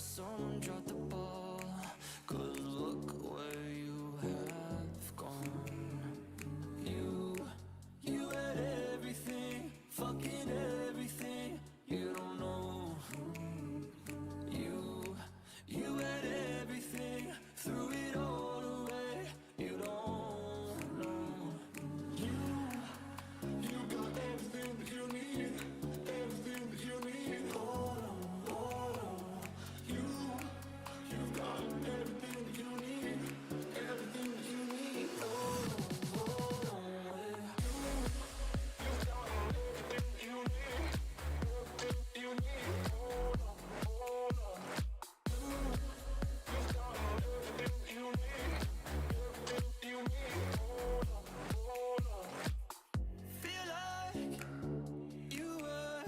someone dropped the ball. 'Cause look where you have gone. You had everything, fucking everything. You don't know. You had everything, threw it all away. You don't know. You got everything that you need, everything that you need. Hold on. You've got everything that you need, everything that you need. Hold on. You've got everything that you need, everything that you need. Hold on. You've got everything that you need, everything that you need. Hold on. Feel like you were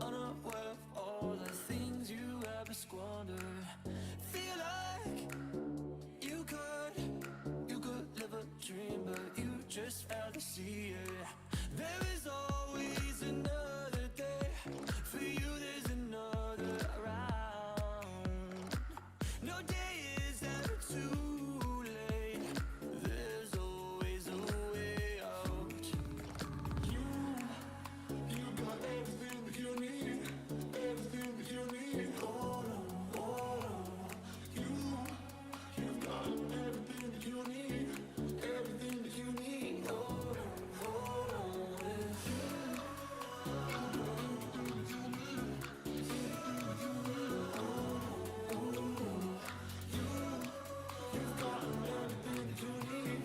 unaware of all the things you ever squandered. Feel like you could live a dream, but you just failed to see it. There is always another day. For you there's another round. No day is ever too late. There's always a way out. You got everything that you need, everything that you need. Hold on. You've got everything that you need, everything that you need. Hold on. You've got everything that you need,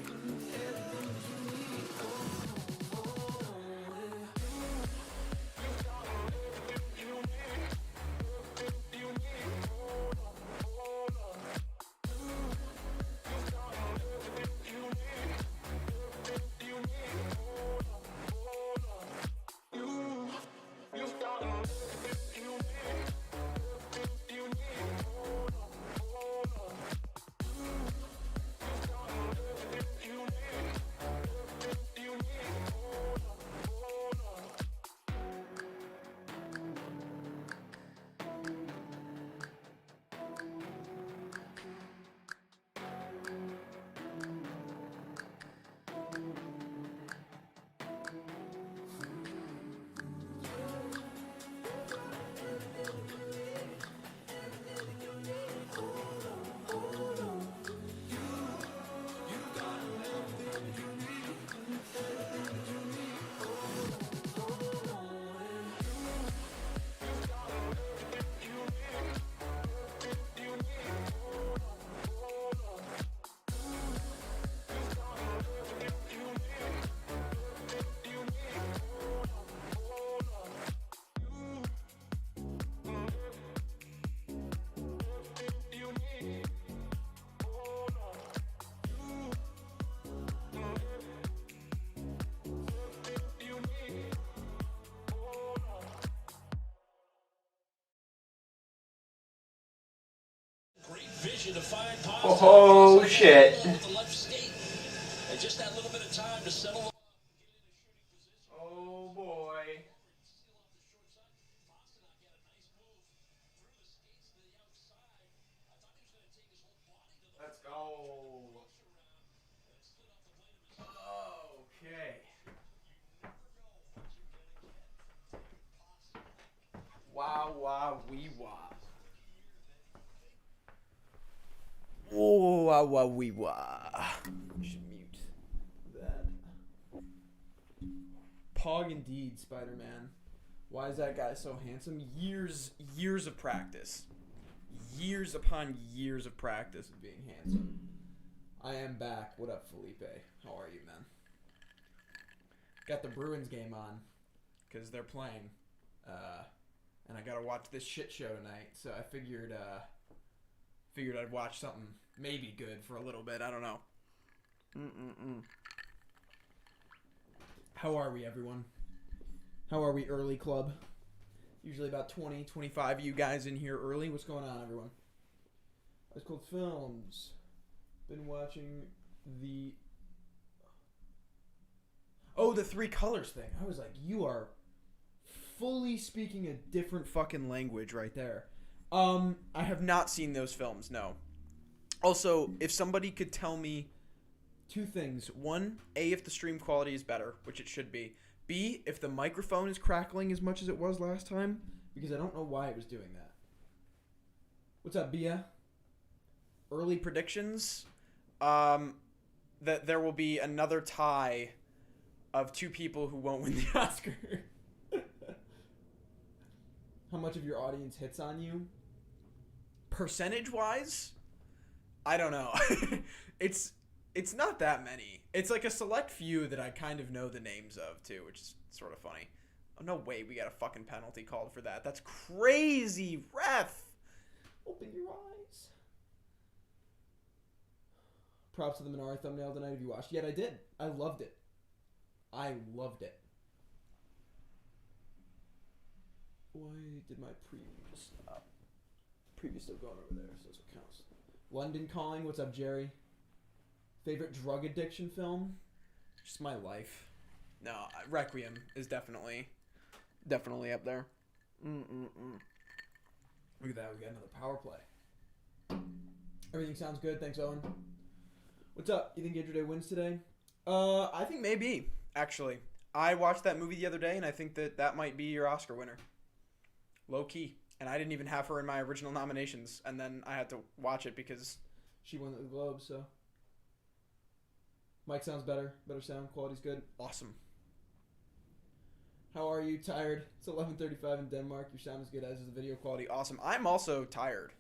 everything that you need. Hold on. You've got everything that you need, everything that you need. Hold on. You've got everything that you need, everything that you need. Hold on. You've got everything that you need, everything that you need. Hold on. You've got everything that you need, everything that you need. Hold on. You've got everything that you need, everything that you need. Hold on. You've got everything that you need, everything that you need. Hold on. You've got everything that you need, everything that you need. Hold on. Everything that you need. Hold on. Everything that you need. Hold on. Great vision to find Paz. Oh shit. With the left skate. And just that little bit of time to settle. Oh boy. Let's go. Okay. Wow, wee wah. Oh, wow, wee wah. Should mute that. Pog indeed, Spider-Man. Why is that guy so handsome? Years of practice. Years upon years of practice of being handsome. I am back. What up, Felipe? How are you, man? Got the Bruins game on because they're playing, and I gotta watch this shit show tonight. So I figured I'd watch something maybe good for a little bit. I don't know. How are we, everyone? How are we, early club? Usually about 20, 25 of you guys in here early. What's going on, everyone? Ice Cold Films. Been watching the... Oh, the Three Colors thing. I was like, you are fully speaking a different fucking language right there. I have not seen those films, no. Also, if somebody could tell me two things. One, A, if the stream quality is better, which it should be. B, if the microphone is crackling as much as it was last time, because I don't know why it was doing that. What's up, Bia? Early predictions? That there will be another tie of two people who won't win the Oscar. How much of your audience hits on you? Percentage-wise? I don't know. It's not that many. It's like a select few that I kind of know the names of, too, which is sort of funny. Oh, no way we got a fucking penalty called for that. That's crazy, ref! Open your eyes. Props to the Minari thumbnail tonight if you watched. Yet I did. I loved it. I loved it. Why did my preview just stop? Preview's still going over there, so that's what counts. London Calling, what's up, Jerry? Favorite drug addiction film? Just my life. No, Requiem is definitely up there. Look at that, we got another power play. Everything sounds good, thanks, Owen. What's up? You think Andrew Day wins today? I think maybe, actually. I watched that movie the other day, and I think that might be your Oscar winner. Low key. And I didn't even have her in my original nominations, and then I had to watch it because she won the Globe, so. Mic sounds better. Better sound. Quality's good. Awesome. How are you? Tired? It's 11:35 in Denmark. Your sound is good, as is the video quality. Awesome. I'm also tired.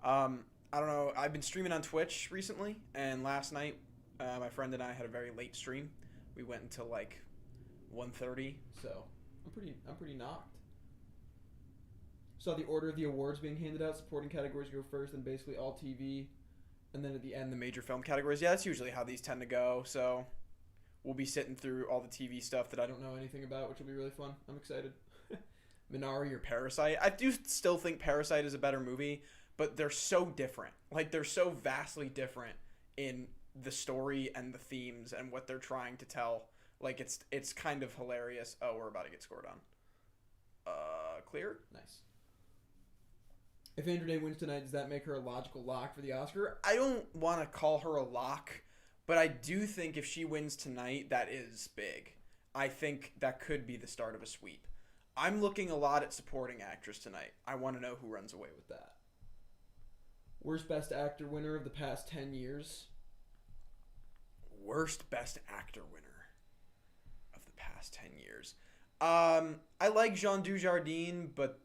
I don't know. I've been streaming on Twitch recently, and last night, my friend and I had a very late stream. We went until like 1:30, so I'm pretty knocked. Saw the order of the awards being handed out. Supporting categories go first, and basically all TV, and then at the end the major film categories. Yeah, that's usually how these tend to go. So we'll be sitting through all the TV stuff that I don't know anything about, which will be really fun. I'm excited. Minari or Parasite? I do still think Parasite is a better movie, but they're so different. Like, they're so vastly different in the story and the themes and what they're trying to tell. Like, it's kind of hilarious. Oh, we're about to get scored on. Clear? Nice. If Andrew Day wins tonight, does that make her a logical lock for the Oscar? I don't want to call her a lock, but I do think if she wins tonight, that is big. I think that could be the start of a sweep. I'm looking a lot at supporting actress tonight. I want to know who runs away with that. Worst Best Actor winner of the past 10 years? Worst Best Actor winner of the past 10 years. I like Jean Dujardin, but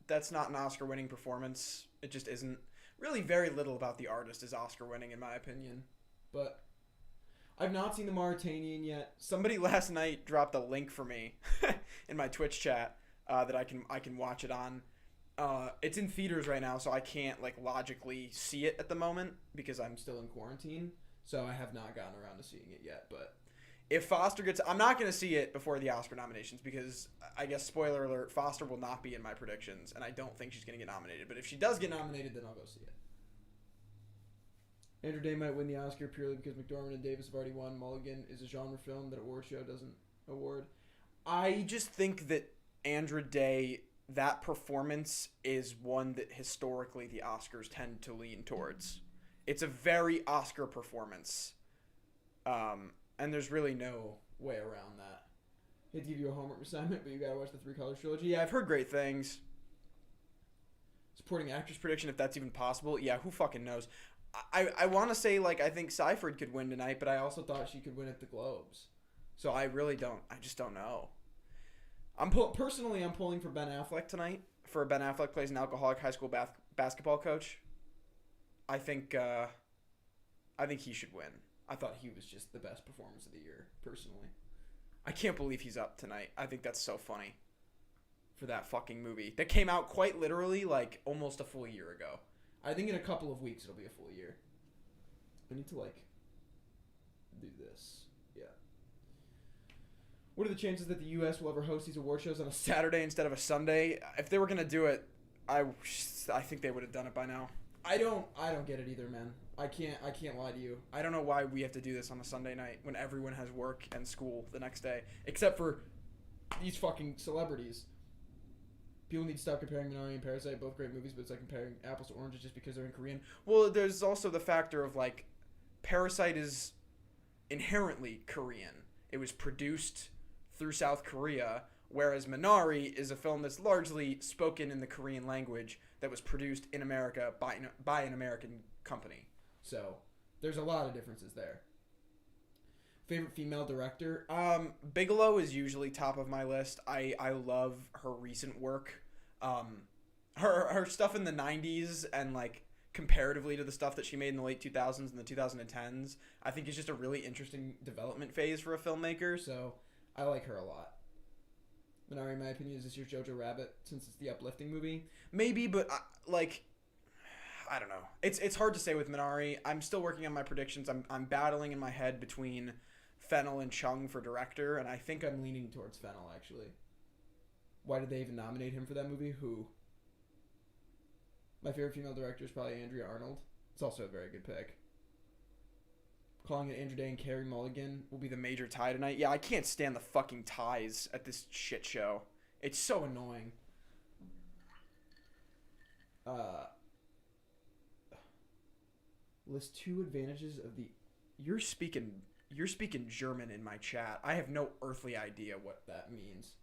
that's not an Oscar-winning performance. It just isn't. Really very little about the artist is Oscar-winning, in my opinion. But I've not seen The Mauritanian yet. Somebody last night dropped a link for me in my Twitch chat that I can watch it on. It's in theaters right now, so I can't like logically see it at the moment because I'm still in quarantine. So I have not gotten around to seeing it yet. But if Foster gets, I'm not going to see it before the Oscar nominations because I guess spoiler alert, Foster will not be in my predictions, and I don't think she's going to get nominated. But if she does get nominated, then I'll go see it. Andrew Day might win the Oscar purely because McDormand and Davis have already won. Mulligan is a genre film that award show doesn't award. I just think that Andrew Day, that performance is one that historically the Oscars tend to lean towards. It's a very Oscar performance. And there's really no way around that. Hate to give you a homework assignment, but you gotta watch the Three Colors trilogy. Yeah, I've heard great things. Supporting actress prediction, if that's even possible. Yeah, who fucking knows? I want to say, like, I think Seyfried could win tonight, but I also thought she could win at the Globes. So I really don't. I just don't know. Personally, I'm pulling for Ben Affleck tonight. For Ben Affleck plays an alcoholic high school basketball coach. I think he should win. I thought he was just the best performance of the year, personally. I can't believe he's up tonight. I think that's so funny. For that fucking movie. That came out quite literally, like, almost a full year ago. I think in a couple of weeks it'll be a full year. I need to, like, do this. Yeah. What are the chances that the U.S. will ever host these award shows on a Saturday instead of a Sunday? If they were going to do it, I think they would have done it by now. I don't get it either, man. I can't lie to you. I don't know why we have to do this on a Sunday night when everyone has work and school the next day, except for these fucking celebrities. People need to stop comparing Minari and Parasite, both great movies, but it's like comparing apples to oranges just because they're in Korean. Well, there's also the factor of, like, Parasite is inherently Korean. It was produced through South Korea, whereas Minari is a film that's largely spoken in the Korean language that was produced in America by an American company. So, there's a lot of differences there. Favorite female director? Bigelow is usually top of my list. I love her recent work. Her stuff in the 90s and, like, comparatively to the stuff that she made in the late 2000s and the 2010s, I think is just a really interesting development phase for a filmmaker, so I like her a lot. Minari, in my opinion, is this year's Jojo Rabbit, since it's the uplifting movie? Maybe, but, I don't know. It's hard to say with Minari. I'm still working on my predictions. I'm battling in my head between Fennel and Chung for director, and I think I'm leaning towards Fennel, actually. Why did they even nominate him for that movie? Who? My favorite female director is probably Andrea Arnold. It's also a very good pick. Calling it Andrew Day and Carey Mulligan will be the major tie tonight. Yeah, I can't stand the fucking ties at this shit show. It's so annoying. List 2 advantages of the... You're speaking German in my chat. I have no earthly idea what that means.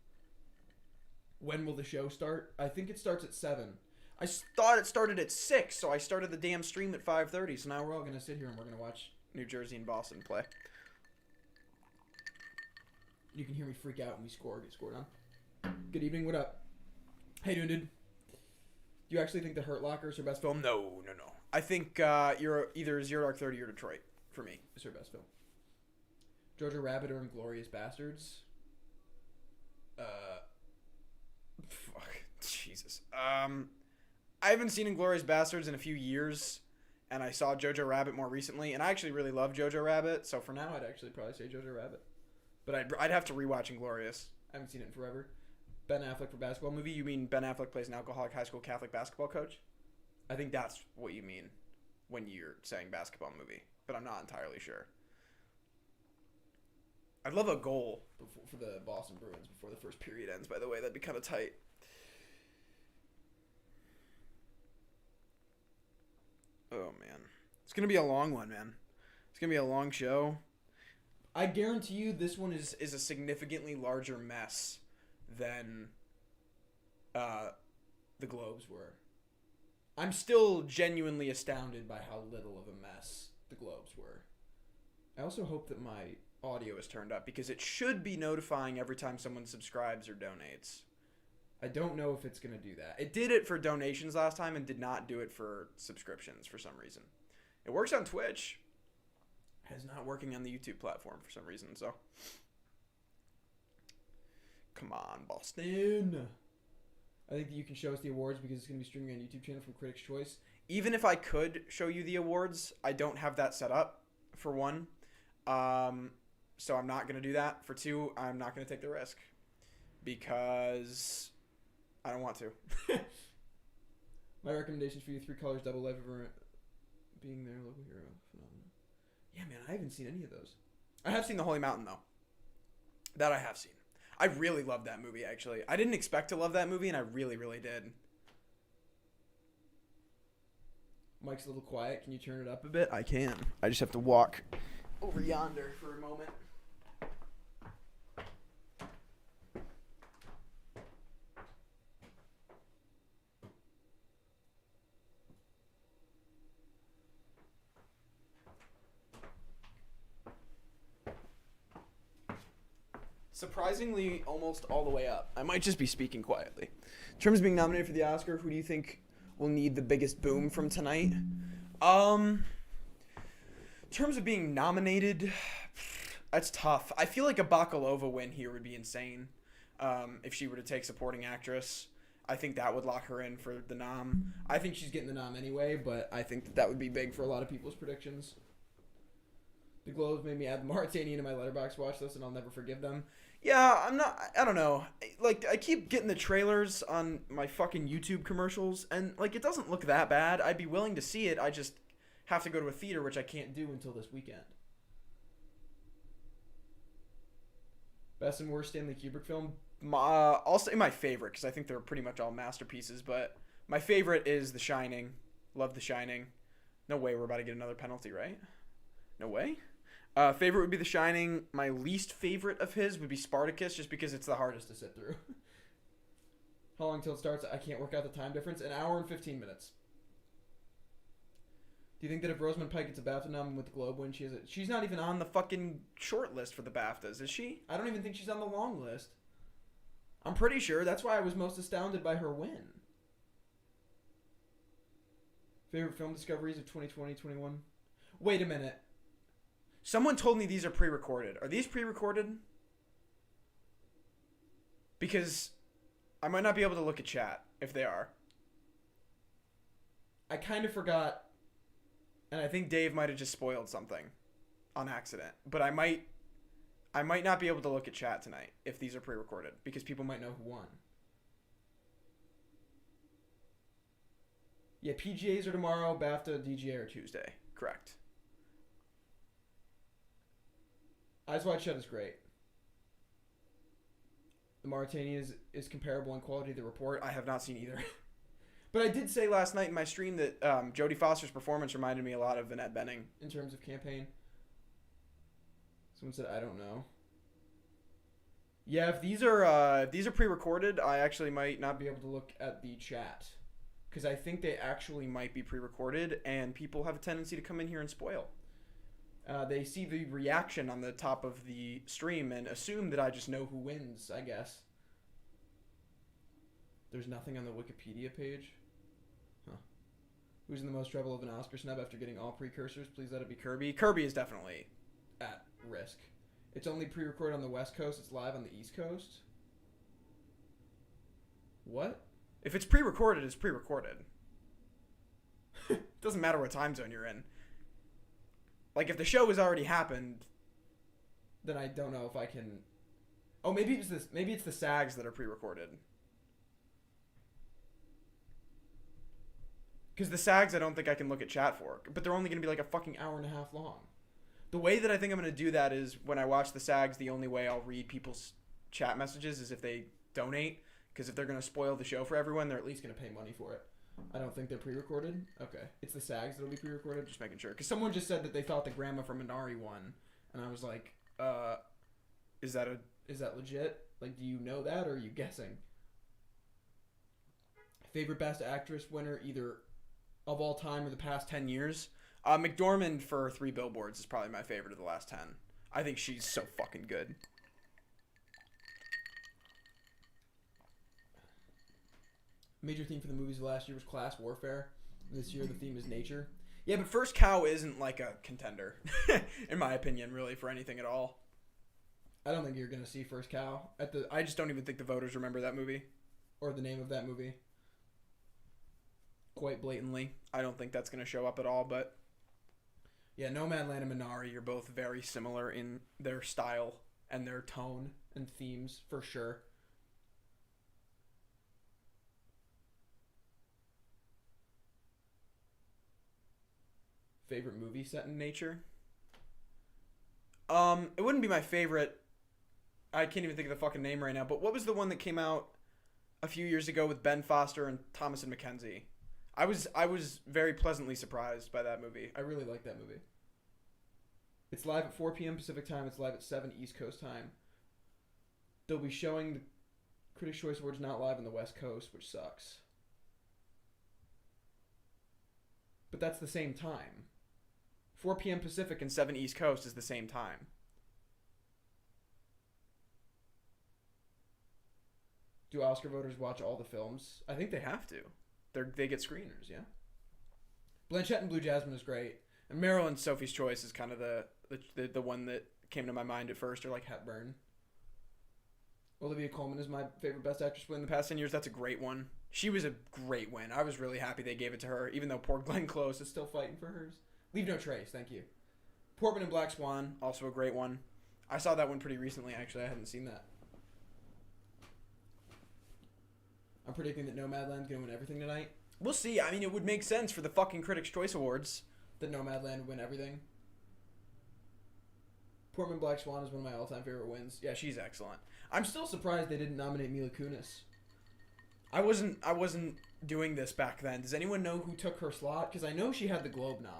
When will the show start? I think it starts at 7. I thought it started at 6, so I started the damn stream at 5:30. So now we're all going to sit here and we're going to watch New Jersey and Boston play. You can hear me freak out when we get scored on. Good evening, what up? How you doing, dude? Do you actually think The Hurt Locker is her best film? No. I think you're either Zero Dark 30 or Detroit, for me, is her best film. Jojo Rabbit or Inglourious Bastards? Fuck. Jesus. I haven't seen Inglourious Bastards in a few years, and I saw Jojo Rabbit more recently, and I actually really love Jojo Rabbit, so for now I'd actually probably say Jojo Rabbit. But I'd have to rewatch Inglourious. I haven't seen it in forever. Ben Affleck for basketball movie? You mean Ben Affleck plays an alcoholic high school Catholic basketball coach? I think that's what you mean when you're saying basketball movie, but I'm not entirely sure. I'd love a goal for the Boston Bruins before the first period ends, by the way. That'd be kind of tight. Oh, man. It's going to be a long one, man. It's going to be a long show. I guarantee you this one is a significantly larger mess than the Globes were. I'm still genuinely astounded by how little of a mess the Globes were. I also hope that my audio is turned up because it should be notifying every time someone subscribes or donates. I don't know if it's going to do that. It did it for donations last time and did not do it for subscriptions for some reason. It works on Twitch. It's not working on the YouTube platform for some reason, so. Come on, Boston. I think that you can show us the awards because it's going to be streaming on YouTube channel from Critics' Choice. Even if I could show you the awards, I don't have that set up, for one. So I'm not going to do that. For two, I'm not going to take the risk. Because I don't want to. My recommendations for you, 3 Colors, Double Life of Being There, Local Hero, Phenomenal. Yeah, man, I haven't seen any of those. I have seen The Holy Mountain, though. That I have seen. I really loved that movie, actually. I didn't expect to love that movie, and I really, really did. Mike's a little quiet. Can you turn it up a bit? I can. I just have to walk over yonder for a moment. Surprisingly, almost all the way up. I might just be speaking quietly. In terms of being nominated for the Oscar, who do you think will need the biggest boom from tonight? In terms of being nominated, that's tough. I feel like a Bakalova win here would be insane. If she were to take supporting actress, I think that would lock her in for the nom. I think she's getting the nom anyway, but I think that would be big for a lot of people's predictions. The Globes made me add Mauritania to my Letterboxd watch list, and I'll never forgive them. Yeah, I don't know. Like, I keep getting the trailers on my fucking YouTube commercials, and, like, it doesn't look that bad. I'd be willing to see it. I just have to go to a theater, which I can't do until this weekend. Best and worst Stanley Kubrick film? I'll say my favorite because I think they're pretty much all masterpieces. But my favorite is The Shining. Love The Shining. No way we're about to get another penalty, right? No way. Favorite would be The Shining. My least favorite of his would be Spartacus, just because it's the hardest to sit through. How long till it starts? I can't work out the time difference. An hour and 15 minutes. Do you think that if Rosamund Pike gets a BAFTA nom with the Globe win, she's not even on the fucking short list for the BAFTAs, is she? I don't even think she's on the long list. I'm pretty sure. That's why I was most astounded by her win. Favorite film discoveries of 2020-21? Wait a minute. Someone told me these are pre-recorded. Are these pre-recorded? Because I might not be able to look at chat if they are. I kind of forgot, and I think Dave might have just spoiled something on accident. But I might not be able to look at chat tonight if these are pre-recorded, because people might know who won. Yeah, PGAs are tomorrow, BAFTA, DGA are Tuesday. Correct. Eyes Wide Shut is great. The Mauritania is comparable in quality to The Report. I have not seen either. But I did say last night in my stream that Jodie Foster's performance reminded me a lot of Annette Bening in terms of campaign. Someone said, I don't know. Yeah, if these are pre-recorded, I actually might not be able to look at the chat. Because I think they actually might be pre-recorded, and people have a tendency to come in here and spoil. They see the reaction on the top of the stream and assume that I just know who wins, I guess. There's nothing on the Wikipedia page. Huh. Who's in the most trouble of an Oscar snub after getting all precursors? Please let it be Kirby. Kirby is definitely at risk. It's only pre-recorded on the West Coast. It's live on the East Coast. What? If it's pre-recorded, it's pre-recorded. It doesn't matter what time zone you're in. Like, if the show has already happened, then I don't know if I can... Oh, maybe it's this. Maybe it's the SAGs that are pre-recorded. Because the SAGs I don't think I can look at chat for. But they're only going to be like a fucking hour and a half long. The way that I think I'm going to do that is when I watch the SAGs, the only way I'll read people's chat messages is if they donate. Because if they're going to spoil the show for everyone, they're at least going to pay money for it. I don't think they're pre-recorded. Okay. It's the SAGs that'll be pre-recorded. Just making sure. Because someone just said that they thought the grandma from Minari won. And I was like, is that legit? Like, do you know that or are you guessing? Favorite Best Actress winner either of all time or the past 10 years? McDormand for 3 Billboards is probably my favorite of the last 10. I think she's so fucking good. Major theme for the movies of last year was class warfare. This year the theme is nature. Yeah, but First Cow isn't like a contender, in my opinion, really, for anything at all. I don't think you're going to see First Cow. I just don't even think the voters remember that movie. Or the name of that movie. Quite blatantly. I don't think that's going to show up at all, but... Yeah, Nomadland and Minari are both very similar in their style and their tone and themes, for sure. Favorite movie set in nature? It wouldn't be my favorite. I can't even think of the fucking name right now, but what was the one that came out a few years ago with Ben Foster and Thomasin McKenzie? I was very pleasantly surprised by that movie. I really like that movie. It's live at 4 p.m. Pacific time. It's live at 7 East Coast time. They'll be showing the Critics' Choice Awards not live on the West Coast, which sucks. But that's the same time. 4 p.m. Pacific and 7 East Coast is the same time. Do Oscar voters watch all the films? I think they have to. They get screeners, yeah. Blanchett and Blue Jasmine is great. And Meryl and Sophie's Choice is kind of the one that came to my mind at first, or like Hepburn. Olivia Colman is my favorite Best Actress win in the past 10 years. That's a great one. She was a great win. I was really happy they gave it to her, even though poor Glenn Close is still fighting for hers. Leave No Trace, thank you. Portman and Black Swan, also a great one. I saw that one pretty recently, actually. I hadn't seen that. I'm predicting that Nomadland's going to win everything tonight. We'll see. I mean, it would make sense for the fucking Critics' Choice Awards that Nomadland would win everything. Portman Black Swan is one of my all-time favorite wins. Yeah, she's excellent. I'm still surprised they didn't nominate Mila Kunis. I wasn't doing this back then. Does anyone know who took her slot? Because I know she had the Globe nom.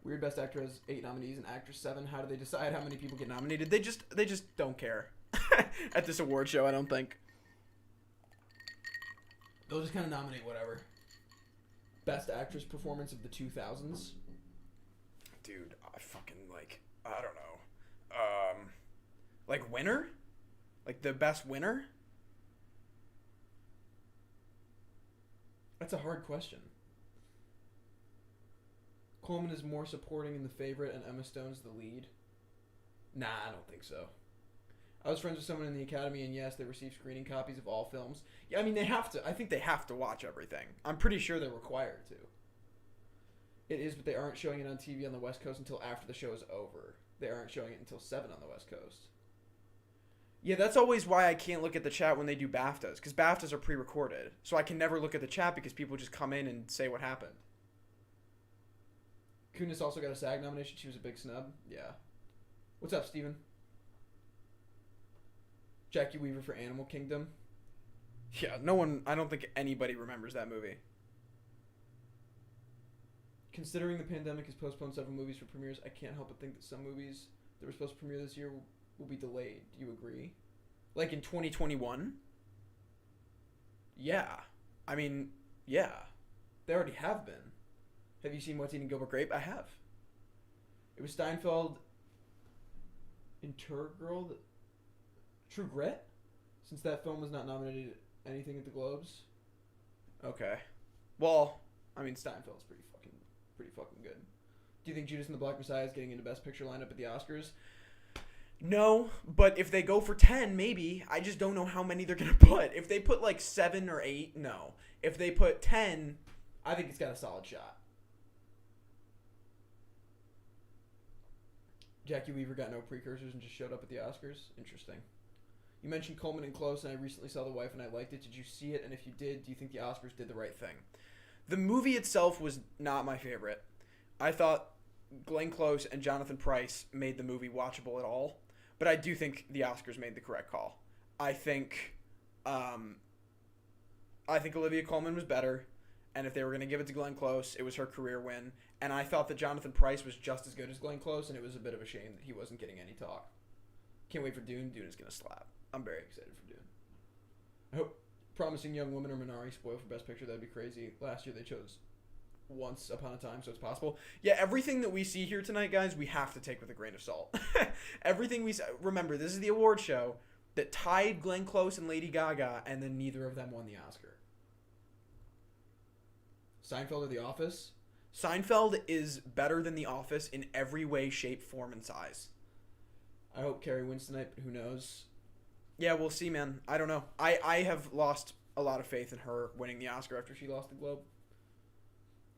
Weird Best Actor has 8 nominees and Actress 7. How do they decide how many people get nominated? They just don't care at this award show, I don't think. They'll just kind of nominate whatever. Best Actress Performance of the 2000s. Dude, I don't know. Like winner? Like the best winner? That's a hard question. Coleman is more supporting in The Favorite and Emma Stone's the lead. Nah, I don't think so. I was friends with someone in the Academy, and yes, they received screening copies of all films. Yeah, I mean, they have to. I think they have to watch everything. I'm pretty sure they're required to. It is, but they aren't showing it on TV on the West Coast until after the show is over. They aren't showing it until 7 on the West Coast. Yeah, that's always why I can't look at the chat when they do BAFTAs, because BAFTAs are pre-recorded. So I can never look at the chat because people just come in and say what happened. Kunis also got a SAG nomination. She was a big snub. Yeah. What's up, Steven? Jackie Weaver for Animal Kingdom. Yeah, I don't think anybody remembers that movie. Considering the pandemic has postponed several movies for premieres, I can't help but think that some movies that were supposed to premiere this year will be delayed. Do you agree? Like in 2021? Yeah. I mean, yeah. They already have been. Have you seen What's Eating Gilbert Grape? I have. It was Steinfeld in True Grit? Since that film was not nominated anything at the Globes. Okay. Well, I mean, Steinfeld's pretty fucking good. Do you think Judas and the Black Messiah is getting into Best Picture lineup at the Oscars? No, but if they go for 10, maybe. I just don't know how many they're going to put. If they put like 7 or 8, no. If they put 10, I think it's got a solid shot. Jackie Weaver got no precursors and just showed up at the Oscars? Interesting. You mentioned Coleman and Close, and I recently saw The Wife and I liked it. Did you see it? And if you did, do you think the Oscars did the right thing? The movie itself was not my favorite. I thought Glenn Close and Jonathan Pryce made the movie watchable at all, but I do think the Oscars made the correct call. I think Olivia Colman was better, and if they were going to give it to Glenn Close, it was her career win. And I thought that Jonathan Pryce was just as good as Glenn Close, and it was a bit of a shame that he wasn't getting any talk. Can't wait for Dune. Dune is going to slap. I'm very excited for Dune. I hope Promising Young Woman or Minari spoil for Best Picture. That'd be crazy. Last year they chose Once Upon a Time, so it's possible. Yeah, everything that we see here tonight, guys, we have to take with a grain of salt. Everything we remember, this is the award show that tied Glenn Close and Lady Gaga, and then neither of them won the Oscar. Seinfeld or The Office? Seinfeld is better than The Office in every way, shape, form, and size. I hope Carrie wins tonight, but who knows? Yeah, we'll see, man. I don't know. I have lost a lot of faith in her winning the Oscar after she lost the Globe.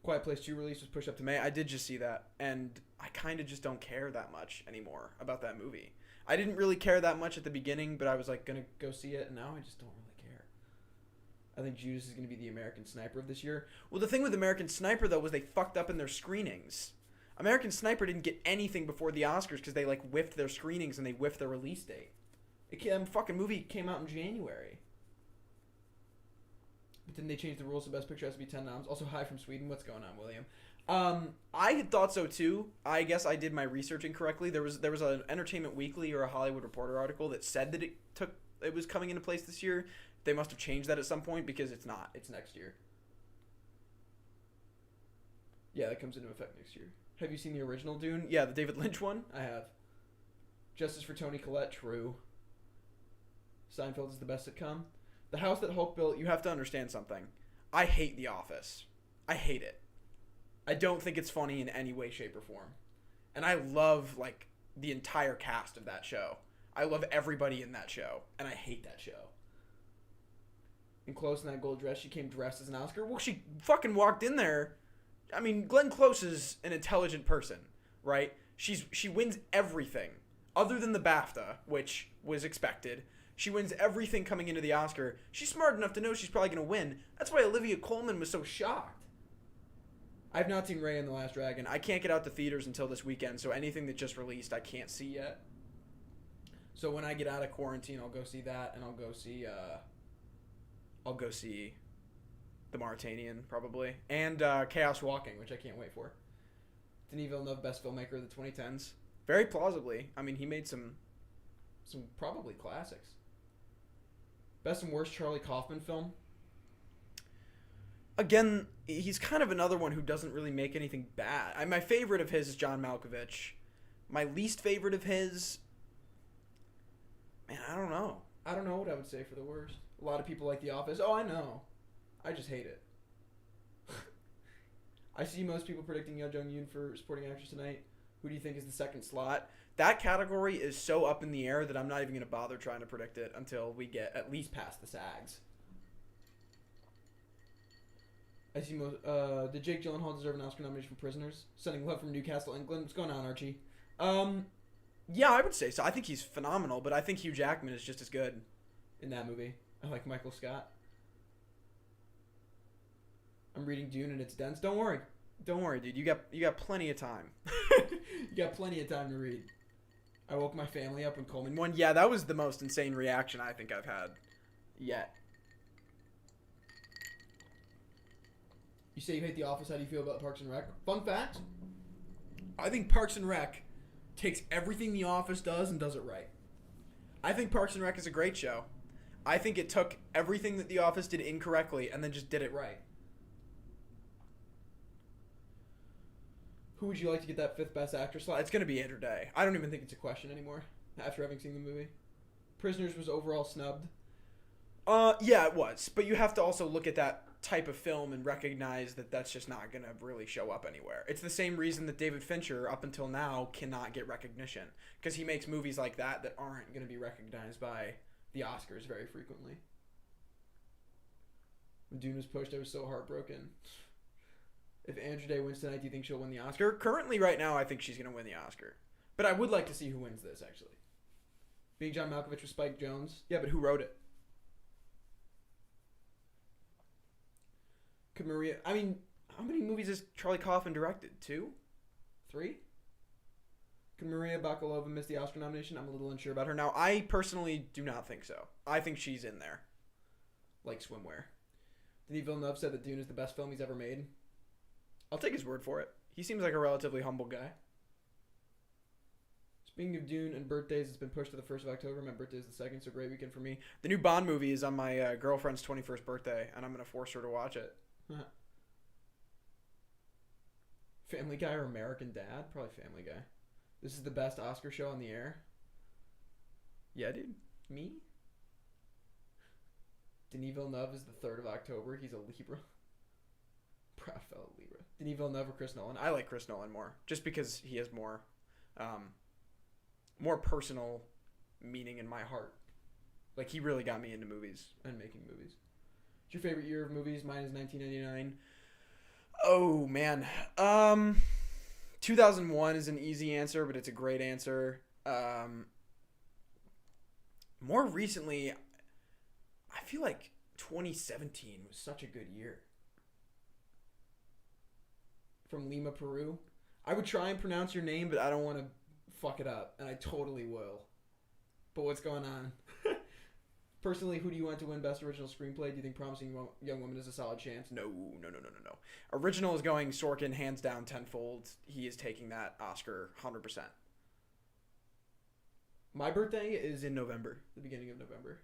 Quiet Place 2 release was pushed up to May. I did just see that, and I kind of just don't care that much anymore about that movie. I didn't really care that much at the beginning, but I was like going to go see it, and now I just don't really care. I think Judas is going to be the American Sniper of this year. Well, the thing with American Sniper, though, was they fucked up in their screenings. American Sniper didn't get anything before the Oscars because they, like, whiffed their screenings and they whiffed their release date. That fucking movie came out in January. But didn't they change the rules? The Best Picture has to be 10 noms. Also, hi from Sweden. What's going on, William? I had thought so too. I guess I did my research incorrectly. There was an Entertainment Weekly or a Hollywood Reporter article that said that it was coming into place this year. They must have changed that at some point because it's not. It's next year. Yeah, that comes into effect next year. Have you seen the original Dune? Yeah, the David Lynch one? I have. Justice for Toni Collette? True. Seinfeld is the best sitcom. The House That Hulk Built, you have to understand something. I hate The Office. I hate it. I don't think it's funny in any way, shape, or form. And I love, like, the entire cast of that show. I love everybody in that show. And I hate that show. In Close in that gold dress, she came dressed as an Oscar. Well, she fucking walked in there. I mean, Glenn Close is an intelligent person, right? She wins everything. Other than the BAFTA, which was expected. She wins everything coming into the Oscar. She's smart enough to know she's probably going to win. That's why Olivia Colman was so shocked. I've not seen Raya and the Last Dragon. I can't get out to theaters until this weekend, so anything that just released I can't see yet. So when I get out of quarantine, I'll go see that, and I'll go see The Mauritanian probably, and Chaos Walking, which I can't wait for. Denis Villeneuve, best filmmaker of the 2010s. Very plausibly. I mean, he made some probably classics. Best and worst Charlie Kaufman film. Again, he's kind of another one who doesn't really make anything bad. My favorite of his is John Malkovich. My least favorite of his, man, I don't know. I don't know what I would say for the worst. A lot of people like The Office. Oh, I know. I just hate it. I see most people predicting Yeo Jung-yoon for supporting actress tonight. Who do you think is the second slot? That category is so up in the air that I'm not even going to bother trying to predict it until we get at least past the SAGs. I see most. Did Jake Gyllenhaal deserve an Oscar nomination for Prisoners? Sending love from Newcastle, England. What's going on, Archie? Yeah, I would say so. I think he's phenomenal, but I think Hugh Jackman is just as good in that movie. I like Michael Scott. I'm reading Dune and it's dense. Don't worry, dude. You got plenty of time. You got plenty of time to read. I woke my family up when Coleman won. Yeah, that was the most insane reaction I think I've had yet. You say you hate The Office. How do you feel about Parks and Rec? Fun fact: I think Parks and Rec takes everything The Office does and does it right. I think Parks and Rec is a great show. I think it took everything that The Office did incorrectly and then just did it right. Who would you like to get that 5th best actress slot? It's going to be Andra Day. I don't even think it's a question anymore after having seen the movie. Prisoners was overall snubbed. Yeah, it was. But you have to also look at that type of film and recognize that that's just not going to really show up anywhere. It's the same reason that David Fincher, up until now, cannot get recognition. Because he makes movies like that aren't going to be recognized by the Oscars very frequently. When Dune was pushed, I was so heartbroken. If Andra Day wins tonight, do you think she'll win the Oscar? Currently, right now, I think she's going to win the Oscar. But I would like to see who wins this, actually. Being John Malkovich with Spike Jonze. Yeah, but who wrote it? Could Maria... I mean, how many movies has Charlie Kaufman directed? 2? 3? Could Maria Bakalova miss the Oscar nomination? I'm a little unsure about her. Now, I personally do not think so. I think she's in there. Like swimwear. Denis Villeneuve said that Dune is the best film he's ever made. I'll take his word for it. He seems like a relatively humble guy. Speaking of Dune and birthdays, it's been pushed to the 1st of October. My birthday is the 2nd, so great weekend for me. The new Bond movie is on my girlfriend's 21st birthday, and I'm going to force her to watch it. Family Guy or American Dad? Probably Family Guy. This is the best Oscar show on the air. Yeah, dude. Me? Denis Villeneuve is the 3rd of October. He's a Libra. Proud fellow Libra. Denis Villeneuve or Chris Nolan? I like Chris Nolan more, just because he has more personal meaning in my heart. Like, he really got me into movies and making movies. What's your favorite year of movies? Mine is 1999. Oh, man. 2001 is an easy answer, but it's a great answer. More recently, I feel like 2017 was such a good year. From Lima, Peru. I would try and pronounce your name, but I don't want to fuck it up, and I totally will. But what's going on? Personally, who do you want to win Best Original Screenplay? Do you think Promising Young Woman is a solid chance? No. Original is going Sorkin, hands down, tenfold. He is taking that Oscar 100%. My birthday is in November, the beginning of November.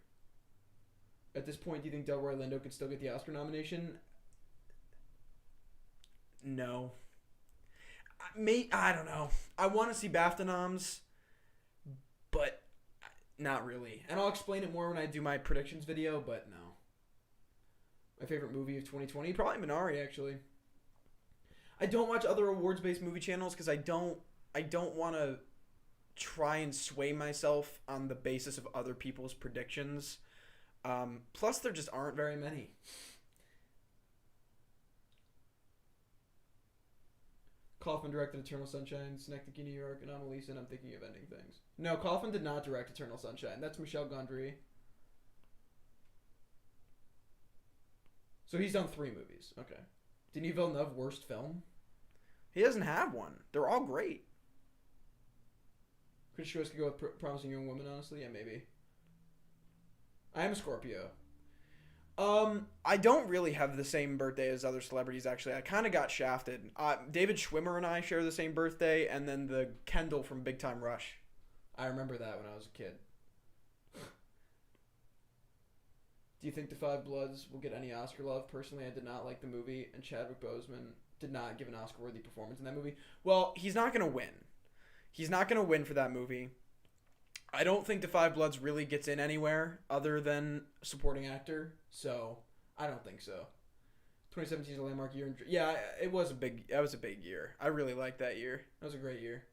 At this point, do you think Delroy Lindo could still get the Oscar nomination? No. I don't know. I want to see BAFTA noms, but not really. And I'll explain it more when I do my predictions video, but no. My favorite movie of 2020? Probably Minari, actually. I don't watch other awards-based movie channels because I don't want to try and sway myself on the basis of other people's predictions. Plus, there just aren't very many. Kaufman directed Eternal Sunshine, Synecdoche, New York, Anomalisa, and I'm Thinking of Ending Things. No, Kaufman did not direct Eternal Sunshine. That's Michel Gondry. So he's done 3 movies. Okay. Denis Villeneuve, worst film? He doesn't have one. They're all great. Chris Choice could go with Promising Young Woman, honestly. Yeah, maybe. I am a Scorpio. I don't really have the same birthday as other celebrities, actually. I kind of got shafted. David Schwimmer and I share the same birthday, and then the Kendall from Big Time Rush. I remember that when I was a kid. Do you think The Five Bloods will get any Oscar love? Personally, I did not like the movie, and Chadwick Boseman did not give an Oscar-worthy performance in that movie. Well, he's not going to win. He's not going to win for that movie. I don't think The Five Bloods really gets in anywhere other than supporting actor, so I don't think so. 2017 is a landmark year. Yeah, it was a big. That was a big year. I really liked that year. That was a great year.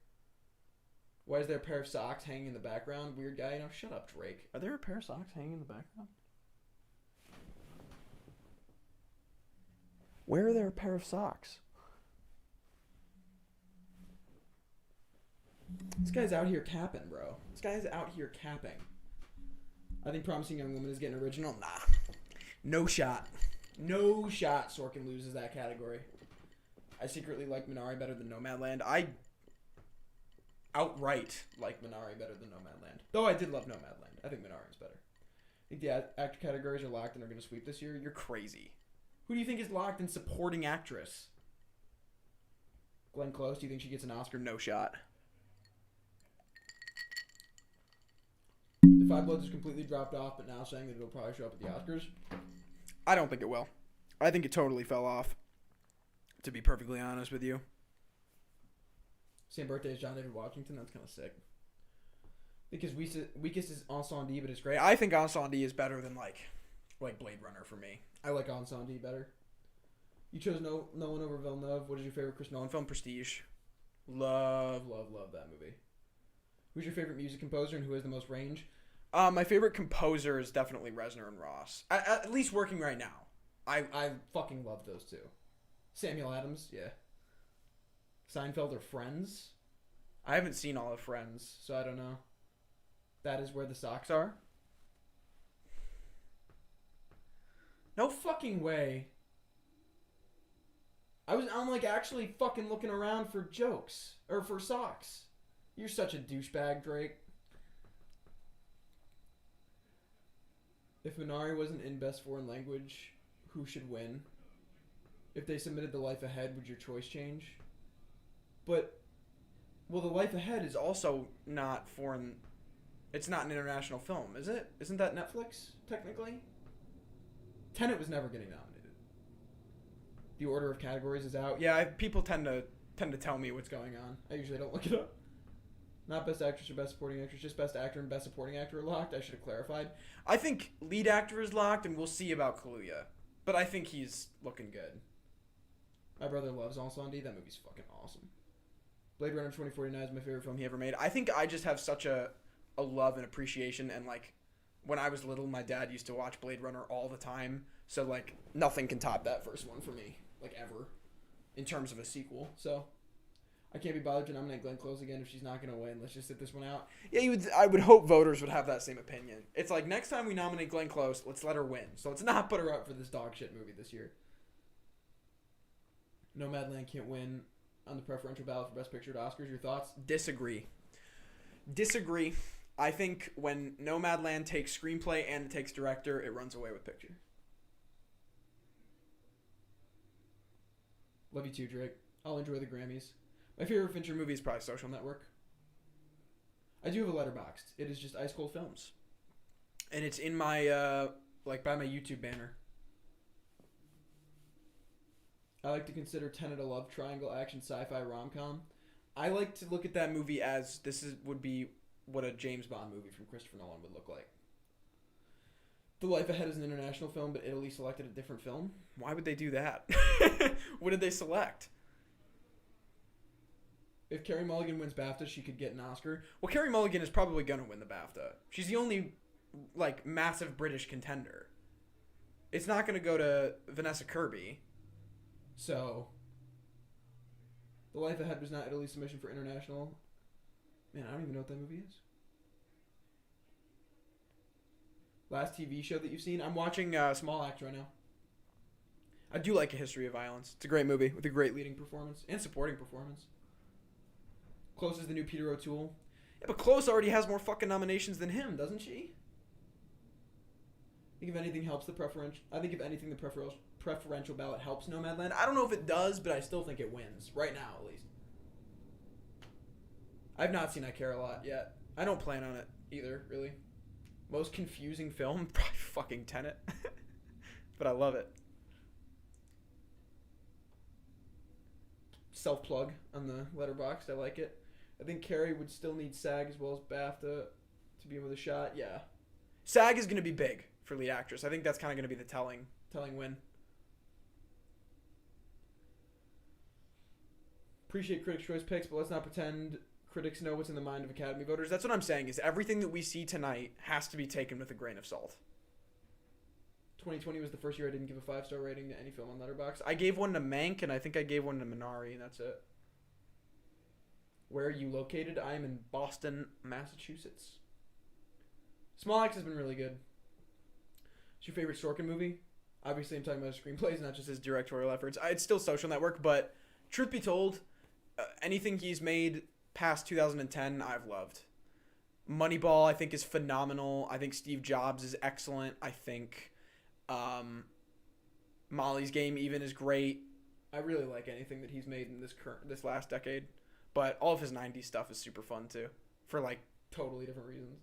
Why is there a pair of socks hanging in the background? Weird guy. Shut up, Drake. Are there a pair of socks hanging in the background? Where are there a pair of socks? This guy's out here capping, bro. This guy's out here capping. I think Promising Young Woman is getting original. Nah. No shot. No shot Sorkin loses that category. I secretly like Minari better than Nomadland. I outright like Minari better than Nomadland. Though I did love Nomadland. I think Minari is better. I think the actor categories are locked and are going to sweep this year. You're crazy. Who do you think is locked in supporting actress? Glenn Close, do you think she gets an Oscar? No shot. The Five Bloods is completely dropped off, but now saying that it'll probably show up at the Oscars. I don't think it will. I think it totally fell off, to be perfectly honest with you. Same birthday as John David Washington. That's kind of sick. Because weakest is Ensemble, but it's great. I think Ensemble is better than like Blade Runner for me. I like Ensemble better. You chose Nolan over Villeneuve. What is your favorite Chris Nolan film? Prestige. Love that movie. Who's your favorite music composer and who has the most range? My favorite composer is definitely Reznor and Ross. At least working right now. I fucking love those two. Samuel Adams, yeah. Seinfeld or Friends? I haven't seen all of Friends, so I don't know. That is where the socks are? No fucking way. I'm like actually fucking looking around for jokes. Or for socks. You're such a douchebag, Drake. If Minari wasn't in Best Foreign Language, who should win? If they submitted The Life Ahead, would your choice change? But, well, The Life Ahead is also not foreign. It's not an international film, is it? Isn't that Netflix, technically? Tenet was never getting nominated. The order of categories is out. Yeah, people tend to tell me what's going on. I usually don't look it up. Not Best Actress or Best Supporting Actress, just Best Actor and Best Supporting Actor are locked. I should have clarified. I think lead actor is locked, and we'll see about Kaluuya. But I think he's looking good. My brother loves Ensemble. That movie's fucking awesome. Blade Runner 2049 is my favorite film he ever made. I think I just have such a love and appreciation, and like when I was little, my dad used to watch Blade Runner all the time, so like nothing can top that first one for me, like ever, in terms of a sequel. So I can't be bothered to nominate Glenn Close again if she's not going to win. Let's just sit this one out. Yeah, I would hope voters would have that same opinion. It's like next time we nominate Glenn Close, let's let her win. So let's not put her up for this dog shit movie this year. Nomadland can't win on the preferential ballot for Best Picture at Oscars. Your thoughts? Disagree. I think when Nomadland takes screenplay and it takes director, it runs away with picture. Love you too, Drake. I'll enjoy the Grammys. My favorite Fincher movie is probably Social Network. I do have a Letterboxd. It is just Ice Cold Films. And it's in my, by my YouTube banner. I like to consider Tenet a love triangle action sci-fi rom-com. I like to look at that movie as would be what a James Bond movie from Christopher Nolan would look like. The Life Ahead is an international film, but Italy selected a different film. Why would they do that? What did they select? If Carey Mulligan wins BAFTA, she could get an Oscar. Well, Carey Mulligan is probably going to win the BAFTA. She's the only, massive British contender. It's not going to go to Vanessa Kirby. So, The Life Ahead was not Italy's submission for international. Man, I don't even know what that movie is. Last TV show that you've seen? I'm watching Small Axe right now. I do like A History of Violence. It's a great movie with a great leading performance and supporting performance. Close is the new Peter O'Toole. Yeah, but Close already has more fucking nominations than him, doesn't she? I think if anything helps the preferential... I think if anything the preferential ballot helps Nomadland. I don't know if it does, but I still think it wins. Right now, at least. I've not seen I Care a Lot yet. I don't plan on it either, really. Most confusing film? Probably fucking Tenet. But I love it. Self-plug on the Letterboxd. I like it. I think Carrie would still need SAG as well as BAFTA to be in with a shot. Yeah. SAG is going to be big for lead actress. I think that's kind of going to be the telling win. Appreciate Critics' Choice picks, but let's not pretend critics know what's in the mind of Academy voters. That's what I'm saying, is everything that we see tonight has to be taken with a grain of salt. 2020 was the first year I didn't give a 5-star rating to any film on Letterboxd. I gave one to Mank, and I think I gave one to Minari, and that's it. Where are you located? I am in Boston, Massachusetts. Small Axe has been really good. What's your favorite Sorkin movie? Obviously, I'm talking about his screenplays, not just his directorial efforts. It's still Social Network, but truth be told, anything he's made past 2010, I've loved. Moneyball, I think, is phenomenal. I think Steve Jobs is excellent. I think Molly's Game even is great. I really like anything that he's made in this last decade. But all of his 90s stuff is super fun, too. For, like, totally different reasons.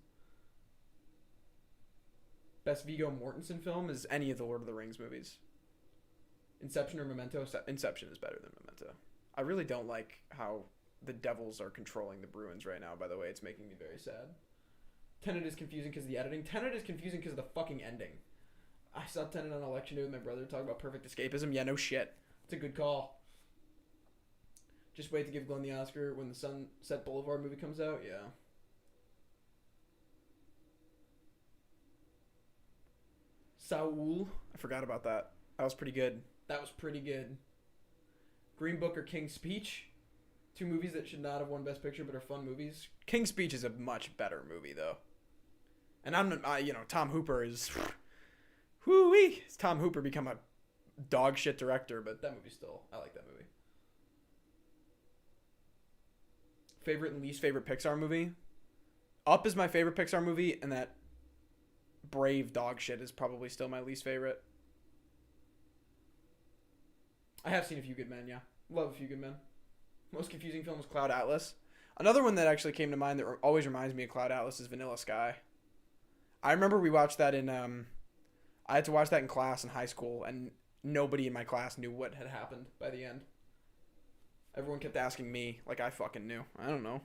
Best Viggo Mortensen film is any of the Lord of the Rings movies. Inception or Memento? Inception is better than Memento. I really don't like how the Devils are controlling the Bruins right now, by the way. It's making me very sad. Tenet is confusing because of the editing. Tenet is confusing because of the fucking ending. I saw Tenet on Election Day with my brother talking about perfect escapism. Yeah, no shit. It's a good call. Just wait to give Glenn the Oscar when the Sunset Boulevard movie comes out. Yeah. Saul. I forgot about that. That was pretty good. Green Book or King's Speech. Two movies that should not have won Best Picture but are fun movies. King's Speech is a much better movie, though. And Tom Hooper is... Whoo-wee! Has Tom Hooper become a dog shit director, but that movie still... I like that movie. Favorite and least favorite Pixar movie? Up is my favorite Pixar movie, and that Brave dog shit is probably still my least favorite. I have seen A Few Good Men, yeah. Love A Few Good Men. Most confusing film is Cloud Atlas. Another one that actually came to mind that always reminds me of Cloud Atlas is Vanilla Sky. I remember we watched that in... I had to watch that in class in high school, and nobody in my class knew what had happened by the end. Everyone kept asking me, like I fucking knew. I don't know.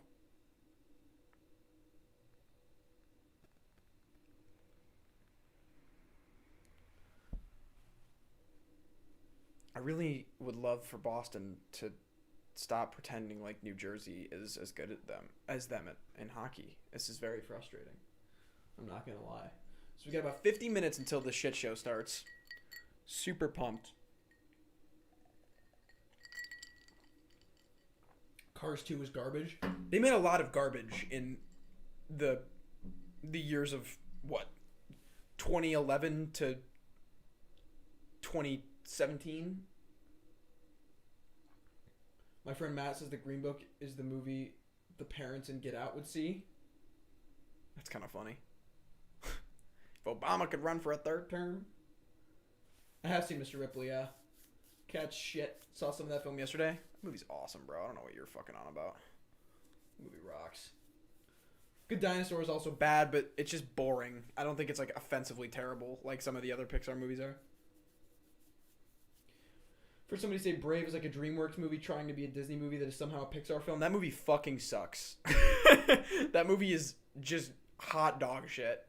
I really would love for Boston to stop pretending like New Jersey is as good as them in hockey. This is very frustrating. I'm not gonna lie. So we got about 50 minutes until the shit show starts. Super pumped. Cars 2 was garbage. They made a lot of garbage in the years of, 2011 to 2017? My friend Matt says the Green Book is the movie the parents in Get Out would see. That's kind of funny. If Obama could run for a third term. I have seen Mr. Ripley, yeah. Catch shit. Saw some of that film yesterday. That movie's awesome, bro. I don't know what you're fucking on about. The movie rocks. Good Dinosaur is also bad, but it's just boring. I don't think it's like offensively terrible like some of the other Pixar movies are. For somebody to say Brave is like a DreamWorks movie trying to be a Disney movie that is somehow a Pixar film, that movie fucking sucks. That movie is just hot dog shit.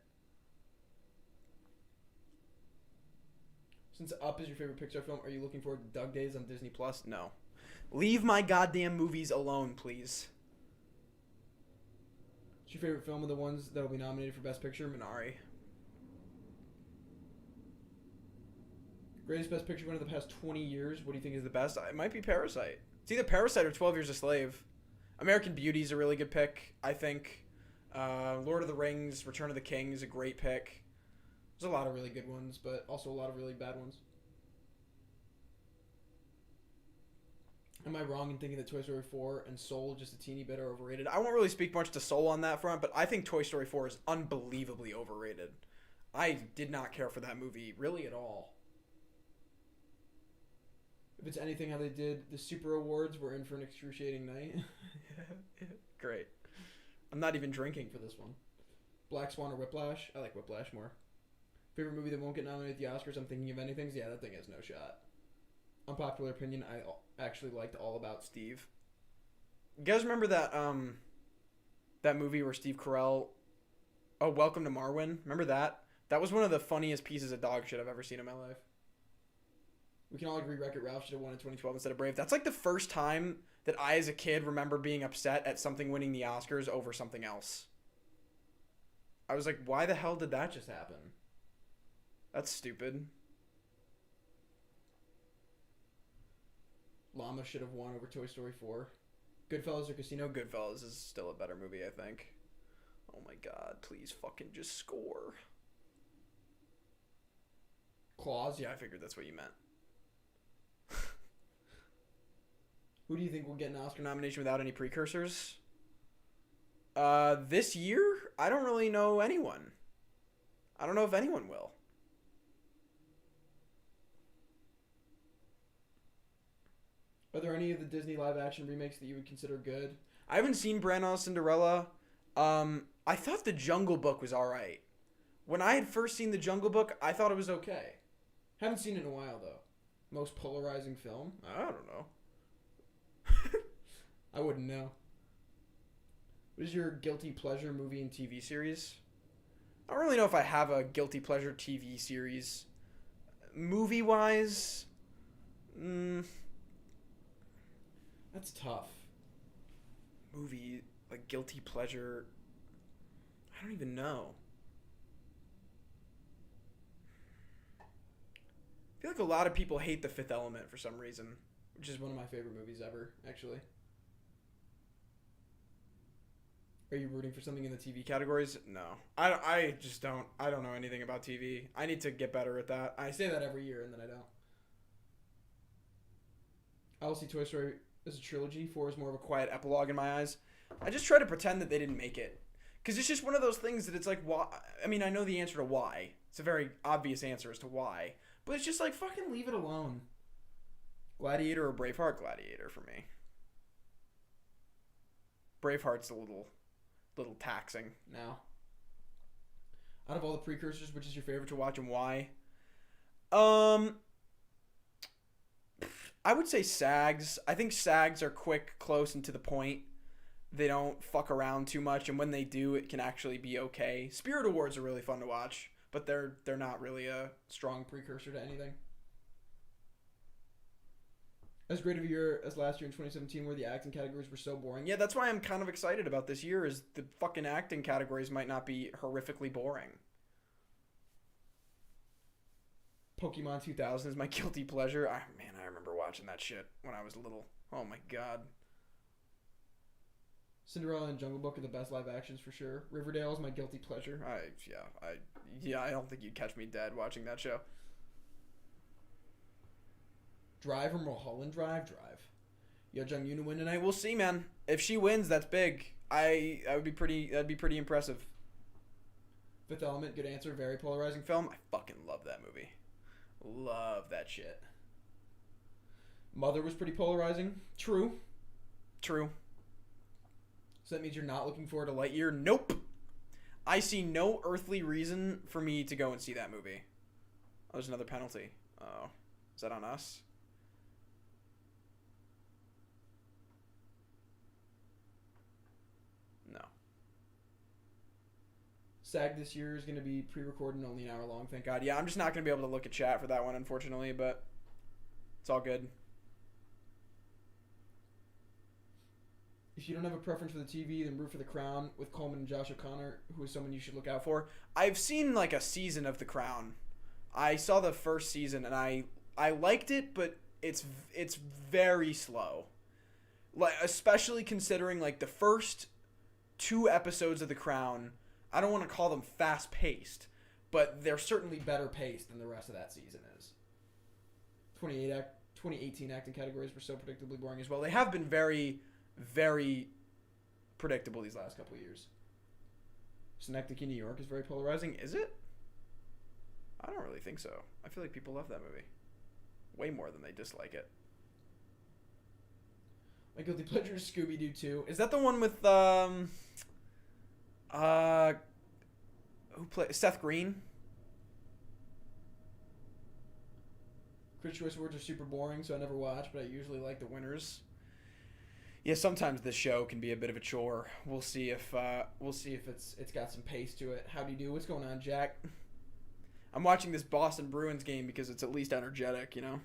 Since Up is your favorite Pixar film, are you looking forward to Dug Days on Disney Plus? No. Leave my goddamn movies alone, please. What's your favorite film of the ones that will be nominated for Best Picture? Minari. Greatest Best Picture winner of the past 20 years. What do you think is the best? It might be Parasite. It's either Parasite or 12 Years a Slave. American Beauty is a really good pick, I think. Lord of the Rings, Return of the King is a great pick. There's a lot of really good ones, but also a lot of really bad ones. Am I wrong in thinking that Toy Story 4 and Soul just a teeny bit are overrated? I won't really speak much to Soul on that front, but I think Toy Story 4 is unbelievably overrated. I did not care for that movie really at all. If it's anything how they did the Super Awards, we're in for an excruciating night. Great. I'm not even drinking for this one. Black Swan or Whiplash? I like Whiplash more. Favorite movie that won't get nominated at the Oscars? I'm thinking of anything. Yeah, that thing has no shot. Unpopular opinion, I actually liked All About Steve. You guys remember that that movie where Steve Carell... Oh, Welcome to Marwen? Remember that? That was one of the funniest pieces of dog shit I've ever seen in my life. We can all agree Wreck-It Ralph should have won in 2012 instead of Brave. That's like the first time that I, as a kid, remember being upset at something winning the Oscars over something else. I was like, why the hell did that just happen? That's stupid. Llama should have won over Toy Story 4. Goodfellas or Casino? Goodfellas is still a better movie, I think. Oh my god, please fucking just score. Claws? Yeah, I figured that's what you meant. Who do you think will get an Oscar nomination without any precursors? This year? I don't really know anyone. I don't know if anyone will. Are there any of the Disney live-action remakes that you would consider good? I haven't seen Branagh Cinderella. I thought The Jungle Book was alright. When I had first seen The Jungle Book, I thought it was okay. Haven't seen it in a while, though. Most polarizing film? I don't know. I wouldn't know. What is your guilty pleasure movie and TV series? I don't really know if I have a guilty pleasure TV series. Movie-wise... That's tough. Movie, like guilty pleasure... I don't even know. I feel like a lot of people hate The Fifth Element for some reason, which is one of my favorite movies ever, actually. Are you rooting for something in the TV categories? No. I just don't. I don't know anything about TV. I need to get better at that. I say that every year, and then I don't. I will see Toy Story as a trilogy. 4 is more of a quiet epilogue in my eyes. I just try to pretend that they didn't make it. Because it's just one of those things that it's like, why? I mean, I know the answer to why. It's a very obvious answer as to why. But it's just like, fucking leave it alone. Gladiator or Braveheart? Gladiator for me. Braveheart's a little taxing now. Out of all the precursors, which is your favorite to watch and why? I would say SAGs. I think SAGs are quick, close, and to the point. They don't fuck around too much, and when they do, it can actually be okay. Spirit Awards are really fun to watch, but they're not really a strong precursor to anything. As great of a year as last year in 2017 where the acting categories were so boring. Yeah, that's why I'm kind of excited about this year is the fucking acting categories might not be horrifically boring. Pokemon 2000 is my guilty pleasure. Man, I remember watching that shit when I was little. Oh my god. Cinderella and Jungle Book are the best live actions for sure. Riverdale is my guilty pleasure. I don't think you'd catch me dead watching that show. Drive or Mulholland Drive? Drive. Yo, Jung Yoon to win tonight. We'll see, man. If she wins, that's big. That'd be pretty impressive. Fifth Element, good answer. Very polarizing film. I fucking love that movie. Love that shit. Mother was pretty polarizing. True. So that means you're not looking forward to Lightyear? Nope. I see no earthly reason for me to go and see that movie. Oh, there's another penalty. Oh. Is that on us? No. SAG this year is going to be pre-recorded and only an hour long, thank God. Yeah, I'm just not going to be able to look at chat for that one, unfortunately, but it's all good. If you don't have a preference for the TV, then root for The Crown with Coleman and Josh O'Connor, who is someone you should look out for. I've seen like a season of The Crown. I saw the first season and I liked it, but it's very slow. Like especially considering like the first 2 episodes of The Crown, I don't want to call them fast paced, but they're certainly better paced than the rest of that season is. 2018 acting categories were so predictably boring as well. They have been very, very predictable these last couple of years. Synecdoche, New York is very polarizing. Is it? I don't really think so. I feel like people love that movie. Way more than they dislike it. My guilty pleasure is Scooby-Doo 2. Is that the one with, who plays Seth Green? Critics' Choice Awards are super boring, so I never watch, but I usually like the winners. Yeah, sometimes this show can be a bit of a chore. We'll see if it's got some pace to it. Howdy do? What's going on, Jack? I'm watching this Boston Bruins game because it's at least energetic, you know?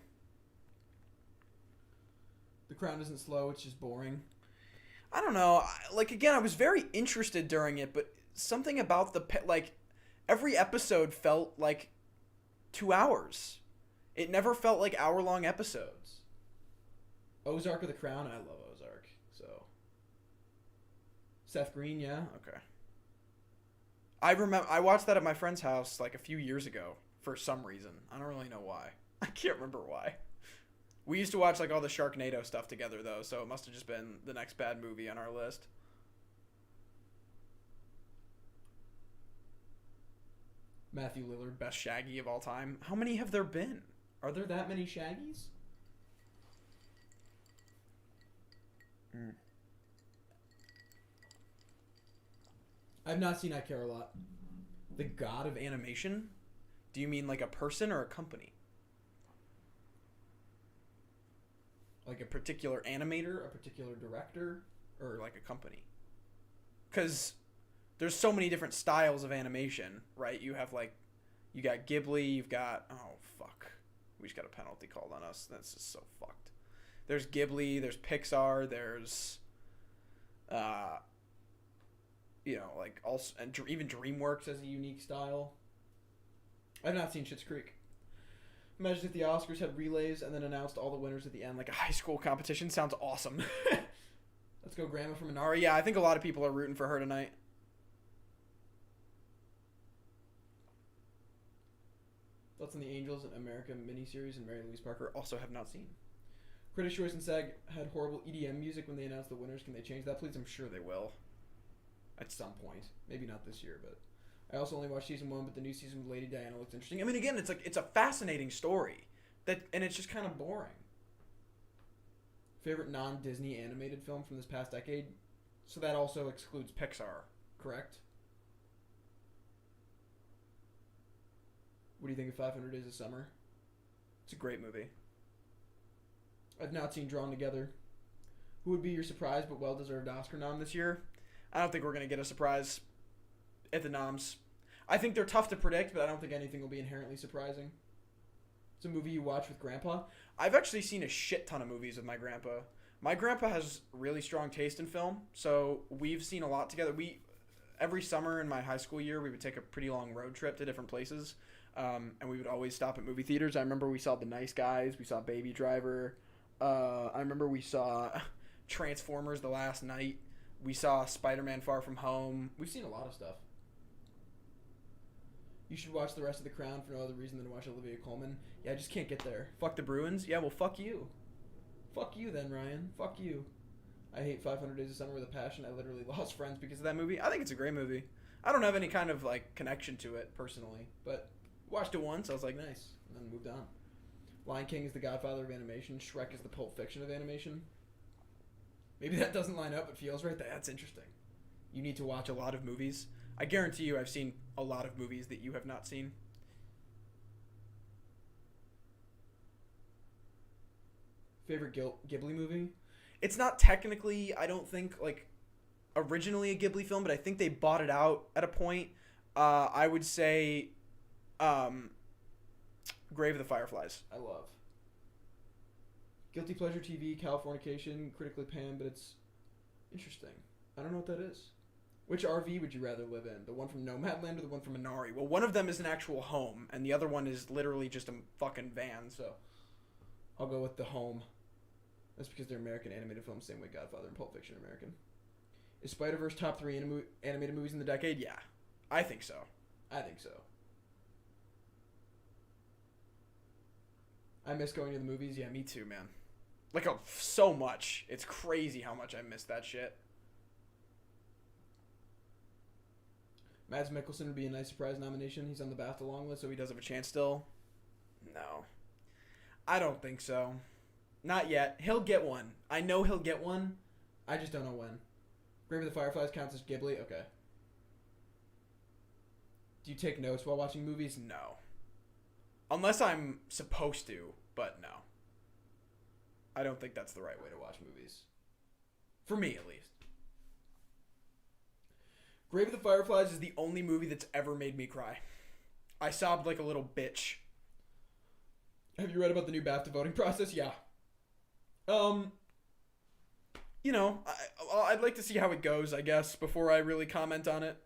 The Crown isn't slow, it's just boring. I don't know. Again, I was very interested during it, but something about every episode felt like 2 hours. It never felt like hour-long episodes. Ozark or The Crown? I love Ozark, so. Seth Green, yeah? Okay. I watched that at my friend's house like a few years ago for some reason. I don't really know why. I can't remember why. We used to watch like all the Sharknado stuff together though, so it must have just been the next bad movie on our list. Matthew Lillard, best Shaggy of all time. How many have there been? Are there that many Shaggies? I've not seen I Care a Lot. The god of animation? Do you mean like a person or a company? Like a particular animator, a particular director, or like a company? Because there's so many different styles of animation, right? You have you got Ghibli, you've got, oh fuck. We just got a penalty called on us. That's just so fucked. There's Ghibli, there's Pixar, there's, also, and even DreamWorks has a unique style. I've not seen Schitt's Creek. Imagine if the Oscars had relays and then announced all the winners at the end, like a high school competition. Sounds awesome. Let's go, Grandma from Minari. Yeah, I think a lot of people are rooting for her tonight. Thoughts on the Angels and America miniseries and Mary Louise Parker? Also have not seen. Critics' Choice and SAG had horrible EDM music when they announced the winners. Can they change that, please? I'm sure they will. At some point. Maybe not this year, but... I also only watched season 1, but the new season with Lady Diana looks interesting. I mean, again, it's a fascinating story. And it's just kind of boring. Favorite non-Disney animated film from this past decade? So that also excludes Pixar, correct? What do you think of 500 Days of Summer? It's a great movie. I've not seen Drawn Together. Who would be your surprise but well-deserved Oscar nom this year? I don't think we're going to get a surprise at the noms. I think they're tough to predict, but I don't think anything will be inherently surprising. It's a movie you watch with Grandpa. I've actually seen a shit ton of movies with my grandpa. My grandpa has really strong taste in film, so we've seen a lot together. Every summer in my high school year, we would take a pretty long road trip to different places, and we would always stop at movie theaters. I remember we saw The Nice Guys, we saw Baby Driver. I remember we saw Transformers The Last Night. We saw Spider-Man Far From Home. We've seen a lot of stuff. You should watch the rest of The Crown for no other reason than to watch Olivia Colman. Yeah, I just can't get there. Fuck the Bruins? Yeah, well, fuck you. Fuck you then, Ryan. Fuck you. I hate 500 Days of Summer with a passion. I literally lost friends because of that movie. I think it's a great movie. I don't have any kind of, connection to it, personally. But watched it once. I was like, nice. And then moved on. Lion King is the Godfather of animation. Shrek is the Pulp Fiction of animation. Maybe that doesn't line up. It feels right. That's interesting. You need to watch a lot of movies. I guarantee you I've seen a lot of movies that you have not seen. Favorite Ghibli movie? It's not technically, I don't think, originally a Ghibli film, but I think they bought it out at a point. I would say Grave of the Fireflies. I love. Guilty Pleasure TV, Californication, critically panned, but it's interesting. I don't know what that is. Which RV would you rather live in? The one from Nomadland or the one from Minari? Well, one of them is an actual home, and the other one is literally just a fucking van, so I'll go with the home. That's because they're American animated films, same way Godfather and Pulp Fiction are American. Is Spider-Verse top 3 animated movies in the decade? Yeah. I think so. I miss going to the movies. Yeah, me too, man. Like, so much. It's crazy how much I miss that shit. Mads Mikkelsen would be a nice surprise nomination. He's on the BAFTA long list, so he does have a chance still. No. I don't think so. Not yet. He'll get one. I know he'll get one. I just don't know when. Grave of the Fireflies counts as Ghibli? Okay. Do you take notes while watching movies? No. Unless I'm supposed to, but no. I don't think that's the right way to watch movies. For me, at least. Grave of the Fireflies is the only movie that's ever made me cry. I sobbed like a little bitch. Have you read about the new BAFTA voting process? Yeah. You know, I'd like to see how it goes, I guess, before I really comment on it.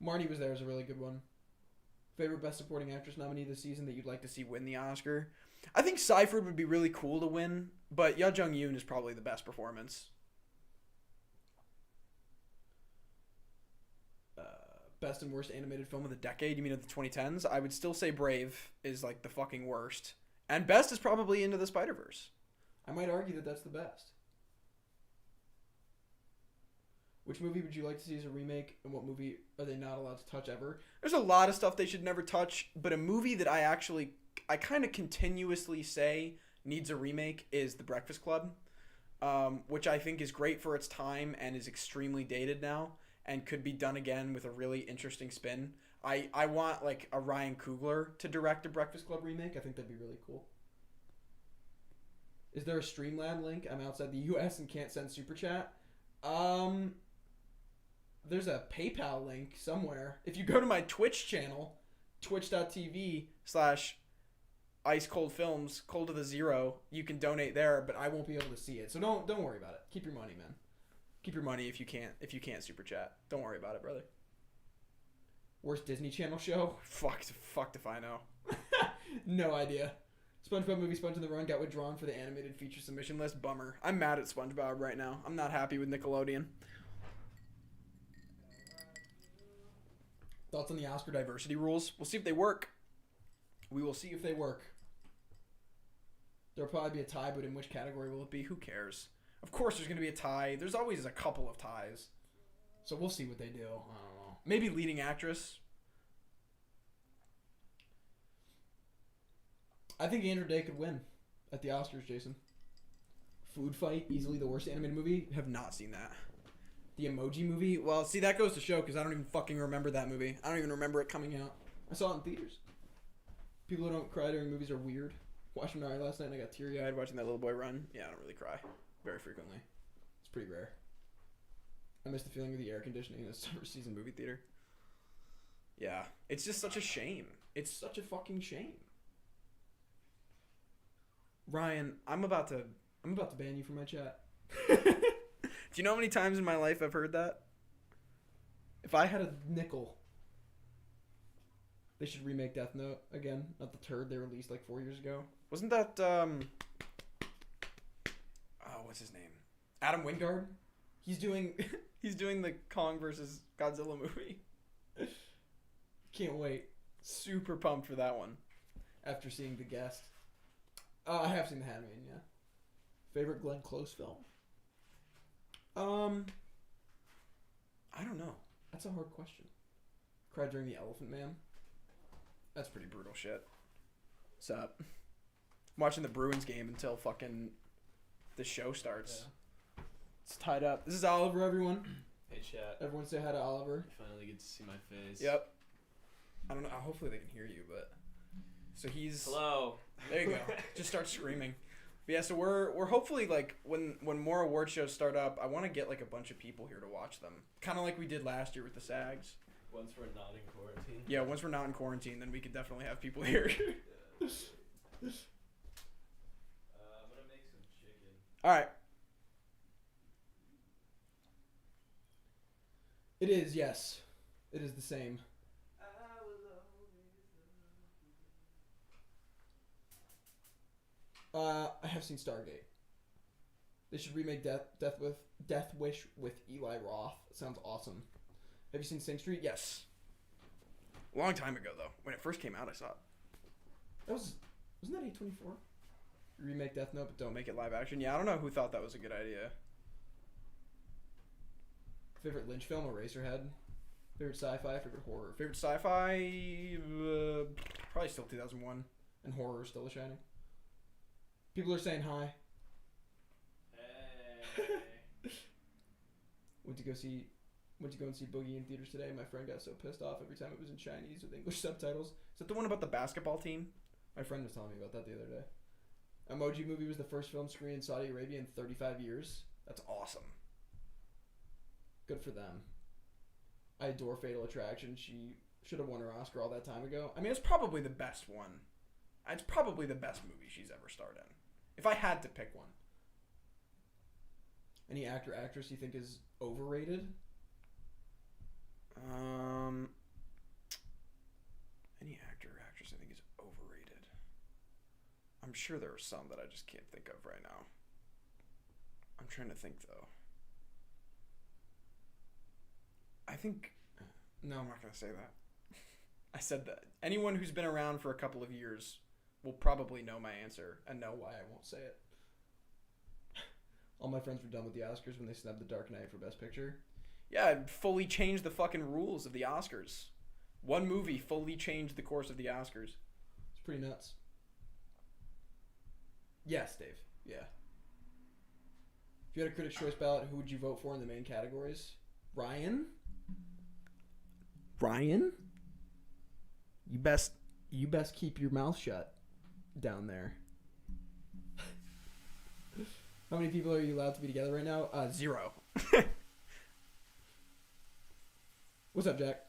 Marnie Was There is a really good one. Favorite Best Supporting Actress nominee this season that you'd like to see win the Oscar? I think Seifert would be really cool to win, but Ya Jung-yoon is probably the best performance. Best and worst animated film of the decade? You mean of the 2010s? I would still say Brave is like the fucking worst. And best is probably Into the Spider-Verse. I might argue that that's the best. Which movie would you like to see as a remake, and what movie are they not allowed to touch ever? There's a lot of stuff they should never touch, but a movie that I kind of continuously say needs a remake is The Breakfast Club, which I think is great for its time and is extremely dated now and could be done again with a really interesting spin. I want like a Ryan Coogler to direct a Breakfast Club remake. I think that'd be really cool. Is there a Streamlab link? I'm outside the US and can't send Super Chat. There's a PayPal link somewhere. If you go to my Twitch channel, twitch.tv/Ice Cold Films, cold to the zero, you can donate there, but I won't be able to see it. So don't worry about it. Keep your money, man. Keep your money if you can't Super Chat. Don't worry about it, brother. Worst Disney Channel show? Fuck if I know. No idea. SpongeBob movie Sponge on the Run got withdrawn for the animated feature submission list. Bummer. I'm mad at SpongeBob right now. I'm not happy with Nickelodeon. Thoughts on the Oscar diversity rules? We'll see if they work. We will see if they work. There'll probably be a tie, but in which category will it be? Who cares? Of course there's going to be a tie. There's always a couple of ties. So we'll see what they do. I don't know. Maybe leading actress. I think Andrew Day could win at the Oscars, Jason. Food Fight, easily the worst animated movie. Have not seen that. The Emoji Movie. Well, see, that goes to show because I don't even fucking remember that movie. I don't even remember it coming out. I saw it in theaters. People who don't cry during movies are weird. Watched Minari last night and I got teary-eyed watching that little boy run. Yeah, I don't really cry very frequently. It's pretty rare. I miss the feeling of the air conditioning in a summer season movie theater. Yeah, it's just such a shame. It's such a fucking shame. Ryan, I'm about to ban you from my chat. Do you know how many times in my life I've heard that? If I had a nickel, they should remake Death Note again. Not the turd they released like 4 years ago. Wasn't that what's his name? Adam Wingard? He's doing the Kong versus Godzilla movie. Can't wait. Super pumped for that one. After seeing The Guest. I have seen The Handmaiden, yeah. Favorite Glenn Close film? I don't know. That's a hard question. Cried during The Elephant Man. That's pretty brutal shit. What's up? I'm watching the Bruins game until fucking the show starts. Yeah. It's tied up. This is Oliver, everyone. Hey, chat. Everyone say hi to Oliver. You finally get to see my face. Yep. I don't know. Hopefully they can hear you, but... So he's... Hello. There you go. Just start screaming. But yeah, so we're hopefully, like, when more award shows start up, I want to get, like, a bunch of people here to watch them. Kind of like we did last year with the SAGs. Once we're not in quarantine. Yeah, once we're not in quarantine, then we could definitely have people here. I'm gonna make some chicken. Alright. It is, yes. It is the same. I have seen Stargate. They should remake Death Wish with Eli Roth. It sounds awesome. Have you seen Sing Street? Yes. A long time ago, though. When it first came out, I saw it. Wasn't that A24? Remake Death Note, but Don't make it live action. Yeah, I don't know who thought that was a good idea. Favorite Lynch film, Eraserhead. Favorite sci-fi, favorite horror. Favorite sci-fi? Probably still 2001. And horror, still The Shining. People are saying hi. Hey. Went to go and see Boogie in theaters today. My friend got so pissed off every time it was in Chinese with English subtitles. Is that the one about the basketball team? My friend was telling me about that the other day. Emoji Movie was the first film screened in Saudi Arabia in 35 years. That's awesome. Good for them. I adore Fatal Attraction. She should have won her Oscar all that time ago. I mean, it's probably the best one. It's probably the best movie she's ever starred in. If I had to pick one. Any actor, actress you think is overrated? Any actor or actress I think is overrated. I'm sure there are some that I just can't think of right now. I'm trying to think, though. I think... No, I'm not going to say that. I said that. Anyone who's been around for a couple of years will probably know my answer and know why I won't say it. All my friends were done with the Oscars when they snubbed The Dark Knight for Best Picture. Yeah, it fully changed the fucking rules of the Oscars. One movie fully changed the course of the Oscars. It's pretty nuts. Yes, Dave. Yeah. If you had a Critics' Choice ballot, who would you vote for in the main categories? Ryan? Ryan? You best keep your mouth shut down there. How many people are you allowed to be together right now? 0. What's up, Jack?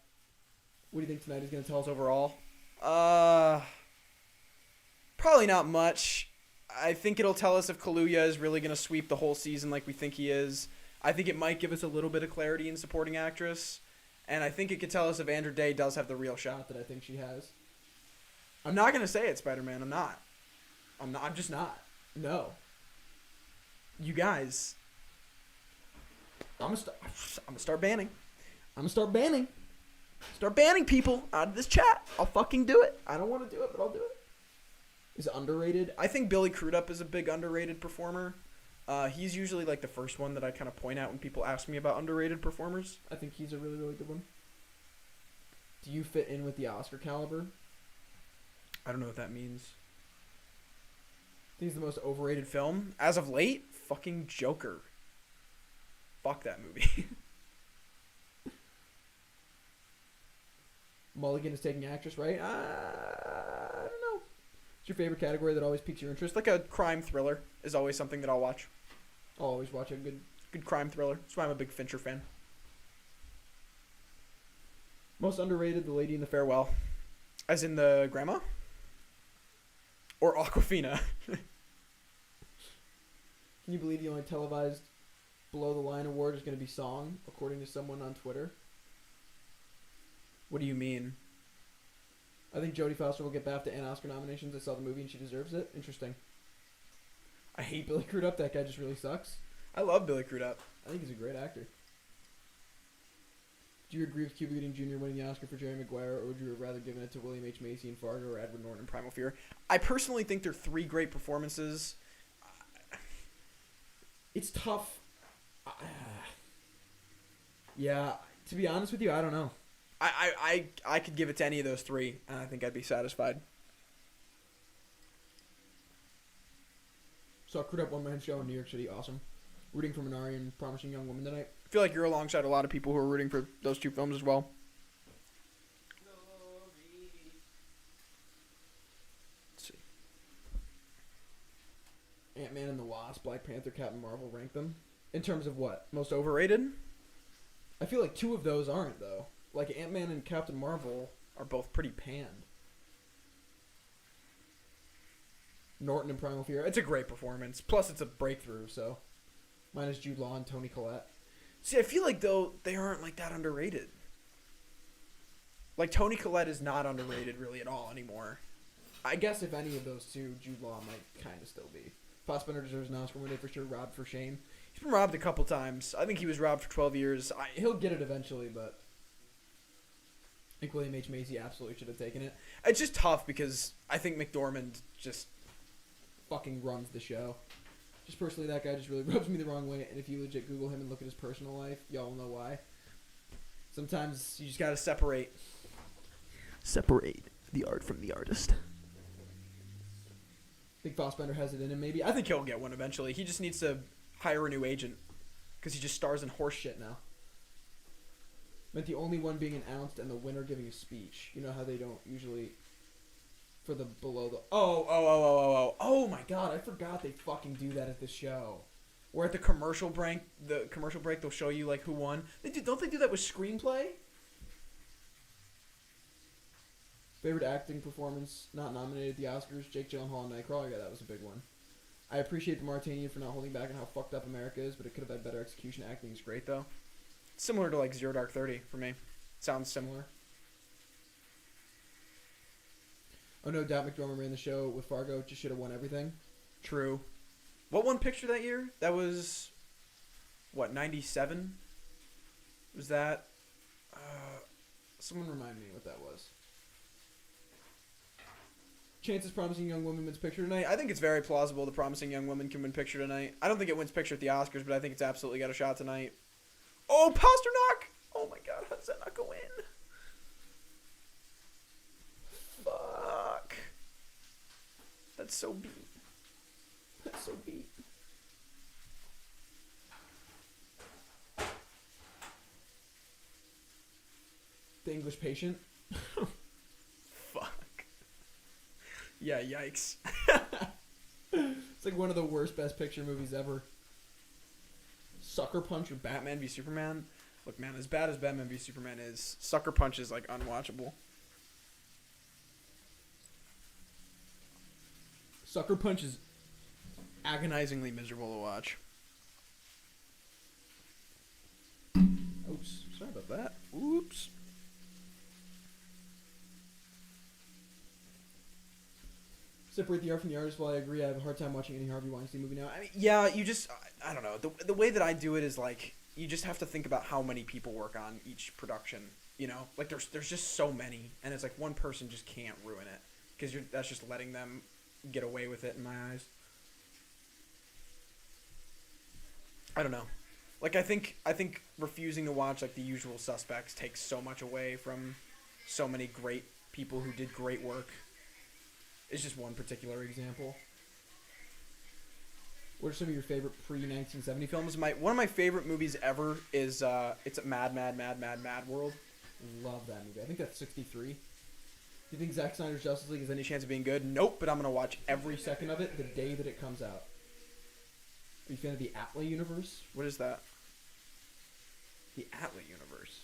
What do you think tonight is going to tell us Overall, probably not much. I think it'll tell us if Kaluuya is really going to sweep the whole season like we think he is. I think it might give us a little bit of clarity in supporting actress. And I think it could tell us if Andra Day does have the real shot that I think she has. I'm not going to say it, Spider-Man. I'm not. I'm just not. No. You guys. I'm going to start banning. I'm going to start banning. Start banning people out of this chat. I'll fucking do it. I don't want to do it, but I'll do it. Is it underrated? I think Billy Crudup is a big underrated performer. He's usually like the first one that I kind of point out when people ask me about underrated performers. I think he's a really, really good one. Do you fit in with the Oscar caliber? I don't know what that means. I think he's the most overrated Film as of late, fucking Joker. Fuck that movie. Mulligan is taking actress, right? I don't know. What's your favorite category that always piques your interest? Just like a crime thriller is always something that I'll watch. I'll always watch a good... Good crime thriller. That's why I'm a big Fincher fan. Most underrated, The Lady in the Farewell. As in the grandma? Or Aquafina? Can you believe the only televised Below the Line award is going to be Song, according to someone on Twitter? What do you mean? I think Jodie Foster will get BAFTA and Oscar nominations. I saw the movie and she deserves it. Interesting. I hate Billy Crudup, that guy just really sucks. I love Billy Crudup. I think he's a great actor. Do you agree with Cuba Gooding Jr. winning the Oscar for Jerry Maguire, or would you have rather given it to William H. Macy in Fargo or Edward Norton in Primal Fear. I personally think they're 3 great performances. It's tough. Yeah, to be honest with you, I don't know. I could give it to any of those 3, and I think I'd be satisfied. Saw a Crudup one-man show in New York City. Awesome. Rooting for Minari and Promising Young Woman tonight. I feel like you're alongside a lot of people who are rooting for those 2 films as well. Let's see. Ant-Man and the Wasp, Black Panther, Captain Marvel, rank them. In terms of what? Most overrated? I feel like 2 of those aren't, though. Like, Ant-Man and Captain Marvel Are both pretty panned. Norton and Primal Fear. It's a great performance. Plus, it's a Breakthrough, so. Mine is Jude Law and Toni Collette. See, I feel like, though, they aren't, like, that underrated. Like, Toni Collette is not underrated, really, at all anymore. I guess if any of those 2, Jude Law might kind of still be. Fassbender deserves an Oscar winner for sure. Robbed for Shame. He's been robbed a couple times. I think he was robbed for 12 years. He'll get it eventually, but... think William H. Macy absolutely should have taken it. It's just tough because I think McDormand just Fucking runs the show. Just personally, that guy just really rubs me the wrong way. And if you legit Google him and look at his personal life, y'all will know why. Sometimes you just gotta separate the art from the artist. I think Fassbender has it in him. Maybe I think he'll get one eventually. He just needs to hire a new agent because he just stars in horse shit now. meant the only one being announced and the winner giving a speech. You know how they don't usually for the below the Oh my god, I forgot they fucking do that at the show. Or at the commercial break, they'll show you like who won. Don't they do that with screenplay? Favorite acting performance not nominated at the Oscars, Jake Gyllenhaal and Nightcrawler. Yeah, that was a big one. I appreciate the Martinian for not holding back on how fucked up America is, but it could have had better execution. Acting is great though. Similar to like Zero Dark 30 for me. Sounds similar. Oh, no doubt McDormand ran the show with Fargo. Just should have won everything. True. What won picture that year? That was, what, 97? Was that? Someone remind me what that was. Chances Promising Young Woman wins picture tonight. I think it's very plausible the Promising Young Woman can win picture tonight. I don't think it wins picture at the Oscars, but I think it's absolutely got a shot tonight. Oh, Pasternak! Oh my god, how does that not go in? Fuck. That's so beat. That's so beat. The English Patient. Fuck. Yeah, yikes. It's like one of the worst Best Picture movies ever. Sucker Punch or Batman v Superman? Look, man, as bad as Batman v Superman is, Sucker Punch is, like, unwatchable. Sucker Punch is agonizingly miserable to watch. Oops. Sorry about that. Oops. Separate the art from the artist. While I agree, I have a hard time watching any Harvey Weinstein movie now. I mean, yeah, you just, I don't know. The way that I do it is, like, you just have to think about how many people work on each production, you know? Like, there's just so many, and it's like one person just can't ruin it, because that's just letting them get away with it in my eyes. I don't know. Like, I think refusing to watch, like, The Usual Suspects takes so much away from so many great people who did great work. It's just one particular example. What are some of your favorite pre-1970 films? One of my favorite movies ever is it's a Mad World. Love that movie. I think that's 63. Do you think Zack Snyder's Justice League has Any chance of being good? Nope, but I'm gonna watch every second of it the day that it comes out? Are you a fan of the Atla universe? What is that? The Atla universe.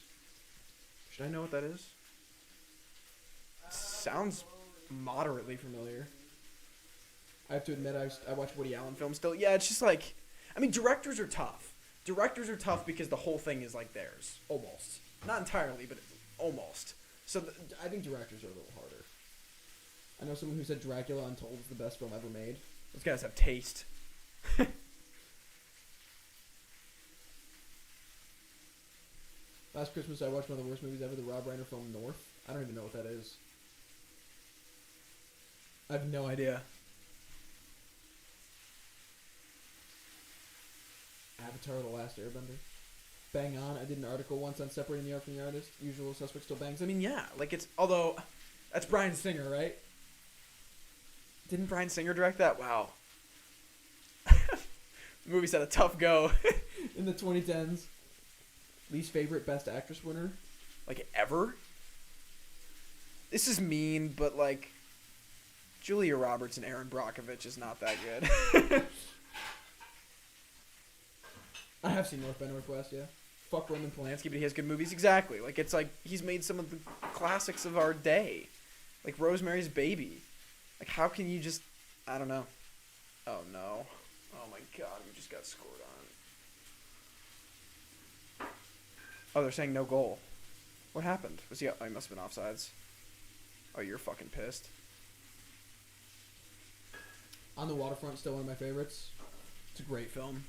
Should I know what that is? Sounds moderately familiar. I have to admit, I watch Woody Allen Film still, yeah. It's just like, I mean, directors are tough. Directors are tough because the whole thing is like theirs, almost. Not entirely, but almost. So I think directors are a little harder. I know someone who said Dracula Untold is the best film ever made. those guys have taste. Last Christmas, I watched one of the worst movies ever, the Rob Reiner film North. I don't even know what that is. I have no idea. Avatar: The Last Airbender. Bang on. I did an article once on separating the art from the artist. Usual Suspect still bangs. I mean, yeah, like it's, although that's Bryan Singer, right? Didn't Bryan Singer direct that? Wow. The movie's had a tough go. In the 2010s, least favorite Best Actress winner. Like ever? This is mean, but like Julia Roberts and Aaron Brockovich is not that good. I have seen North by Northwest, yeah. Fuck Roman Polanski. But he has good movies. Exactly. Like it's like he's made some of the classics of our day. Like Rosemary's Baby. Like how can you just, I don't know. Oh no. Oh my god, we just got scored on. Oh, they're saying no goal. What happened? Was he? Oh, he must have been offsides. Oh, you're fucking pissed. On the Waterfront, still one of my favorites. It's a great film.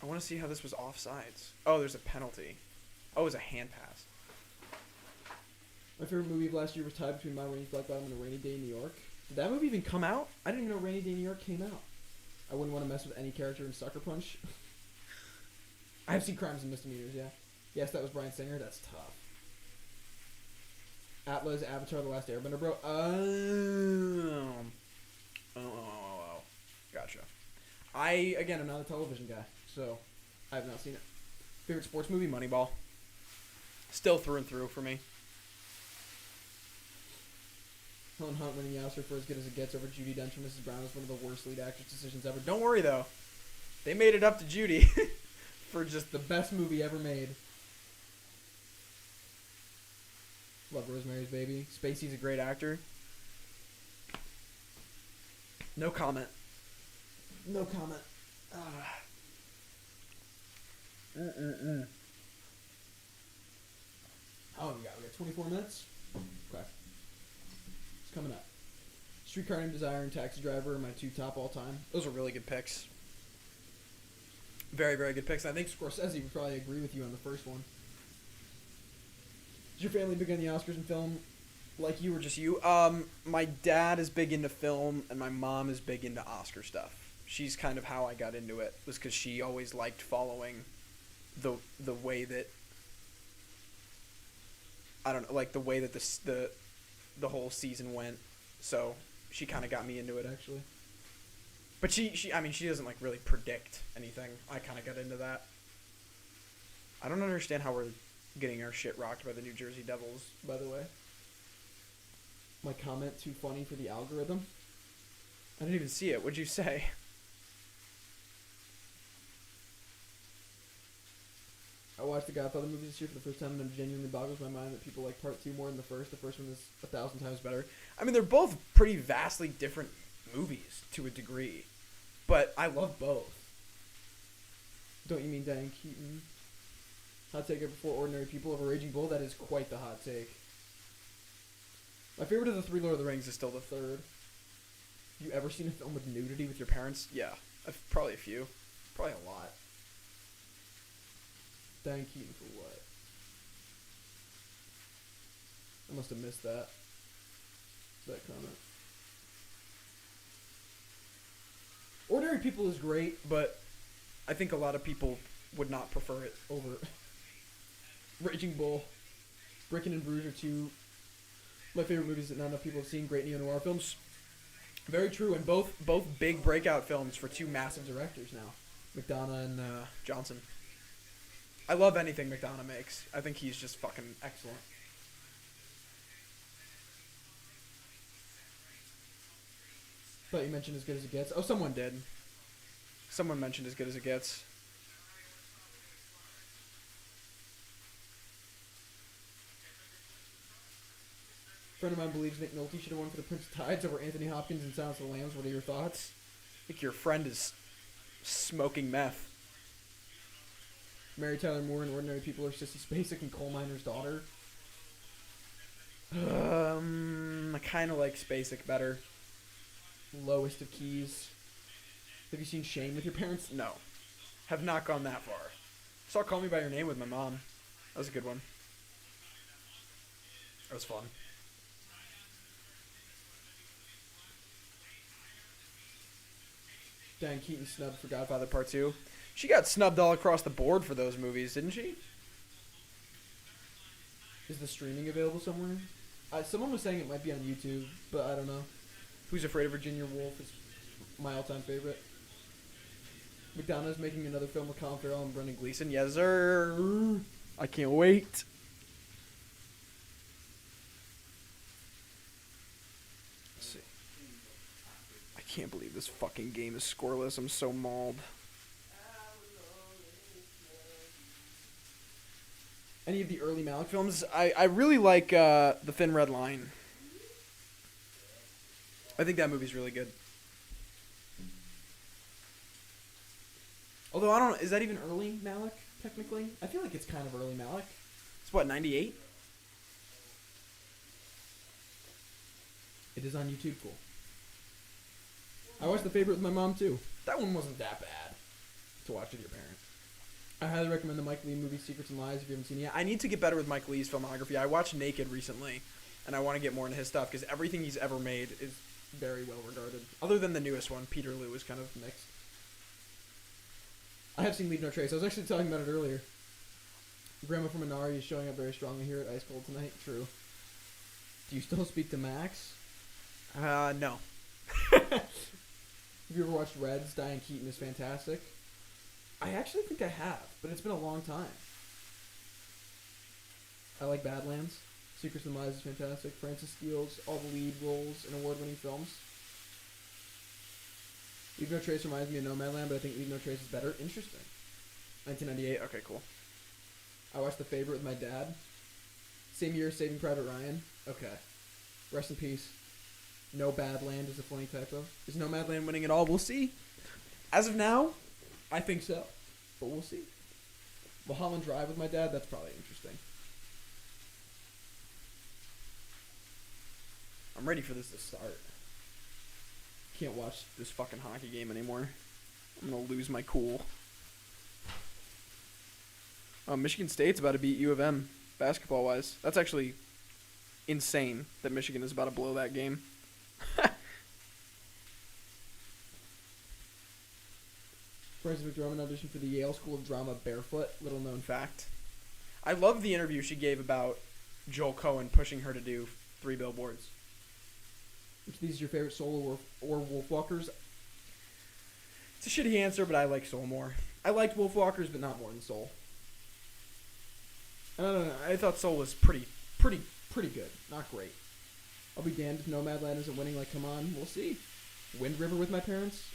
I want to see how this was offsides. Oh, there's a penalty. Oh, it was a hand pass. My favorite movie of last year was tied between My Rainy Black Bottom and A Rainy Day in New York. Did that movie even come out? I didn't even know Rainy Day in New York came out. I wouldn't want to mess with any character in Sucker Punch. I have seen Crimes and Misdemeanors, yeah. Yes, that was Bryan Singer. That's tough. Atlas, Avatar, The Last Airbender, bro. Oh. Gotcha. Again, I'm not a television guy, so I have not seen it. Favorite sports movie? Moneyball. Still through and through for me. Helen Hunt winning the Oscar for As Good as It Gets over Judi Dench and Mrs. Brown is one of the worst lead actress decisions ever. Don't worry, though. They made it up to Judy for just The best movie ever made. Love Rosemary's Baby. Spacey's a great actor. No comment. No comment. How long we got? We got 24 minutes? Okay. It's coming up. Streetcar Named Desire and Taxi Driver are my two top all time. Those are really good picks. Very, very good picks. I think Scorsese would probably agree with you on the first one. Is your family big on the Oscars and film? like you or just you. My dad is big into film, and my mom is big into Oscar stuff. She's kind of how I got into it, was because she always liked following the way that, I don't know, like the way that the whole season went. So she kind of got me into it, actually. But she doesn't like really predict anything. I kind of got into that. I don't understand how we're getting our shit rocked by the New Jersey Devils, by the way. My comment too funny for the algorithm? I didn't even see it. What'd you say? I watched the Godfather movies this year for the first time, and it genuinely boggles my mind that people like part 2 more than the first. The first one is 1,000 times better. I mean, they're both pretty vastly different movies to a degree, but I love both. Don't you mean Diane Keaton? Hot take before Ordinary People of a Raging Bull? That is quite the hot take. My favorite of the 3 Lord of the Rings is still the third. You ever seen a film with nudity with your Parents? Yeah. Probably a few. Probably a lot. Diane Keaton for what? I must have missed that comment. Ordinary People is great, But I think a lot of people would not prefer it. over Raging Bull. Brooklyn and Bruges are two my favorite movies that not enough people have seen. Great neo-noir films. Very true, and both big breakout films for two massive Directors now. McDonough and Johnson. I love anything McDonough makes. I think he's just fucking excellent. Thought you mentioned As Good as It Gets. Oh, someone did. Someone mentioned As Good as It Gets. A friend of mine believes Nick Nolte should have won for The Prince of Tides over Anthony Hopkins in Silence of the Lambs. What are your thoughts? I think your friend is smoking meth. Mary Tyler Moore and Ordinary People are Sissy Spacek and Coal Miner's Daughter. I kind of like Spacek better. Lowest of Keys. Have you seen Shame with your parents? No. Have not gone that far. Saw Call Me By Your Name with my mom. That was a good one. That was fun. Diane Keaton snubbed for Godfather Godfather Part 2. She got snubbed all across the board for those movies, didn't she? Is the streaming available somewhere? Someone was saying it might be on YouTube, but I don't know. Who's Afraid of Virginia? Virginia Woolf is my all-time favorite. McDonough's making another film with Colin Farrell and Brendan Gleeson. Gleason, yes sir. I can't wait. Let's see. I can't believe this fucking game is scoreless. I'm so mauled. Any of the early Malick films? Films. I really like The Thin Red Line. I think that movie's really good. Although I don't know, is that even early Malick, technically? I feel like it's kind of early Malick. It's what, 98? It is on YouTube, cool. I watched The Favorite with my mom, too. That one wasn't that bad to watch with your parents. I highly recommend the Mike Lee movie Secrets and Lies if you haven't seen it yet. I need to get better with Mike Lee's filmography. I watched Naked recently, and I want to get more into his stuff because everything he's ever made is very well regarded. Other than the newest one, Peter Lou is kind of mixed. I have seen Leave No Trace. I was actually talking about it earlier. Grandma from Minari is showing up very strongly here at Ice Cold tonight. True. Do you still speak to Max? No. Have you ever watched Reds? Diane Keaton is fantastic. I actually think I have, but it's been a long time. I like Badlands. Secrets and Lies is fantastic. Francis steals all the lead roles in award-winning films. Leave No Trace reminds me of Nomadland, but I think Leave No Trace is better. Interesting. 1998. Okay, cool. I watched The Favorite with my dad. Same year as Saving Private Ryan. Okay. Rest in peace. No Badland is a funny typo. Is Nomadland winning at all? We'll see. As of now, I think so, but we'll see. Mulholland Drive with my dad, that's probably interesting. I'm ready for this to start. Can't watch this fucking hockey game anymore. I'm gonna lose my cool. Oh, Michigan State's about to beat U of M basketball-wise. That's actually insane that Michigan is about to blow that game. Frances McDormand auditioned for the Yale School of Drama barefoot. Little known fact. I love the interview she gave about Joel Cohen pushing her to do 3 billboards. Which of these is your favorite Soul or Wolfwalkers? It's a shitty answer, but I like Soul more. I liked Wolfwalkers, but not more than Soul. I don't know. I thought Soul was pretty. Pretty good. Not great. I'll be damned if Nomadland isn't winning. Like, come on, we'll see. Wind River with my parents.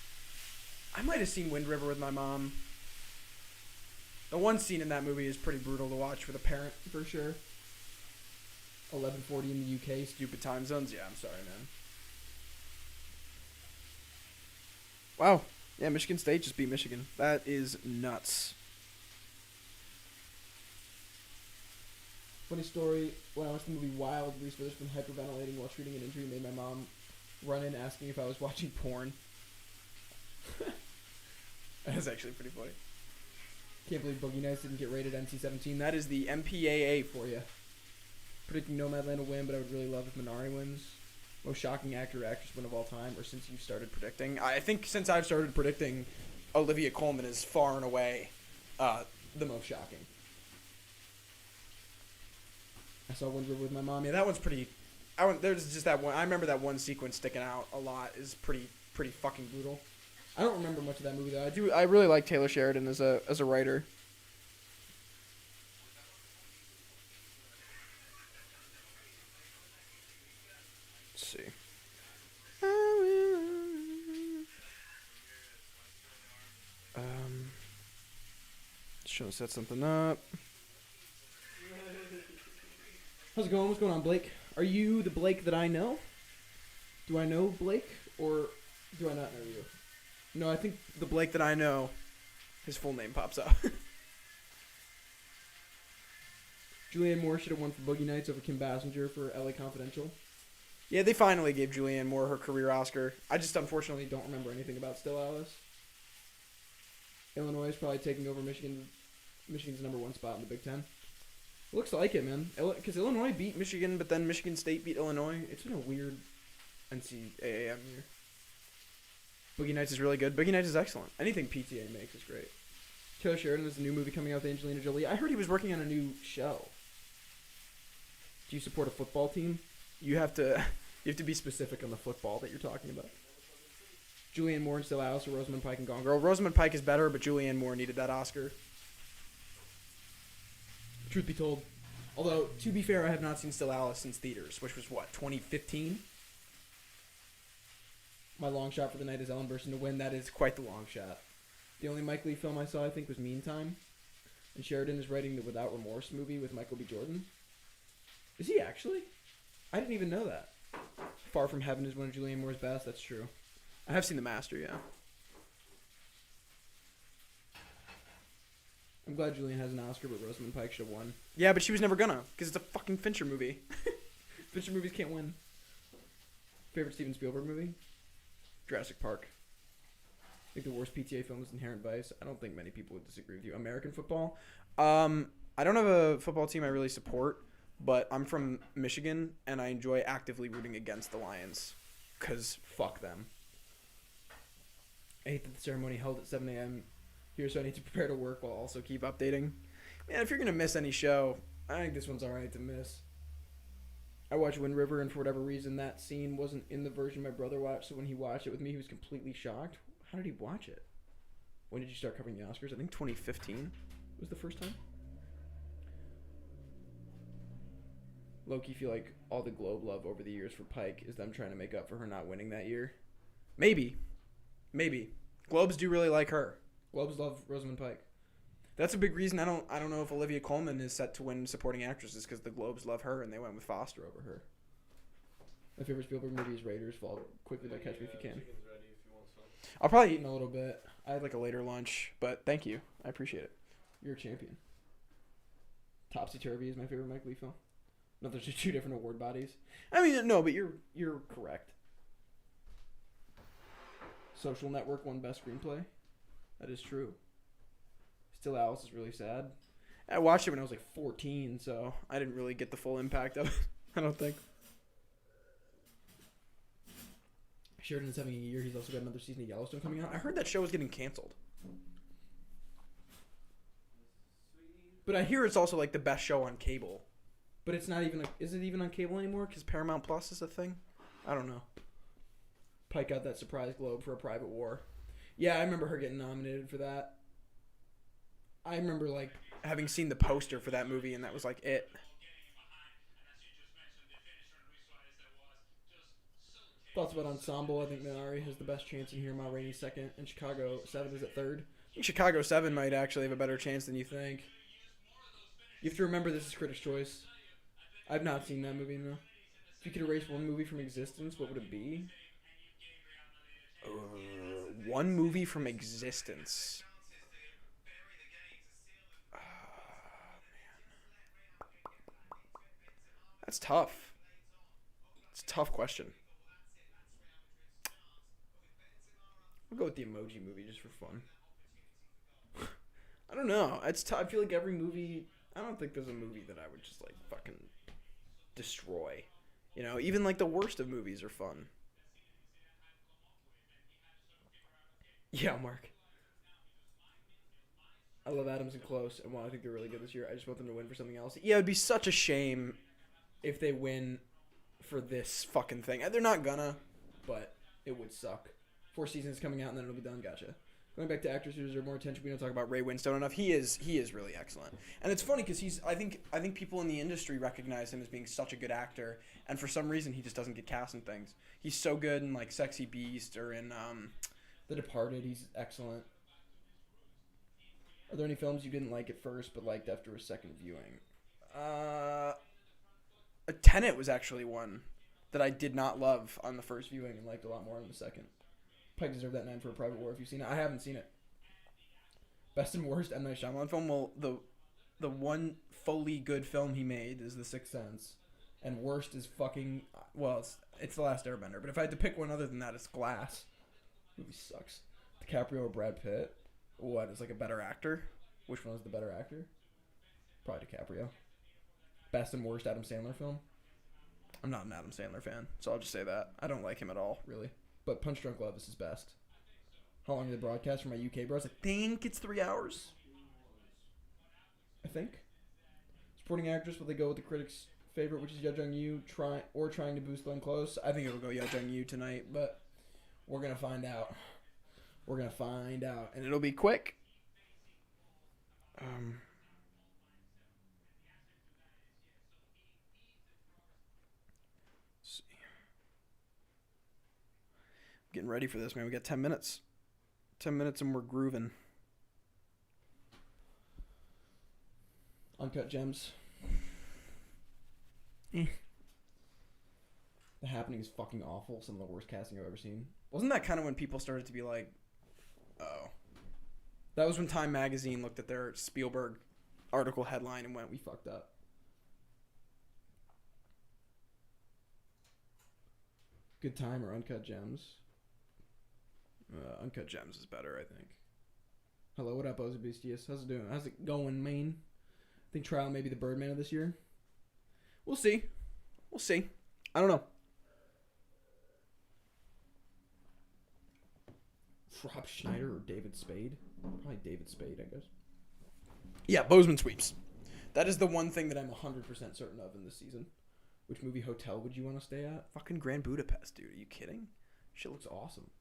I might have seen Wind River with my mom. The one scene in that movie is pretty brutal to watch with a parent. For sure. 11:40 in the UK. Stupid time zones. Yeah, I'm sorry, man. Wow. Yeah, Michigan State just beat Michigan. That is nuts. Funny story, when I watched the movie Wild, Reese Witherspoon hyperventilating while treating an injury made my mom run in asking if I was watching porn. That is actually pretty funny. Can't believe Boogie Nights didn't get rated NC-17. That is the MPAA For you. Predicting Nomadland will win, but I would really love if Minari wins. most shocking actor or actress win of all time, or since you've started predicting. I think since I've started predicting, Olivia Colman is far and away the most shocking. I saw Wind River with my mom. Yeah, that one's pretty. There's just that one. I remember that one sequence sticking out a lot. Is pretty fucking brutal. I don't remember much of that movie though. I really like Taylor Sheridan as a writer. Let's see. Just trying to set something up. How's it going? What's going on, Blake? Are you the Blake that I know? Do I know Blake, or do I not know you? No, I think the Blake that I know, his full name pops up. Julianne Moore should have won for Boogie Nights over Kim Basinger for LA Confidential. Yeah, they finally gave Julianne Moore her career Oscar. I just Unfortunately, don't remember anything about Still Alice. Illinois is probably taking over Michigan's number one spot in the Big Ten. Looks like it, man. Because Illinois beat Michigan, but then Michigan State beat Illinois. It's been a weird NCAA year. Boogie Nights is really good. Boogie Nights is excellent. Anything PTA makes is great. Taylor Sheridan has a new movie coming out with Angelina Jolie. I heard he was working on a new show. Do you support a football team? You have to be specific on the football that you're talking about. Julianne Moore and Still Alice or Rosamund Pike and Gone Girl, Girl. Rosamund Pike is better, but Julianne Moore needed that Oscar. Truth be told. Although, to be fair, I have not seen Still Alice since theaters, which was, 2015? My long shot for the night is Ellen Burstyn to win. That is Quite the long shot. the only Mike Lee film I saw, I think, was Meantime. And Sheridan is writing the Without Remorse movie with Michael B. Jordan. Is he actually? I didn't even know that. Far From Heaven is one of Julianne Moore's best. That's true. I have seen The Master, yeah. I'm glad Julianne has an Oscar, but Rosamund Pike should have won. Yeah, but she was never gonna, because it's a fucking Fincher movie. Fincher movies can't win. Favorite Steven Spielberg movie? Jurassic Park. I think the worst PTA film is Inherent Vice. I don't think many people would disagree with you. American football. I don't have a football team I really support, but I'm from Michigan, and I enjoy actively rooting against the Lions, because fuck them. I hate that the ceremony held at 7 a.m. here, so I need to prepare to work while also keep updating. Man, if you're going to miss any show, I think this one's alright to miss. I watched Wind River, and for whatever reason, that scene wasn't in the version my brother watched, so when he watched it with me, he was completely shocked. How did he watch it? When did you start covering the Oscars? I think 2015 was the first time. Low-key feel like all the Globe love over the years for Pike is them trying to make up for her not winning that year. Maybe. Globes do really like her. Globes love Rosamund Pike. That's a big reason I don't know if Olivia Colman is set to win supporting actress is because the Globes love her and they went with Foster over her. My favorite Spielberg movie is Raiders. Fall quickly by Catch Me If You Can. Chicken's ready if you want some. I'll probably eat in a little bit. I had like a later lunch, but thank you. I appreciate it. You're a champion. Topsy Turvy is my favorite Mike Leigh film. No, there's just two different award bodies. I mean, no, but you're correct. Social Network won Best Screenplay. That is true. Still Alice is really sad. I watched it when I was like 14, so I didn't really get the full impact of it. I don't think. Sheridan's having a year. He's also got another season of Yellowstone coming out. I heard that show was getting canceled. But I hear it's also like the best show on cable. But it's not even. Is it even on cable anymore? Because Paramount Plus is a thing. I don't know. Pike got that surprise Globe for A Private War. Yeah, I remember her getting nominated for that. I remember like having seen the poster for that movie, and that was like it. Thoughts about Ensemble? I think Minari has the best chance in here. Ma Rainey's second, and Chicago 7 is at third. I think Chicago 7 might actually have a better chance than you think. You have to remember this is Critics' Choice. I've not seen that movie, though. If you could erase one movie from existence, what would it be? One movie from existence. Man. That's tough. It's a tough question. I'll go with the Emoji Movie just for fun. I don't know. It's I feel like every movie... I don't think there's a movie that I would just, like, fucking destroy. You know, even, like, the worst of movies are fun. Yeah, Mark. I love Adams and Close, and while I think they're really good this year, I just want them to win for something else. Yeah, it'd be such a shame if they win for this fucking thing. They're not gonna, but it would suck. 4 seasons coming out, and then it'll be done. Gotcha. Going back to actors who deserve more attention, we don't talk about Ray Winstone enough. He is really excellent, and it's funny because I think people in the industry recognize him as being such a good actor, and for some reason he just doesn't get cast in things. He's so good in like Sexy Beast or in The Departed. He's excellent. Are there any films you didn't like at first but liked after a second viewing? Tenet was actually one that I did not love on the first viewing and liked a lot more on the second. Pike deserved that 9 for A Private War if you've seen it. I haven't seen it. Best and worst M. Night Shyamalan film? Well, the one fully good film he made is The Sixth Sense. And worst is fucking... Well, it's The Last Airbender. But if I had to pick one other than that, it's Glass. Movie sucks. DiCaprio or Brad Pitt? What, is like a better actor? Which one is the better actor? Probably DiCaprio. Best and worst Adam Sandler film? I'm not an Adam Sandler fan, so I'll just say that. I don't like him at all, really. But Punch Drunk Love is his best. How long did the broadcast for my UK bros? I think it's 3 hours. I think. Supporting actress, will they go with the critics' favorite, which is Yeo Jung-yu, trying to boost Glenn Close? I think it'll go Yeo Jung-yu tonight, but we're going to find out. We're going to find out. And it'll be quick. See. Getting ready for this, man. We got 10 minutes. 10 minutes and we're grooving. Uncut Gems. The Happening is fucking awful. Some of the worst casting I've ever seen. Wasn't that kind of when people started to be like, oh. That was when Time Magazine looked at their Spielberg article headline and went, we fucked up. Good Time or Uncut Gems? Uncut Gems is better, I think. Hello, what up, Ozybeastius? How's it doing? How's it going, Maine? I think Trial may be the Birdman of this year. We'll see. We'll see. I don't know. Rob Schneider or David Spade? Probably David Spade, I guess. Yeah, Bozeman sweeps. That is the one thing that I'm 100% certain of in this season. Which movie hotel would you want to stay at? Fucking Grand Budapest, dude. Are you kidding? Shit looks awesome.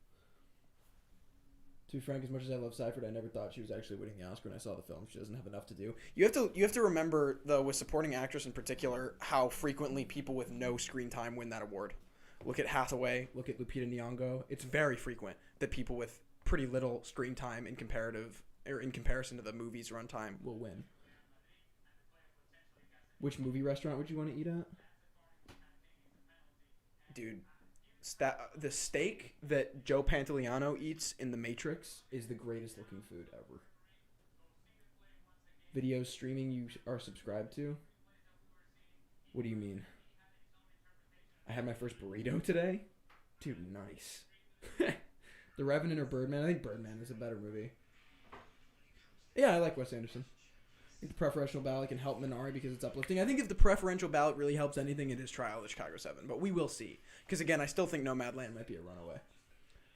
To be frank, as much as I love Seyfried, I never thought she was actually winning the Oscar when I saw the film. She doesn't have enough to do. You have to remember, though, with supporting actress in particular, how frequently people with no screen time win that award. Look at Hathaway. Look at Lupita Nyong'o. It's very frequent that people with pretty little screen time in comparison to the movie's runtime Will win. Which movie restaurant would you want to eat at? Dude, the steak that Joe Pantoliano eats in The Matrix Is the greatest looking food ever. Video streaming you are subscribed to? What do you mean? I had my first burrito today? Dude, nice. The Revenant or Birdman? I think Birdman is a better movie. Yeah, I like Wes Anderson. I think the preferential ballot can help Minari because it's uplifting. I think if the preferential ballot really helps anything, it is Trial of the Chicago 7. But we will see. Because, again, I still think Nomadland might be a runaway.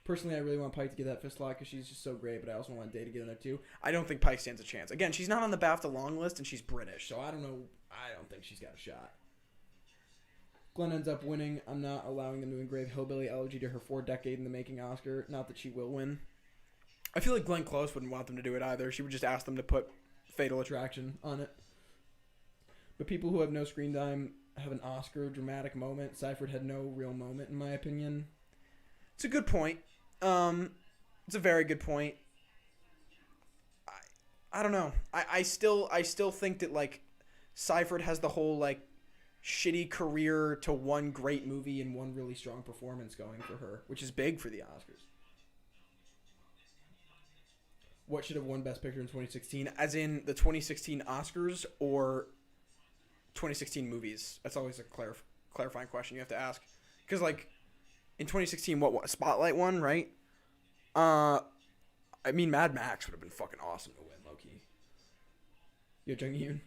Personally, I really want Pike to get that fist lock because she's just so great, but I also want Day to get in there too. I don't think Pike stands a chance. Again, she's not on the BAFTA long list, and she's British, so I don't know. I don't think she's got a shot. Glenn ends up winning. I'm not allowing them to engrave Hillbilly Elegy to her 4-decade in the making Oscar. Not that she will win. I feel like Glenn Close wouldn't want them to do it either. She would just ask them to put Fatal Attraction on it. But people who have no screen time have an Oscar dramatic moment. Seyfried had no real moment, in my opinion. It's a good point. It's a very good point. I don't know. I still think that, like, Seyfried has the whole, like, shitty career to one great movie and one really strong performance going for her, which is big for the Oscars. What should have won Best Picture in 2016? As in the 2016 Oscars or 2016 movies? That's always a clarifying question you have to ask. Because, like, in 2016, what Spotlight won, right? I mean, Mad Max would have been fucking awesome to win, low-key. Yo, Jung Yoon.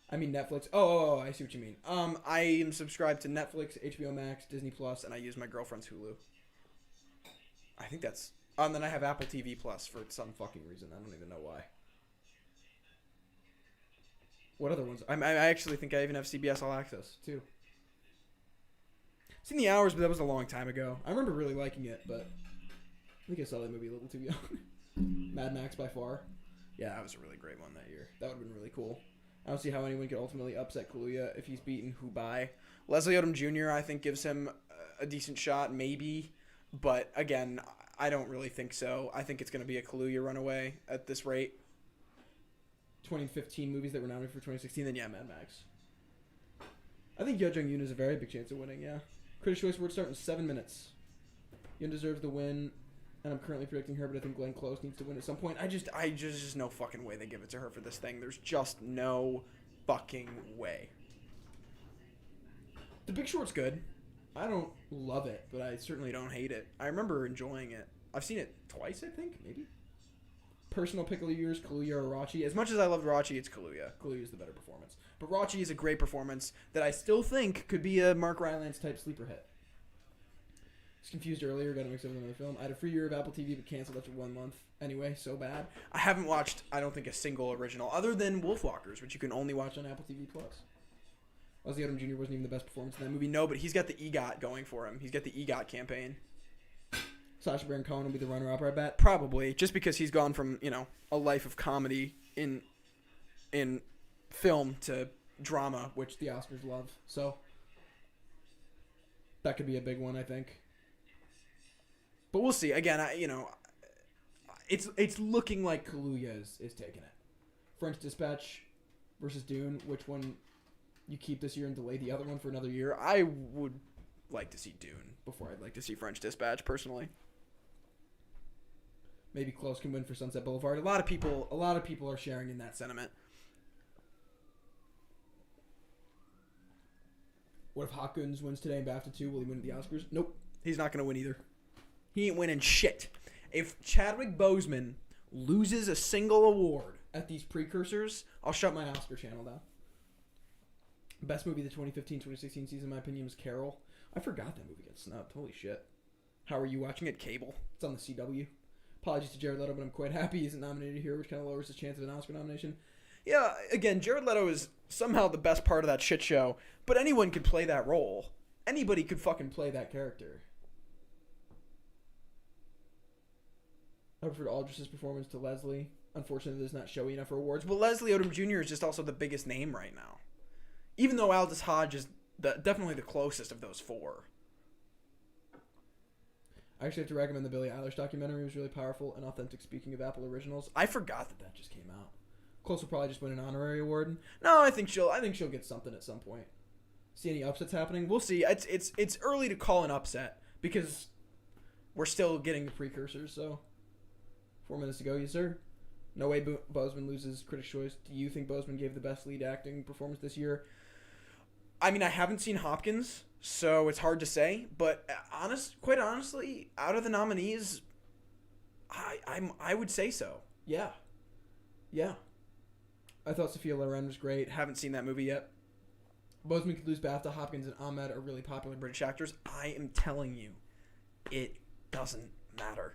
I mean Netflix. Oh, I see what you mean. I am subscribed to Netflix, HBO Max, Disney Plus, and I use my girlfriend's Hulu. I think that's... and then I have Apple TV Plus for some fucking reason. I don't even know why. What other ones? I actually think I even have CBS All Access, too. Seen The Hours, but that was a long time ago. I remember really liking it, but I think I saw that movie a little too young. Mad Max by far. Yeah, that was a really great one that year. That would have been really cool. I don't see how anyone could ultimately upset Kaluuya if he's beaten Hubai. Leslie Odom Jr., I think, gives him a decent shot, maybe. But, again, I don't really think so. I think it's going to be a Kaluuya runaway at this rate. 2015 movies that were nominated for 2016, then yeah, Mad Max. I think Yo Jung Yoon has a very big chance of winning, yeah. Critics' Choice Award start in 7 minutes. Yoon deserves the win, and I'm currently predicting her, but I think Glenn Close needs to win at some point. I just no fucking way they give it to her for this thing. There's just no fucking way. The Big Short's good. I don't love it, but I Certainly don't hate it. I remember enjoying it. I've seen it twice, I think, maybe. Personal pick of the years, Kaluuya or Rachi. As much as I loved Rachi, it's Kaluuya. Kaluuya's the better performance. But Rachi is a great performance that I still think could be a Mark Rylance type sleeper hit. I was confused earlier, got to mix up with another film. I had a free year of Apple TV, but canceled after 1 month. Anyway, so bad. I haven't watched, I don't think, a single original other than Wolfwalkers, which you can only watch On Apple TV Plus. Leslie Odom Jr. wasn't even the best performance in that movie. movie. No, but he's got the EGOT going for him. He's got the EGOT campaign. Sacha Baron Cohen will be the runner-up, I bet. Probably, just because he's gone from, a life of comedy in film to drama, Which the Oscars love. So, that could be a big one, I think. but we'll see. Again, It's looking like Kaluuya is taking it. French Dispatch versus Dune. Which one you keep this year and delay the other one for another year? I would like to see Dune before I'd like to see French Dispatch, personally. Maybe Close can win for Sunset Boulevard. A lot of people are sharing in that sentiment. What if Hot Guns wins today in BAFTA 2? Will he win at the Oscars? Nope. He's not going to win either. He ain't winning shit. If Chadwick Boseman loses a single award at these precursors, I'll shut my Oscar channel down. Best movie of the 2015-2016 season, in my opinion, was Carol. I forgot that movie got snubbed. Holy shit. How are you watching it? Cable. It's on the CW. Apologies to Jared Leto, but I'm quite happy he isn't nominated here, which kind of lowers his chance of an Oscar nomination. Yeah, again, Jared Leto is somehow the best part of that shit show, but anyone could play that role. Anybody could fucking play that character. I preferred Aldrich's performance to Leslie. Unfortunately, there's not showy enough for awards. But Leslie Odom Jr. is just also the biggest name right now. Even though Aldous Hodge is definitely the closest of those four. I actually have to recommend the Billie Eilish documentary. It was really powerful and authentic, speaking of Apple Originals. I forgot that just came out. Close will probably just win an honorary award. No, I think she'll get something at some point. See any upsets happening? We'll see. It's early to call an upset because we're still getting the precursors, so 4 minutes to go, yes sir. No way Boseman loses Critics' Choice. Do you think Boseman gave the best lead acting performance this year? I mean, I haven't seen Hopkins, so it's hard to say. But quite honestly, out of the nominees, I would say so. Yeah. I thought Sophia Loren was great. Haven't seen that movie yet. Boseman could lose BAFTA. Hopkins and Ahmed are really popular British actors. I am telling you, it doesn't matter.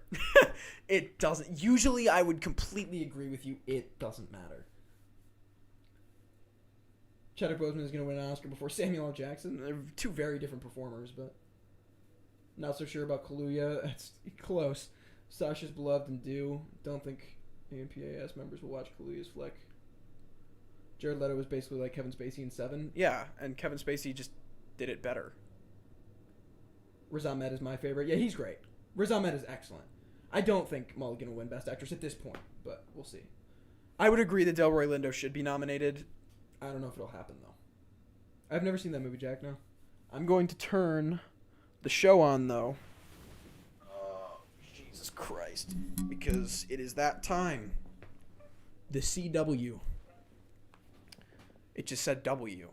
It doesn't. Usually I would completely agree with you. It doesn't matter. Chadwick Boseman is going to win an Oscar before Samuel L. Jackson. They're two very different performers, but not so sure about Kaluuya. It's close. Sasha's beloved and due. Don't think AMPAS members will watch Kaluuya's flick. Jared Leto was basically like Kevin Spacey in Seven. Yeah, and Kevin Spacey just did it better. Riz Ahmed is my favorite. Yeah, he's great. Riz Ahmed is excellent. I don't think Mulligan will win Best Actress at this point, but we'll see. I would agree that Delroy Lindo should be nominated. I don't know if it'll happen, though. I've never seen that movie, Jack, no. I'm going to turn the show on, though. Oh, Jesus Christ. Because it is that time. The CW. It just said W.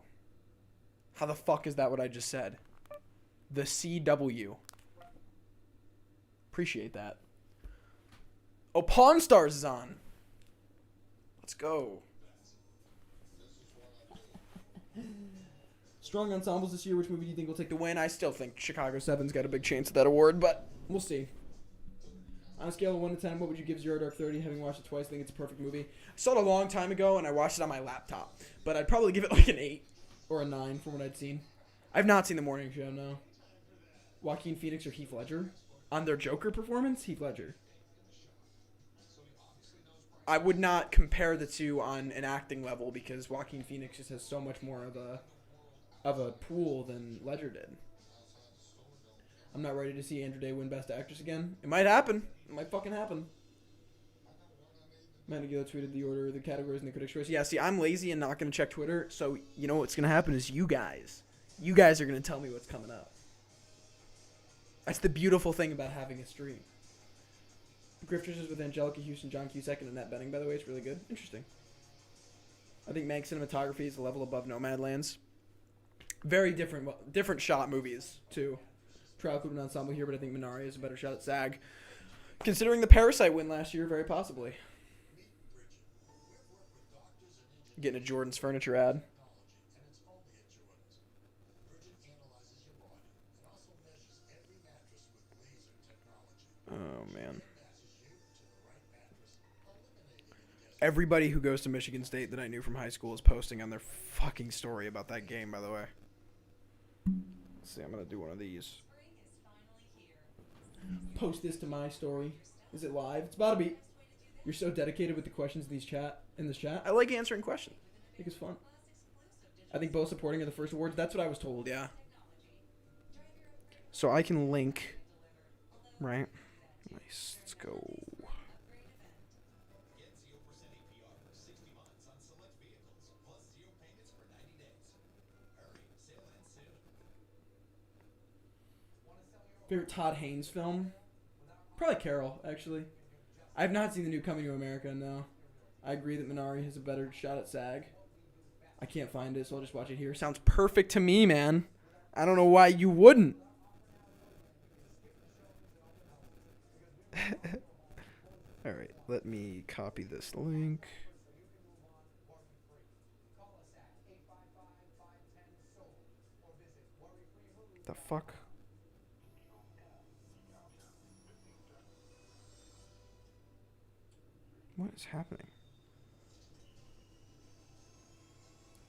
How the fuck is that what I just said? The CW. Appreciate that. Oh, Pawn Stars is on. Let's go. Strong ensembles this year. Which movie do you think will take the win? I still think Chicago 7's got a big chance at that award, but we'll see. On a scale of 1 to 10, what would you give Zero Dark 30? Having watched it twice, I think it's a perfect movie. I saw it a long time ago, and I watched it on my laptop. But I'd probably give it like an 8 or a 9 from what I'd seen. I've not seen The Morning Show, no. Joaquin Phoenix or Heath Ledger? On their Joker performance, Heath Ledger. I would not compare the two on an acting level because Joaquin Phoenix just has so much more of a pool than Ledger did. I'm not ready to see Andra Day win Best Actress again. It might happen. It might fucking happen. Amanda Gill tweeted the order of the categories in the Critics' Choice. Yeah, see, I'm lazy and not going to check Twitter, so you know what's going to happen is you guys are going to tell me what's coming up. That's the beautiful thing about having a stream. Grifters is with Angelica Houston, John Cusack, and Annette Bening, by the way. It's really good. Interesting. I think Mank cinematography is a level above Nomadland's. Very different shot movies, too. Trial could have an ensemble here, but I think Minari is a better shot at SAG. Considering the Parasite win last year, very possibly. Getting a Jordan's Furniture ad. Oh, man. Everybody who goes to Michigan State that I knew from high school is posting on their fucking story about that game, by the way. Let's see, I'm going to do one of these. Post this to my story. Is it live? It's about to be. You're so dedicated with the questions in this chat. I like answering questions. I think it's fun. I think both supporting are the first awards. That's what I was told, yeah. So I can link. Right? Nice. Let's go. Favorite Todd Haynes film? Probably Carol, actually. I have not seen the new Coming to America, no. I agree that Minari has a better shot at SAG. I can't find it, so I'll just watch it here. Sounds perfect to me, man. I don't know why you wouldn't. All right, let me copy this link. The fuck? What is happening?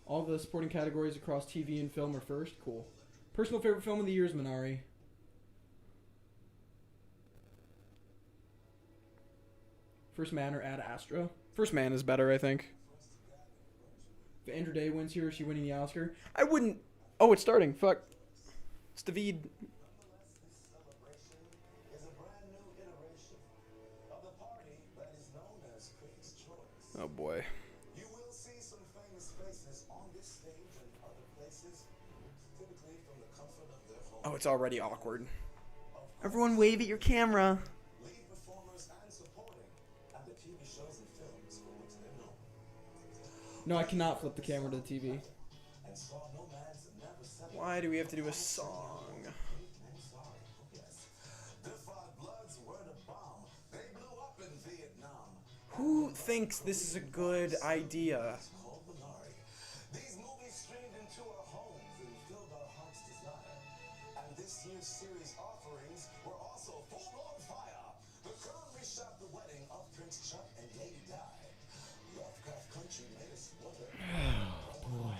All the supporting categories across TV and film are first. Cool. Personal favorite film of the year is Minari. First Man or Ad Astra. First Man is better, I think. If Andrew Day wins here, is she winning the Oscar? I wouldn't. Oh, it's starting. Fuck. It's David. This celebration is a brand new iteration of the party that is known as Critics' Choice. Oh boy. You will see some famous faces on this stage and other places, typically from the comfort of their home. Oh, it's already awkward. Of course, Everyone wave at your camera. lead performers and supporting, and the TV shows and films for which they're known. No, I cannot flip the camera to the TV. And Straw Nomads never settle. Why do we have to do a song? I'm sorry. Yes. Defy Bloods were the bomb. They blew up in Vietnam. Who thinks this is a good idea? It's called Minari. These movies streamed into our homes and filled our heart's desire. And this year's series offerings were also full on fire. The Crown reshot the wedding of Prince Chuck and Lady Di. Lovecraft Country made us wonder. Boy.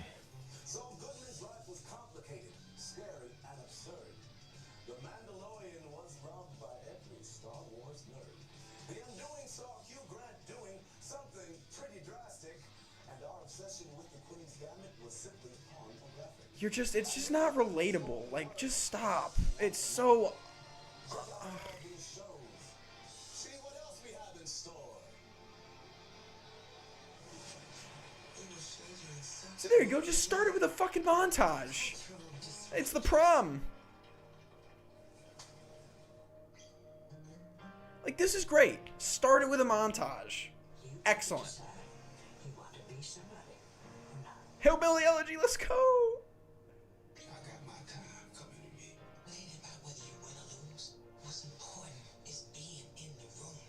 So Goodman's life was complicated, scary, and absurd. The Mandalorian was loved by every Star Wars nerd. The Undoing saw Hugh Grant doing something pretty drastic, and our obsession with the Queen's Gambit was simply pornographic. It's just not relatable. Like, just stop. It's so. Check out all these shows. See what else we have in store. So there you go. Just start it with a fucking montage. It's the prom. Like, this is great. Start it with a montage. Excellent. You want to be somebody. Hillbilly Elegy, let's go. I got my time coming to me. It ain't about whether you win or lose. What's important is being in the room.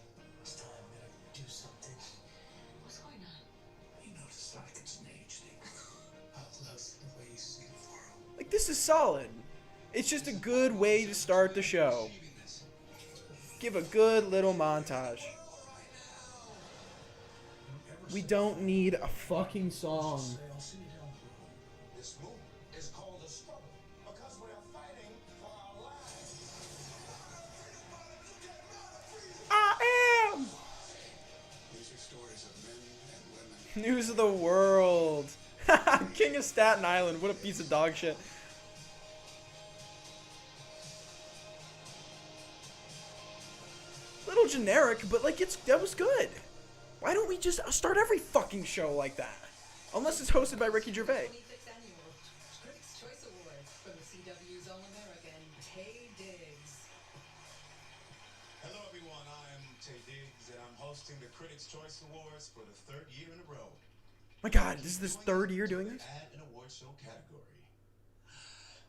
It's time that I do something. What's going on? You know, it's like it's an age thing. I love the way you see the world. Like, this is solid. It's just a good way to start the show. Give a good little montage. We don't need a Fucking song. I'll see you down the road. This move is called a struggle because we are fighting for our lives. I am These are stories of men and women. news of the world. King of Staten Island. What a piece of dog shit. Little generic, but like that was good. Why don't we just start every fucking show like that? Unless it's hosted by Ricky Gervais. 26th Annual Critics' Choice Awards from the CW's All American, Tay Diggs. Hello, everyone. I am Tay Diggs, and I'm hosting the Critics' Choice Awards for the third year in a row. My God, this is this third year doing this? Add an award show category.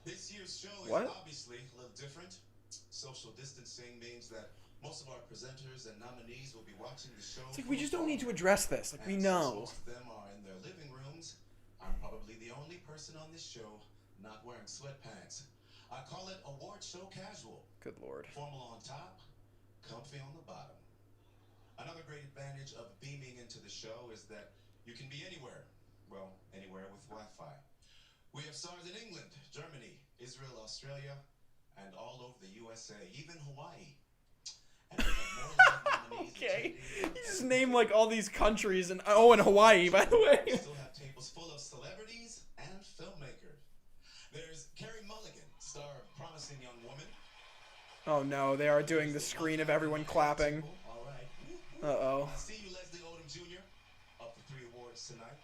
This year's show is What? obviously a little different. Social distancing means that most of our presenters and nominees will be watching the show. It's like we just don't need to address this. Like, we And since know. most of them are in their living rooms, I'm probably the only person on this show not wearing sweatpants. I call it award show casual. Good Lord. Formal on top, comfy on the bottom. Another great advantage of beaming into the show is that you can be anywhere. Well, anywhere with Wi-Fi. We have stars in England, Germany, Israel, Australia, and all over the USA, even Hawaii. And we have more live nominees Okay. attending. You just name like all these countries and and Hawaii, by the We way. still have tables full of celebrities and filmmakers. There's Carrie Mulligan, star of Promising Young Woman. Oh no, they are doing the screen of everyone clapping. All right. Uh-oh. I see you, Leslie Odom Jr., up for 3 awards tonight.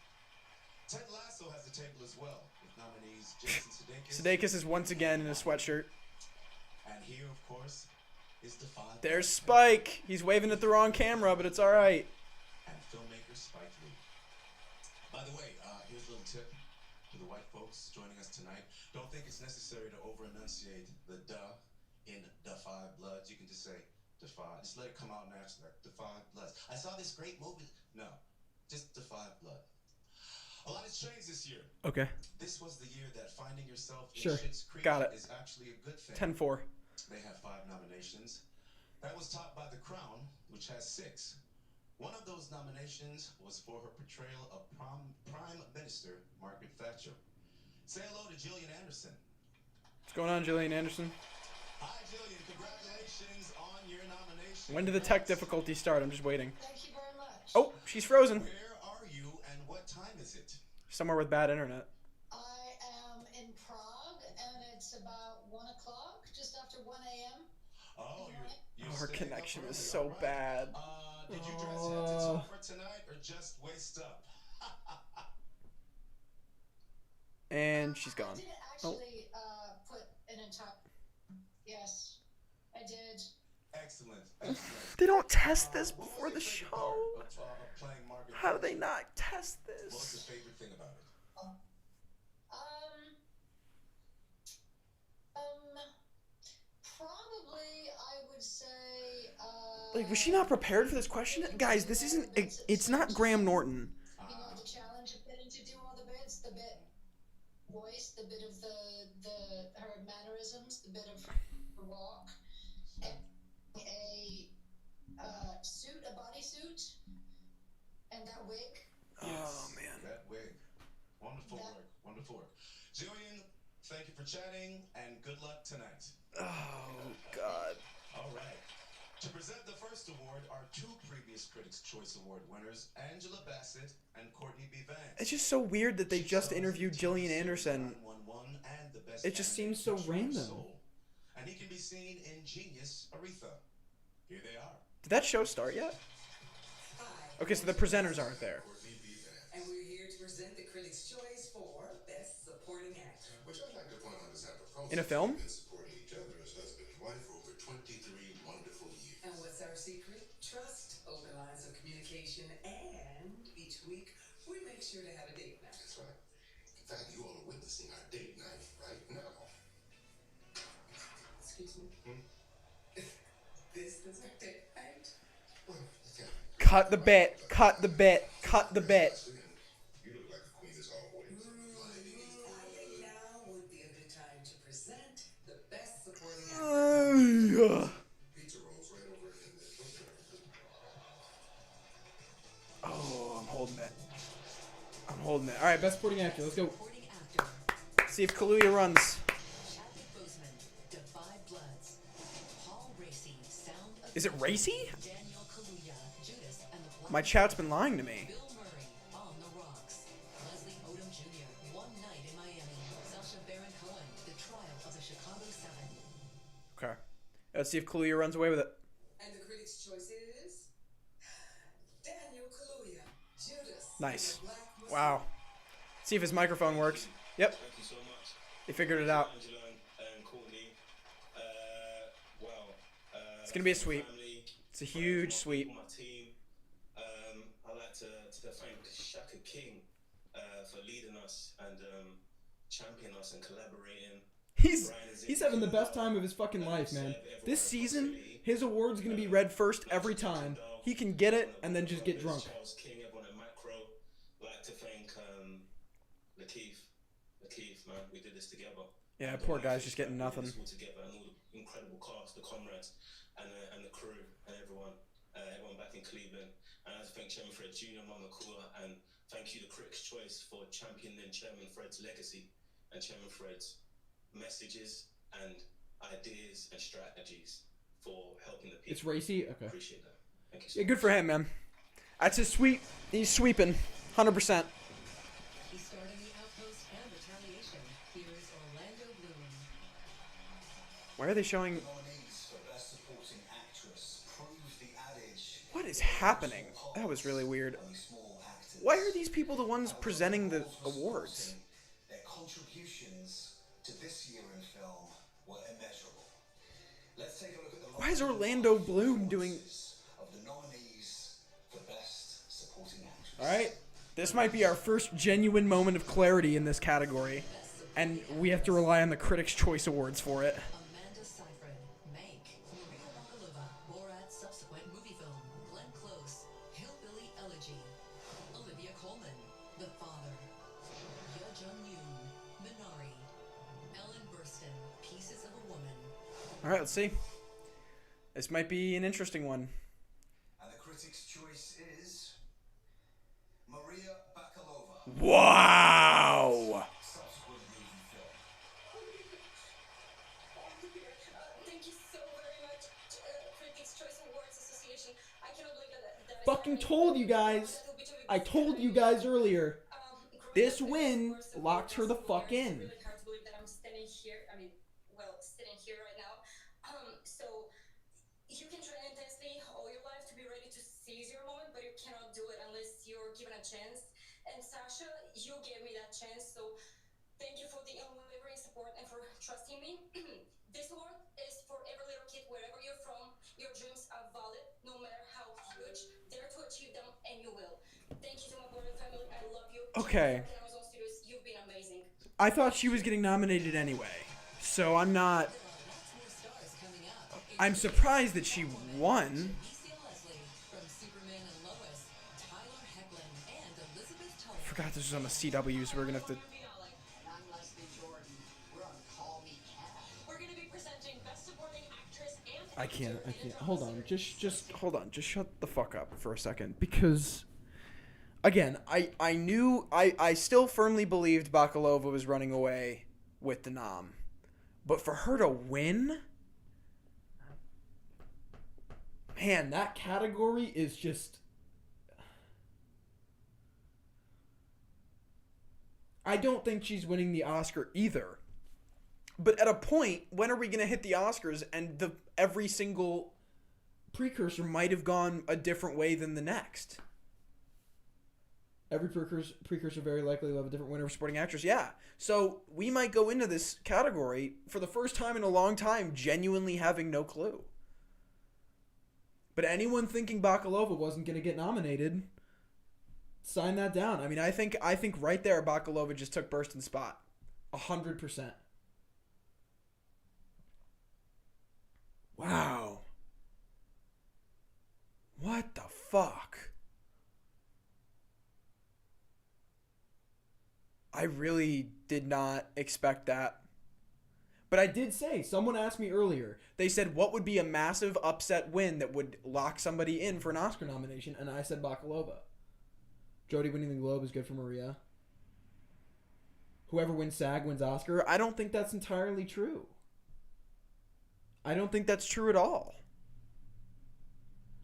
Ted Lasso has a table as well, with nominees Jason Sudeikis. Sudeikis is once again in a sweatshirt. And here, of course, is Defy. There's Spike. He's waving at the wrong camera, but it's alright. And filmmaker Spike Lee. By the way, here's a little tip to the white folks joining us tonight. Don't think it's necessary to over-enunciate the duh in Defy Bloods. You can just say Just let it come out naturally. Like Defy Blood. I saw this great movie. No, just Defy Blood. A lot has changed this year. Okay. This was the year that finding yourself in Sure. Schitt's Creek Got it. is actually a good thing. 10-4. They have 5 nominations. That was topped by The Crown, which has 6. One of those nominations was for her portrayal of Prime Minister Margaret Thatcher. Say hello to Gillian Anderson. What's going on, Gillian Anderson? Hi, Gillian. Congratulations on your nomination. When did the tech difficulty start? I'm just waiting. Thank you very much. Oh, she's frozen. Where are you and what time is it? Somewhere with bad internet. I am in Prague, and it's about 1 o'clock, just after 1 a.m. Oh, you're Her staying up connection is early, so all right. bad. Did you dress head to toe for tonight or just waist up? And she's I gone. did actually put an entire. Yes, I did. Excellent. Excellent. They don't test this What was before your the favorite show. part of playing Margaret How do they Thatcher? not test What was this? your favorite thing about it? Probably I would say. Like, was she not prepared for this question? Guys, this isn't. It's not Graham Norton. You know, the challenge of getting to do all the bits, the bit voice, the bit of her mannerisms, the bit of her walk, and a suit, a bodysuit, and that wig. Oh man. That wig. Wonderful work. Wonderful work. Jillian, thank you for chatting and good luck tonight. Oh god. All right. To present the first award are 2 previous Critics' Choice Award winners, Angela Bassett and Courtney B. Vance. It's just so weird that they just interviewed Gillian Anderson. 911 and the Best It just Actor seems so featuring random. Soul. And he can be seen in Genius Aretha. Here they are. Did that show start yet? Hi, Okay, so the presenters aren't there. Courtney B. Vance. and we're here to present the Critics' Choice for Best Supporting Actor. Which I'd like to point out is that the Coens In a film? have been supporting each other as husband and wife for over 23 wonderful years. And what's our secret? Trust, open lines of communication, and each week we make sure to have a date night. That's right. In fact, you all are witnessing our date night right now. Excuse me? This is our date night? Well, yeah. Cut the bit. Cut the bit. Cut the bit. You look like a queen as always. I think now would be a good time to present the Best Supporting Actor. Pizza rolls right over in there. Oh, I'm holding it. I'm holding it. All right, best supporting actor. Let's go. Supporting actor, See if Kaluuya runs. Chadwick Boseman, Defy Bloods, Paul Racy, Sound of Is it Racy? Daniel Kaluuya, Judas and the Black My chat's been lying to me. Bill Murray, On the Rocks, Leslie Odom Jr., One Night in Miami, Sacha Baron Cohen, The Trial of the Chicago 7. Okay. Let's see if Kaluuya runs away with it. And the Critics' Choice is Daniel Kaluuya, Judas. Nice. and the Black Messiah. Wow. See if his microphone works. Yep. Thank you so much. They figured it out. Angela and Courtney. Wow. It's gonna be a sweep. Family, It's a huge my sweep. people, my team. I'd like to thank Shaka King for leading us and championing us and collaborating. He's having the best time of his fucking life, man. This season, his award's gonna be read first every time. He can get it and then just get drunk. Charles King, everyone at Macro. Like to thank Lakeith, man. We did this together. Yeah, poor guy's just getting nothing. All together, and all the incredible cast, the comrades, and the crew, and everyone back in Cleveland. And I thank Chairman Fred Jr., Mama Kula, and thank you, the Critics' Choice, for championing Chairman Fred's legacy and Chairman Fred's messages and ideas and strategies for helping the people. It's Racy? Okay. Appreciate that. Thank you so Yeah, good for him, man. That's his sweep. He's sweeping. 100%. He starred in The Outpost and Retaliation. Here is Orlando Bloom. Why are they showing... Nominees for Best Supporting Actress proves the adage. What is happening? That was really weird. Only small actors. Why are these people the ones presenting the awards? Their contributions to this year in film were immeasurable. Let's take a look at the Why is Orlando Bloom doing... of the nominees for Best Supporting Actress. Alright, this might be our first genuine moment of clarity in this category. And we have to rely on the Critics' Choice Awards for it. Amanda Seyfried, Mank, Maria Bakalova, Borat Colman, The Father. Yo Jung Yoon, Minari. Ellen Burstyn, Pieces of a Woman. All right, let's see. This might be an interesting one. And the critics' choice is Maria Bakalova. Wow. Subsequent movie film. Thank you so very much, Critics' Choice Awards Association. I cannot believe that Fucking told you guys. I told you guys earlier. This win locked her the fuck in. It's really hard to believe that I'm standing here. Sitting here right now. So you can train intensely all your life to be ready to seize your moment, but you cannot do it unless you're given a chance. And Sasha, you gave me that chance. So thank you for the unwavering support and for trusting me. This award is for every little kid wherever you're from. Your dreams are valid, no matter how huge. Dare to achieve them, and you will. Thank you to my brother family. I love you. Okay. Amazon Studios, you've been amazing. I thought she was getting nominated anyway, so I'm not. I'm surprised that she won. Alicia Leslie, from Superman and Lois. Tyler Hoechlin, and Elizabeth Tulloch. I forgot this was on the CW, so we're gonna have to. I'm Leslie Jordan. We're on Call Me Cat. We're going to be presenting Best Supporting Actress and I can't. Hold on. Just hold on. Just shut the fuck up for a second. Because, again, I knew, I still firmly believed Bakalova was running away with the nom. But for her to win? Man, that category is just... I don't think she's winning the Oscar either. But at a point, when are we going to hit the Oscars and every single precursor might have gone a different way than the next? Every precursor very likely will have a different winner for supporting actress. Yeah. So we might go into this category for the first time in a long time genuinely having no clue. But anyone thinking Bakalova wasn't going to get nominated, sign that down. I mean, I think right there Bakalova just took Burstyn's spot. 100%. Wow. What the fuck? I really did not expect that. But I did say, someone asked me earlier, they said, what would be a massive upset win that would lock somebody in for an Oscar nomination? And I said Bakalova. Jodie winning the Globe is good for Maria. Whoever wins SAG wins Oscar. I don't think that's entirely true. I don't think that's true at all.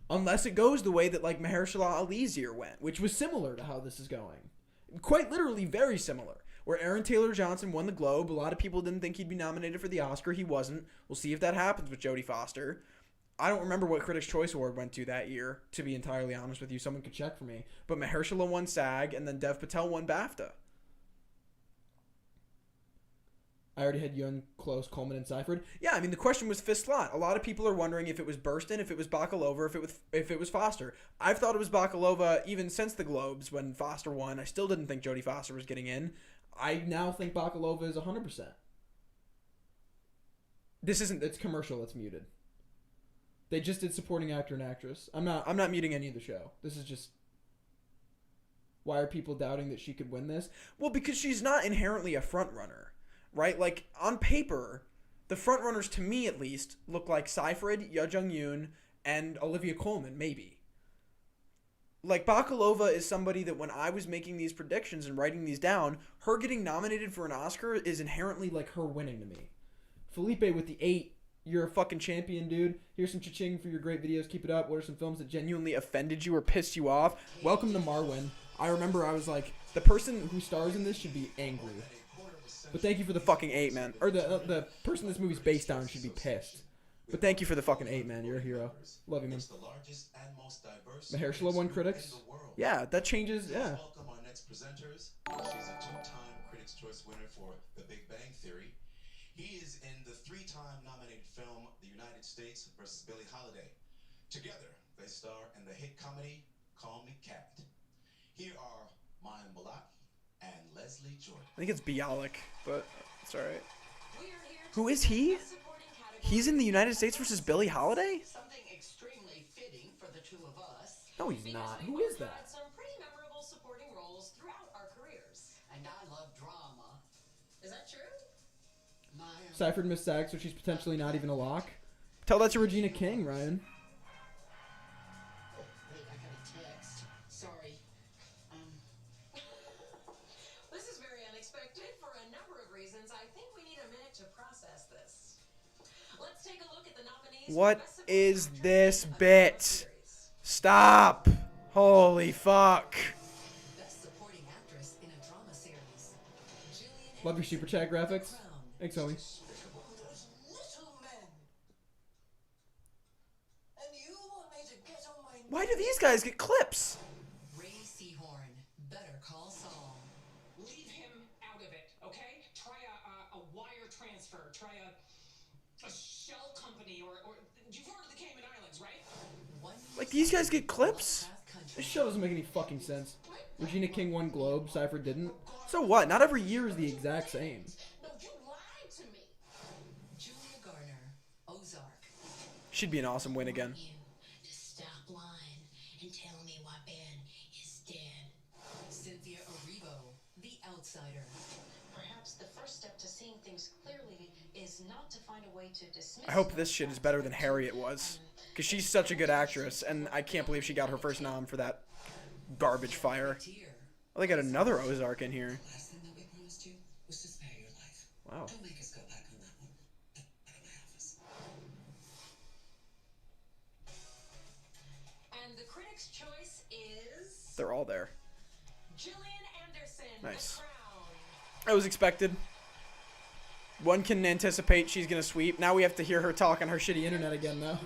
Unless it goes the way that like Mahershala Ali's year went, which was similar to how this is going. Quite literally very similar. Where Aaron Taylor-Johnson won the Globe. A lot of people didn't think he'd be nominated for the Oscar. He wasn't. We'll see if that happens with Jodie Foster. I don't remember what Critics' Choice Award went to that year, to be entirely honest with you. Someone could check for me. But Mahershala won SAG, and then Dev Patel won BAFTA. I already had Young, Close, Coleman, and Seyfried. Yeah, I mean, the question was fifth slot. A lot of people are wondering if it was Burstyn, if it was Bakalova, if it was Foster. I've thought it was Bakalova even since the Globes when Foster won. I still didn't think Jodie Foster was getting in. I now think Bakalova is 100%. This isn't. It's commercial. It's muted. They just did supporting actor and actress. I'm not muting any of the show. This is just. Why are people doubting that she could win this? Well, because she's not inherently a front runner. Right? Like, on paper, the frontrunners, to me at least, look like Seyfried, Yo Jung Yoon, and Olivia Colman, maybe. Like, Bakalova is somebody that when I was making these predictions and writing these down, her getting nominated for an Oscar is inherently like her winning to me. Felipe with the 8, you're a fucking champion, dude. Here's some cha-ching for your great videos. Keep it up. What are some films that genuinely offended you or pissed you off? Welcome to Marwin. I remember I was like, the person who stars in this should be angry. But thank you for the fucking 8, man. Or the person this movie's based on should be pissed. But thank you for the fucking 8, man. You're a hero. Love you, man. It's the largest and most diverse Mahershala won Critics. in the world. Yeah, that changes. Yeah. Welcome our next presenters. She's a 2-time Critics' Choice winner for The Big Bang Theory. He is in the 3-time nominated film The United States vs. Billie Holiday. Together, they star in the hit comedy Call Me Cat. Here are Mayim Bialik and Leslie Jordan. I think it's Bialik, but it's alright. Who is he? He's in the United States versus Billie Holiday? Something extremely fitting for the two of us. No, he's not. Who is that? Some pretty memorable supporting roles and I love drama. Is that true? Maya. Cypher and Miss Sag, so she's potentially not even a lock. Tell that to Regina King, Ryan. Wait, I got a text. Sorry. This is very unexpected for a number of reasons. I think we need a minute to process this. Let's take a look at the nominees. What is this bit? Stop! Holy fuck. Best supporting actress in a drama series. Gillian Love your super chat graphics. Crown. Thanks, homie. Those little men. And you want me to get on my Why do these guys get clips? Ray Seahorn. Better Call Saul. Leave him out of it, okay? Try a wire transfer. Try a shell company or you've heard of the Cayman Islands, right? Like, these guys get clips? This show doesn't make any fucking sense. Regina King won Globe, Cypher didn't. So what? Not every year Year is is the exact same. No, you lied to me. Julia Garner. Ozark. Should be an awesome win again. You to stop lying and tell me why Ben is dead. Cynthia Erivo. The Outsider. Perhaps the first step to seeing things clearly is not to find a way to dismiss. I hope this shit is better than Harriet was. Because she's such a good actress, and I can't believe she got her first nom for that garbage fire. Oh, they got another Ozark in here. last thing that we promised you was to spare your life. Wow. Don't make us go back on that one. Out of my office. And the critics' choice is They're all there. Gillian Anderson. Nice. The Crown. That was expected. One can anticipate she's gonna sweep. Now we have to hear her talk on her shitty internet again, though.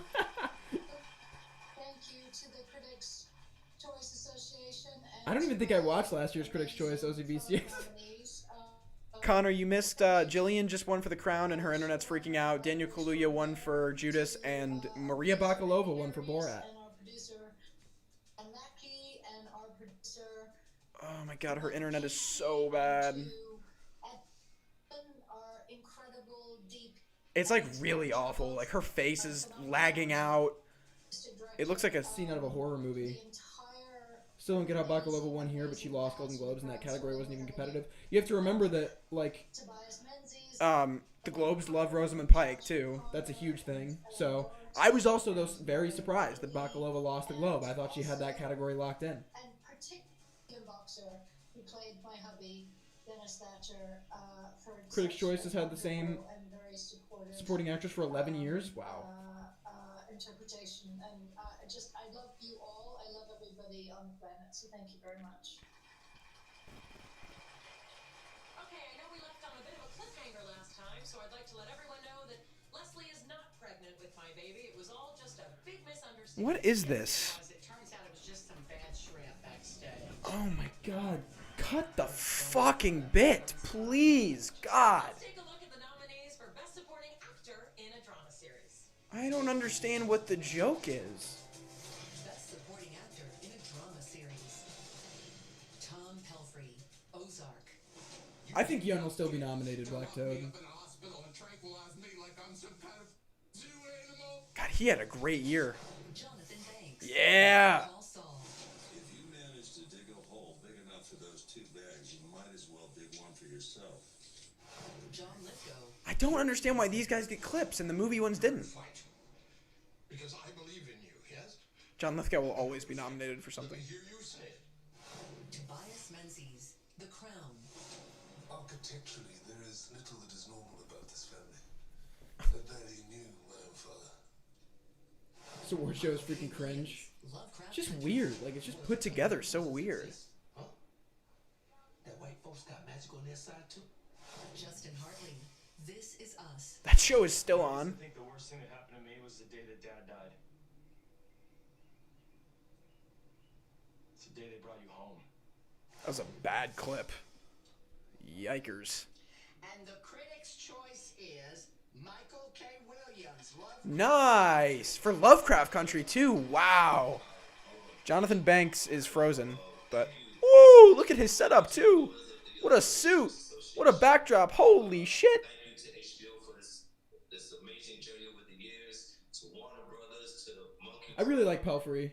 Thank you to the Critics' Choice Association. And I don't even think I watched last year's Critics' Choice OZBCS. nominees. Connor, you missed Jillian just won for The Crown and her internet's freaking out. Daniel Kaluuya won for Judas and Maria Bakalova won for Borat. And our producer, Anaki, and our producer. Oh my god, her internet is so bad. Our incredible deep. It's like really awful. Like her face is lagging out. It looks like a Scene out of a horror movie. Still don't get how Bakalova won here, but she lost Golden Globes, and that category wasn't even competitive. You have to remember that, like, the Globes love Rosamund Pike too. That's a huge thing. So I was also though very surprised that Bakalova lost the Globe. I thought she had that category locked in. And particularly boxer who played my hubby, Dennis Thatcher, for Critics' Choice has had the same and very supportive, supporting actress for 11 years. Wow. interpretation. And I love you all. I love everybody on the planet. So thank you very much. Okay, I know we left on a bit of a cliffhanger last time, so I'd like to let everyone know that Leslie is not pregnant with my baby. It was all just a big misunderstanding. What is this? It turns out it was just some bad shrimp backstage. Oh my god. Cut the fucking bit, please. God. Let's take a look at the nominees for Best Supporting Actor in a Drama Series. I don't understand what the joke is. Best supporting actor in a drama series. Tom Pelphrey. Ozark. I think Young will still be nominated, Black Toad. God, he had a great year. Jonathan Banks. Yeah. Paul Saul. If you manage to dig a hole big enough for those two bags, you might as well dig one for yourself. John Lithgow. I don't understand why these guys get clips and the movie ones didn't. Fight. Because I believe in you, yes? John Lithgow will always be nominated for something. Hear you say it. Tobias Menzies. The Crown. Architecturally, there is little that is normal about this family. But Daddy knew my own father. This award show is freaking cringe. Lovecraft. It's just weird. Like, it's just put together so weird. Huh? That white folks got magic on their side too? Justin Hartley. This is Us. That show is still on. I think the worst thing that happened to me was the day that Dad died. It's the day they brought you home. That was a bad clip. Yikers. And the critics' choice is Michael K. Williams. Nice. For Lovecraft Country, too. Wow. Jonathan Banks is Frozen. But, ooh, look at his setup, too. What a suit. What a backdrop. Holy shit. Thank you to HBO for this amazing journey over the years, to Warner Brothers, to Monkey. I really like Pelphrey.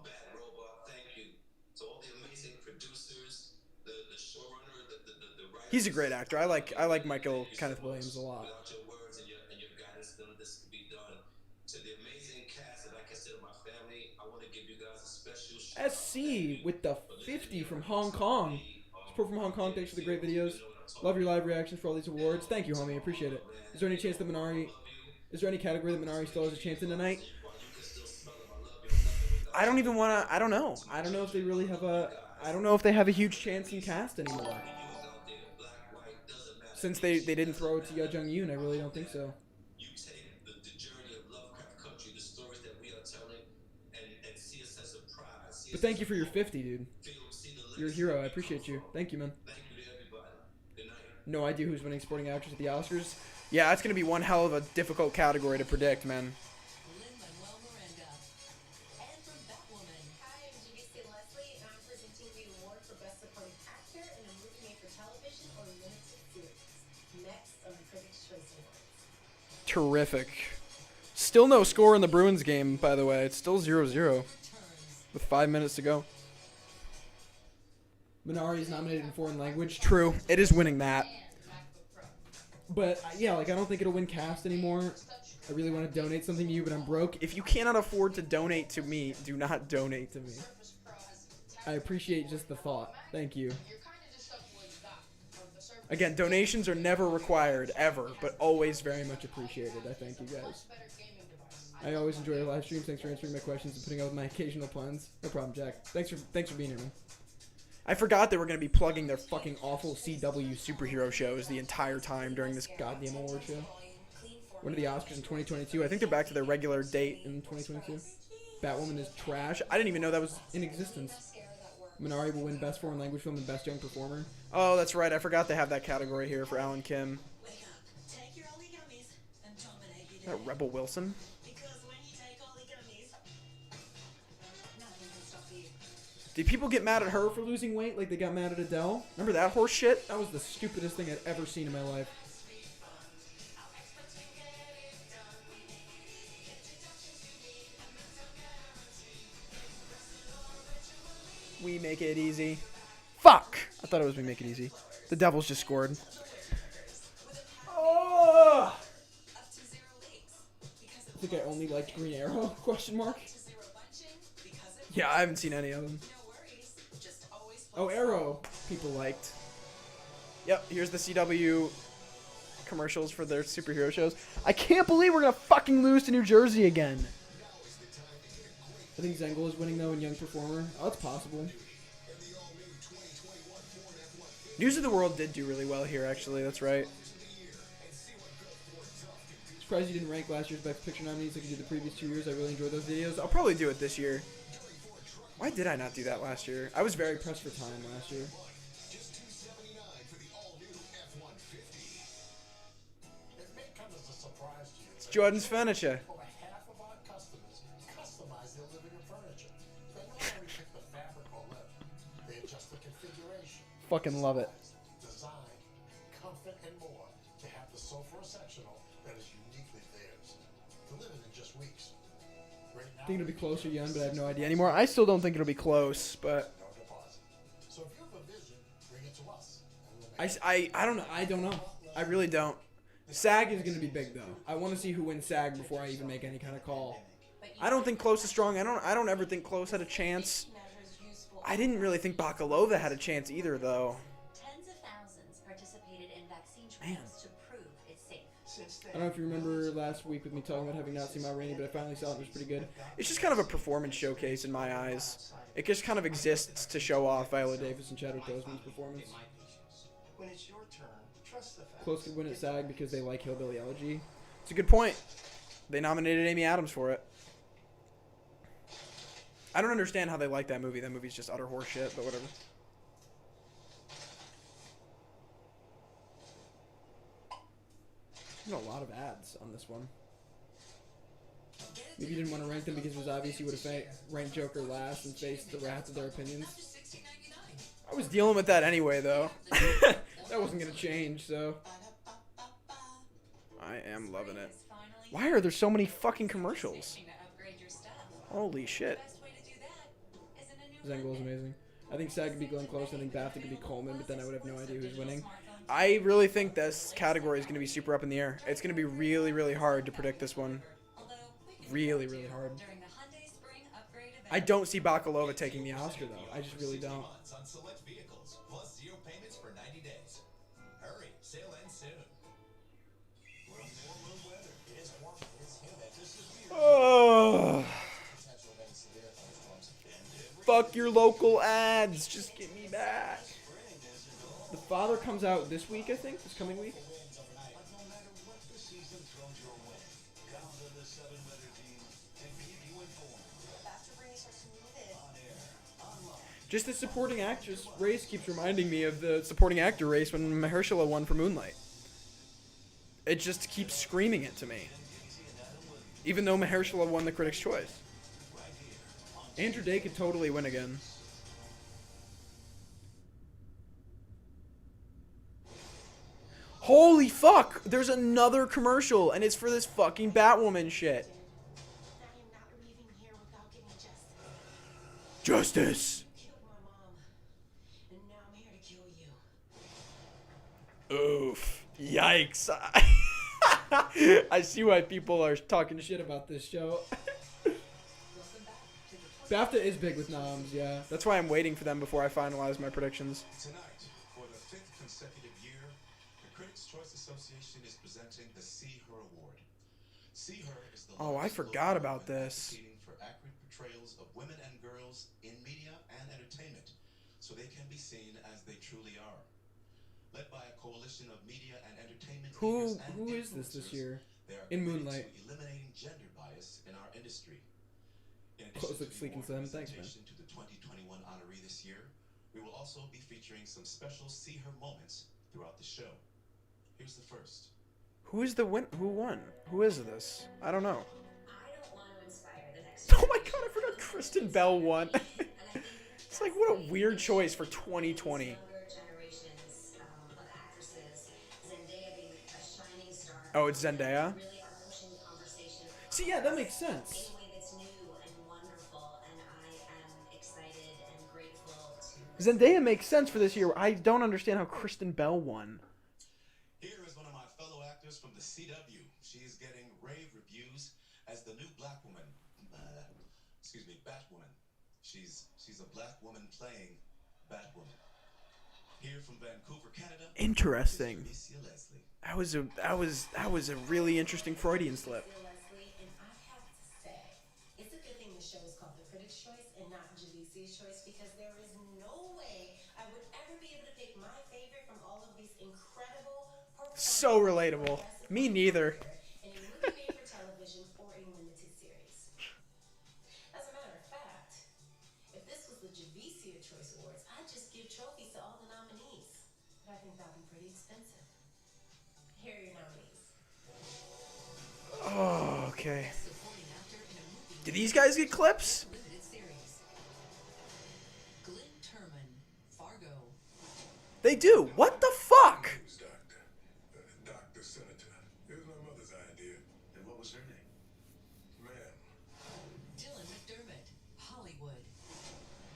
Bad Robot. Thank you to all the amazing producers, the showrunners, He's a great actor. I like Michael Kenneth Williams a lot. Without your words and your guidance, none of this could be done. To the amazing cast that I consider my family, I want to give you guys a special shout out. SC with the 50 from Hong Kong. Support from Hong Kong. Thanks for the great videos. Love your live reactions for all these awards. Thank you, homie. Appreciate it. Is there any chance that Minari... Is there any category that Minari still has a chance in tonight? I don't even want to... I don't know. I don't know if they really have a... I don't know if they have a huge chance in cast anymore. Since they didn't throw it to Yo Jung Yoon, I really don't think so. You take the journey of Lovecraft Country, the stories that we are telling, and see a sense of pride. But thank you for your 50, dude. You're a hero. I appreciate you. Thank you, man. Thank you to everybody. Good night. No idea who's winning Supporting Actress at the Oscars. Yeah, that's gonna be one hell of a difficult category to predict, man. Lin-Manuel Miranda. And from Batwoman. Hi, I'm GBC Leslie, and I'm presenting the award for Best Supporting Actor in a movie made for television or limited series. Next on the Critics' Choice Awards. Terrific. Still no score in the Bruins game, by the way. It's still 0-0 with 5 minutes to go. Minari is nominated in foreign language. True. It is winning that. But, yeah, like, I don't think it'll win cast anymore. I really want to donate something to you, but I'm broke. If you cannot afford to donate to me, do not donate to me. I appreciate just the thought. Thank you. Again, donations are never required, ever, but always very much Appreciated. I thank you guys. I always enjoy your live streams. Thanks for answering my questions and putting up with my occasional puns. No problem, Jack. Thanks for being here, man. I forgot they were going to be plugging their fucking awful CW superhero shows the entire time during this Goddamn award show. When are the Oscars in 2022? I think they're back to their regular date in 2022. Batwoman is trash. I didn't even know that was in existence. Minari will win Best Foreign Language Film and Best Young Performer. Oh, that's right. I forgot they have that category here for Alan Kim. Is that Rebel Wilson? Did people get mad at her for losing weight like they got mad at Adele? Remember that horse shit? That was the stupidest thing I'd ever seen in my life. We Make It Easy. Fuck! I thought it was We Make It Easy. The Devils just scored. Oh! I think I only liked Green Arrow? Question mark. Yeah, I haven't seen any of them. Oh, Arrow. People liked. Yep, here's the CW commercials for their superhero shows. I can't believe we're gonna fucking lose to New Jersey again. I think Zengel is winning though in Young Performer. Oh, it's possible. News of the World did do really well here, actually. That's right. Surprised you didn't rank last year's Best Picture nominees like you did the previous 2 years. I really enjoyed those videos. I'll probably do it this year. Why did I not do that last year? I was very pressed for time last year. It's Jordan's furniture. Fucking love it. Design, comfort, and more to have the sofa sectional that is uniquely theirs. Delivered in just weeks. Right now, I think it'll be closer, Young, but I have no idea Anymore. I still don't think it'll be close, but So if you have a vision, bring it to us. I don't know. I don't know. I really don't. SAG is going to be big though. I want to see who wins SAG before I even make any kind of call. I don't think Close is strong. I don't ever think Close had a chance. I didn't really think Bakalova had a chance either, though. Tens of thousands participated in vaccine trials to prove it's safe. I don't know if you remember last week with me talking about having not seen Ma Rainey, but I finally saw it and it was pretty good. It's just kind of a performance showcase in my eyes. It just kind of exists to show off Viola Davis and Chadwick Boseman's performance. When it's your turn, trust the facts. Close could win at SAG because they like Hillbilly Elegy. It's a good point. They nominated Amy Adams for it. I don't understand how they like that movie. That movie's just utter horseshit, but whatever. There's a lot of ads on this one. Maybe you didn't want to rank them because it was obvious you would have ranked Joker last and faced the wrath of their opinions. I was dealing with that anyway, though. That wasn't going to change, so. I am loving it. Why are there so many fucking commercials? Holy shit. Zengel is amazing. I think SAG could be Glenn Close. I think BAFTA could be Coleman, but then I would have no idea who's winning. I really think this category is going to be super up in the air. It's going to be really, really hard to predict this one. Really, really hard. I don't see Bakalova taking the Oscar, though. I just really don't. Months on select vehicles, plus 0 payments for 90 days. Hurry, sale ends soon. Well, warmer weather. It is warm, it is humid. This is weird. Oh. Fuck your local ads. Just get me back. The Father comes out this week, I think. This coming week. Just the supporting actress race keeps reminding me of the supporting actor race when Mahershala won for Moonlight. It just keeps screaming it to me. Even though Mahershala won the Critics' Choice. Andrew Day could totally win again. Holy fuck! There's another commercial, and it's for this fucking Batwoman shit. Justice! Oof. Yikes. I see why people are talking shit about this show. BAFTA is big with noms, yeah. That's why I'm waiting for them before I finalize my predictions. Tonight, for the 5th consecutive year, the Critics' Choice Association is presenting the See Her Award. See Her is the Oh, I forgot about this. advocating for accurate portrayals of women and girls in media and entertainment, so they can be seen as they truly are. Led by a coalition of media and entertainment leaders and Who is this year? they are In committed Moonlight. to eliminating gender bias in our industry. In Close addition like to Sleek and the award Slim. Thanks, man. presentation to the 2021 honoree this year, we will also be featuring some special See Her moments throughout the show. Here's the first. Who is the win? Who won? Who is this? I don't know. Oh my god, I forgot Kristen Bell won. It's like, what a weird choice for 2020. Oh, it's Zendaya? See, yeah, that makes sense. Zendaya makes sense for this year. I don't understand how Kristen Bell won. Here is one of my fellow actors from the CW. She is getting rave reviews as the new black woman. Batwoman. She's a black woman playing Batwoman. Here from Vancouver, Canada. Interesting. Alicia Leslie. That was a really interesting Freudian slip. It's a good thing the show is called The Critics' Choice and not Javicia's Choice, because there is no way I would ever be able to pick my favorite from all of these incredible So relatable. Me neither. in a movie made for television or a limited series. As a matter of fact, if this was the Javicia Choice Awards, I'd just give trophies to all the nominees. But I think that'd be pretty expensive. Here are your nominees. Oh, okay. Do these guys get clips? Glenn Turman, Fargo. They do. What the fuck? Dr. Senator. It was my mother's idea. And what was her name? Ma'am. Dylan McDermott, Hollywood.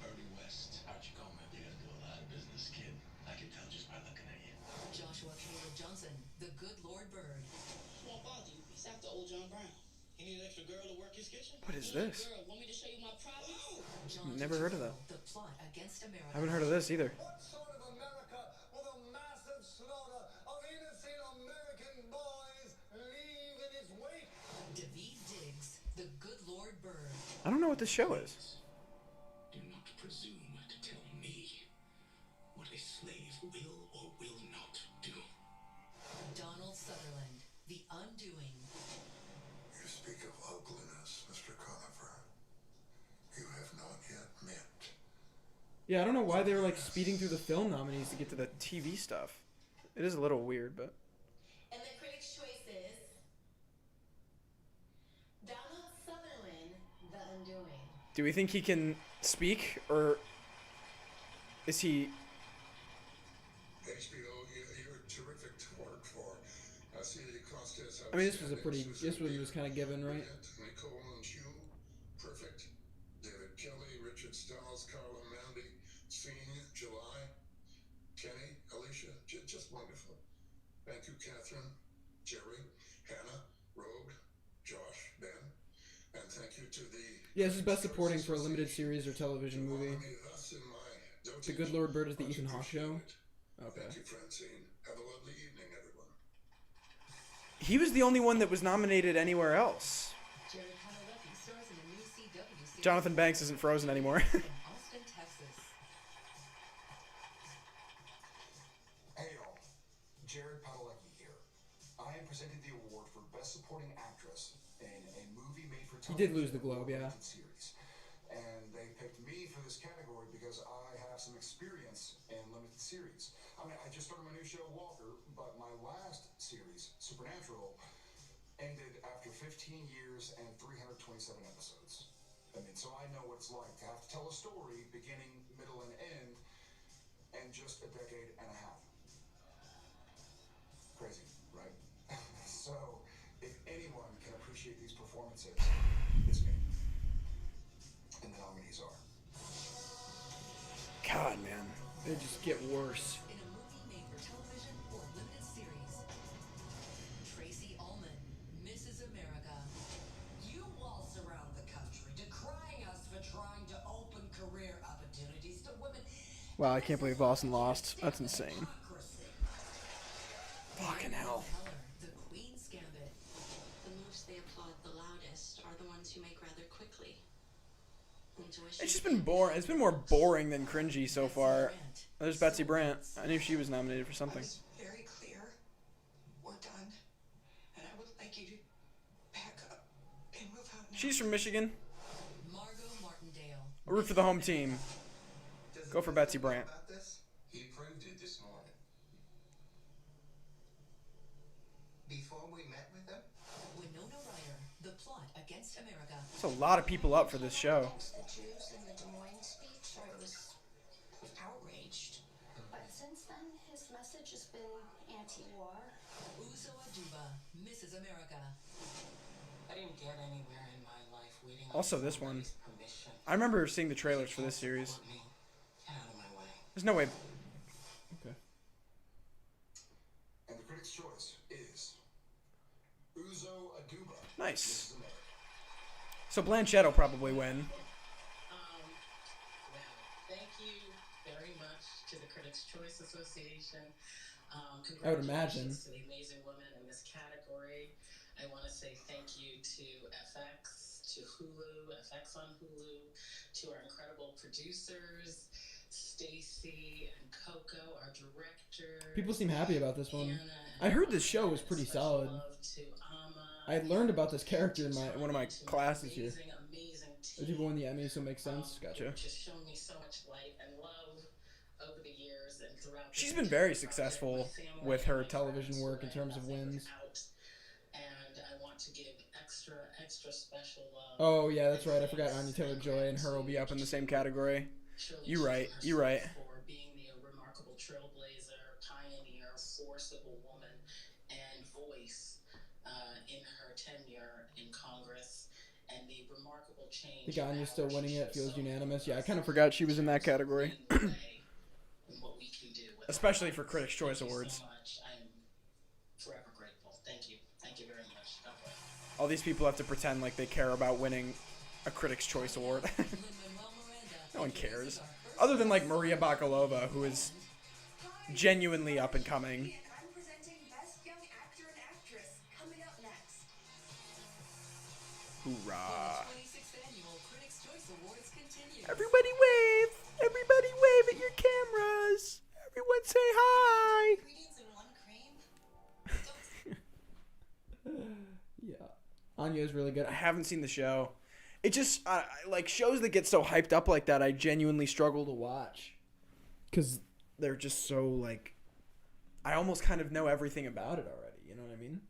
Ernie West. Archie Coleman. You're gonna do a lot of business, kid. I can tell just by looking at you. Joshua Caleb Johnson, The Good Lord Bird. Won't bother you. He's after old John Brown. He need an extra girl to work his kitchen? What is this? Girl, want me to show you my problems? Never heard of that. The Plot Against America. I haven't heard of this either. What sort of America will the massive slaughter of innocent American boys leave in its wake? Daveed Diggs, The Good Lord Bird. I don't know what this show is. Do not presume to tell me what a slave will or will not do. Donald Sutherland, The Undoing. You speak of ugliness, Mr. Conifer. You have not yet met. Yeah, I don't know why they were like speeding through the film nominees to get to the TV stuff. It is a little weird, but And the Critics' Choice is Donald Sutherland, The Undoing. do we think he can speak, or is he? HBO, you're terrific to work for. Celia Costes. I mean, this was a pretty. This one was kind of given, right? Nicole and Hugh, perfect. David Kelly, Richard Stiles, Carla Mandy, Scene, July. Kenny, Elliot Alicia, just wonderful. Thank you, Catherine, Jerry, Hannah, Rogue, Josh, Ben, and thank you to the... Yeah, this is best supporting for a limited series or television movie. The Good Lord Bird is the Ethan Hawke show. Okay. Thank you, Francine. Have a lovely evening, everyone. He was the only one that was nominated anywhere else. Jared Padalecki stars in the new CW series Jonathan Banks isn't Frozen anymore. in Austin, Texas. Hey y'all, Jared Padalecki here. I am presenting the award for Best Supporting Actress in a movie made for He did lose the Globe, television yeah. limited series. And they picked me for this category because I have some experience in limited series. I mean, I just started my new show, Walker, but my last series, Supernatural, ended after 15 years and 327 episodes. I mean, so I know what it's like to have to tell a story, beginning, middle, and end, in just a decade and a half. Crazy, right? So, if anyone can appreciate these performances, it's me. And the nominees are... God, man. They just get worse. In a movie made for television or limited series. Tracy Ullman, Mrs. America. You waltz around the country decrying us for trying to open career opportunities to women. Wow, I can't believe Boston lost. That's insane. Fucking hell. Heller, The Queen's Gambit. The moves they applaud the loudest are the ones you make rather quickly. Intuition. It's just been boring. It's been more boring than cringy so far. There's Betsy Brandt. I knew she was nominated for something. Very clear. We're done. And I would like you to pack up and move out now. She's from Michigan. Margot Martindale. I root for the home team. Go for Betsy Brandt. He proved it this morning. Before we met with them? Winona Ryder, The Plot Against America. There's a lot of people up for this show. The Jews in the Des Moines speech, I was outraged. But since then, his message has been anti-war. Uzo Aduba, Mrs. America. I didn't get anywhere in my life waiting on Also, this one. somebody's permission. I remember seeing the trailers for this series. Get out of my way. There's no way. Okay. And the Critics' Choice is... Uzo Aduba. Nice. So Blanchett will probably win. Well, thank you very much to the Critics' Choice Association. I would imagine. Congratulations to the amazing women in this category. I want to say thank you to FX, to Hulu, FX on Hulu, to our incredible producers, Stacy and Coco, our director. People seem happy about this one. I heard this show was pretty solid. I had learned about this character in one of my classes here. The people win the Emmy, so it makes sense. Gotcha. Just shown me so much light and love over the years and throughout. She's been very successful with her television work in terms of wins. And I want to give extra special love. Oh yeah, that's right. I forgot Anya Taylor-Joy and her will be up in the same category. You're right. You're right. For being the remarkable trailblazer, pioneer, force of a woman, and voice in her tenure in Congress, and the remarkable change. I think Anya's still winning it. Feels unanimous. Yeah, I kind of Forgot she was in that category. what we can do with Especially for Critics' Choice Awards. so much. I'm forever grateful. Thank you. Thank you very much. God bless. All these people have to pretend like they care about winning a Critics' Choice Award. No one cares. Other than like Maria Bakalova, who is genuinely up and coming. I'm presenting Best Young Actor and Actress. Coming up next. Hoorah. 26th Annual Critics' Choice Awards continue. Everybody wave! Everybody wave at your cameras! Everyone say hi! Ingredients in one cream? Yeah. Anya is really good. I haven't seen the show. It just, like, shows that get so hyped up like that, I genuinely struggle to watch. Because they're just so, like, I almost kind of know everything about it already, you know what I mean?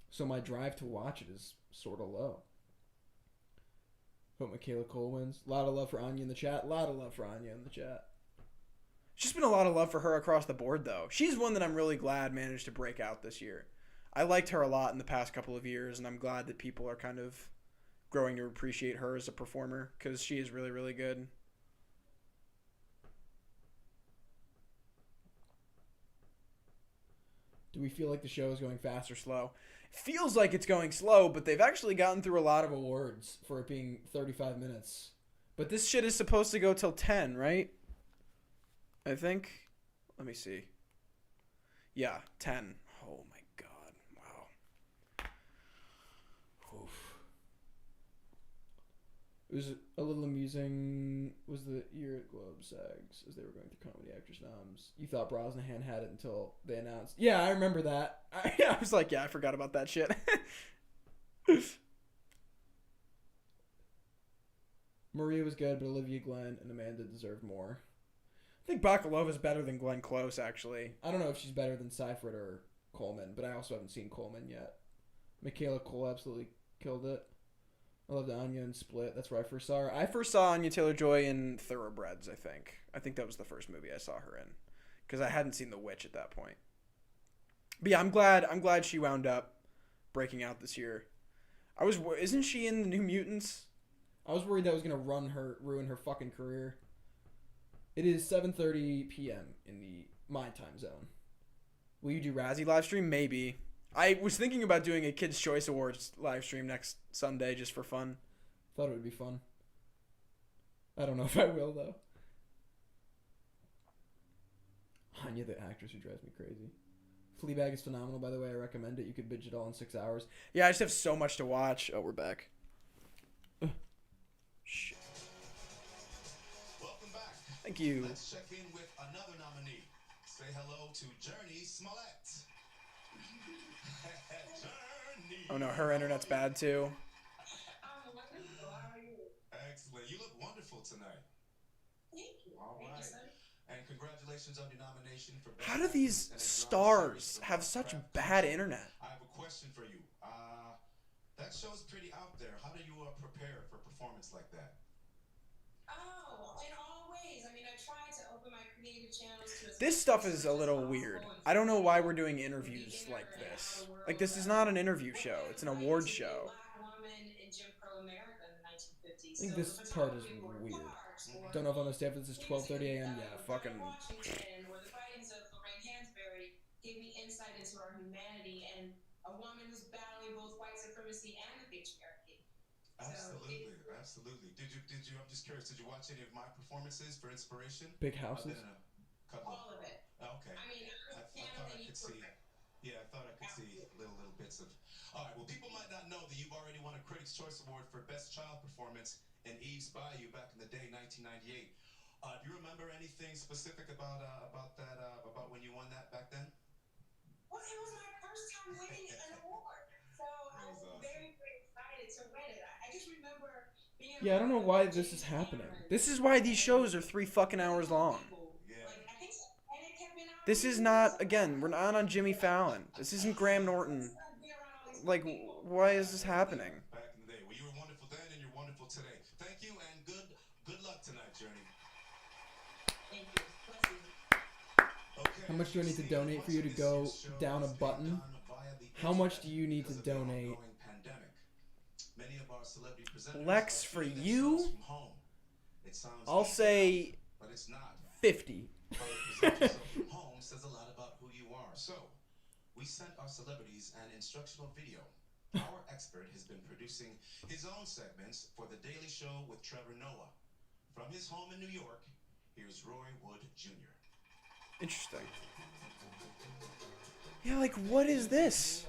So my drive to watch it is sort of low. Hope Michaela Cole wins. A lot of love for Anya in the chat. A lot of love for Anya in the chat. It's just been a lot of love for her across the board, though. She's one that I'm really glad managed to break out this year. I liked her a lot in the past couple of years, and I'm glad that people are kind of growing to appreciate her as a performer, because she is really, really good. Do we feel like the show is going fast or slow? Feels like it's going slow, but they've actually gotten through a lot of awards for it being 35 minutes. But this shit is supposed to go till 10, right? I think. Let me see. Yeah, 10. Oh my god. Wow. Oof. It was a little amusing. Was the year at Globe SAGs as they were going through Comedy Actors Noms. You thought Brosnahan had it until they announced. Yeah, I remember that. I was like, yeah, I forgot about that shit. Maria was good, but Olivia Glenn and Amanda deserved more. I think Bakalova's better than Glenn Close, actually. I don't know if she's better than Seifert or Coleman, but I also haven't seen Coleman yet. Michaela Cole absolutely killed it. I loved Anya in Split. That's where I first saw her. I first saw Anya Taylor-Joy in Thoroughbreds, I think. I think that was the first movie I saw her in. Because I hadn't seen The Witch at that point. But yeah, I'm glad she wound up breaking out this year. Isn't she in the New Mutants? I was worried that was gonna ruin her fucking career. It is 7:30 p.m. in the my time zone. Will you do Razzie live stream? Maybe. I was thinking about doing a Kids' Choice Awards live stream next Sunday just for fun. Thought it would be fun. I don't know if I will though. Anya, the actress who drives me crazy. Fleabag is phenomenal, by the way. I recommend it. You could binge it all in 6 hours. Yeah, I just have so much to watch. Oh, we're back. Shit. Welcome back. Thank you. Let's check in with another nominee. Say hello to Journey Smollett. Journey. Oh no, her internet's bad too. Excellent. You look wonderful tonight. Thank you. All right. And congratulations on your nomination for Best How do these stars have such bad internet? I have a question for you. That show's pretty out there. How do you prepare for a performance like that? Oh, in all ways. I mean, I try to open my creative channels to This stuff is a little weird. I don't know why we're doing interviews like this. Like, this is not an interview show. It's an award show. I think this part is weird. Don't know if I'm gonna stay up. This is 12:30 a.m. Yeah, fucking. Or the writings of Lorraine Hansberry gave me insight into our humanity and a woman who's battling both white supremacy and the patriarchy. Absolutely, absolutely. Did you? I'm just curious. Did you watch any of my performances for inspiration? Big Houses. All of it. Okay. I mean, I thought I could see. Yeah, I thought I could see little bits of. All right. Well, people might not know that you've already won a Critics' Choice Award for Best Child Performance in Eve's Bayou back in the day, 1998. Do you remember anything specific about when you won that back then? Well, it was my first time winning an award, so I was very, very excited to win it. I just remember being. Yeah, I don't know why this is happening. This is why these shows are 3 fucking hours long. This is not, again, we're not on Jimmy Fallon. This isn't Graham Norton. Like, why is this happening? Back in the day. Well, you were wonderful then and you're wonderful today. Thank you and good luck tonight, Journey. Thank you. Okay. How much do I need to donate for you to go down a button? How much do you need to donate? Many of our celebrity presenters Lex, for you, from home. It sounds I'll say but it's not. 50. How you present yourself from home says a lot about who you are. So, we sent our celebrities an instructional video. Our expert has been producing his own segments for The Daily Show with Trevor Noah. From his home in New York, here's Roy Wood Jr. Interesting. Yeah, like, what is this?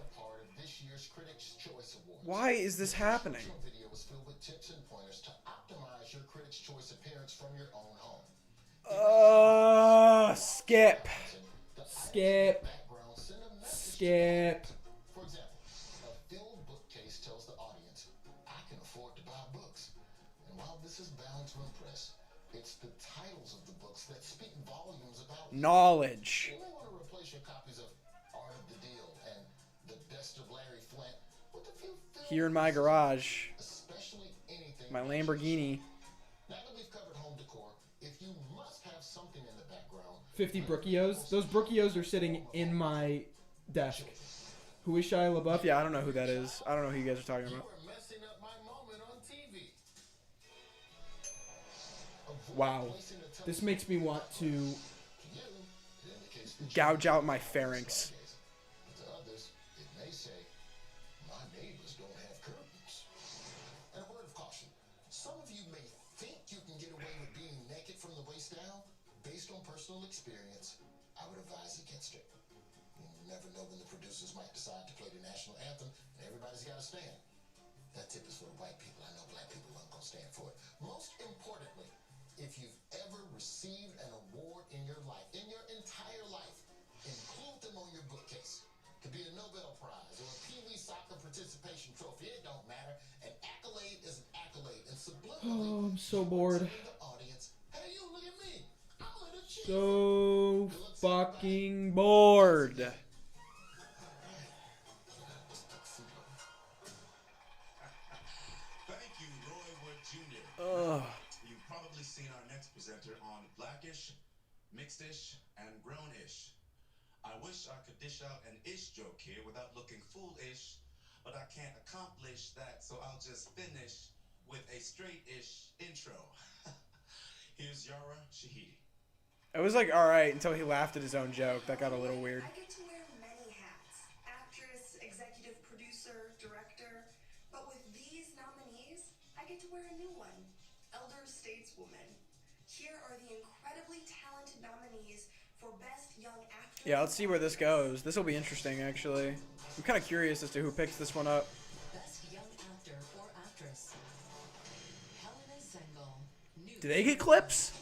Why is this happening? The video was filled with tips and pointers to optimize your Critics' Choice appearance from your own home. Skip. Skip. Skip. For example, a filled bookcase tells the audience, I can afford to buy books. And while this is bound to impress, it's the titles of the books that speak volumes about Knowledge. You may want to replace your copies of Art of the Deal and The Best of Larry Flint with a few Here in my garage. especially anything. My Lamborghini. Now that we've covered home decor, if you must have something in the background, 50 Brookios. Those Brookios are sitting in my desk. Who is Shia LaBeouf? Yeah, I don't know who that is. I don't know who you guys are talking about. you're messing up my moment on TV. Wow. This makes me want to gouge out my pharynx. based on personal experience, I would advise against it. You never know when the producers might decide to play the national anthem, and everybody's got to stand. That tip is for the white people. I know black people aren't going to stand for it. Most importantly, if you've ever received an award in your life, in your entire life, include them on your bookcase. Could be a Nobel Prize or a Pee Wee soccer participation trophy. It don't matter. An accolade is an accolade. And subliminally, Oh, I'm so bored. the audience, hey, you look at me. I'm an achiever. So fucking bored. Thank you, Roy Wood Jr. Ugh. You've probably seen our next presenter on Blackish, Mixed-ish, and Grown-ish. I wish I could dish out an ish joke here without looking foolish, but I can't accomplish that, so I'll just finish with a straight-ish intro. Here's Yara Shahidi. It was like alright until he laughed at his own joke. That got a little weird. I get to wear many hats. Actress, executive producer, director. But with these nominees, I get to wear a new one. Elder stateswoman. Here are the incredibly talented nominees for Best Young Actor. Yeah, let's see where this goes. This will be interesting, actually. I'm kind of curious as to who picks this one up. Best Young Actor or Actress. Helena Zengel. Do they get clips?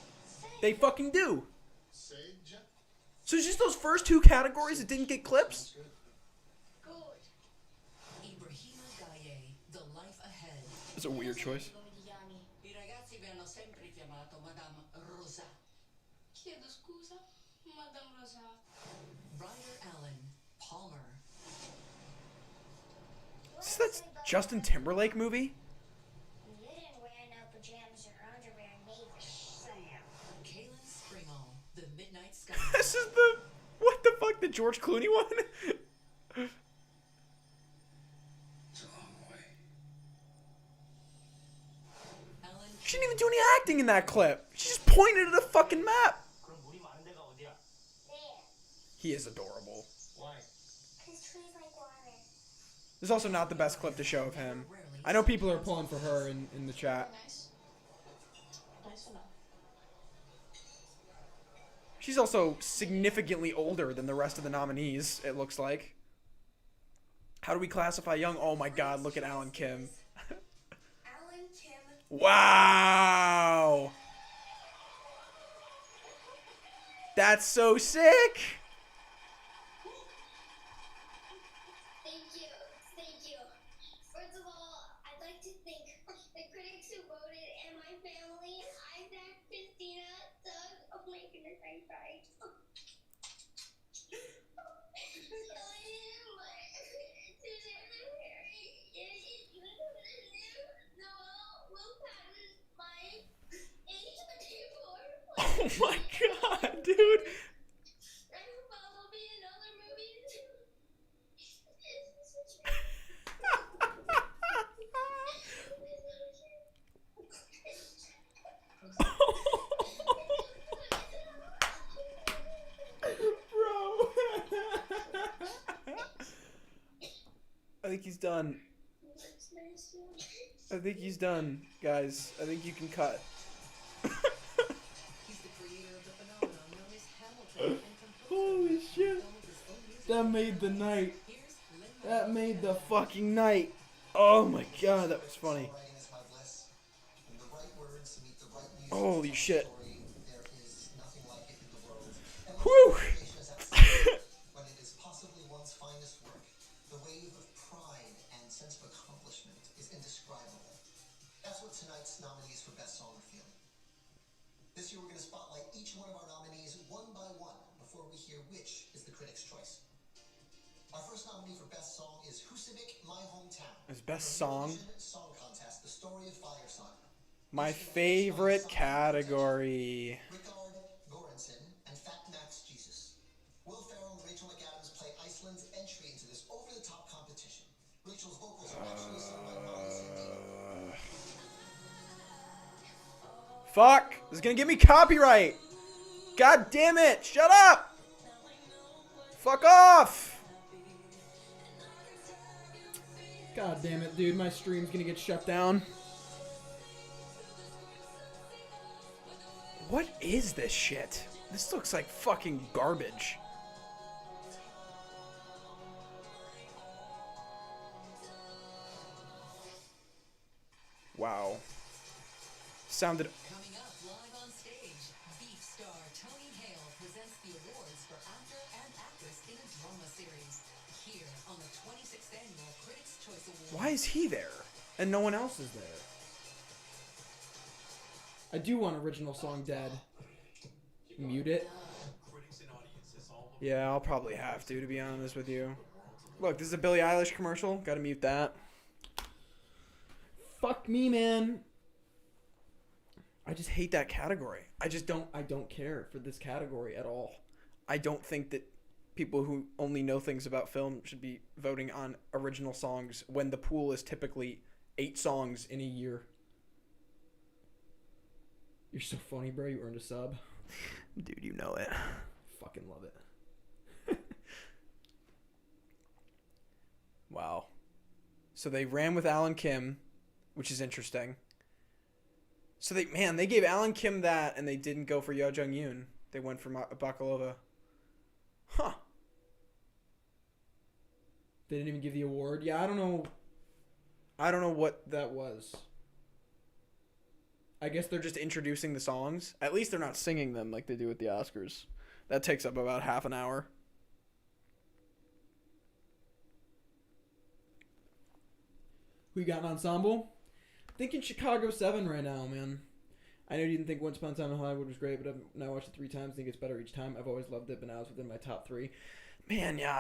They fucking do. Sage. So it's just those first two categories that didn't get clips? Ibrahima Gaye, The Life Ahead. That's a weird choice. I ragazzi mi hanno sempre chiamato Madame Rosa. Chiedo scusa, Madame Rosa. Ryder Allen, Palmer. Is that Justin Timberlake movie? You didn't wear no pajamas or underwear neither. Sam. Kaylin Springall, The Midnight Sky. This is the... What the fuck? The George Clooney one? She didn't even do any acting in that clip. She just pointed at a fucking map. He is adorable. Why? Because trees like water. This is also not the best clip to show of him. I know people are pulling for her in the chat. Nice. Nice enough. She's also significantly older than the rest of the nominees, it looks like. How do we classify young? Oh my god, look at Alan Kim. Alan Kim. Wow! That's so sick! Thank you. First of all, I'd like to thank the critics who voted and my family, Isaac, Christina, Doug. Oh my goodness, I cried. Oh my god, dude! I hope I will be in other movies. Bro! I think he's done. I think he's done, guys. I think you can cut. He's the creator of the phenomenon known as Hamilton and Holy shit. That made the night. That made the fucking night. Oh my god, that was funny. Holy shit. Whew! When it is possibly one's finest work, the wave of pride and sense of accomplishment is indescribable. That's what tonight's nominees for Best Song are feeling. This year we're going to spotlight each one of our nominees one by one before we hear which is the critics' choice. Our first nominee for Best Song is Husavik, My Hometown. His best song. Song Contest, The Story of Fire Song. My favorite category. Rikard Goranson and Fat Max Jesus. Will Ferrell and Rachel McAdams play Iceland's entry into this over-the-top competition. Rachel's vocals are actually sung by Molly Santana. Fuck! This is gonna give me copyright! God damn it! Shut up! Fuck off! God damn it, dude. My stream's gonna get shut down. What is this shit? This looks like fucking garbage. Wow. Sounded... Coming up live on stage, Beef star Tony Hale presents the awards for actor and actress in a drama series. Here on the 26th annual Critics' Choice Awards. Why is he there? And no one else is there. I do want original song dead. Mute it. Yeah, I'll probably have to be honest with you. Look, this is a Billie Eilish commercial. Gotta mute that. Fuck me, man. I just hate that category. I don't care for this category at all. I don't think that people who only know things about film should be voting on original songs when the pool is typically 8 songs in a year. You're so funny, bro. You earned a sub. Dude, you know it. Fucking love it. Wow. So they ran with Alan Kim, which is interesting. So they gave Alan Kim that, and they didn't go for Yo Jung Yoon. They went for Bakalova. Huh. They didn't even give the award. Yeah, I don't know. I don't know what That was. I guess they're just introducing the songs. At least they're not singing them like they do with the Oscars. That takes up about half an hour. Who you got in ensemble? Thinking Chicago 7 right now, man. I know you didn't think Once Upon a Time in Hollywood was great, but I've now watched it 3 times. I think it's better each time. I've always loved it, but now it's within my top 3. Man, yeah,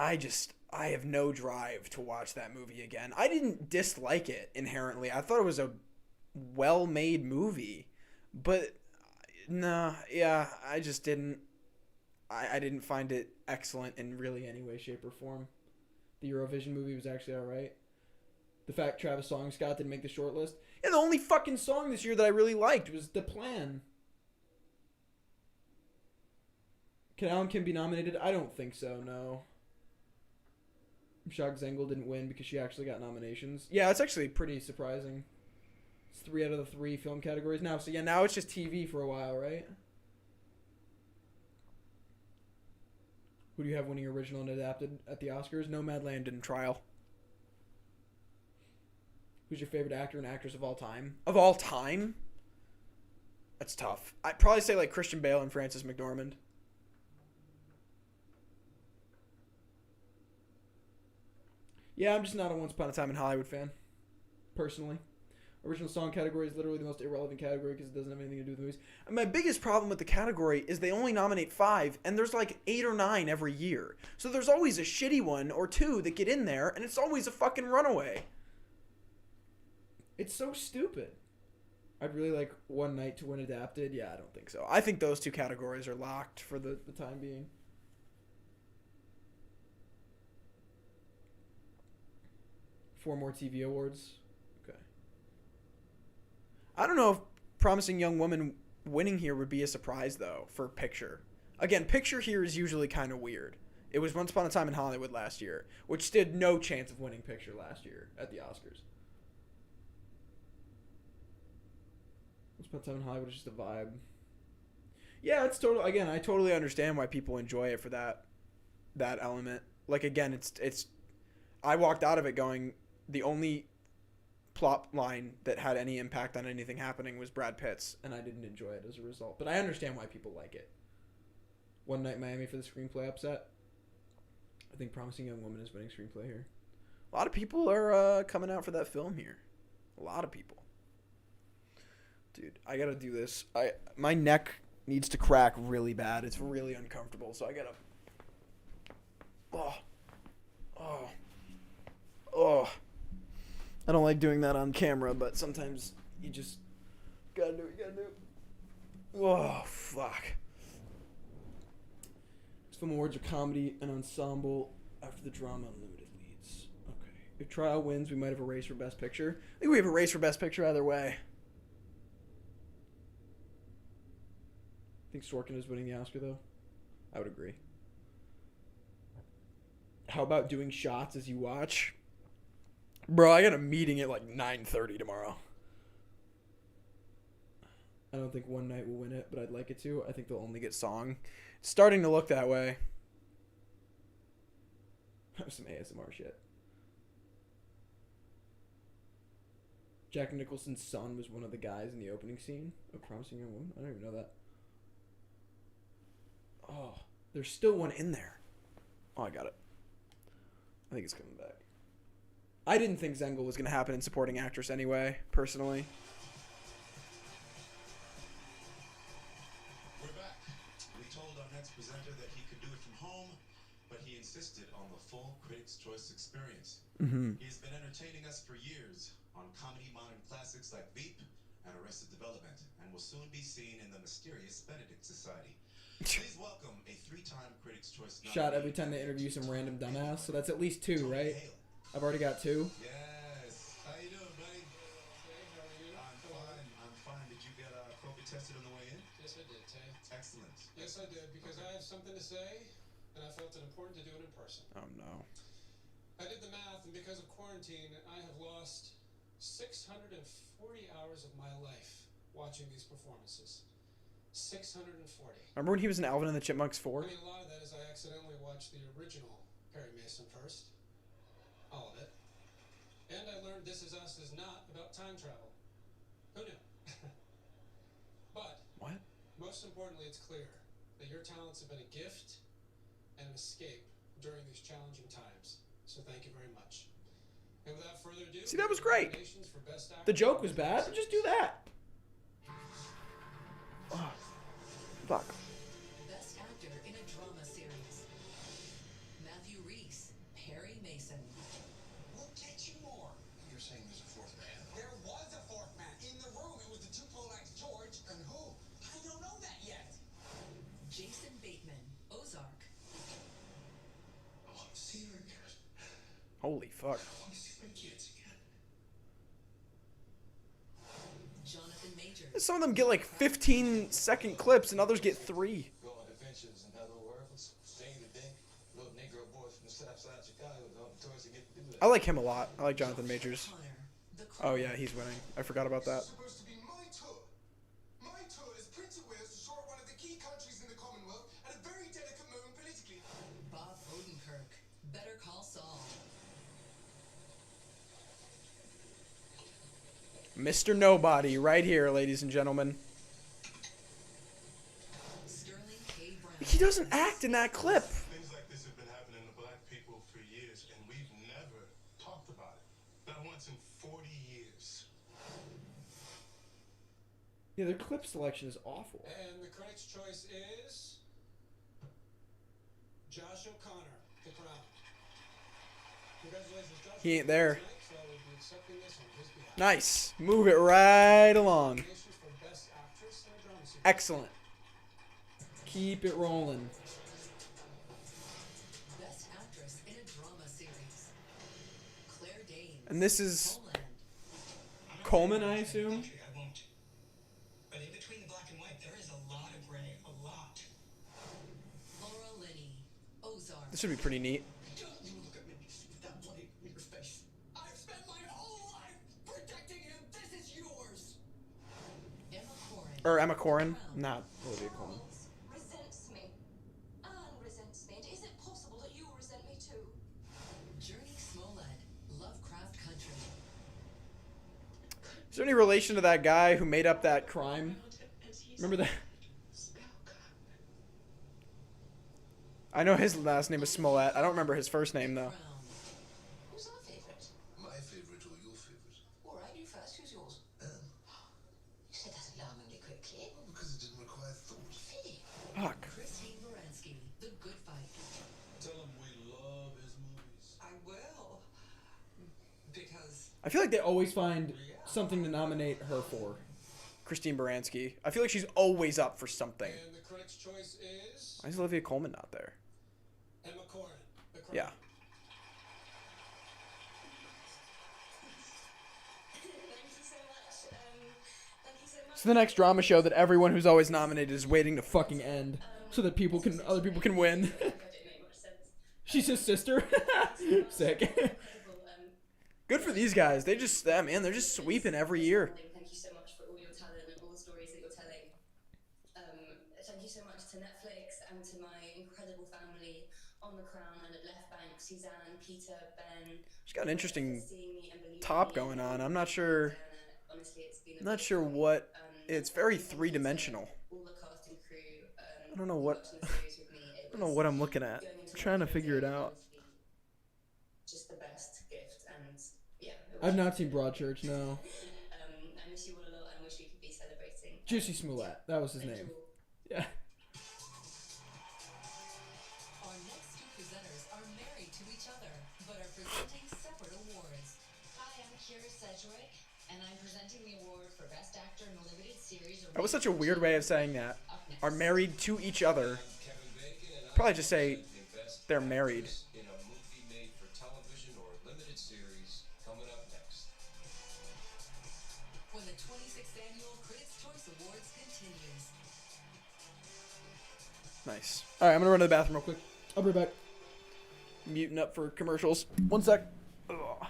I have no drive to watch that movie again. I didn't dislike it inherently. I thought it was a well-made movie, but nah, yeah, I just didn't. I didn't find it excellent in really any way, shape, or form. The Eurovision movie was actually alright. The fact Travis Scott didn't make the shortlist. Yeah, the only fucking song this year that I really liked was The Plan. Can Alan Kim be nominated? I don't think so, no. I'm shocked Zengel didn't win because she actually got nominations. Yeah, it's actually Pretty surprising. It's 3 out of the 3 film categories now. So yeah, now it's just TV for a while, right? Who do you have winning original and adapted at the Oscars? Nomadland and Trial. Who's your favorite actor and actress of all time? Of all time? That's tough. I'd probably say like Christian Bale and Frances McDormand. Yeah, I'm just not a Once Upon a Time in Hollywood fan. Personally. Original song category is literally the most irrelevant category because it doesn't have anything to do with movies. And my biggest problem with the category is they only nominate 5, and there's like 8 or 9 every year. So there's always a shitty one or 2 that get in there, and it's always a fucking runaway. It's so stupid. I'd really like One Night to win adapted. Yeah, I don't think so. I think those 2 categories are locked for the time being. Four more TV awards. Okay. I don't know if Promising Young Woman winning here would be a surprise, though, for Picture. Again, Picture here is usually kind of weird. It was Once Upon a Time in Hollywood last year, which stood no chance of winning Picture last year at the Oscars. Once Upon a Time in Hollywood is just a vibe. Yeah, it's total. Again, I totally understand why people enjoy it for that element. Like, again, it's. I walked out of it going, the only plot line that had any impact on anything happening was Brad Pitt's, and I didn't enjoy it as a result. But I understand why people like it. One Night in Miami for the screenplay upset. I think Promising Young Woman is winning screenplay here. A lot of people are coming out for that film here. A lot of people. Dude, I gotta do this. My neck needs to crack really bad. It's really uncomfortable, so I gotta... Oh. I don't like doing that on camera, but sometimes you just gotta do what you gotta do. Oh, fuck. Film awards are comedy and ensemble after the drama and limited leads. Okay. If Trial wins, we might have a race for Best Picture. I think we have a race for Best Picture either way. I think Sorkin is winning the Oscar, though. I would agree. How about doing shots as you watch? Bro, I got a meeting at like 9:30 tomorrow. I don't think One Night will win it, but I'd like it to. I think they'll only get Song. It's starting to look that way. Some ASMR shit. Jack Nicholson's son was one of the guys in the opening scene of Promising Young Woman. I don't even know that. Oh, there's still one in there. Oh, I got it. I think it's coming back. I didn't think Zengel was going to happen in supporting actress anyway, personally. We're back. We told our next presenter that he could do it from home, but he insisted on the full Critics' Choice experience. He's been entertaining us for years on comedy modern classics like Veep and Arrested Development, and will soon be seen in the mysterious Benedict Society. Please welcome a 3-time Critics' Choice nominee. Shot every time they interview some random dumbass, so that's at least 2, right? I've already got 2. Yes. How you doing, buddy? I'm fine. I'm fine. Did you get COVID tested on the way in? Yes, I did, Tay. Excellent. Yes, I did, because I have something to say, and I felt it important to do it in person. Oh, no. I did the math, and because of quarantine, I have lost 640 hours of my life watching these performances. 640. Remember when he was in Alvin and the Chipmunks 4? I mean, a lot of that is I accidentally watched the original Perry Mason first. All of it. And I learned This Is Us is not about time travel. Who knew? But, what? Most importantly, it's clear that your talents have been a gift and an escape during these challenging times. So thank you very much. And without further ado, See, that was great. nominations for Best Actor. The joke was bad, but just do that. Oh, fuck. Best Actor in a Drama Series. Matthew Rhys, Perry Mason. We'll get you more. You're saying there's a fourth man? There was a fourth man in the room. It was the Tupolex George. And who? I don't know that yet. Jason Bateman, Ozark. I want to see her again. Holy fuck. I want to see my kids again. Jonathan Majors. Some of them get like 15-second clips and others get 3. Go on adventures in other worlds. Staying the day. Little Negro boy from the south side of Chicago with all the toys to get to do that. I like him a lot. I like Jonathan Majors. Oh yeah, he's winning. I forgot about that. It's supposed to be my tour. My tour is Prince of Wales to show one of the key countries in the Commonwealth at a very delicate moment politically. Bob Odenkirk, Better Call Saul. Mr. Nobody right here, ladies and gentlemen. Sterling K. Brown. He doesn't act in that clip. Things like this have been happening to black people for years, and we've never talked about it. Not once in 40 years. Yeah, their clip selection is awful. And the critics' choice is Josh O'Connor, The Crown. Congratulations, Josh. He ain't there. Tonight, so I will be accepting this on his behalf. Nice. Move it right along. Nominations for Best Actress in a Drama Series. Excellent. Keep it rolling. Best Actress in a Drama Series. Claire Danes. And this is Homeland. Coleman, I assume. I won't. But in between the black and white, there is a lot of gray. A lot. Laura Linney, Ozark. This should be pretty neat. Don't you look at me with that bloody in your face. I've spent my whole life protecting him. This is yours. Emma Corrin. Or Emma Corrin. Not Olivia Colman. Resents me. Anne resents me. And is it possible that you resent me too? Journey Smollett, Lovecraft Country. Is there any relation to that guy who made up that crime? Remember that? I know his last name is Smollett. I don't remember his first name though. Who's our favourite? My favorite or your favorite? All right, you first. Who's yours? Anne. You said that alarmingly quickly. Well, because it didn't require thought. Fuck. Christine Baranski, The Good Fight. Tell him we love his movies. I will. Because I feel like they always find something to nominate her for. Christine Baranski. I feel like she's always up for something. And the critics' choice is Why is Olivia Colman not there? Emma Corrin, The Crown. Yeah. Thank you so much. Thank you so much. So the next drama show that everyone who's always nominated is waiting to fucking end, so that other people can win. That didn't make much sense. She's his sister. Sick. Good for these guys. They're just sweeping every year. Thank you so much for all your talent and all the stories that you're telling. thank you so much to Netflix and to my incredible family on The Crown and at Left Bank, Suzanne, Peter, Ben. She's got an interesting top going on. I'm not sure. I'm not sure what. It's very three-dimensional. I don't know what. I don't know what I'm looking at. I'm trying to figure it out. Just the best gift, and yeah. I've not seen Broadchurch, no. I miss you all a lot and wish we could be celebrating. Juicy Smollett, that was his name. Yeah. Our next two presenters are married to each other, but are presenting separate awards. Hi, I'm Kira Sedgwick, and I'm presenting the award for Best Actor in a Limited Series. That was such a weird way of saying that. Are married to each other. Probably just say they're married. In a movie made for television or limited series, coming up next. When the 26th Annual Critics' Choice Awards continues. Nice. All right, I'm gonna run to the bathroom real quick. I'll be back. Muting up for commercials. 1 sec. Ugh.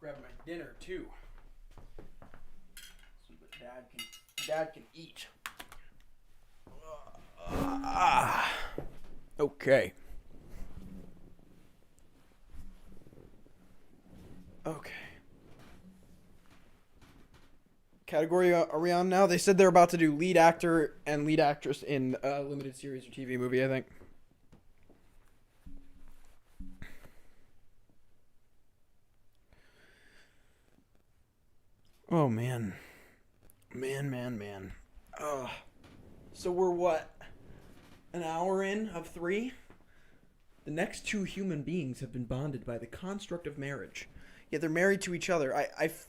Grab my dinner too, so that Dad can eat. Okay. Okay. Category are we on now? They said they're about to do lead actor and lead actress in a limited series or TV movie, I think. Oh, man. Man. So we're what? An hour in of 3? The next two human beings have been bonded by the construct of marriage. Yet they're married to each other.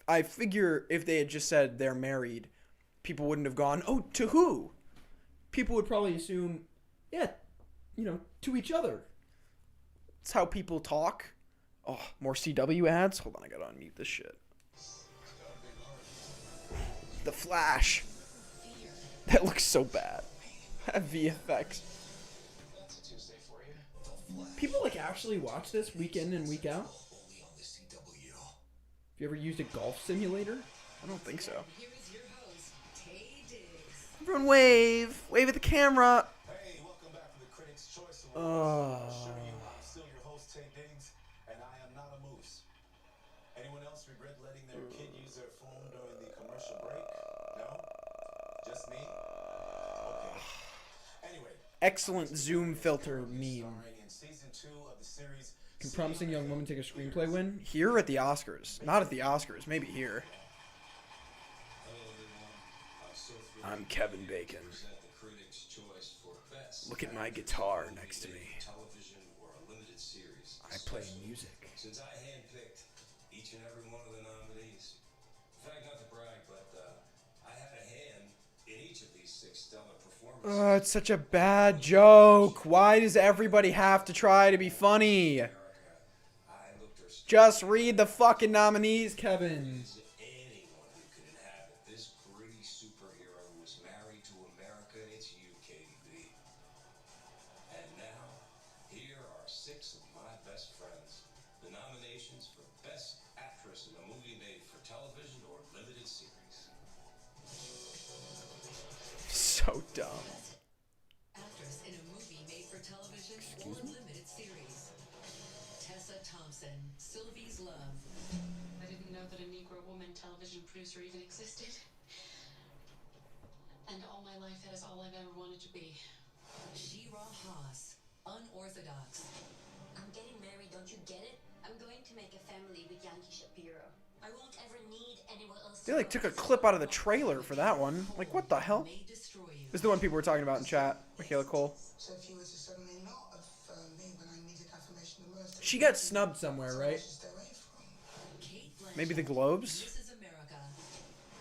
I figure if they had just said they're married, people wouldn't have gone, oh, to who? People would probably assume, yeah, to each other. That's how people talk. Oh, more CW ads? Hold on, I gotta unmute this shit. The Flash. That looks so bad. VFX. People actually watch this week in and week out? Have you ever used a golf simulator? I don't think so. Everyone wave! Wave at the camera! Hey, welcome back to the Critics' Choice Awards. I'm sure you know I'm still your host, Tay Diggs, and I am not a moose. Anyone else regret letting their kid use their phone during the commercial break? No? Just me? Okay. Anyway. Excellent zoom filter meme. In season 2 of the series, Can Promising Young Woman take a screenplay win? Here at the Oscars. Not at the Oscars, maybe here. I'm Kevin Bacon. Look at my guitar next to me. I play music. Since I handpicked each and every one of the nominees, in fact, not to brag, but I had a hand in each of these 6 stellar performances. Oh, it's such a bad joke. Why does everybody have to try to be funny? Just read the fucking nominees, Kevin. Anyone who could inhabit this gritty superhero who was married to America, it's you, KDB. And now, here are 6 of my best friends. The nominations for Best Actress in a Movie Made for Television or Limited Series. So dumb. Actress in a movie made for television or limited series. Tessa Thompson, Sylvie's Love. I didn't know that a Negro woman television producer even existed. And all my life, that is all I've ever wanted to be. Shira Haas, unorthodox. I'm getting married, don't you get it? I'm going to make a family with Yankee Shapiro. I won't ever need anyone else. They like took a clip out of the trailer for that one. Like, what the hell? This is the one people were talking about in chat. Michaela Cole. So if you were to suddenly not affirm me when I needed affirmation the most, She got snubbed somewhere, right? Maybe the Globes? This is America.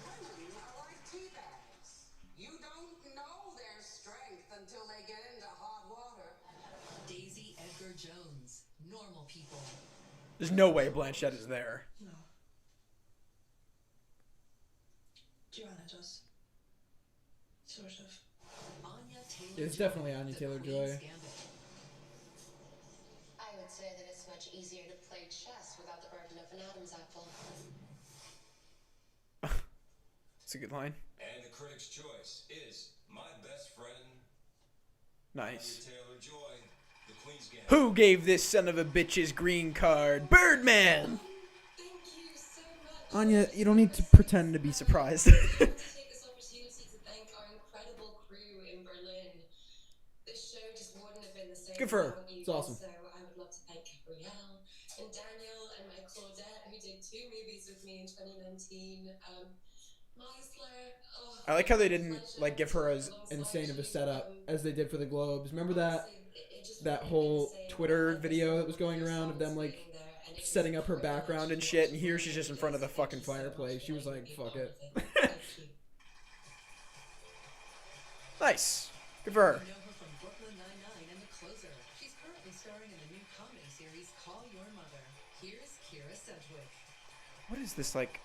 Women are like tea bags. You don't know their strength until they get into hot water. Daisy Edgar Jones, normal people. There's no way Blanchett is there. No. Joanna does. Sort of. Anya Taylor. It's definitely Anya Taylor-Joy. I would say that it's much easier to play chess without the burden of an Adam's apple. That's a good line. And the Critics' Choice is my best friend, Nice. Anya Taylor-Joy, the Queen's Gambit. Who gave this son of a bitch his green card? Birdman! Anya, you don't need to pretend to be surprised. Take this opportunity to thank our incredible crew in Berlin. This show just wouldn't have been the same. Good for her. without you. It's awesome. So I would love to thank Gabrielle and Daniel and my Claudette, who did 2 movies with me in 2019. Meisler. Oh, I like how they didn't like give her as insane of a setup as they did for the Globes. Remember that whole Twitter video that was going around of them like setting up her background and shit, and here she's just in front of the fucking fireplace. She was like, fuck it. Nice. Good for her. You know her from Brooklyn Nine-Nine and The Closer. She's currently starring in the new comedy series Call Your Mother. Here's Kira Sedgwick. What is this like?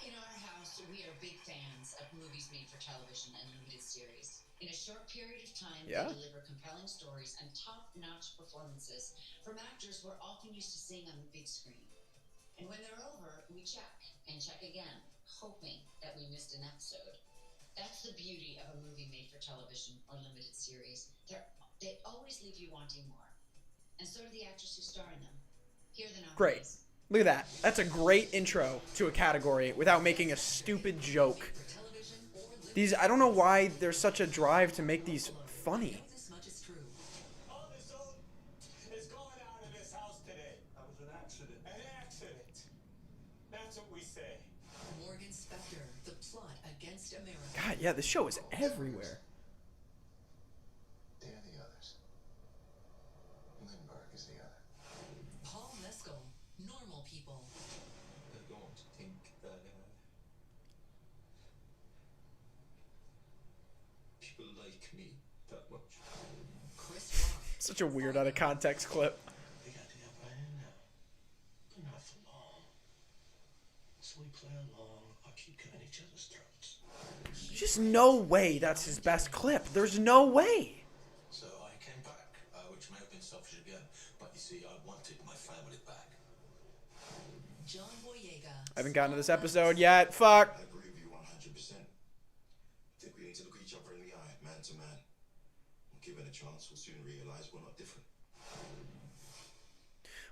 In our house, we are big fans of movies made for television and limited series. In a short period of time, Yeah. they deliver compelling stories and top-notch performances from actors we're often used to seeing on the big screen. And when they're over, we check and check again, hoping that we missed an episode. That's the beauty of a movie made for television or limited series. They always leave you wanting more. And so do the actors who star in them. Here are the nominees. Great. Look at that. That's a great intro to a category without making a stupid joke. These, I don't know why there's such a drive to make these funny. This much is true. is going out of this house today. That was an accident. An accident. That's what we say. Morgan Spector, The Plot Against America. God, yeah, this show is everywhere. They're the others. Lindbergh is the other. Paul Mescal, Normal People. They're going to think that people like me that much. Chris Rock. Such a weird out of context clip. We got to get right in now. But not for long. So we play along or keep cutting each other's throats. There's just no way that's his best clip. There's no way. So I came back, which may have been selfish again, but you see, I wanted my family back. John Boyega. I haven't gotten to this episode yet. Fuck. I agree with you 100%. I think we need to look each other in the eye, man to man. Given a chance, we'll soon realize we're not different.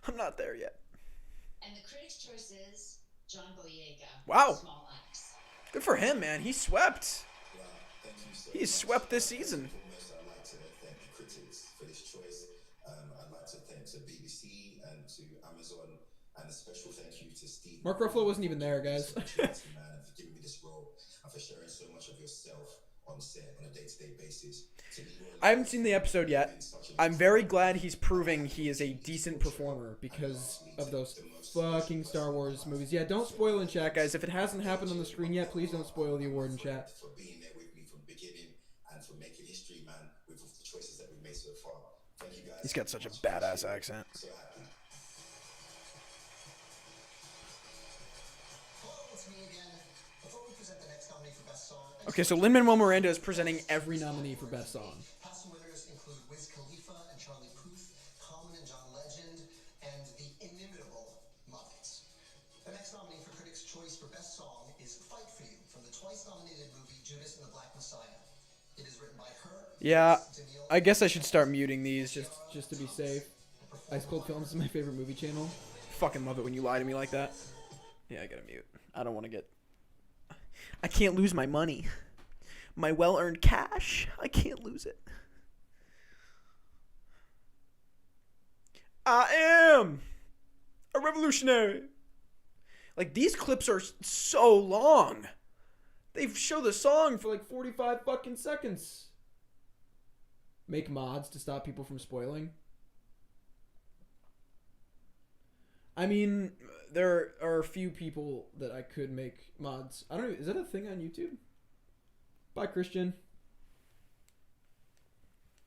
I'm not there yet. And the Critics' Choice is John Boyega. Wow. Small Axe. Good for him, man. He swept. Well, thank you so He's much. swept this season. Foremost, I'd like to thank the critics for this choice. I'd like to thank to BBC and to Amazon, and a special thank you to Steve. Mark Ruffalo wasn't even there, guys. Man, and for giving me this role and for sharing so much of yourself on set on a day-to-day basis. I haven't seen the episode yet. I'm very glad he's proving he is a decent performer because of those fucking Star Wars movies. Yeah, don't spoil in chat, guys. If it hasn't happened on the screen yet, please don't spoil the award in chat. For being there with me from the beginning and for making history, man, with the choices that we've made so far. Thank you guys. He's got such a badass accent. So happy. Hello, it's me again. Before we present the next nominee for Best Song, Okay, so Lin-Manuel Miranda is presenting every nominee for Best Song. past winners include Wiz Khalifa and Charlie Puth, Common and John Legend, and the inimitable Muppets. The next nominee for Critics' Choice for Best Song is Fight For You from the twice-nominated movie Judas and the Black Messiah. It is written by her. Yeah, I guess I should start muting these. Just to be safe. Ice Cold Films is my favorite movie channel. Fucking love it when you lie to me like that. Yeah, I gotta mute. I don't want to get... I can't lose my money. My well-earned cash. I can't lose it. I am a revolutionary. Like, these clips are so long. They show the song for like 45 fucking seconds. Make mods to stop people from spoiling. I mean, there are a few people that I could make mods. I don't know. Is that a thing on YouTube? Bye, Christian.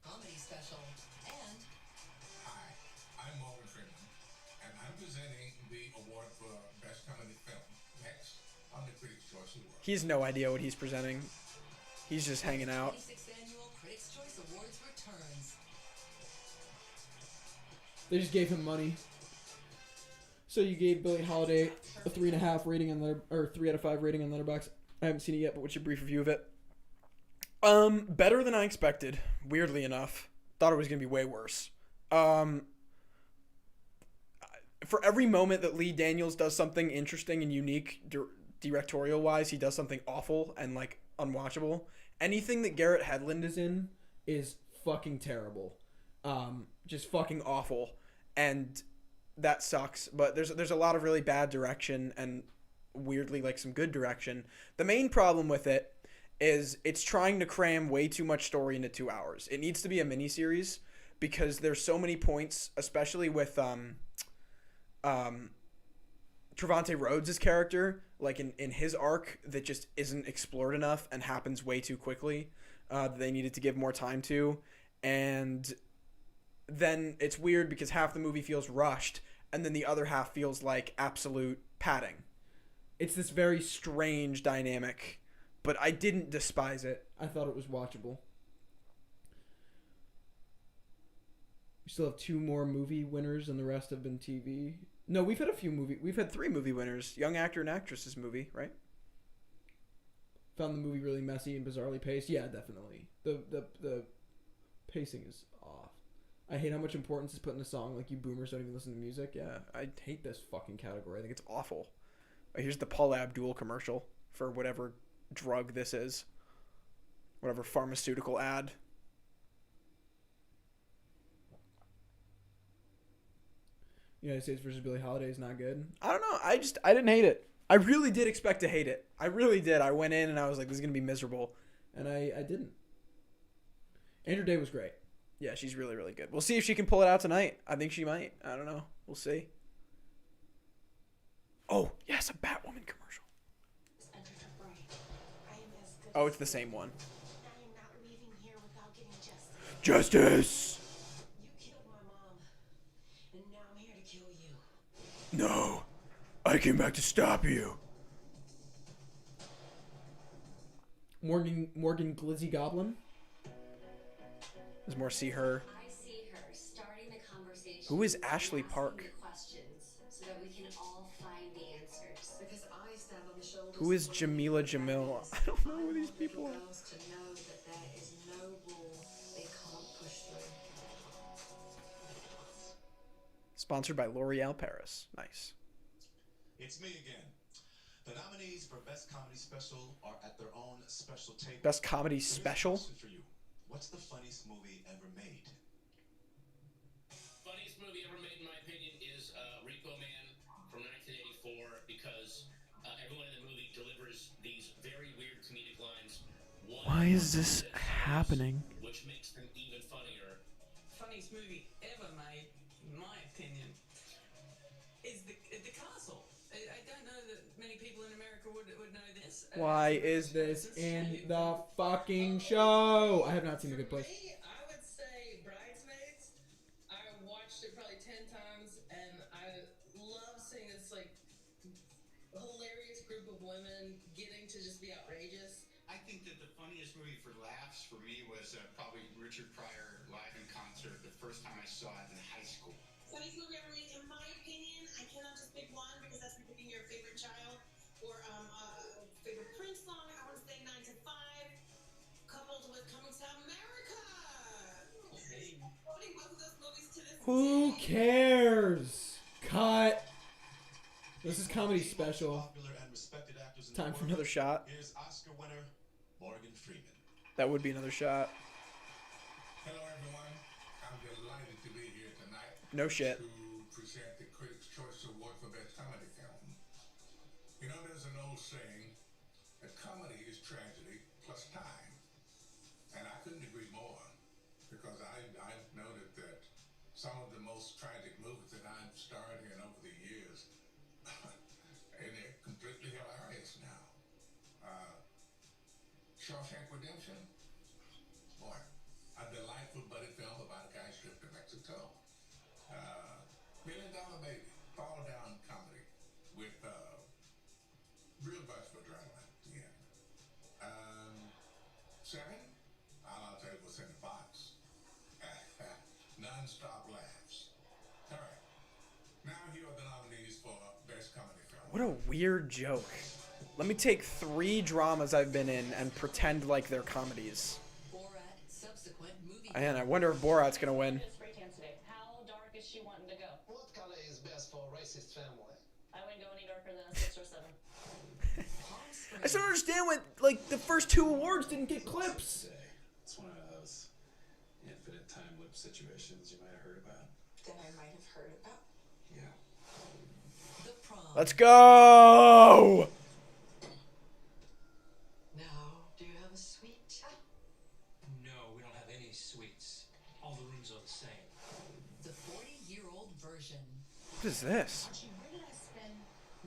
Comedy special. And Hi, I'm Morgan Freeman, and I'm presenting the award for Best Comedy Film. Next, on the Critics' Choice Award. He has no idea what he's presenting. He's just hanging out. 26th Annual Critics' Choice Awards returns. They just gave him money. So you gave Billie Holiday a 3.5 rating on or 3 out of 5 rating on Letterboxd. I haven't seen it yet, but what's your brief review of it? Better than I expected. Weirdly enough, thought it was gonna be way worse. For every moment that Lee Daniels does something interesting and unique, directorial wise, he does something awful and like unwatchable. Anything that Garrett Hedlund is in is fucking terrible. Just fucking awful, and that sucks. But there's a lot of really bad direction and weirdly like some good direction. The main problem with it is it's trying to cram way too much story into 2 hours. It needs to be a miniseries because there's so many points, especially with Trevante Rhodes' character, like in his arc, that just isn't explored enough and happens way too quickly. That they needed to give more time to. And then it's weird because half the movie feels rushed and then the other half feels like absolute padding. It's this very strange dynamic, but I didn't despise it. I thought it was watchable. We still have 2 more movie winners and the rest have been TV. No, we've had 3 movie winners. Young Actor and Actress's movie, right? Found the movie really messy and bizarrely paced. Yeah, definitely. The pacing is off. I hate how much importance is put in a song. Like, you boomers don't even listen to music. Yeah, I hate this fucking category. I think it's awful. Here's the Paula Abdul commercial for whatever drug this is. Whatever pharmaceutical ad. United States versus Billie Holiday is not good. I don't know. I didn't hate it. I really did expect to hate it. I really did. I went in and I was like, this is going to be miserable. And I didn't. Andrew Day was great. Yeah, she's really, really good. We'll see if she can pull it out tonight. I think she might. I don't know. We'll see. Oh, yes, a Batwoman commercial. Oh, it's the same one. Justice! You killed my mom, and now I'm here to kill you. No, I came back to stop you. Morgan Glizzy Goblin. There's more see her. I see her starting the conversation. Who is Ashley Park? Questions so that we can all find the answers. Because I stand on the shoulders. Who is Jamila Jamil? I don't know who these people are. To know that there is no rule they can't push through. Sponsored by L'Oreal Paris. Nice. It's me again. The nominees for Best Comedy Special are at their own special table. Best Comedy Special? For you. What's the funniest movie ever made? Funniest movie ever made, in my opinion, is Repo Man from 1984 because everyone in the movie delivers these very weird comedic lines. Why is this happening? Which makes them even funnier. Funniest movie ever made, in my opinion, is the Castle. I don't know that many people in America would know this. Why is this in the fucking show? I have not seen The Good Place. I would say Bridesmaids. I watched it probably 10 times, and I love seeing this like hilarious group of women getting to just be outrageous. I think that the funniest movie for laughs for me was probably Richard Pryor live in concert the first time I saw it in high school. Funniest movie ever made, in my opinion, I cannot just pick one because that's like picking your favorite child or favorite Prince song. I want to say 9 to 5, coupled with Coming to America. Quoting both of those movies to this Who cares? Cut. This is comedy special. Time for another shot. Here's Oscar winner Morgan Freeman. That would be another shot. Hello, everyone. I'm delighted to be here tonight. No shit. To present the Critics' Choice Award for Best Comedy Film. You know, there's an old saying that comedy is tragedy plus time. And I couldn't agree more, because I've noted that some of the most tragic movies that I've starred in over the years, and they're completely hilarious now. Shawshank Redemption, boy, a delightful buddy film about a guy's trip to Mexico. $1 Million Baby, fall down comedy with real burst of adrenaline at the end. Seven, I'll tell you what's in the box. Non-stop laughs. All right, now here are the nominees for Best Comedy Film. What a weird joke. Let me take 3 dramas I've been in and pretend like they're comedies. Borat subsequent movie. And I wonder if Borat's gonna win. Spray tan today. How dark is she wanting to go? What color is best for a racist family? I wouldn't go any darker than a 6 or 7. I still don't understand what, like, the first 2 awards didn't get clips. It's one of those infinite time loop situations you might have heard about. That I might have heard about. Yeah. The Prom. Let's go! Now, do you have a suite? No, we don't have any suites. All the rooms are the same. The 40-year-old version. What is this? Archie, where did I spend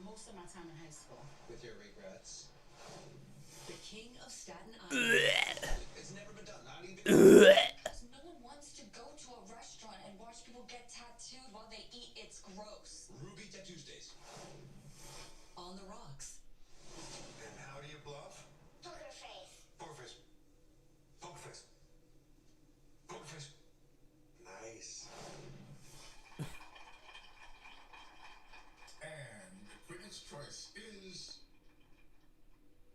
most of my time in high school? With your regrets. The King of Staten Island. It's never been done, not even. No one wants to go to a restaurant and watch people get tattooed while they eat. It's gross. Ruby Tuesdays. On the Rocks. And how do you bluff? Poker face. Poker face. Poker face. Poker face. Nice. And the Critics' Choice is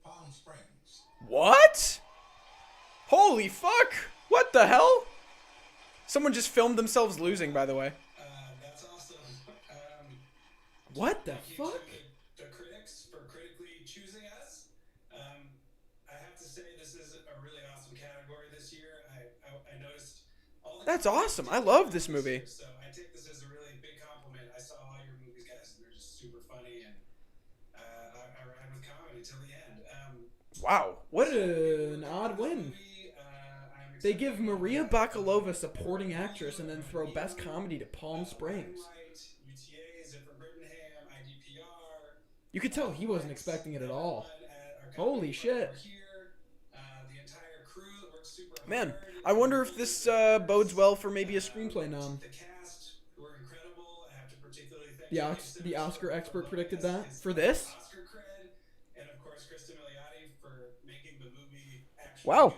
Palm Springs. What? Holy fuck! What the hell? Someone just filmed themselves losing, by the way. That's awesome. What the thank you fuck? to the critics for critically choosing us. I have to say this is a really awesome category this year. I noticed all the That's awesome. I love this movie. So I take this as a really big compliment. I saw all your movies, guys, and they're just super funny, and I ride with comedy till the end. Wow. What an odd win. They give Maria Bakalova supporting actress and then throw best comedy to Palm Springs. You could tell he wasn't expecting it at all. Holy shit. Man, I wonder if this bodes well for maybe a screenplay nom. The Oscar expert predicted that for this. Wow.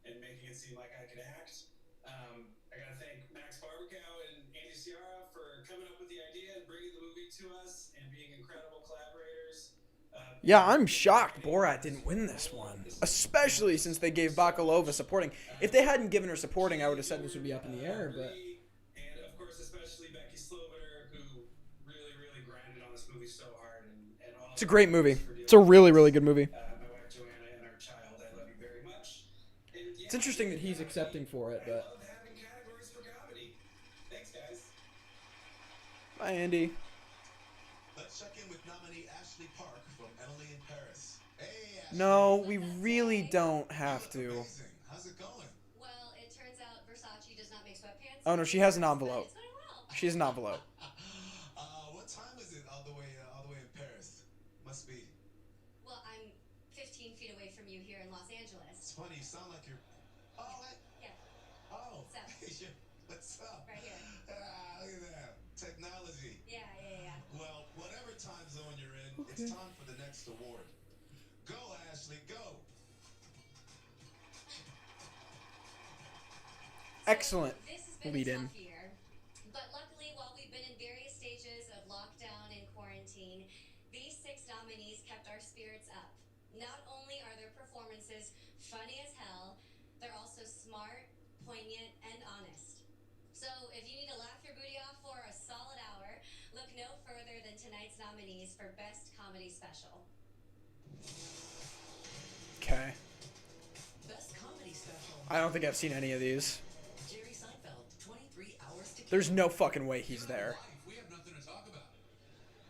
And making it seem like I could act. I gotta thank Max Barbacow and Andy Ciara for coming up with the idea and bringing the movie to us and being incredible collaborators. Yeah, I'm shocked Borat didn't win this one. Especially since they gave Bakalova supporting. If they hadn't given her supporting, I would have said this would be up in the air, but... And of course, especially Becky Sloboder, who really, really grinded on this movie so hard. And all It's a great movie. It's a really, really good movie. my wife Joanna and our child, I love you very much. And It's interesting that he's accepting for it, but... having categories for comedy. Thanks, guys. Bye, Andy. Let's check in with nominee Ashley Park from Emily in Paris. Hey, Ashley. No, we really don't have to. Amazing. How's it going? Well, it turns out Versace does not make sweatpants. Oh, no, she has an envelope. She has an envelope. What time is it all the way in Paris? Must be. Well, I'm 15 feet away from you here in Los Angeles. It's funny. You sound like you're. Oh, hey. Yeah. Oh. What's up? What's up? Right here. Ah, look at that. Technology. Yeah. Well, whatever time zone you're in, it's time for the next award. Go, Ashley, go. Excellent This has been lead a in. tough year, but luckily, while we've been in various stages of lockdown and quarantine, these 6 nominees kept our spirits up. Not only are their performances funny as hell, they're also smart, poignant, and honest. So if you need to laugh your booty off for a solid hour, Look no further than tonight's nominees for Best Comedy Special. Okay. Best comedy special. I don't think I've seen any of these. Jerry Seinfeld, 23 Hours to Kill. There's no fucking way he's there. We have nothing to talk about.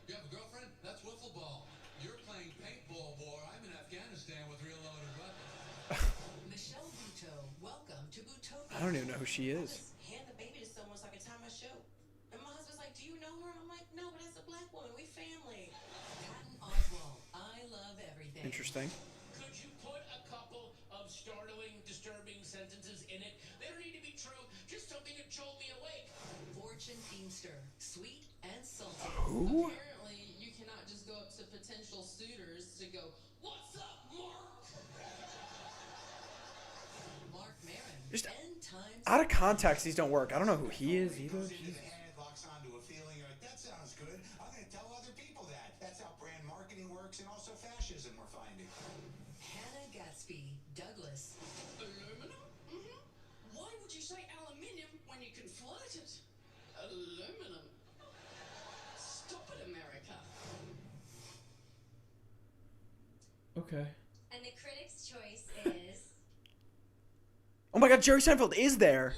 You have a girlfriend? That's wiffle ball. You're playing paintball war. I'm in Afghanistan with real loaded weapons. Michelle Buteau, welcome to Buteau. I don't even know who she is. Hand the baby to someone so I can tie my shoe. And my husband's like, do you know her? I'm like, no, but that's a black woman. We family. Patton Oswalt, I love everything. Interesting. Could you put a couple of startling, disturbing sentences in it? They don't need to be true, just something to jolt me awake. Fortune Feimster, sweet and salty. Who? Apparently, you cannot just go up to potential suitors to go, what's up, Mark? Mark Maron, Just 10 times. out of context, these don't work. I don't know who he is either. Goes into the head, locks onto a feeling. You're like, that sounds good. I'm going to tell other people that. That's how brand marketing works, and also fascism we're finding. Hannah Gatsby, Douglas. Aluminum? Mm-hmm. Why would you say aluminium when you can float it? Aluminum. Stop it, America. Okay. And the critics' choice is. Oh my god, Jerry Seinfeld is there.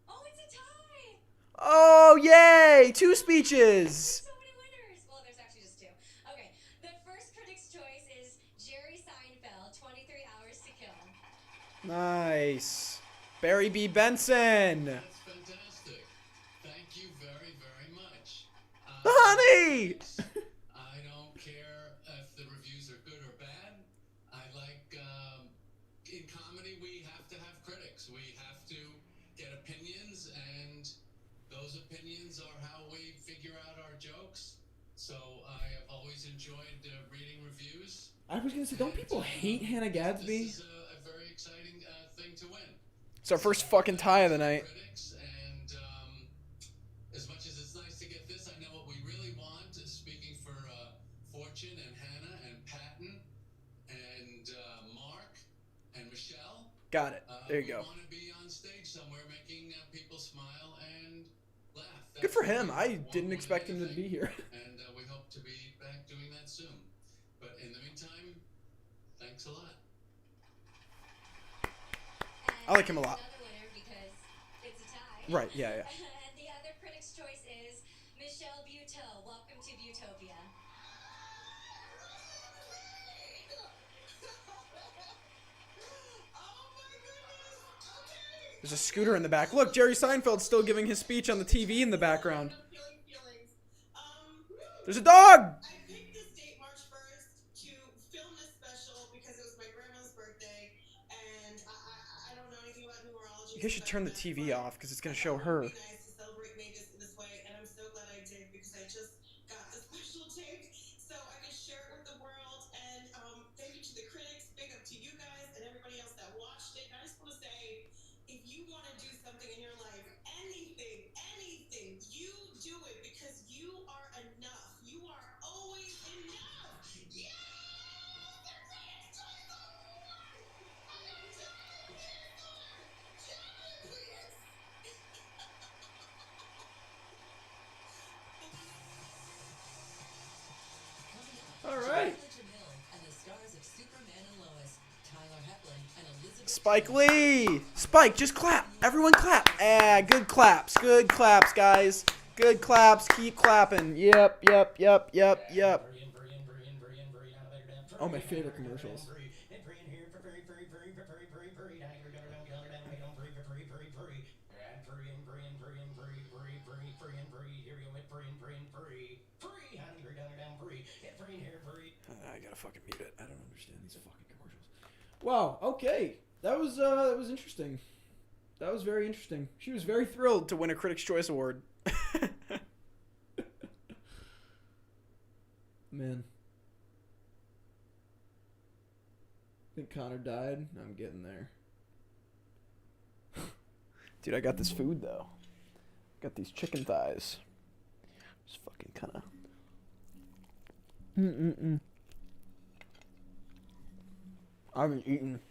Oh, it's a tie! Oh, yay! 2 speeches. So many winners! Well, there's actually just 2. Okay, the first critics' choice is Jerry Seinfeld, 23 Hours to Kill. Nice. Barry B. Benson. That's fantastic. Thank you very, very much. Honey! I don't care if the reviews are good or bad. I like, in comedy, we have to have critics. We have to get opinions, and those opinions are how we figure out our jokes. So I have always enjoyed reading reviews. I was gonna say, don't people hate Hannah Gadsby? This is a very exciting thing to win. It's our first fucking tie of the night. Critics, and as much as it's nice to get this, I know what we really want. Speaking for Fortune and Hannah and Patton and Mark and Michelle. Got it. There you we go. want to be on stage somewhere making people smile and laugh. Good for him. I didn't expect him to be here. And we hope to be back doing that soon. But in the meantime, thanks a lot. I like him a lot. Another winner because it's a tie. Right, yeah, yeah. And the other critics' choice is Michelle Buteau. Welcome to Butopia. There's a scooter in the back. Look, Jerry Seinfeld's still giving his speech on the TV in the background. There's a dog! I picked this date, March 1st, to film this special because it was my grandma's birthday, and I don't know anything about numerology. You guys should turn the TV off because it's going to show her. It would be nice to celebrate Vegas in this way, and I'm so glad I did because I just got the special tape so I could share it with the world. And thank you to the critics, big up to you guys and everybody else that watched it. And I just want to say, if you want to do something in your life, anything, you do it because you are enough. You are always enough. Yeah! All right. And the stars of Superman and Lois, Tyler Hoechlin and Elizabeth. Spike Lee! Spike, just clap. Everyone clap. Good claps. Good claps, guys. Good claps. Keep clapping. Yep. Oh, my favorite commercials. I gotta fucking mute it. I don't understand these fucking commercials. Wow. Okay. That was interesting. That was very interesting. She was very thrilled to win a Critics' Choice Award. Man. I think Connor died. I'm getting there. Dude, I got this food though. Got these chicken thighs. Just fucking kind of. I haven't eaten.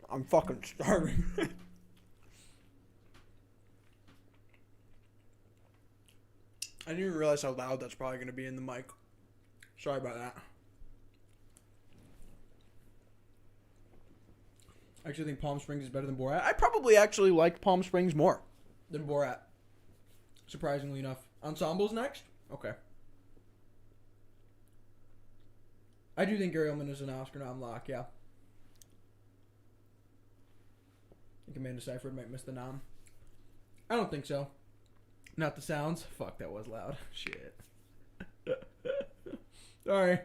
I'm fucking starving. I I didn't even realize how loud that's probably going to be in the mic. Sorry about that. I actually think Palm Springs is better than Borat. I probably actually liked Palm Springs more than Borat. Surprisingly enough. Ensemble's next? Okay. I do think Gary Oldman is an Oscar nom lock, yeah. I think Amanda Seyfried might miss the nom. I don't think so. Not the sounds. Fuck, that was loud. Shit. Sorry.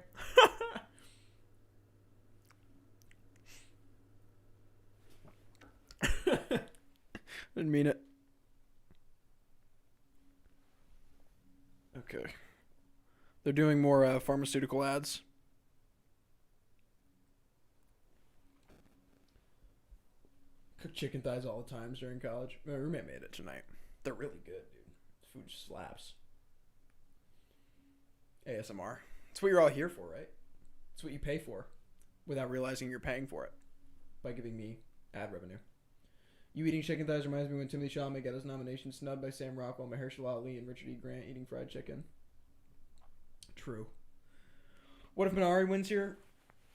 Didn't mean it. Okay. They're doing more pharmaceutical ads. Cooked chicken thighs all the time during college. My roommate made it tonight. They're really good, dude. Food slaps. ASMR. That's what you're all here for, right? That's what you pay for without realizing you're paying for it by giving me ad revenue. You eating chicken thighs reminds me when Timothy Chalamet got his nomination snubbed by Sam Rockwell, Mahershala Ali, and Richard E. Grant eating fried chicken. True. What if Minari wins here?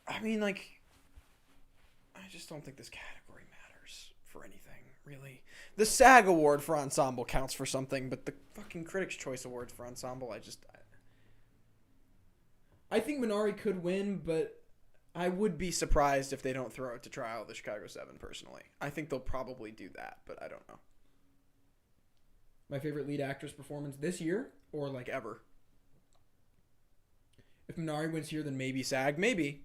I mean, like, I just don't think this category matters for anything, really. The SAG award for Ensemble counts for something, but the fucking Critics' Choice Awards for Ensemble, I think Minari could win, but I would be surprised if they don't throw it to Trial of the Chicago 7, personally. I think they'll probably do that, but I don't know. My favorite lead actress performance this year, or like ever? If Minari wins here, then maybe SAG. Maybe.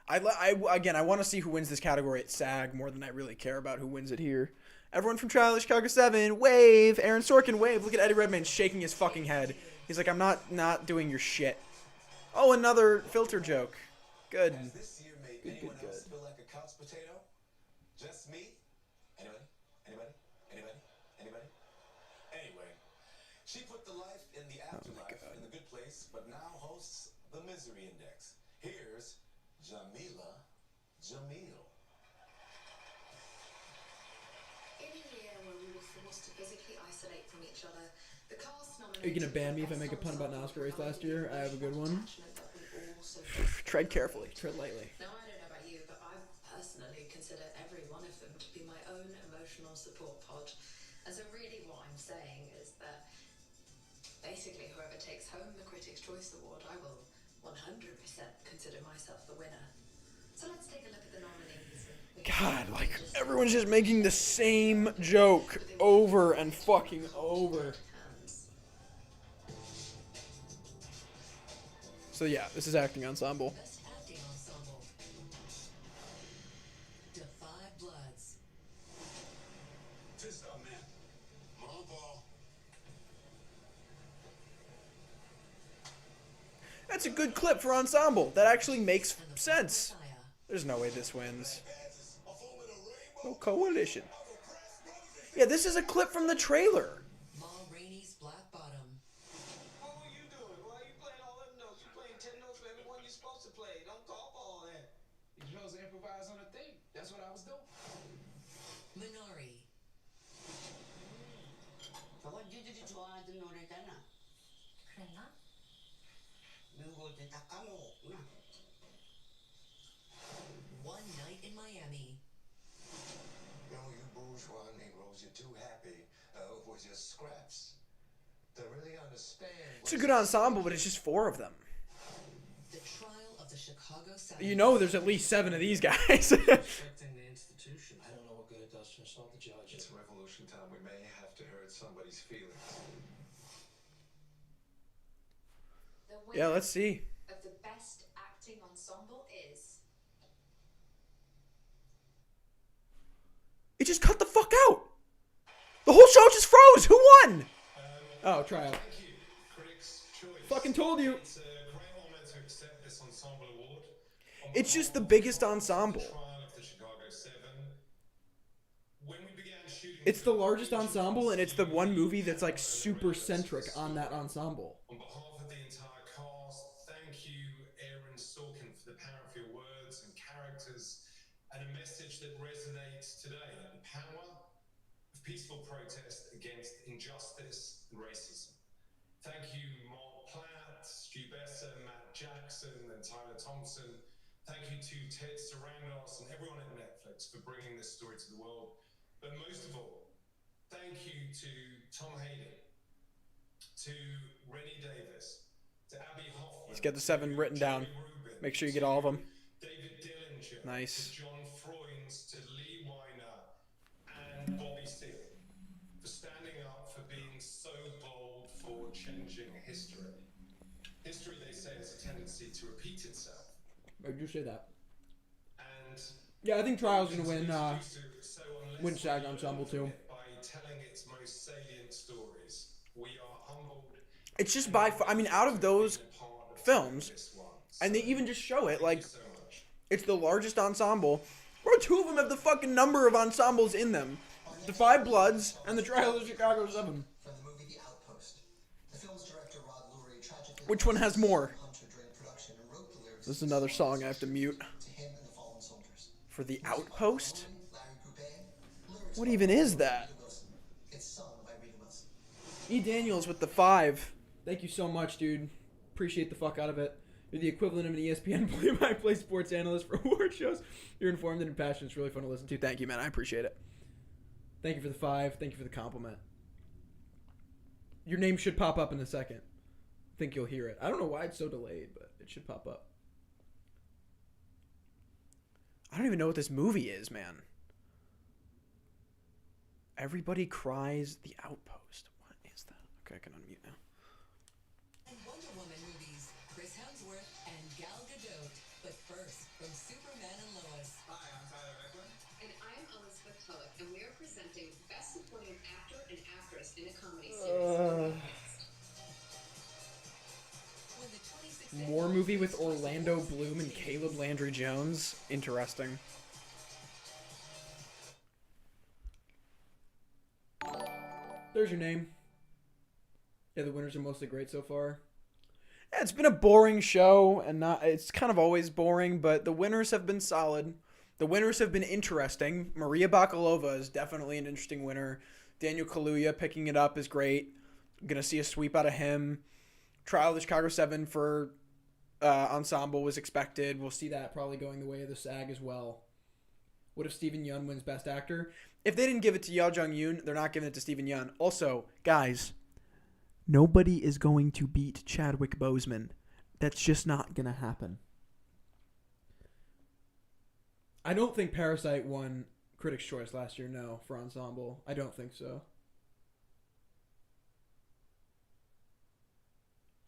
Again, I want to see who wins this category at SAG more than I really care about who wins it here. Everyone from Trial of the Chicago 7, wave! Aaron Sorkin, wave! Look at Eddie Redmayne shaking his fucking head. He's like, I'm not doing your shit. Oh, another filter joke. Good. Has this year made anyone else feel like a couch potato? Just me? Anybody? Anybody? Anybody? Anybody? Anyway, she put the life in the afterlife in the good place, but now hosts the Misery Index. Here's Jamila Jamil. In a year where we were forced to physically isolate from each other, the cast nominated. Are you gonna ban me if I make a pun about an Oscar race last year? I have a good one. Tread carefully. Tread lightly. Now, I don't know about you, but I personally consider every one of them to be my own emotional support pod. And so really what I'm saying is that basically whoever takes home the Critics' Choice Award, I will 100% consider myself the winner. So let's take a look at the nominees. God, like, everyone's just making the same joke over and fucking over. So yeah, this is acting ensemble. Best acting ensemble. Defy Bloods. Fist up, man. Long ball. That's a good clip for ensemble. That actually makes sense. There's no way this wins. No coalition. Yeah, this is a clip from the trailer. Ma Rainey's Black Bottom. What were you doing? Why are you playing all them notes? You playing 10 notes for every one you're supposed to play. Don't call for all that. You're supposed to improvise on a thing. That's what I was doing. Minari. 저번주들이 좋아하던 노래잖아. 그랬나? 누구들 다 까먹었구나. One Night in Miami. You know, you bourgeois Negroes, you're too happy with your scraps. To really understand. It's a good ensemble, but it's just 4 of them. The Trial of the Chicago 7. You know there's at least 7 of these guys. Respecting the institution. I don't know what good it does to insult the judge. It's revolution time. We may have to hurt somebody's feelings. The winner Yeah, let's see. of the best acting ensemble is It just cut the fuck out. The whole show just froze. Who won? Oh, tryout. Thank you. Critics' Choice. Fucking told you. It's a great honor to accept this ensemble award. It's just the biggest ensemble. Trial of the Chicago 7. When we began shooting, It's the largest ensemble, and it's the one movie that's like super centric on that ensemble. on behalf of the entire cast, thank you, Aaron Sorkin, for the power of your words and characters, and a message that resonates today: the power of peaceful protest against injustice and racism. Thank you, Mark Platt, Stu Besser, Matt Jackson, and Tyler Thompson. Thank you to Ted Sarandos and everyone at Netflix for bringing this story to the world. But most of all, thank you to Tom Hayden, to Rennie Davis, to Abby Hoffman. He's got the 7 written down. Make sure you get all of them. David Dillinger, Nice. to John Froines, to Lee Weiner, and Bobby Seale for standing up, for being so bold, for changing history. History, they say, has a tendency to repeat itself. I do say that. And yeah, I think Trial's gonna win SAG Ensemble too. By telling its most salient stories, we are humbled. It's just out of those films, and they even just show it, like, it's the largest ensemble. Bro, 2 of them have the fucking number of ensembles in them. The Five Bloods and the Trial of Chicago 7. From the movie The Outpost. The film's director, Rod Lurie, tragically Which one has more? Hunter during production and wrote the lyrics This is another song I have to mute. to him and the fallen soldiers. For The Outpost? Larry Goubet, lyrics What even is that? Wilson. It's sung by Rita Wilson. E. Daniels with the 5. Thank you so much, dude. Appreciate the fuck out of it. You're the equivalent of an ESPN play-by-play sports analyst for award shows. You're informed and passionate. It's really fun to listen to. Thank you, man. I appreciate it. Thank you for the 5. Thank you for the compliment. Your name should pop up in a second. I think you'll hear it. I don't know why it's so delayed, but it should pop up. I don't even know what this movie is, man. Everybody Cries, The Outpost. What is that? Okay, I can unmute now. Wonder Woman movies, Chris Hemsworth and Gal Gadot. But first, from Superman and Lois. Hi, I'm Tyler Eklund. And I'm Elizabeth Tulloch, and we are presenting Best Supporting Actor and Actress in a Comedy Series. More movie with Orlando Bloom and Caleb Landry Jones. Interesting. There's your name. Yeah, the winners are mostly great so far. Yeah, it's been a boring show, and it's kind of always boring, but the winners have been solid. The winners have been interesting. Maria Bakalova is definitely an interesting winner. Daniel Kaluuya picking it up is great. Gonna see a sweep out of him. Trial of the Chicago 7 for ensemble was expected. We'll see that probably going the way of the SAG as well. What if Steven Yeun wins Best Actor? If they didn't give it to Yeo Jung-yoon, they're not giving it to Steven Yeun. Also, guys, nobody is going to beat Chadwick Boseman. That's just not going to happen. I don't think Parasite won Critics' Choice last year, no, for ensemble. I don't think so.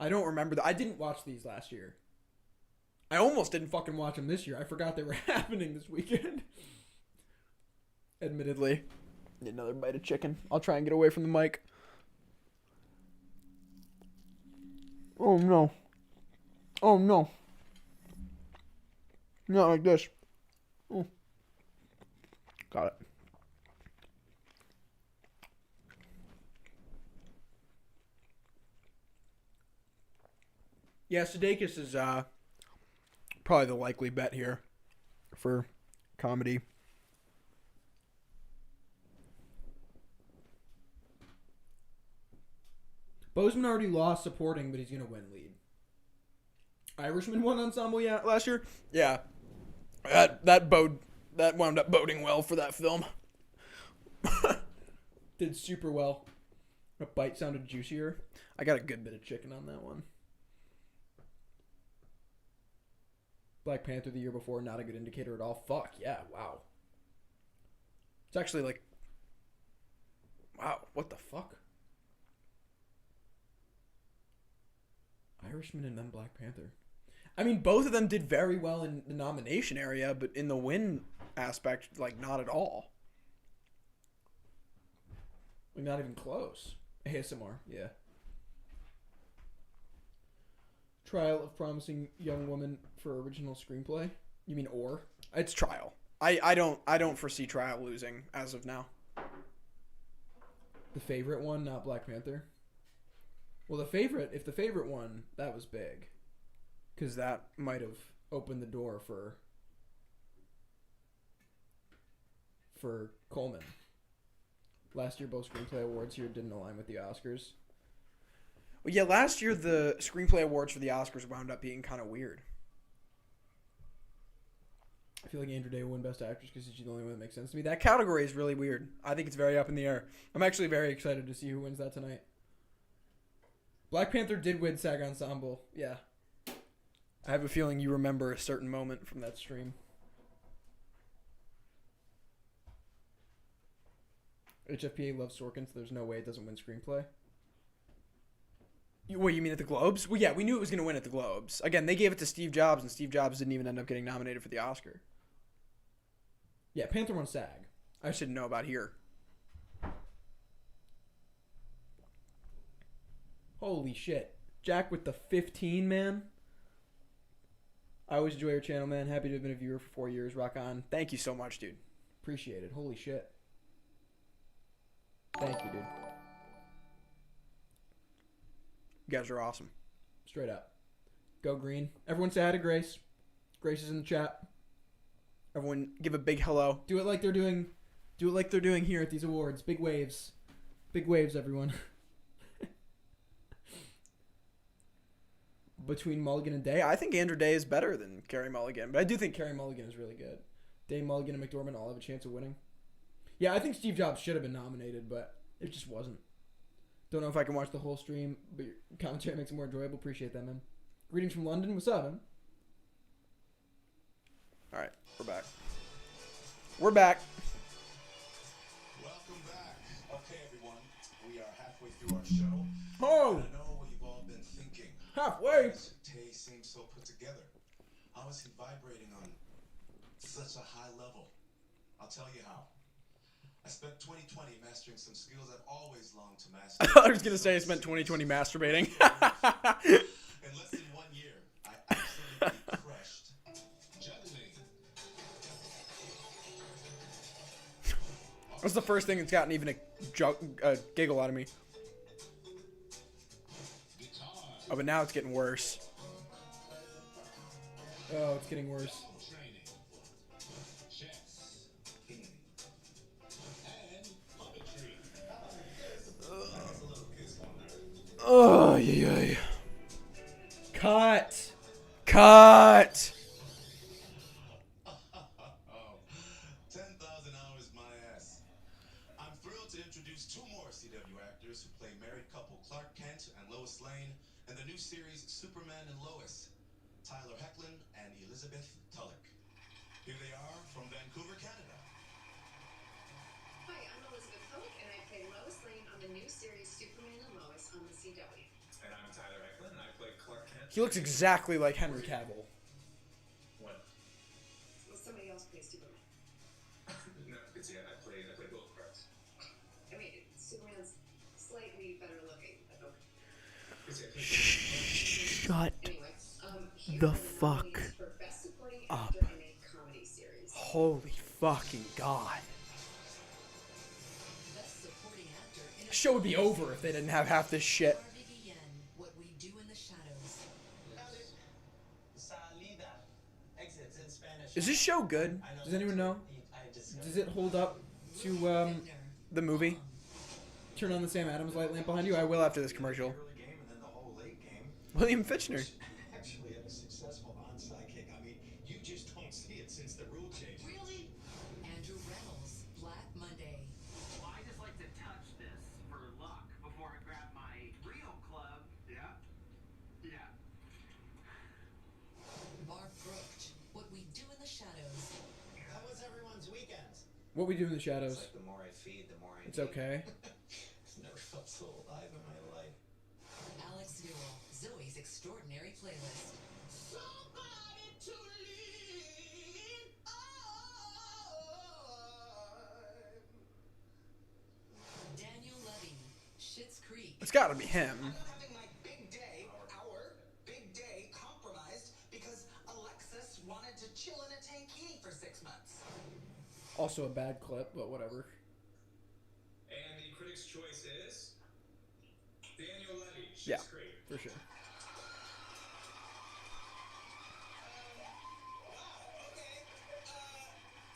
I don't remember that. I didn't watch these last year. I almost didn't fucking watch them this year. I forgot they were happening this weekend. Admittedly. Need another bite of chicken. I'll try and get away from the mic. Oh, no. Oh, no. Not like this. Oh. Got it. Yeah, Sudeikis is probably the likely bet here for comedy. Boseman already lost supporting, but he's going to win lead. Irishman won ensemble last year? Yeah. That wound up boding well for that film. Did super well. A bite sounded juicier. I got a good bit of chicken on that one. Black Panther the year before, not a good indicator at all. Fuck, yeah, wow. It's actually like... Wow, what the fuck? Irishman and then Black Panther. I mean, both of them did very well in the nomination area, but in the win aspect, like, not at all. Like, not even close. ASMR, yeah. Trial of Promising Young Woman for original screenplay? You mean or? It's Trial. I don't foresee Trial losing as of now. The favorite one, not Black Panther? Well, if the favorite one, that was big. Because that might have opened the door for Coleman. Last year, both screenplay awards here didn't align with the Oscars. Well, yeah, last year the screenplay awards for the Oscars wound up being kind of weird. I feel like Andrew Day will win Best Actress because she's the only one that makes sense to me. That category is really weird. I think it's very up in the air. I'm actually very excited to see who wins that tonight. Black Panther did win SAG Ensemble. Yeah. I have a feeling you remember a certain moment from that stream. HFPA loves Sorkin, so there's no way it doesn't win screenplay. What, you mean at the Globes? Well, yeah, we knew it was going to win at the Globes. Again, they gave it to Steve Jobs, and Steve Jobs didn't even end up getting nominated for the Oscar. Yeah, Panther won SAG. I should know about here. Holy shit. Jack with the 15, man. I always enjoy your channel, man. Happy to have been a viewer for 4 years. Rock on. Thank you so much, dude. Appreciate it. Holy shit. Thank you, dude. You guys are awesome. Straight up. Go green. Everyone say hi to Grace. Grace is in the chat. Everyone give a big hello. Do it like they're doing here at these awards. Big waves. Big waves, everyone. Between Mulligan and Day, I think Andrew Day is better than Carey Mulligan, but I do think Carey Mulligan is really good. Day, Mulligan, and McDormand all have a chance of winning. Yeah, I think Steve Jobs should have been nominated, but it just wasn't. Don't know if I can watch the whole stream, but your commentary makes it more enjoyable. Appreciate that, man. Greetings from London. What's up, man? All right, we're back. We're back. Welcome back. Okay, everyone. We are halfway through our show. Oh! I know what you've all been thinking. Halfway. Tay seems so put together. How is he vibrating on such a high level? I'll tell you how. I spent 2020 mastering some skills I've always longed to master. I thought I was going to say I spent 2020 masturbating. In less than 1 year, I absolutely crushed juggling. That's the first thing that's gotten even a giggle out of me. Oh, but now it's getting worse. Oh, it's getting worse. Oh, yeah. Cut. 10,000 hours, my ass. I'm thrilled to introduce two more CW actors who play married couple Clark Kent and Lois Lane in the new series Superman and Lois, Tyler Hoechlin and Elizabeth Tulloch. Here they are from Vancouver, Canada. Hi, I'm Elizabeth Tulloch, and I play Lois Lane on the new series Superman and Lois on the CW. And I'm Tyler Hoechlin, and I play Clark Kent. He looks exactly like Henry Cavill. What? Well, somebody else plays Superman. No, it's I play both parts. I mean, Superman's slightly better looking, but okay. Shut Anyway, here the are fuck nominees for Best Supporting up. Actor in a Comedy Series. Holy fucking God. Best supporting actor in The show would be over if they didn't have half this shit. Harvey Guillen, What We Do in the Shadows. Salida. Exits in Spanish. Is this show good? Does anyone know? Does it hold up to The movie? turn on the Sam Adams light lamp behind you? I will after this commercial. Game and then the whole late game. William Fichtner. Actually had a successful onside kick. I mean, you just don't see it since the rule change. Really? Andrew Reynolds, Black Monday. Well, I just like to touch this for luck before I grab my real club. Yeah. Yeah. Mark Brookt, What We Do in the Shadows. How was everyone's weekend? What We Do in the Shadows. It's like the more I feed, the more I It's need. okay. Never felt so alive in my life. Alex Newell, Zoe's Extraordinary Playlist. Somebody to lean on. Daniel Levy, Schitt's Creek. It's gotta be him. Having my big day, our big day, compromised because Alexis wanted to chill in a tankini for 6 months. Also a bad clip, but whatever. And the critic's choice is Daniel Levy. Yeah, Creek. for sure.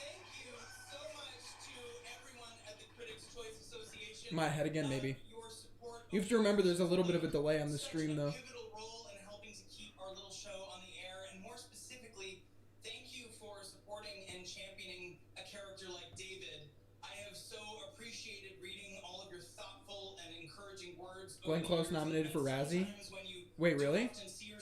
Thank you so much to everyone at the Critics' Choice Association. My head again, maybe. Your support You have to remember there's a little bit of a delay on the stream, though. Pivotal role in helping to keep our little show on the air, and more specifically, thank you for supporting and championing a character like David. I have so appreciated reading all of your thoughtful and encouraging words. Glenn Close nominated for Razzie? Wait, really?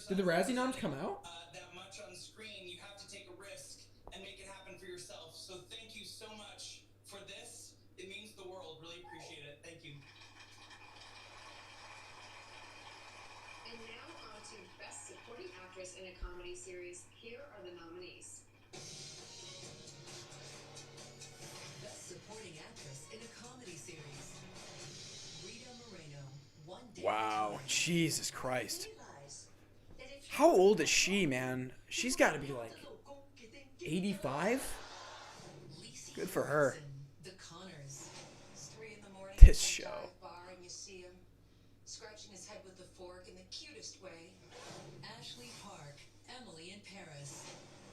Did the Razzie noms come out? That much on screen, you have to take a risk and make it happen for yourself. So thank you so much for this. It means the world. Really appreciate it. Thank you. And now on to Best Supporting Actress in a Comedy Series. Here are the nominees. Best Supporting Actress in a Comedy Series. Rita Moreno. One Day. Wow, Jesus Christ. How old is she, man? She's got to be like 85? Good for her. The Connors. It's 3 in the morning. This show. Bar and you see him scratching his head with a fork in the cutest way. Ashley Park. Emily in Paris.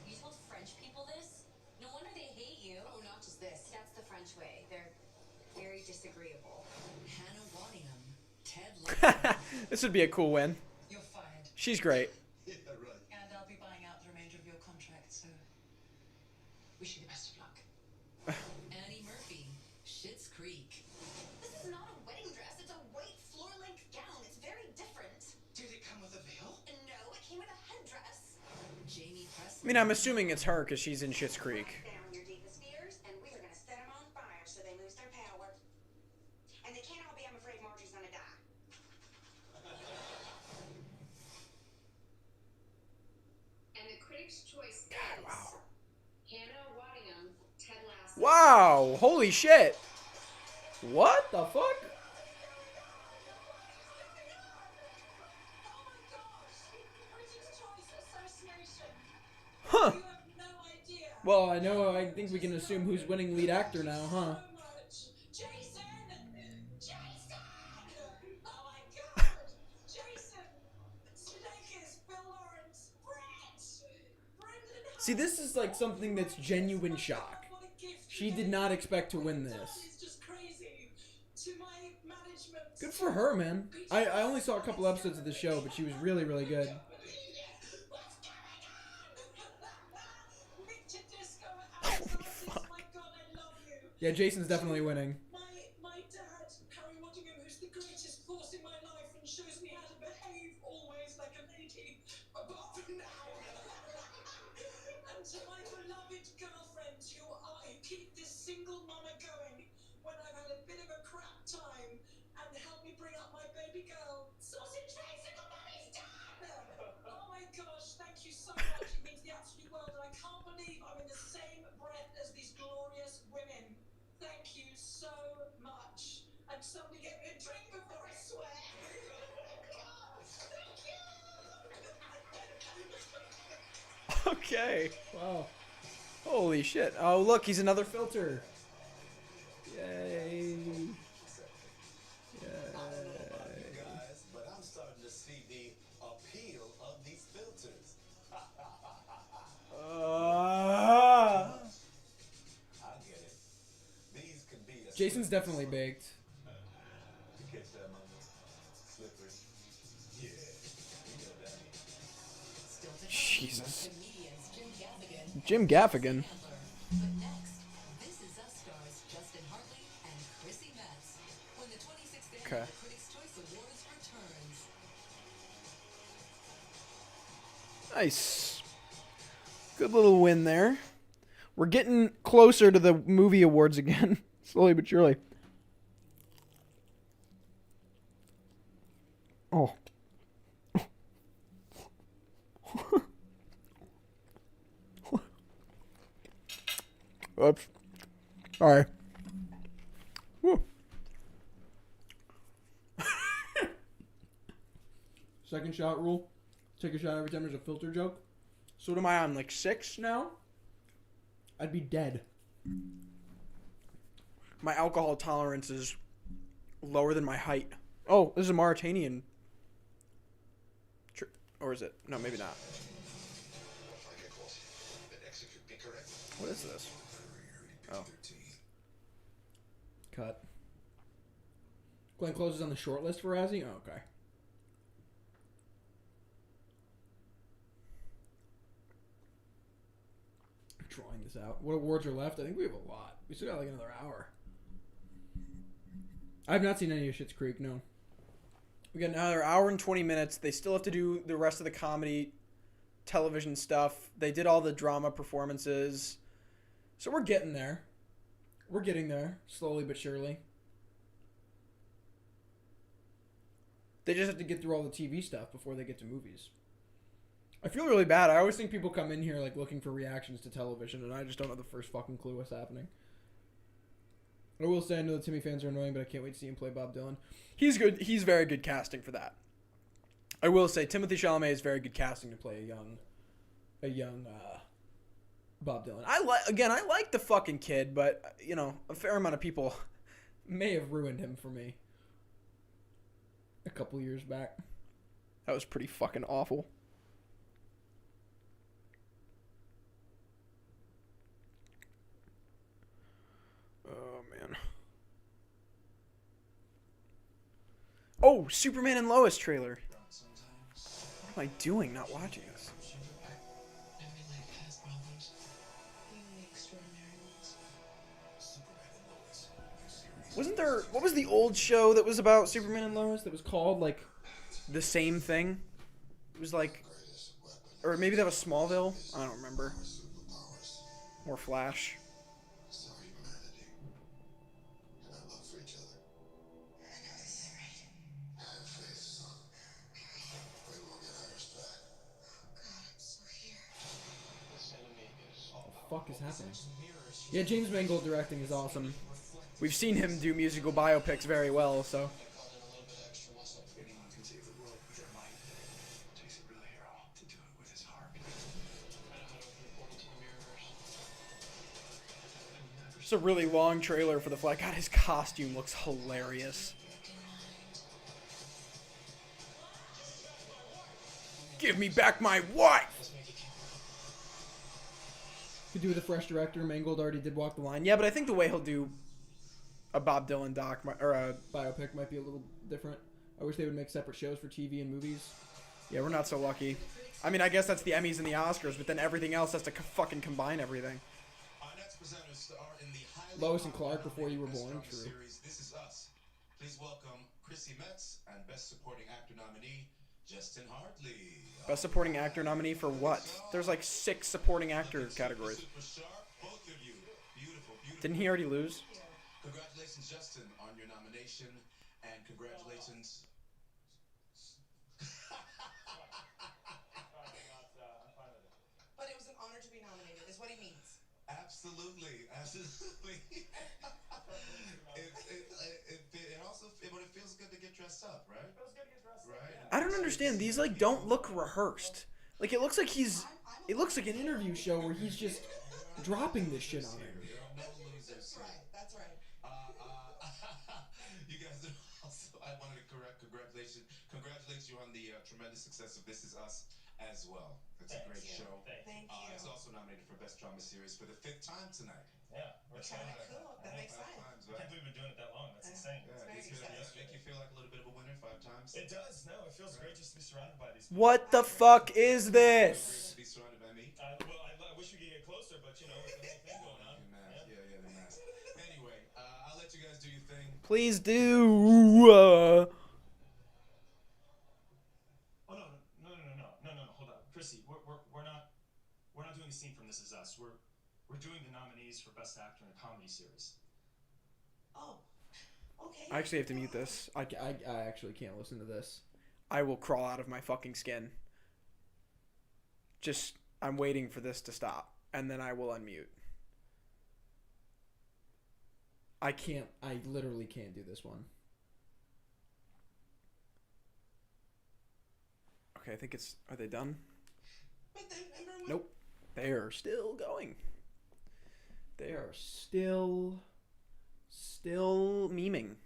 You told French people this? No wonder they hate you. Oh, not just this. That's the French way. They're very disagreeable. Hannah Waddingham. Ted Lasso. This would be a cool win. You're fired. She's great. Yeah, right. And I'll be buying out the remainder of your contract, so wish you the best of luck. Annie Murphy. Schitt's Creek. This is not a wedding dress. It's a white floor-length gown. It's very different. Did it come with a veil? No, it came with a headdress. Jamie Presley. I mean, I'm assuming it's her because she's in Schitt's Creek. Down your deepest fears, and we are going to set them on fire so they lose their power. And they can't all be, I'm afraid Margie's going to die. And the Critics' Choice is Hannah Waddingham, Ted Lasso. Wow, holy shit. What the fuck? Huh. Well, I think we can assume who's winning lead actor now, huh? See, this is like something that's genuine shock. She did not expect to win this. Good for her, man. I only saw a couple episodes of the show, but she was really, really good. Holy fuck. Yeah, Jason's definitely winning. My dad, Harry Waddingham, who's the greatest force in my life and shows me how to behave always like a lady, apart from now. And to my beloved girlfriends who keep this single mama going when I've had a bit of a crap time and help me bring up my baby girl. Sausage face, single mommy's done! Oh my gosh, thank you so much. It means the absolute world, and I can't believe I'm in the same breath as these glorious women. Thank you so much. And somebody get me a drink before I swear. Thank you. Okay. Wow. Holy shit. Oh, look, he's another filter. Yay. Guys, but I'm starting to see the appeal of these filters. I get it. These can be a Jason's definitely baked. You catch that, mama? Slippery. Yeah. You know that. Still to come, Jesus. comedians Jim Gaffigan. Jim Gaffigan. But next, This Is Us stars Justin Hartley and Chrissy Metz when the 26th Okay. annual Critics' Choice Awards returns. Nice. Good little win there. We're getting closer to the movie awards again. Slowly but surely. Oh. Oops. Sorry. Woo. Second shot rule. Take a shot every time there's a filter joke. So what am I on, like 6 now? I'd be dead. My alcohol tolerance is lower than my height. Oh, this is a Mauritanian. Or is it? No, maybe not. What is this? Oh. Cut. Glenn Close is on the short list for Razzie? Oh, okay. Drawing this out. What awards are left? I think we have a lot. We still got like another hour. I've not seen any of Schitt's Creek, no. We got another hour and 20 minutes. They still have to do the rest of the comedy television stuff. They did all the drama performances. So we're getting there. We're getting there, slowly but surely. They just have to get through all the TV stuff before they get to movies. I feel really bad. I always think people come in here like looking for reactions to television, and I just don't have the first fucking clue what's happening. I will say I know the Timmy fans are annoying, but I can't wait to see him play Bob Dylan. He's good. He's very good casting for that. I will say Timothée Chalamet is very good casting to play a young Bob Dylan. I like the fucking kid, but you know, a fair amount of people may have ruined him for me a couple years back. That was pretty fucking awful. Oh, man. Oh, Superman and Lois trailer. What am I doing not watching this? Wasn't there... What was the old show that was about Superman and Lois that was called, like, the same thing? It was like... Or maybe that was Smallville? I don't remember. Or Flash. Fuck is happening? Yeah, James Mangold directing is awesome. We've seen him do musical biopics very well, so. It's a really long trailer for the Flash. God, his costume looks hilarious. Give me back my wife! Could do with a fresh director. Mangold already did Walk the Line. Yeah, but I think the way he'll do a Bob Dylan doc or a biopic might be a little different. I wish they would make separate shows for TV and movies. Yeah, we're not so lucky. I mean, I guess that's the Emmys and the Oscars, but then everything else has to fucking combine everything. Our next presenters star in the highly Lois and Clark Before You Were Born. True. Series, This Is Us. Please welcome Chrissy Metz and Best Supporting Actor nominee Justin Hartley. Best Supporting Actor nominee for what? There's like 6 supporting actor categories. Both of you. Beautiful, beautiful. Didn't he already lose? Congratulations, Justin, on your nomination, and congratulations. But it was an honor to be nominated, is what he means. Absolutely, absolutely. It feels good to get dressed up, right? It feels good to get dressed up. Right. I don't understand. These like don't look rehearsed. Like it looks like he's. It looks like an interview show where he's just dropping this shit on it. That's right. That's right. You guys are also. I wanted to congratulate you on the tremendous success of This Is Us as well. It's a great show. Thank you. It's also nominated for Best Drama Series for the 5th time tonight. Yeah, we're kind of cool. That makes sense. I can't believe we've been doing it that long. That's insane. Yeah, very does it make you feel like a little bit of a winner 5 times? It does. No, it feels great just to be surrounded by these people. What the fuck is this? Be surrounded by me. Well, I wish we could get closer, but you know, with the whole thing going on. Yeah, the mask. Anyway, I'll let you guys do your thing. Please do. Oh no! Hold on, Chrissy. We're not doing a scene from This Is Us. We're doing the nominees for Best Actor in a Comedy Series. Oh, okay. I actually have to mute this. I actually can't listen to this. I will crawl out of my fucking skin. I'm waiting for this to stop, and then I will unmute. I literally can't do this one. Okay, I think it's... Are they done? But then, remember Nope. They are still going. They are still memeing.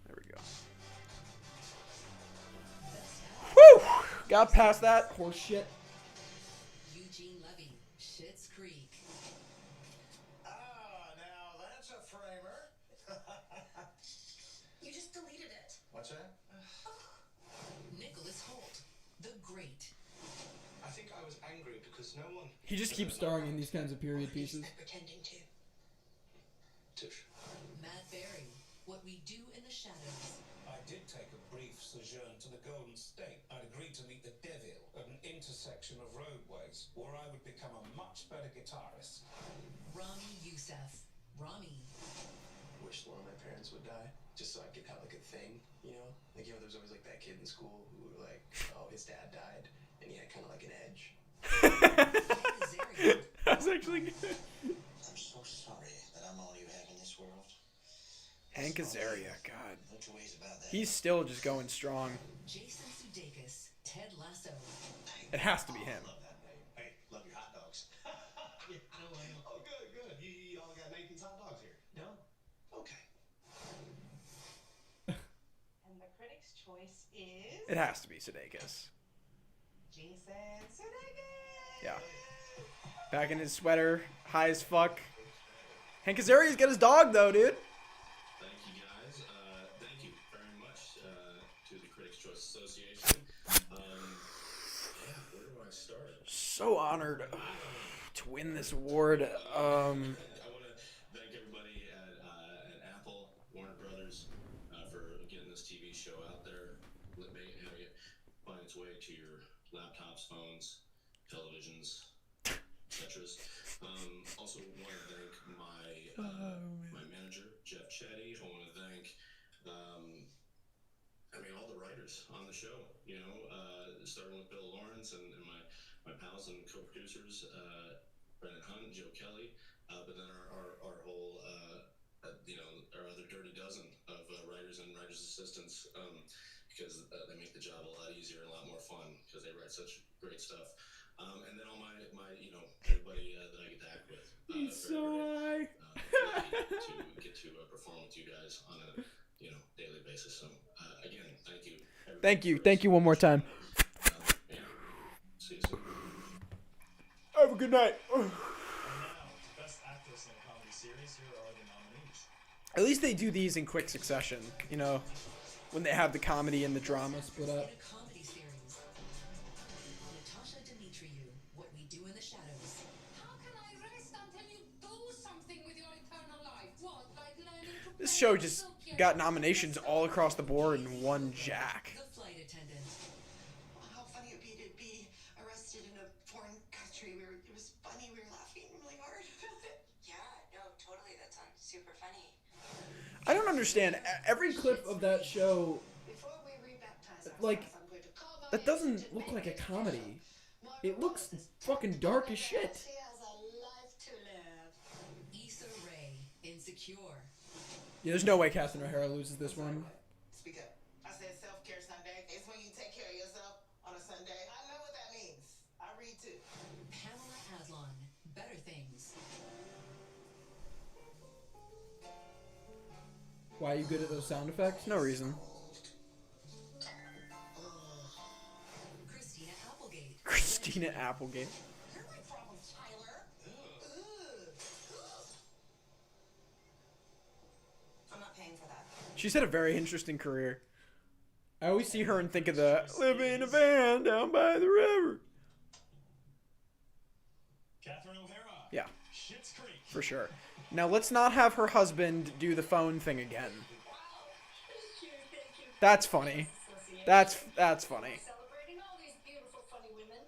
There we go. Woo! Got past that horse shit. Eugene Levy, Schitt's Creek. Now that's a framer. no one. He just keeps starring in these kinds of period pieces. Pretending to. Tush. Matt Berry, What We Do in the Shadows. I did take a brief sojourn to the Golden State. I'd agreed to meet the devil at an intersection of roadways where I would become a much better guitarist. Rami Youssef, Rami. Wish one of my parents would die just so I could have like a thing, you know? Like, you know, there's always like that kid in school who like, oh, his dad died and he had kind of like an edge. That's actually good. I'm so sorry that I'm all you have in this world. Hank Azaria, God. No two ways about that. He's still just going strong. Jason Sudeikis, Ted Lasso. It has to be him. Love that name. Hey, love your hot dogs. Yeah, no, I know. Oh, good, good. You all got Nathan's hot dogs here? No? Okay. And the critics' choice is It has to be Sudeikis. Jason Sudeikis. Yeah. Back in his sweater, high as fuck. Hank Azaria's got his dog though, dude. Thank you guys. Thank you very much to the Critics' Choice Association. Yeah, where do I start? So honored to win this award. I want to thank everybody at Apple, Warner Brothers, for getting this TV show out there, having it find its way to your laptops, phones, televisions, etc. Also want to thank my manager, Jeff Chetty. I want to thank, all the writers on the show. You know, starting with Bill Lawrence and my pals and co-producers, Brendan Hunt, Joe Kelly, but then our whole, our other dirty dozen of writers and writers' assistants, because they make the job a lot easier and a lot more fun because they write such great stuff. And then all my everybody that I get to act with. He's so high. To get to perform with you guys on a daily basis. So again, thank you. Thank you one more time. See you soon. Have a good night. And now, Best Actress in a Comedy Series, here are the nominees. At least they do these in quick succession, you know, when they have the comedy and the drama split up. Comedy series. Natasha Dimitriou, What We Do in the Shadows. How can I rest until you do something with your eternal life? What, like learning to This show just got nominations all across the board and won Jack. The Flight Attendant. How funny it would be to be arrested in a foreign country where it was funny, we were laughing really hard about it. Yeah, no, totally. That sounds super funny. I don't understand. Every clip of that show, Before we rebaptize like, ourselves, I'm going to call my that doesn't look like a comedy. It looks fucking dark as shit. She has a life to live. Issa Rae, Insecure. Yeah, there's no way Catherine O'Hara loses this one. Speak up. I said self-care Sunday. It's when you take care of yourself on a Sunday. I know what that means. I read too. Pamela Adlon, Better Things. Why are you good at those sound effects? No reason. Christina Applegate. Christina Applegate. You're my problem, Tyler. I'm not paying for that. She's had a very interesting career. I always see her and think of the living in a van down by the river. Catherine O'Hara. Yeah, Schitt's Creek. for sure. Now let's not have her husband do the phone thing again. That's funny. That's funny. Celebrating all these beautiful, funny women.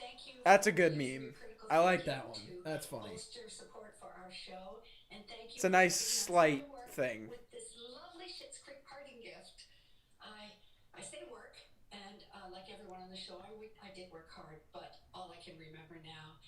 Thank you. That's a good meme. I like that one. That's funny. Boost your support for our show, and thank you. It's a nice slight thing. With this lovely Schitt's Creek parting gift. I say work, and like everyone on the show, I did work hard, but all I can remember now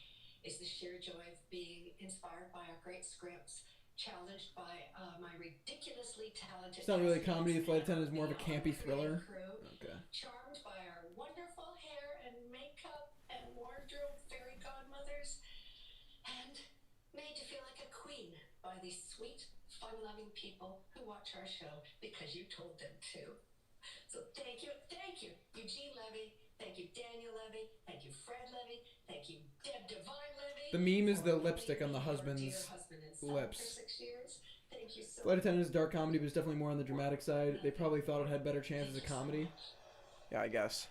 is the sheer joy of being inspired by our great scripts, challenged by my ridiculously talented. It's not really a castmates, comedy. The Flight and Attendant is more of a campy thriller. crew, Okay. charmed by our wonderful hair and makeup and wardrobe fairy godmothers, and made to feel like a queen by these sweet, fun-loving people who watch our show because you told them to. So thank you, Eugene Levy, thank you, Daniel Levy, thank you, Fred Levy, thank you, Deb Devine Levy. The meme is the lipstick on the Dear husband's husband and son lips. For 6 years. Thank you so Flight Attendant is dark comedy, but it's definitely more on the dramatic side. They probably thought it had better chance as a comedy. Yeah, I guess.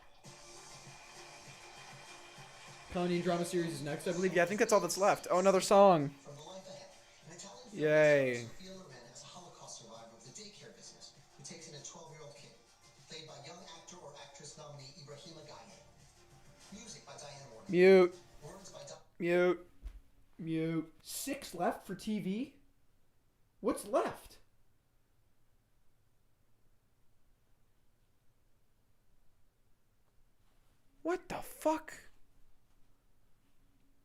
Comedy and drama series is next, I believe. Yeah, I think that's all that's left. Oh, another song. Yay. Sophia Loren as a Holocaust survivor of the daycare business who takes in a 12-year-old kid, played by young actor or actress nominee Ibrahima Gaye. Music by Diane Warren. Mute. Words by Mute. Mute. 6 left for TV? What's left? What the fuck?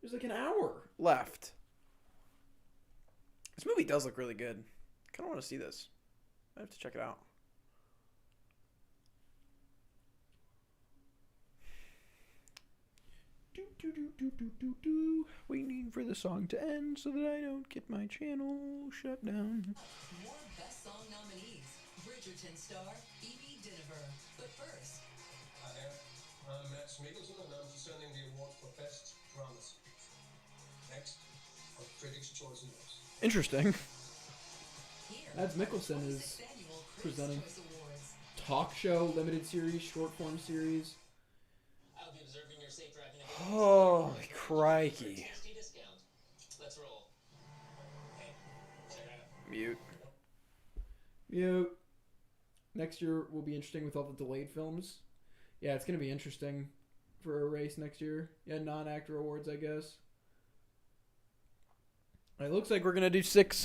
There's like an hour left. This movie does look really good. I kind of want to see this. I have to check it out. Waiting for the song to end so that I don't get my channel shut down. More Best Song nominees. Bridgerton star Evie Diniver. But first... Hi there. I'm Matt Mikkelsen and I'm presenting the award for Best Drama Series. Next, our Critics' Choice Awards. Interesting. Mads Mikkelsen is presenting talk show, limited series, short form series. I'll be observing your safe driving. Holy crikey. Let's roll. Hey, check it out. Mute. Mute. Next year will be interesting with all the delayed films. Yeah, it's going to be interesting for a race next year. Yeah, non-actor awards, I guess. It looks like we're going to do six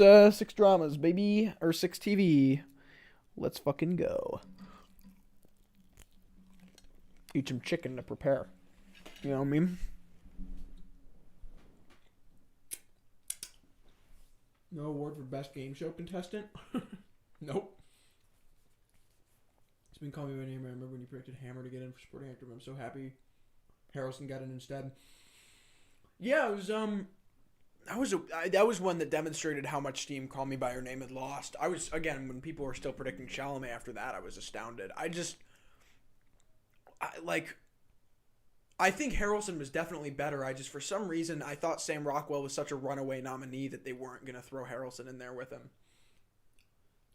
dramas, baby. Or 6 TV. Let's fucking go. Eat some chicken to prepare. You know what I mean? No award for best game show contestant? Nope. It's been Call Me By Name. I remember when you predicted Hammer to get in for supporting actor, but I'm so happy Harrelson got in instead. Yeah, it was that was one that demonstrated how much steam Call Me By Your Name had lost. I was, again, when people were still predicting Chalamet after that, I was astounded. I think Harrelson was definitely better. For some reason, I thought Sam Rockwell was such a runaway nominee that they weren't going to throw Harrelson in there with him.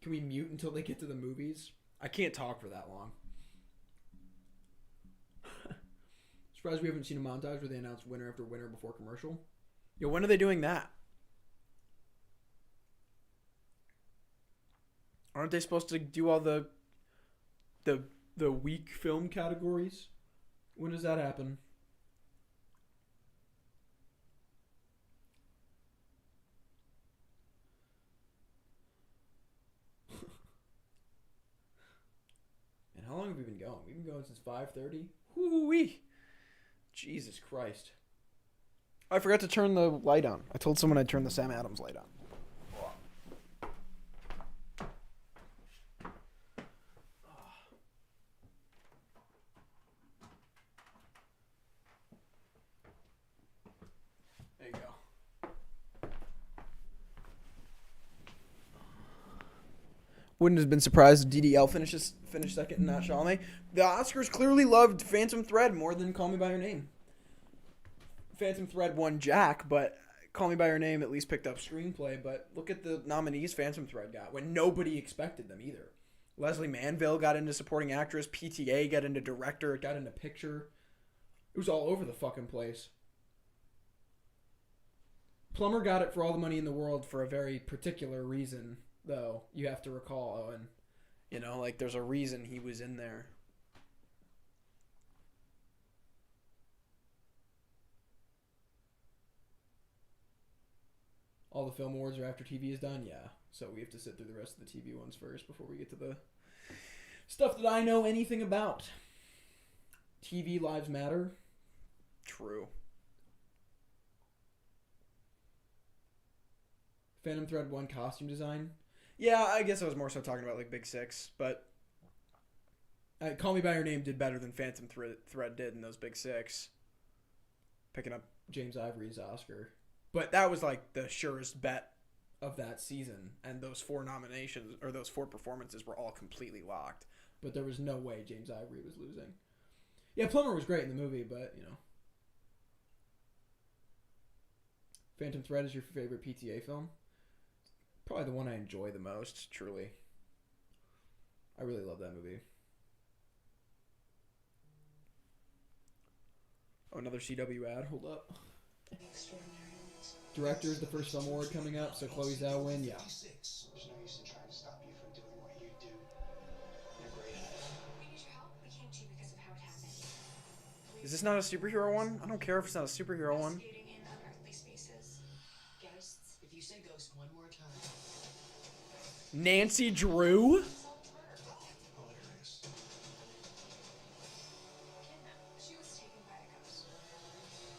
Can we mute until they get to the movies? I can't talk for that long. Surprised we haven't seen a montage where they announce winner after winner before commercial. Yo, when are they doing that? Aren't they supposed to do all the week film categories? When does that happen? And how long have we been going? We've been going since 5:30. Whoo-wee. Jesus Christ. I forgot to turn the light on. I told someone I'd turn the Sam Adams light on. There you go. Wouldn't have been surprised if DDL finished second and not Chalamet. The Oscars clearly loved Phantom Thread more than Call Me By Your Name. Phantom Thread won Jack, but Call Me By Your Name at least picked up screenplay. But look at the nominees Phantom Thread got when nobody expected them either. Leslie Manville got into supporting actress. PTA got into director. It got into picture. It was all over the fucking place. Plummer got it for All the Money in the World for a very particular reason, though. You have to recall, Owen. You know, like there's a reason he was in there. All the film awards are after TV is done? Yeah. So we have to sit through the rest of the TV ones first before we get to the stuff that I know anything about. TV Lives Matter. True. Phantom Thread won costume design. Yeah, I guess I was more so talking about like Big Six, but Call Me By Your Name did better than Phantom Thread did in those Big Six. Picking up James Ivory's Oscar. But that was like the surest bet of that season, and those 4 nominations, or those 4 performances were all completely locked. But there was no way James Ivory was losing. Yeah, Plummer was great in the movie, but, you know. Phantom Thread is your favorite PTA film? Probably the one I enjoy the most, truly. I really love that movie. Oh, another CW ad. Hold up. Extraordinary. Director is the first film award coming up, so Chloe Zhao win. Yeah. There's no use in trying to stop you from doing what you do. You're great at it. We need your help. We came to you because of how it happened. Is this not a superhero one? I don't care if it's not a superhero one. Investigating in unearthly spaces. Ghosts. If you say ghost one more time. Nancy Drew? Hilarious. Kidnapped. She was taken by a ghost.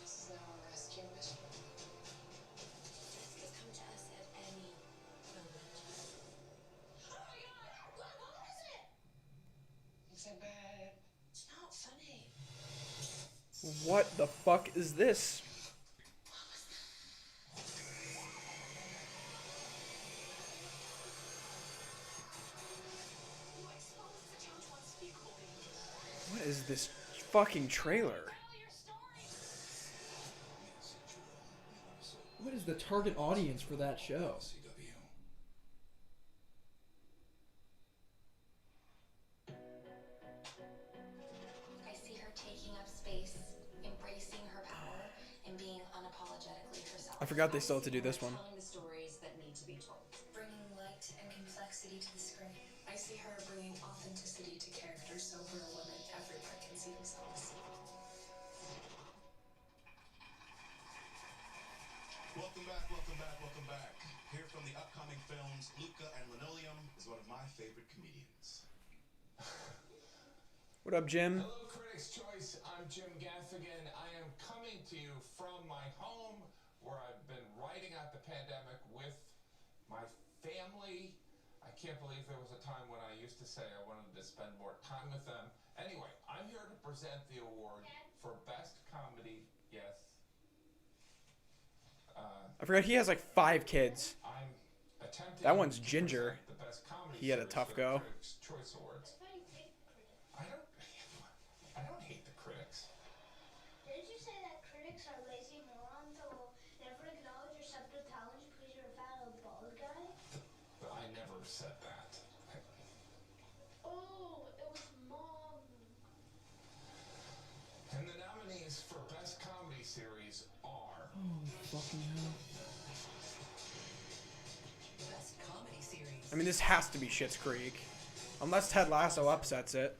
This is our rescue mission. This could come to us at any moment. Oh my god! What is it? It's a bad. It's not funny. What the fuck is this? You exposed the town to unspeakable beings. What is this fucking trailer? Tell your story. What is the target audience for that show? I see her taking up space, embracing her power, and being unapologetically herself. I forgot they still had to do this one. Telling the stories that need to be told. Bringing light and complexity to the screen. I see her bringing authenticity to characters so real women everywhere can see themselves. Welcome back, welcome back, welcome back. Here from the upcoming films, Luca and Linoleum is one of my favorite comedians. What up, Jim? Hello, Critics' Choice. I'm Jim Gaffigan. I am coming to you from my home where I've been writing out the pandemic with my family. I can't believe there was a time when I used to say I wanted to spend more time with them. Anyway, I'm here to present the award for Best Comedy. Yes. I forgot he has like 5 kids. I'm attempting That one's to Ginger. present the Best Comedy He had a Series tough for the go. Critics' Choice Awards. I don't hate the critics. Did you say that critics are lazy morons that will never acknowledge your subtle talents because you're a fat old bald guy? But I never said that. Oh, it was mom. And the nominees for Best Comedy Series are Oh, fucking hell. Best comedy series. I mean, this has to be Schitt's Creek. Unless Ted Lasso upsets it.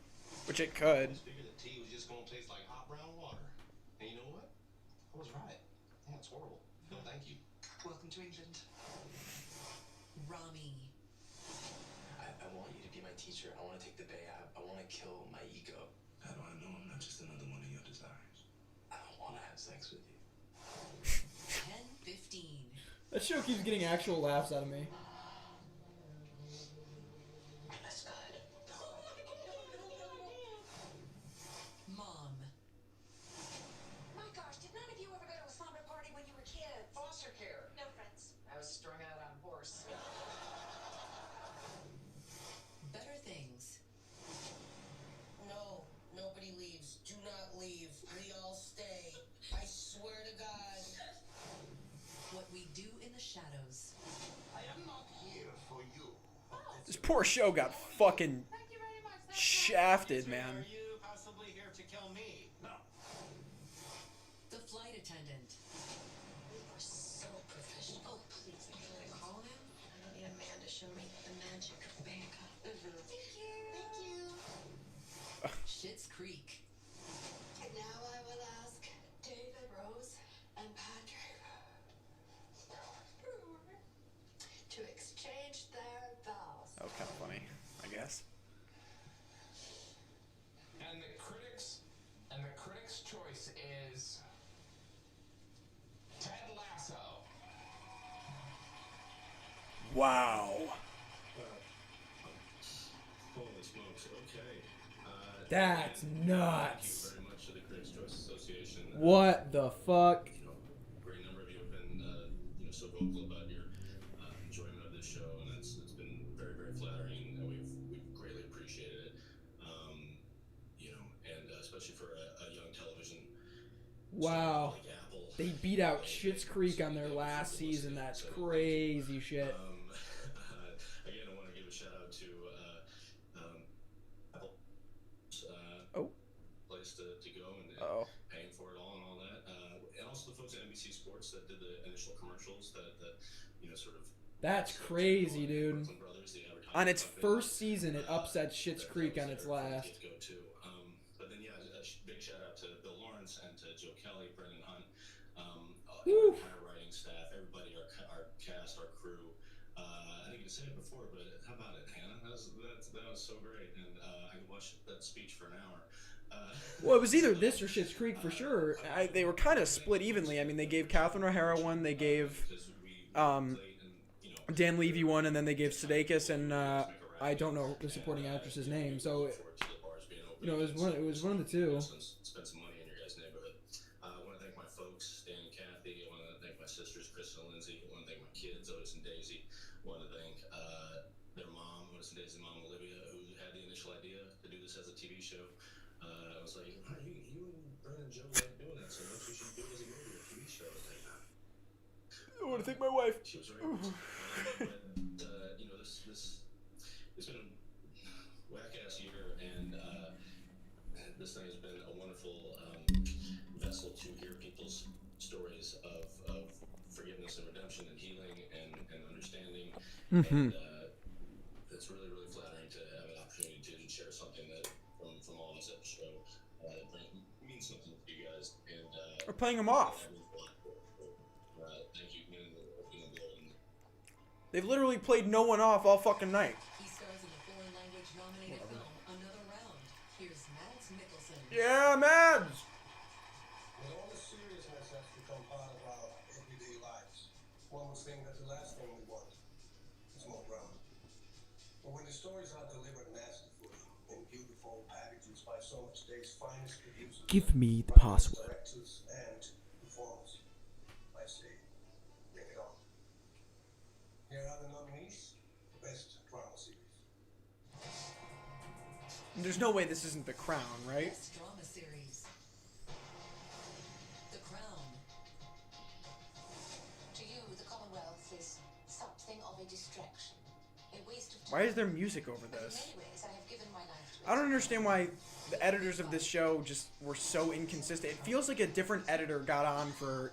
Which it could. Figured the tea was just gonna taste like hot brown water. And you know what? I was right. Yeah, it's horrible. No, thank you. Welcome to England. Rami. I want you to be my teacher. I want to take the bay out. I want to kill my ego. How do I know I'm not just another one of your desires? I don't want to have sex with you. 10:15. That show keeps getting actual laughs out of me. That's good. Mom. My gosh, did none of you ever go to a slumber party when you were kids? Foster care. No friends. I was strung out on horse. Better things. No, nobody leaves. Do not leave. We all stay. I swear to God. What we do in the shadows. I am not here for you. This poor show got fucking shafted, man. Are you possibly here to kill me? No. The flight attendant. We are so professional. Oh, please. Can I call him? I don't need a man to show me the magic of Bangkok. Thank you. Thank you. Schitt's Creek. And now I will ask David, Rose, and Patrick to exchange their vows. That was kind of funny, I guess. and the critics' choice is Ted Lasso. Wow. Holy smokes, okay. That's Thank nuts. you very much to the Critics' Choice Association. What the fuck? You know, a great number of you have been, so vocal about your enjoyment of this show, and it's been very, very flattering, and we've greatly appreciated it. And especially for a young television. Wow. Like Apple. They beat out Schitt's Creek on their last season. That's crazy shit. Again, I want to give a shout out to Apple. Oh. Place to go and Uh-oh. paying for it all and commercials that sort of. That's crazy, dude. Brothers, the advertising On its company, first season, it upset Schitt's Creek on its last. Go to. But then a big shout out to Bill Lawrence and to Joe Kelly, Brendan Hunt, our entire writing staff, everybody, our cast, our crew. I think you said it before, but how about it, Hannah? That was so great, and I could watch that speech for an hour. Well, it was either this or Schitt's Creek for sure. They were kind of split evenly. I mean, they gave Catherine O'Hara one, they gave Dan Levy one, and then they gave Sudeikis and I don't know the supporting actress's name. So, it was one of the two. Spend some money in your guys' neighborhood. I want to thank my folks, Dan and Kathy. I want to thank my sisters, Kristen and Lindsay. I want to thank my kids, Otis and Daisy. I want to thank their mom, Otis and Daisy's mom, Olivia, who had the initial idea to do this as a TV show. I was like, you and Brennan and Joe like doing that so much, you should do it as a movie or TV show. I was like, I want to thank my wife. She was right. But it's been a whack-ass year, and this thing has been a wonderful vessel to hear people's stories of forgiveness and redemption and healing and understanding. And it's really, really flattering to have an opportunity to share something that from all of us at the show means something to you guys. And we're playing them off. Thank you. They've literally played no one off all fucking night. He stars in the foreign language nominated film Another Round. Here's Mads Mikkelsen. Yeah, Mads! With all the seriousness that's become part of our everyday lives, one would think that the last thing we want is more drama. But when the stories are delivered masterfully in beautiful packages by some of today's finest producers, Give me the password. directors, and performers, I say, bring it on. Here are the nominees for Best Drama Series. There's no way this isn't The Crown, right? Best Drama Series. The Crown. To you, the Commonwealth is something of a distraction. A waste of time. Why is there music over But in this? many ways, I have given my life to I don't understand why the editors of this show just were so inconsistent. It feels like a different editor got on for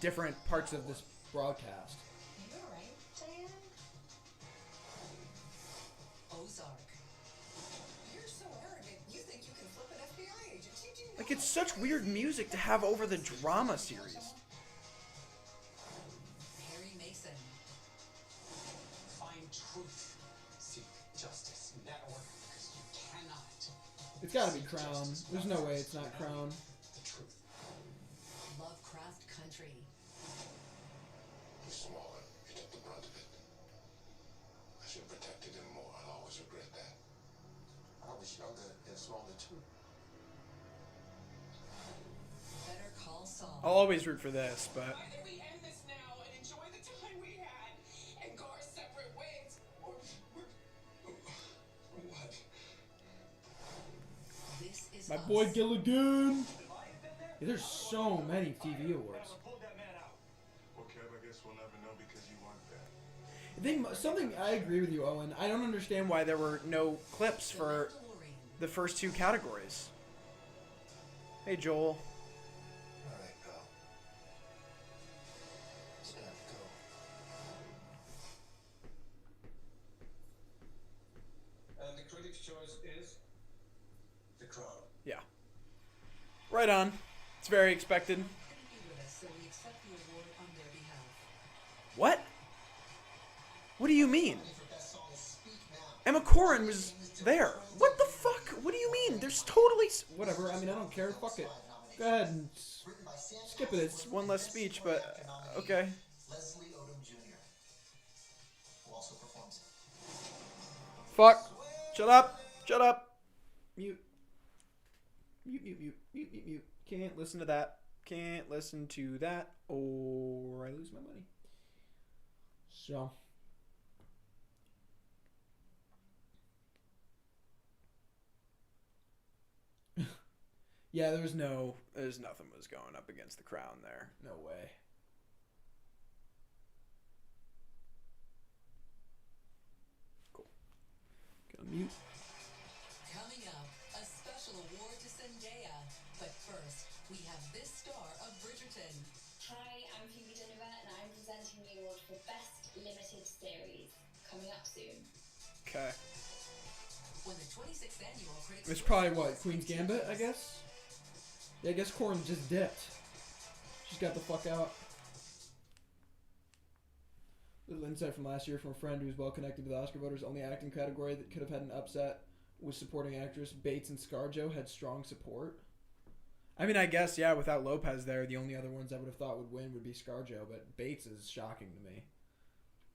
different parts of this broadcast. You're right, Diane. Ozark. You're so arrogant. You think you can flip an FBI agent. You do not. Like, it's such weird music to have over the drama series. Perry Mason. Find truth. Seek justice. Network because you cannot. It's gotta be Crown. There's no way it's not Crown. The truth. Lovecraft Country. He's smaller. He took the brunt of it. I should have protected him more. I'll always regret that. I was younger and smaller too. Better Call Saul. I'll always root for this, but Either we end this now and enjoy the time we had and go our separate ways, or What? This is my Us. boy Gilligan. Yeah, there's so many TV awards. Well, Kev, I guess we'll never know because you want that. Something I agree with you, Owen. I don't understand why there were no clips for the first two categories. Hey, Joel. All right, pal. It's time to go. And the critics' choice is The Crown. Yeah. Right on. It's very expected. Couldn't be with us, so we accept the award on their behalf. What? What do you mean? For best song is Speak Now. Emma Corrin was there. What the fuck? What do you mean? There's totally... Whatever. I mean, I don't care. Fuck it. Go ahead and skip it. It's one less speech, but... okay. Leslie Odom Jr., who also performs. Fuck. Shut up. Shut up. Mute. Mute, mute, mute, mute, mute, mute. Can't listen to that. Can't listen to that, or I lose my money. So. Yeah, there's nothing was going up against The Crown there. No way. Cool. Gonna mute. Coming up, a special award to Zendaya. But first, we have this star of Bridgerton. Hi, I'm Phoebe Geneva, and I'm the for Best Limited Series, coming up soon. Okay. When the 26th annual Critics' It's probably what, Queen's Gambit, I guess? Yeah, I guess Corn just dipped. She's got the fuck out. Little insight from last year from a friend who's well connected to the Oscar voters. Only acting category that could have had an upset was supporting actress. Bates and ScarJo had strong support. I mean, I guess, yeah, without Lopez there, the only other ones I would have thought would win would be ScarJo, but Bates is shocking to me.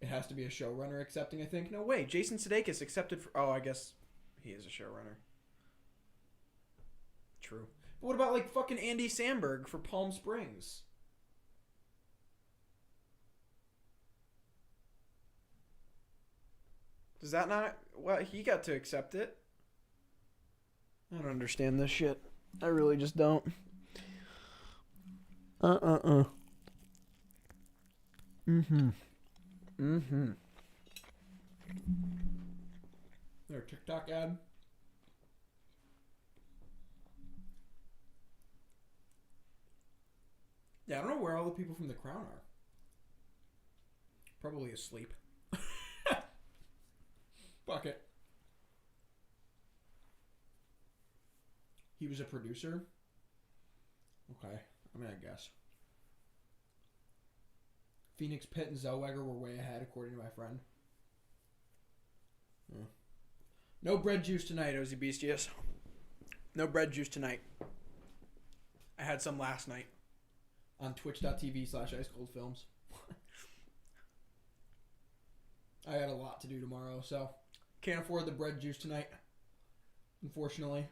It has to be a showrunner accepting, I think. No way, Jason Sudeikis accepted for... Oh, I guess he is a showrunner. True. But what about, like, fucking Andy Samberg for Palm Springs? Does that not... Well, he got to accept it. I don't understand this shit. I really just don't. Their TikTok ad. Yeah, I don't know where all the people from The Crown are. Probably asleep. Fuck it. He was a producer? Okay. I mean, I guess. Phoenix, Pitt, and Zellweger were way ahead, according to my friend. Yeah. No bread juice tonight, Ozzy Bestius. No bread juice tonight. I had some last night. On twitch.tv/icecoldfilms. I got a lot to do tomorrow, so can't afford the bread juice tonight, unfortunately.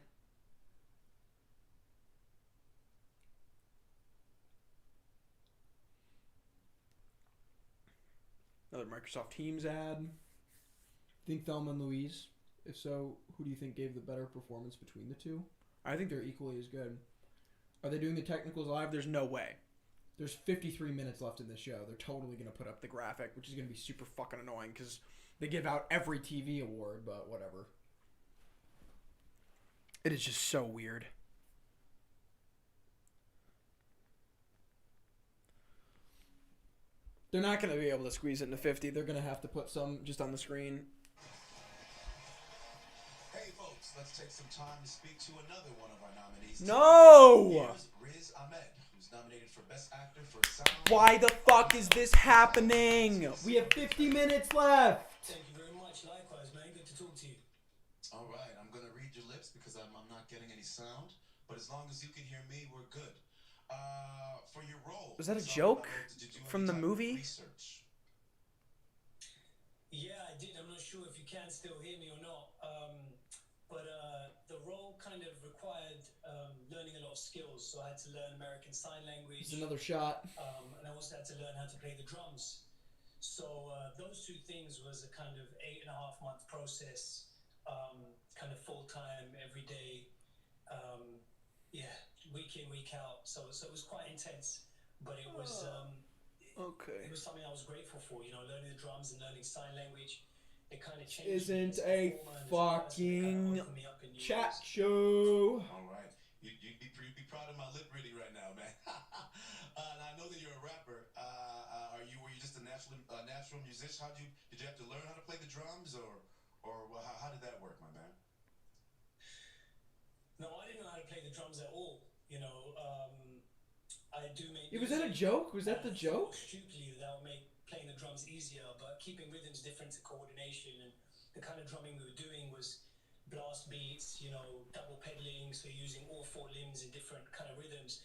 Another Microsoft Teams ad. Think Thelma and Louise? If so, who do you think gave the better performance between the two? I think they're equally as good. Are they doing the technicals live? There's no way. There's 53 minutes left in this show. They're totally going to put up The graphic, which is going to be super fucking annoying because they give out every TV award, but whatever. It is just so weird. They're not going to be able to squeeze it into 50. They're going to have to put some just on the screen. Hey folks, let's take some time to speak to another one of our nominees. No! Here's Riz Ahmed, who's nominated for Best Actor for Sound. Why the fuck is this happening? We have 50 minutes left. Thank you very much. Likewise, man. Good to talk to you. All right, I'm going to read your lips because I'm not getting any sound. But as long as you can hear me, we're good. For your role. Was that a joke from the movie? Research? Yeah, I did. I'm not sure if you can still hear me or not. But the role kind of required learning a lot of skills. So I had to learn American Sign Language. It's another shot. And I also had to learn how to play the drums. So those two things was a kind of 8.5-month process, kind of full-time, every day. Yeah, week in, week out. So it was quite intense. But it was... Okay. It was something I was grateful for, you know, learning the drums and learning sign language. It kind of changed. Isn't a fucking chat show. All right. You'd be proud of my lip reading right now, man. And I know that you're a rapper. Were you just a natural musician? Did you have to learn how to play the drums, or how did that work, my man? No, I didn't know how to play the drums at all. You know, I do make. Was that a joke? Was that the joke? Stupidly, that would make playing the drums easier, but keeping rhythms different to coordination, and the kind of drumming we were doing was blast beats, you know, double pedaling, so using all 4 limbs in different kind of rhythms.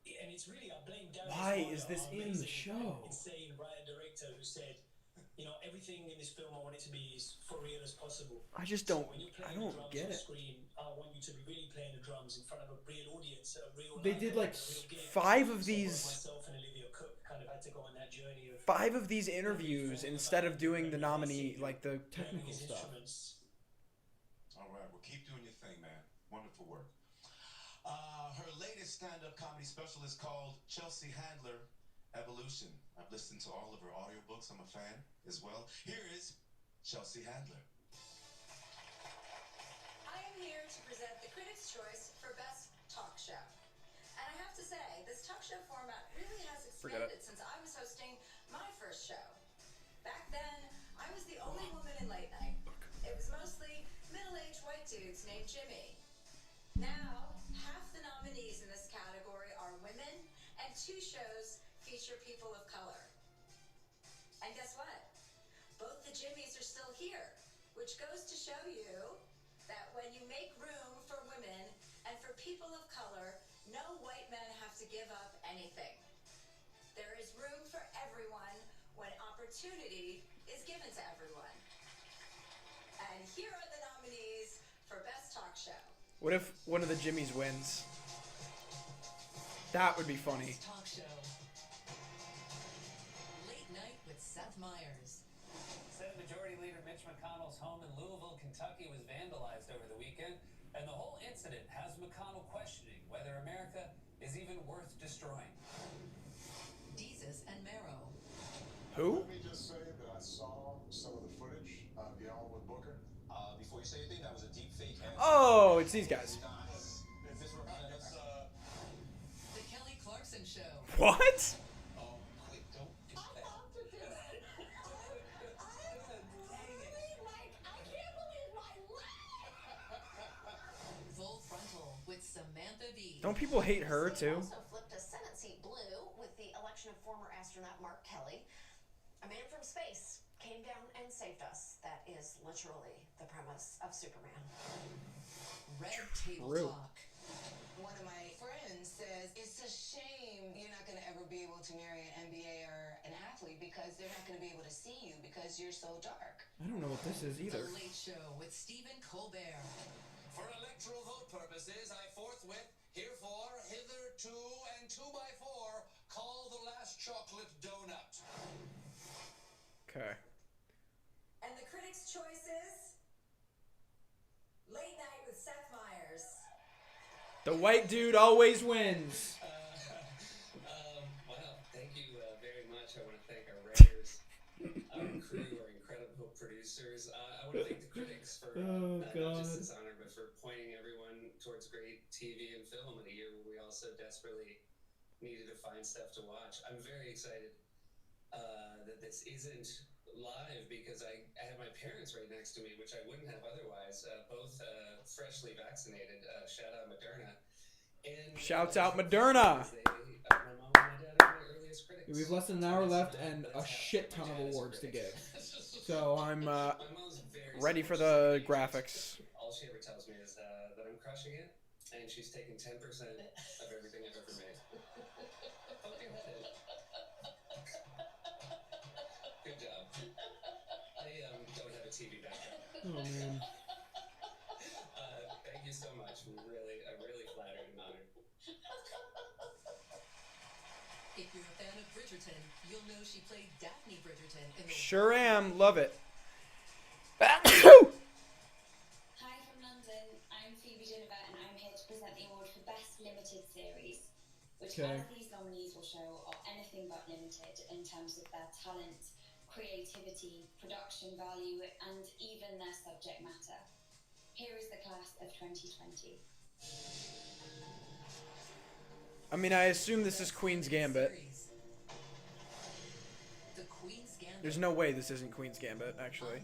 And it's really, I blame Darius. Why is this in the show? Insane writer director who said, you know, everything in this film I want it to be as for real as possible. I just don't. So when you're I playing don't the drums get on it. screen, I want you to be really playing the drums in front of a real audience, a real. They did like 5 of these. Myself and Olivia Cook kind of had to go on that journey of 5 of these interviews instead of doing the nominee, like the technical stuff. All right, well, keep doing your thing, man. Wonderful work. Her latest stand-up comedy special is called Chelsea Handler Evolution. I've listened to all of her audiobooks. I'm a fan as well. Here is Chelsea Handler. I am here to present the Critics' Choice for Best Talk Show. And I have to say, this talk show format really has expanded since I was hosting my first show. Back then, I was the only woman in late night. It was mostly middle-aged white dudes named Jimmy. Now, half the nominees in this category are women, and 2 shows feature people of color. And guess what? Both the Jimmys are still here, which goes to show you that when you make room for women and for people of color, no white men have to give up anything. There is room for everyone when opportunity is given to everyone. And here are the nominees for Best Talk Show. What if one of the Jimmys wins? That would be funny. Talk show. Late Night with Seth Meyers. Senate Majority Leader Mitch McConnell's home in Louisville, Kentucky was vandalized over the weekend, and the whole incident has McConnell questioning whether America is even worth destroying. Desus and Mero. Who? Let me just say that I saw some of the footage of y'all with Booker. Before you say anything, that was a deep fake. Oh, it's these guys. The Kelly Clarkson Show. What? Oh, wait, don't do that. Full Frontal with Samantha Bee. Don't people hate her too? Also flipped a Senate seat blue with the election of former astronaut Mark Kelly. A man from space came down and saved us. That is literally the premise of Superman. Red Table True. Talk. One of my friends says, it's a shame you're not going to ever be able to marry an NBA or an athlete because they're not going to be able to see you because you're so dark. I don't know what this is either. The Late Show with Stephen Colbert. For electoral vote purposes, I forthwith, herefore, hitherto, and 2x4 call the last chocolate donut. Okay. And the critics' choice is Late Night with Seth Meyers. The white dude always wins. Well, thank you very much. I want to thank our writers, our crew, our incredible producers. I want to thank the critics for not just this honor, but for pointing everyone towards great TV and film in a year where we all so desperately needed to find stuff to watch. I'm very excited that this isn't live because I have my parents right next to me, which I wouldn't have otherwise. Both freshly vaccinated. Shout out Moderna. And Shouts out Moderna. My mom and my dad are my earliest critics. We have less than an hour left and a shit ton of awards to give. So I'm ready for the graphics. All she ever tells me is that I'm crushing it, and she's taking 10% of everything I've ever made. Fucking headed. Good job. I don't have a TV background. Oh man. Thank you so much. I'm really flattered and honored. If you're a fan of Bridgerton, you'll know she played Daphne Bridgerton in the Sure am. Love it. Hi from London, I'm Phoebe Gilliver and I'm here to present the award for Best Limited Series, which Okay. as these nominees will show are anything but limited in terms of their talent, creativity, production value and even their subject matter. Here is the class of 2020. I mean, I assume this is Queen's Gambit. The Queen's Gambit. There's no way this isn't Queen's Gambit, actually.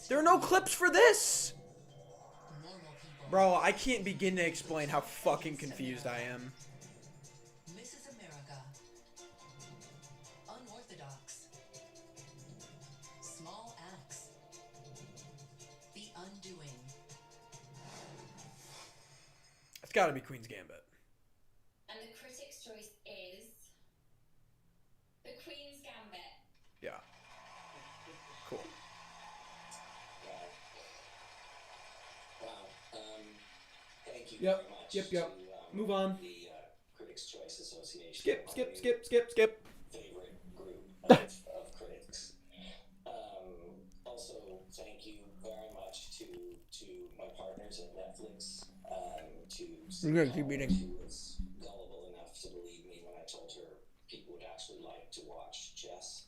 There are no clips for this! Bro, I can't begin to explain how fucking confused I am. Mrs. America. Unorthodox. Small Acts. The Undoing. It's gotta be Queen's Gambit. And the critics' choice is The Queen's Gambit. Yeah. Cool. Wow. Thank you Yep. very much. Yep. To, Move on. The Critics' Choice Association. Skip. my favorite group of critics. Also, thank you very much to my partners at Netflix. We're gonna keep eating. She was gullible enough to believe me when I told her people would actually like to watch chess.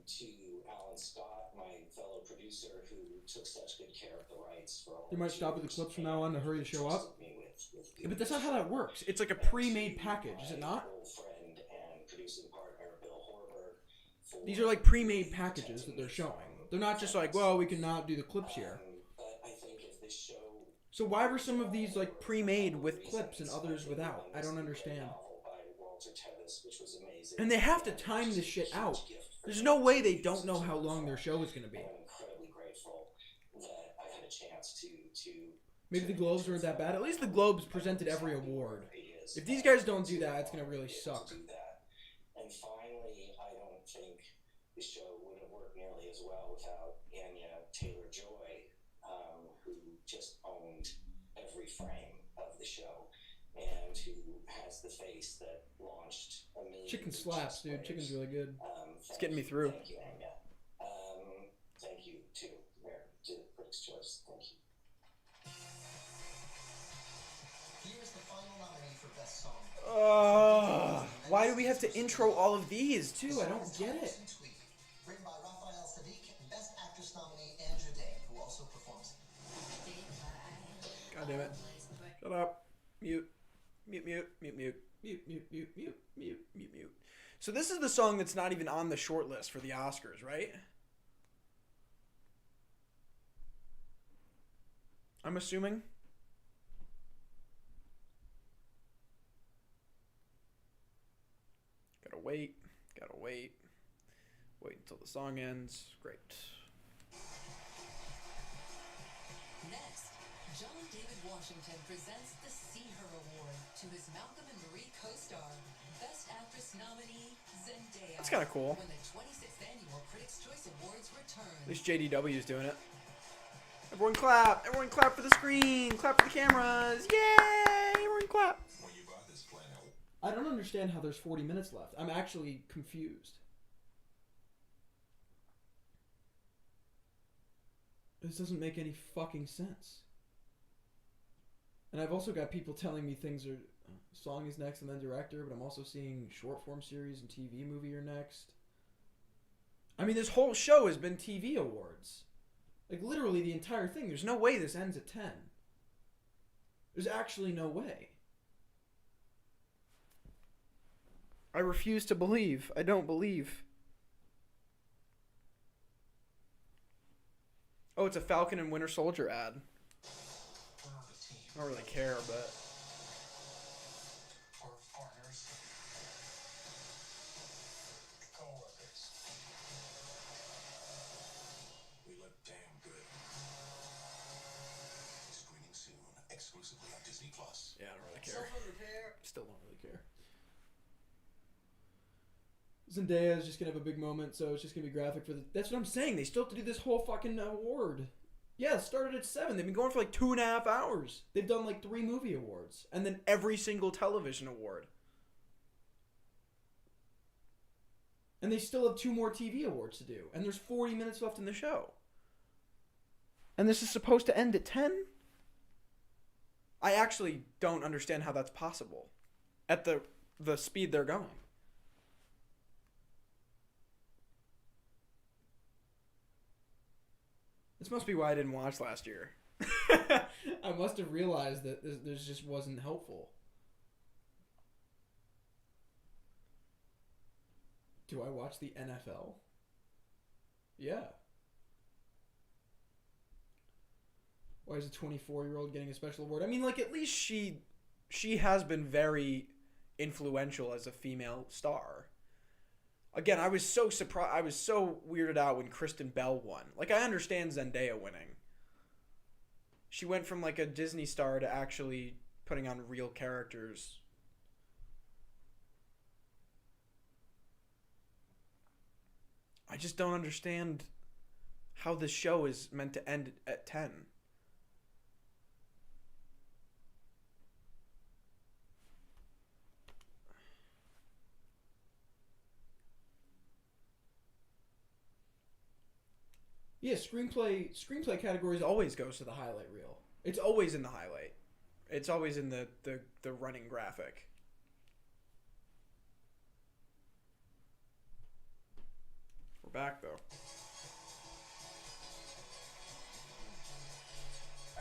To Alan Scott, my fellow producer, who took such good care of the rights for all. They might stop at the clips from now on to hurry to show up. Me with Yeah, but that's not how that works. It's like a pre-made package, is it not? Friend and producing partner Bill Horberg for These are like pre-made packages that they're showing. They're not just like, well, we cannot do the clips here. But I think if this show So why were some of these like pre-made with clips and others without? I don't understand. by Walter Tevis, which was amazing. And they have to time this shit out. There's no way they don't know how long their show is gonna be. I'm incredibly grateful that I had a chance to Maybe the Globes weren't that bad. At least the Globes presented every award. If these guys don't do that, it's gonna really suck. And finally, I don't think the show would have worked nearly as well without Anya Taylor-Joy, who just owned every frame of the show and who has the face that launched a million. Chicken slaps, dude. Chicken's really good. It's Thank getting me you. through. Thank you, Anya. Thank you to the Critics' Choice. Thank you. Here is the final nominee for Best Song. Why do we have to intro all of these too? I don't get it. Written by Raphael Sadiq, and Best Actress nominee Andrew Day, who also performs. God damn it. Shut up. Mute. Mute, mute, mute, mute. Mute, mute, mute, mute, mute, mute, mute. So this is the song that's not even on the short list for the Oscars, right? I'm assuming. Gotta wait. Gotta wait. Wait until the song ends. Great. Next, John David Washington presents the See Her Award to his Malcolm and Marie co-star, Best Actress nominee Zendaya. That's kinda cool. When the 26th Annual Critics' Choice Awards return. At least JDW is doing it. Everyone clap! Everyone clap for the screen! Clap for the cameras! Yay! Everyone clap! I don't understand how there's 40 minutes left. I'm actually confused. This doesn't make any fucking sense. And I've also got people telling me things are... song is next and then director, but I'm also seeing short form series and TV movie are next. I mean, this whole show has been TV awards. Like, literally the entire thing. There's no way this ends at 10. There's actually no way. I refuse to believe. I don't believe. Oh, it's a Falcon and Winter Soldier ad. I don't really care, but... Or partners. Co-workers. We look damn good. Screening soon, exclusively on Disney Plus. Yeah, I don't really care. Still don't really care. Zendaya is just gonna have a big moment, so it's just gonna be graphic for the... That's what I'm saying. They still have to do this whole fucking award. Yeah, it started at 7. They've been going for like 2.5 hours. They've done like 3 movie awards. And then every single television award. And they still have 2 more TV awards to do. And there's 40 minutes left in the show. And this is supposed to end at 10? I actually don't understand how that's possible. At the speed they're going. This must be why I didn't watch last year. I must have realized that this just wasn't helpful. Do I watch the NFL? Yeah. Why is a 24-year-old getting a special award? I mean, like, at least she has been very influential as a female star. Again, I was so surprised. I was so weirded out when Kristen Bell won. Like, I understand Zendaya winning. She went from, like, a Disney star to actually putting on real characters. I just don't understand how this show is meant to end at 10. Yeah, screenplay categories always goes to the highlight reel. It's always in the highlight. It's always in the running graphic. We're back, though.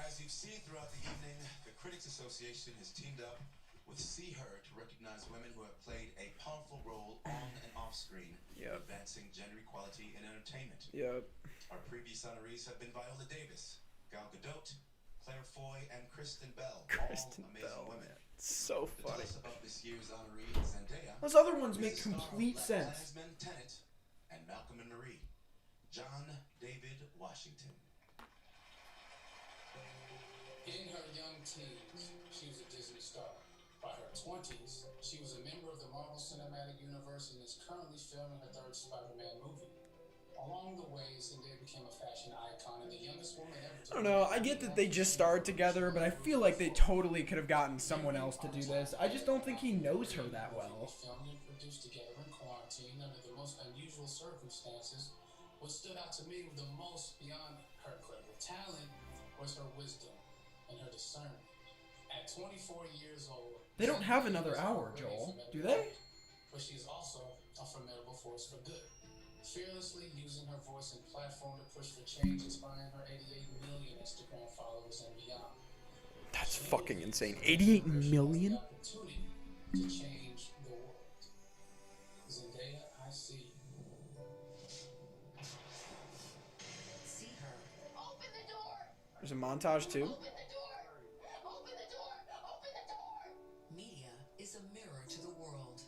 As you've seen throughout the evening, the Critics Association has teamed up with See Her to recognize women who have played a powerful role on and off screen, advancing gender equality in entertainment. Yep. Our previous honorees have been Viola Davis, Gal Gadot, Claire Foy, and Kristen Bell. Kristen all amazing Bell, women. man. So To tell funny. us about this year's honoree, Zendaya. Those other ones is make the star of complete Black sense. Klansman, Tenet, and Malcolm and Marie. John David Washington. In her young teens, she was a Disney star. By her 20s, she was a member of the Marvel Cinematic Universe and is currently filming her third Spider-Man movie. Along the way, Zendaya became a fashion icon and the youngest woman ever to... I don't know. I get that they just starred together, but I feel like they totally could have gotten someone else to do this. I just don't think he knows her that well. Filmed and produced together in quarantine under the most unusual circumstances. What stood out to me the most beyond her incredible talent was her wisdom and her discernment. At 24 years old, They don't have another hour, Joel. Do they? but she is also a formidable force for good. Fearlessly using her voice and platform to push for change, inspiring her 88 million Instagram followers and beyond. That's fucking insane. 88 million? Opportunity to change the world. Zendaya, I see you. See her. Open the door! There's a montage too. Open the door! Open the door! Open the door! Media is a mirror to the world.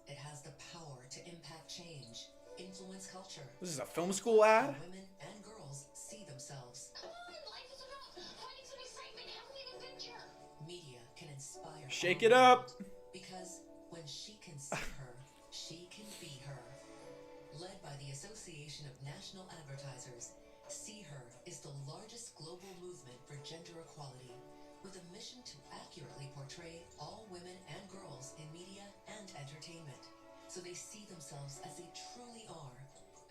It has the power to impact change, influence culture. This is a film school ad? Women and girls see themselves. Come on, life is about finding some excitement, having an adventure. Media can inspire. Shake all it up. Because when she can see her, she can be her. Led by the Association of National Advertisers, See Her is the largest global movement for gender equality, with a mission to accurately portray all women and girls in media and entertainment, so they see themselves as they truly are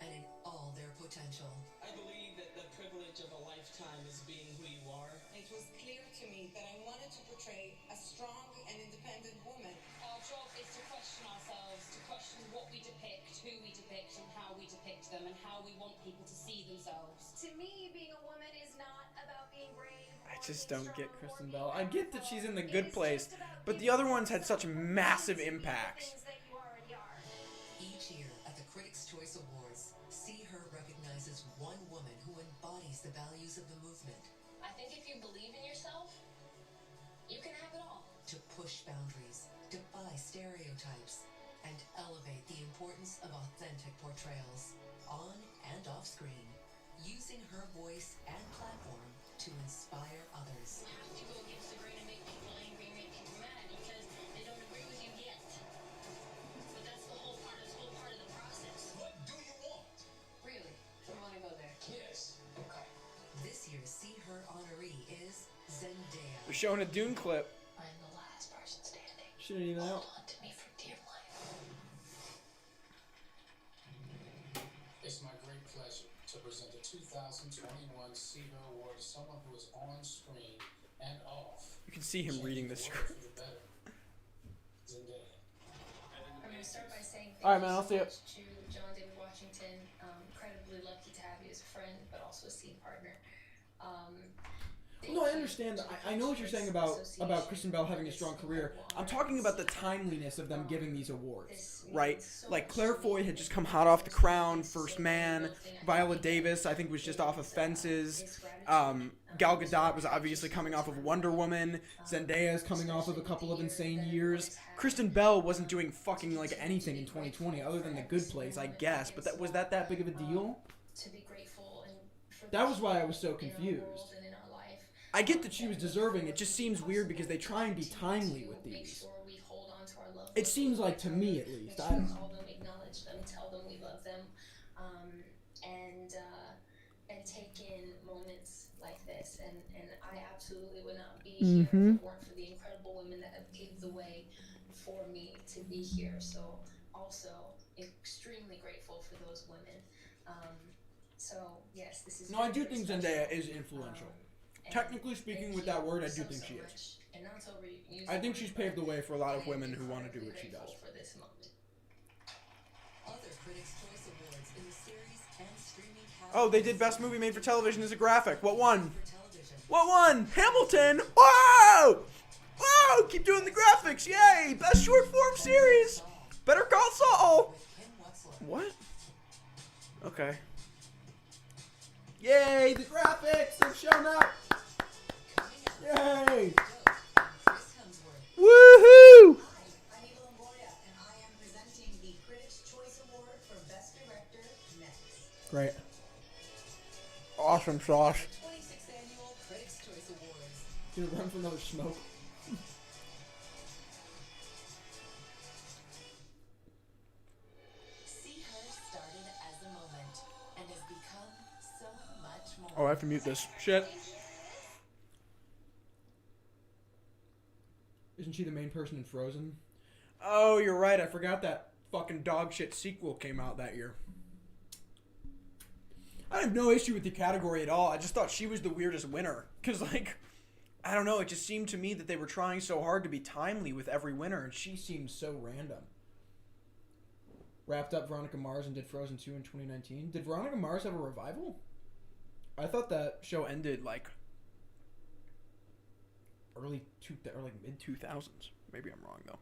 and in all their potential. I believe that the privilege of a lifetime is being who you are. It was clear to me that I wanted to portray a strong and independent woman. Our job is to question ourselves, to question what we depict, who we depict, and how we depict them, and how we want people to see themselves. To me, being a woman is not about being brave. I just don't get Kristen Bell. I get that she's in The Good Place, but the other ones had such massive impacts. Each year at the Critics' Choice Awards, See Her recognizes one woman who embodies the values of the movement. I think if you believe in yourself, you can have it all. To push boundaries, defy stereotypes, and elevate the importance of authentic portrayals, on and off screen, using her voice and platform to inspire others. You have to go against the grain and make people angry and make people mad because they don't agree with you yet. But that's the whole part of the process. What do you want? Really? I want to go there. Yes. Okay. This year's See Her honoree is Zendaya. They're showing a Dune clip. I'm the last person standing. Shit ain't even out. Hold on to me for dear life. It's my great pleasure to present the 2021 See Her Award to someone who is on screen and off. You can see him reading the script. Zendaya. I'm going to start by saying All right, man, I'll see it. to John David Washington. Incredibly lucky to have you as a friend, but also a scene partner. No, I understand. I know what you're saying about Kristen Bell having a strong career. I'm talking about the timeliness of them giving these awards. Right? Like Claire Foy had just come hot off The Crown, First Man. Viola Davis, I think, was just off of Fences. Gal Gadot was obviously coming off of Wonder Woman. Zendaya is coming off of a couple of insane years. Kristen Bell wasn't doing fucking like anything in 2020 other than The Good Place, I guess. But was that big of a deal? To be grateful and for That was why I was so confused. and in our life. I get that she was deserving. It just seems weird because they try and be timely with these. We hold on to our love. It seems like, to me at least. I don't know. Call them, acknowledge them, tell them we love them, and take in moments like this. And I absolutely would not be here if it weren't for the incredible women that have paved the way for me to be here. So also extremely grateful for those women. So yes, this is. No, I do think Zendaya is influential. Technically speaking, with that word, I do think she is. And not to overuse I think she's paved the way for a lot of women who want to do what she does. for this moment. Other Critics' Choice Awards in the series and streaming Oh, they did Best Movie Made for Television as a Graphic. What won? for television. What won? Hamilton! Whoa! Whoa! Whoa! Keep doing the graphics. Yay! Best short form series. Better Call Saul. What? Okay. Yay! The graphics have shown up. Yay! Woohoo! I'm Eva Longoria, and I am presenting the Critics' Choice Award for Best Director next. Great. Awesome sauce. 26th Annual Critics' Choice Awards. Gonna run for another smoke. See Her started as a moment and has become so much more. Oh, I have to mute this. Shit. Isn't she the main person in Frozen? Oh, you're right. I forgot that fucking dog shit sequel came out that year. I have no issue with the category at all. I just thought she was the weirdest winner. Because, like, I don't know. It just seemed to me that they were trying so hard to be timely with every winner, and she seemed so random. Wrapped up Veronica Mars and did Frozen 2 in 2019. Did Veronica Mars have a revival? I thought that show ended, like, mid 2000s. Maybe I'm wrong though.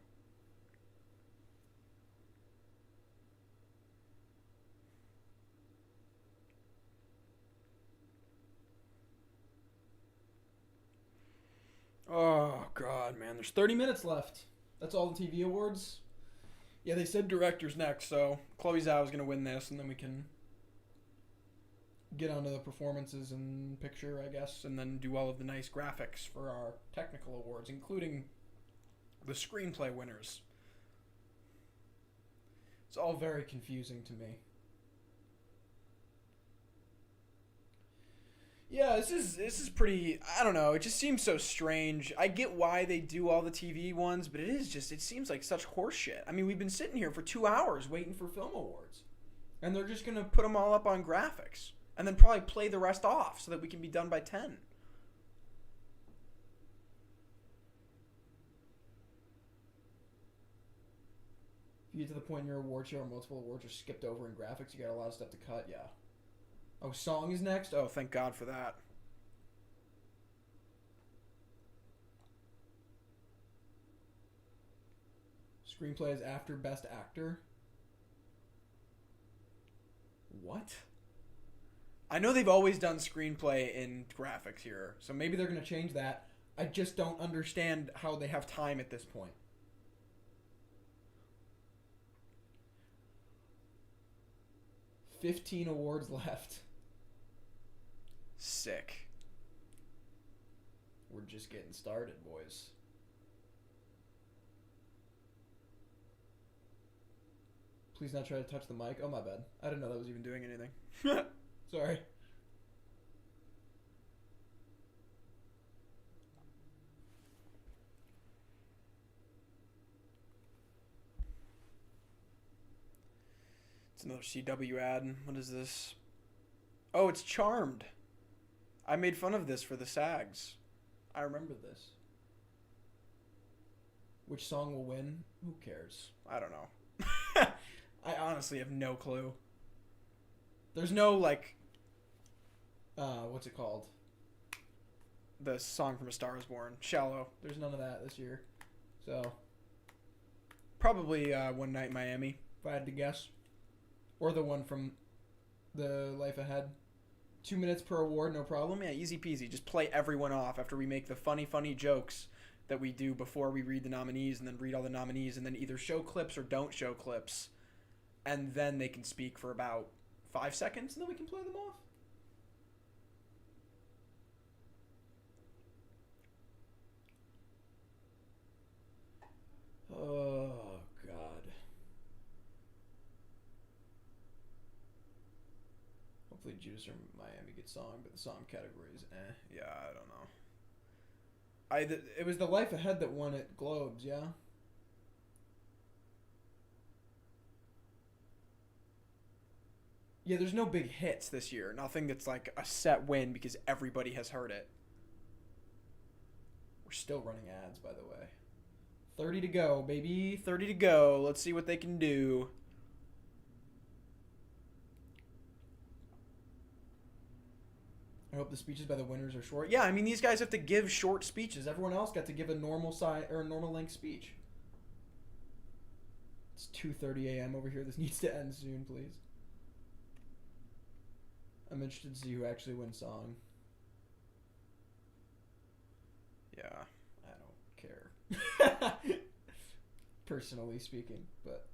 Oh god, man, there's 30 minutes left. That's all the TV awards. Yeah, they said directors next, so Chloe Zhao is gonna win this, and then we can get onto the performances and picture, I guess, and then do all of the nice graphics for our technical awards, including the screenplay winners. It's all very confusing to me. Yeah, this is pretty, I don't know, it just seems so strange. I get why they do all the TV ones, but it seems like such horseshit. I mean, we've been sitting here for 2 hours waiting for film awards, and they're just gonna put them all up on graphics. And then probably play the rest off so that we can be done by 10. If you get to the point in your award show where multiple awards are skipped over in graphics, you got a lot of stuff to cut, yeah. Oh, song is next? Oh, thank God for that. Screenplay is after Best Actor. What? I know they've always done screenplay in graphics here, so maybe they're going to change that. I just don't understand how they have time at this point. $15 awards left. Sick. We're just getting started, boys. Please not try to touch the mic. Oh, my bad. I didn't know that was even doing anything. Sorry. It's another CW ad. What is this? Oh, it's Charmed. I made fun of this for the SAGs. I remember this. Which song will win? Who cares? I don't know. I honestly have no clue. There's no, like, what's it called? The song from A Star Is Born. Shallow. There's none of that this year. So, probably One Night in Miami, if I had to guess. Or the one from The Life Ahead. 2 minutes per award, no problem. Yeah, easy peasy. Just play everyone off after we make the funny jokes that we do before we read the nominees, and then read all the nominees, and then either show clips or don't show clips. And then they can speak for about 5 seconds, and then we can play them off. Oh, God. Hopefully Judas or Miami gets song, but the song category is Yeah, I don't know. It was The Life Ahead that won at Globes, yeah? Yeah, there's no big hits this year. Nothing that's like a set win because everybody has heard it. We're still running ads, by the way. 30 to go, baby. 30 to go. Let's see what they can do. I hope the speeches by the winners are short. Yeah, I mean, these guys have to give short speeches. Everyone else got to give a normal normal length speech. It's 2:30 a.m. over here. This needs to end soon, please. I'm interested to see who actually wins song. Yeah, I don't care. Personally speaking, but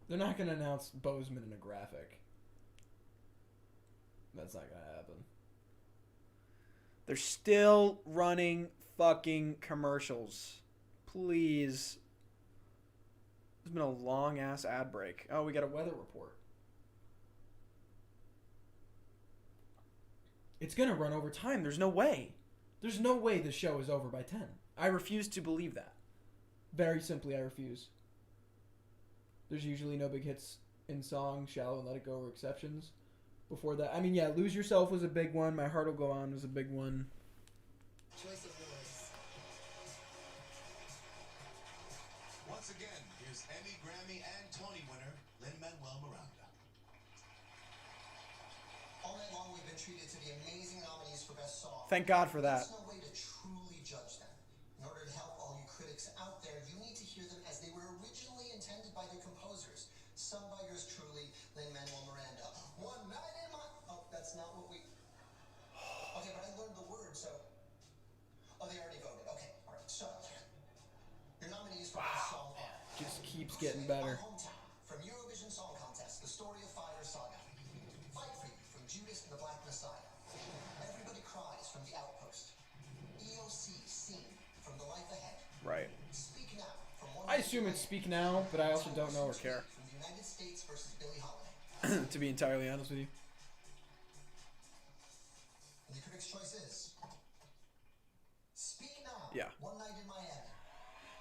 they're not going to announce Bozeman in a graphic. That's not going to happen. They're still running fucking commercials. Please. There's been a long-ass ad break. Oh, we got a weather report. It's going to run over time. There's no way. There's no way the show is over by 10. I refuse to believe that. Very simply, I refuse. There's usually no big hits in song. Shallow and Let It Go were exceptions. Before that, I mean, yeah, Lose Yourself was a big one. My Heart Will Go On was a big one. Choice Awards. Once again, here's Emmy, Grammy, and Tony winner Lin-Manuel Miranda. All night long, we've been treated to the amazing nominees for Best Song. Thank God for that. There's no way to truly judge them. In order to help all you critics out there, you need to hear them as they were originally intended by their composers. Sung by yours truly, Lin-Manuel Miranda. One night in my... Oh, that's not what we... Okay, but I learned the word, so... Oh, they already voted. Okay, all right. So, your nominees for Best Song are... Just keeps getting better. My Hometown, from Eurovision Song Contest, The Story of Fire Saga. Fight for You, from Judas and the Black Messiah. Everybody Cries, from The Outpost. EOC, Scene, from The Life Ahead. Right. Speak Now, from I assume it's Speak Now, but I also don't know or care. From the United States versus Billie Holiday. To be entirely honest with you. And the Critics' Choice is... Speak Now. Yeah. One Night in Miami.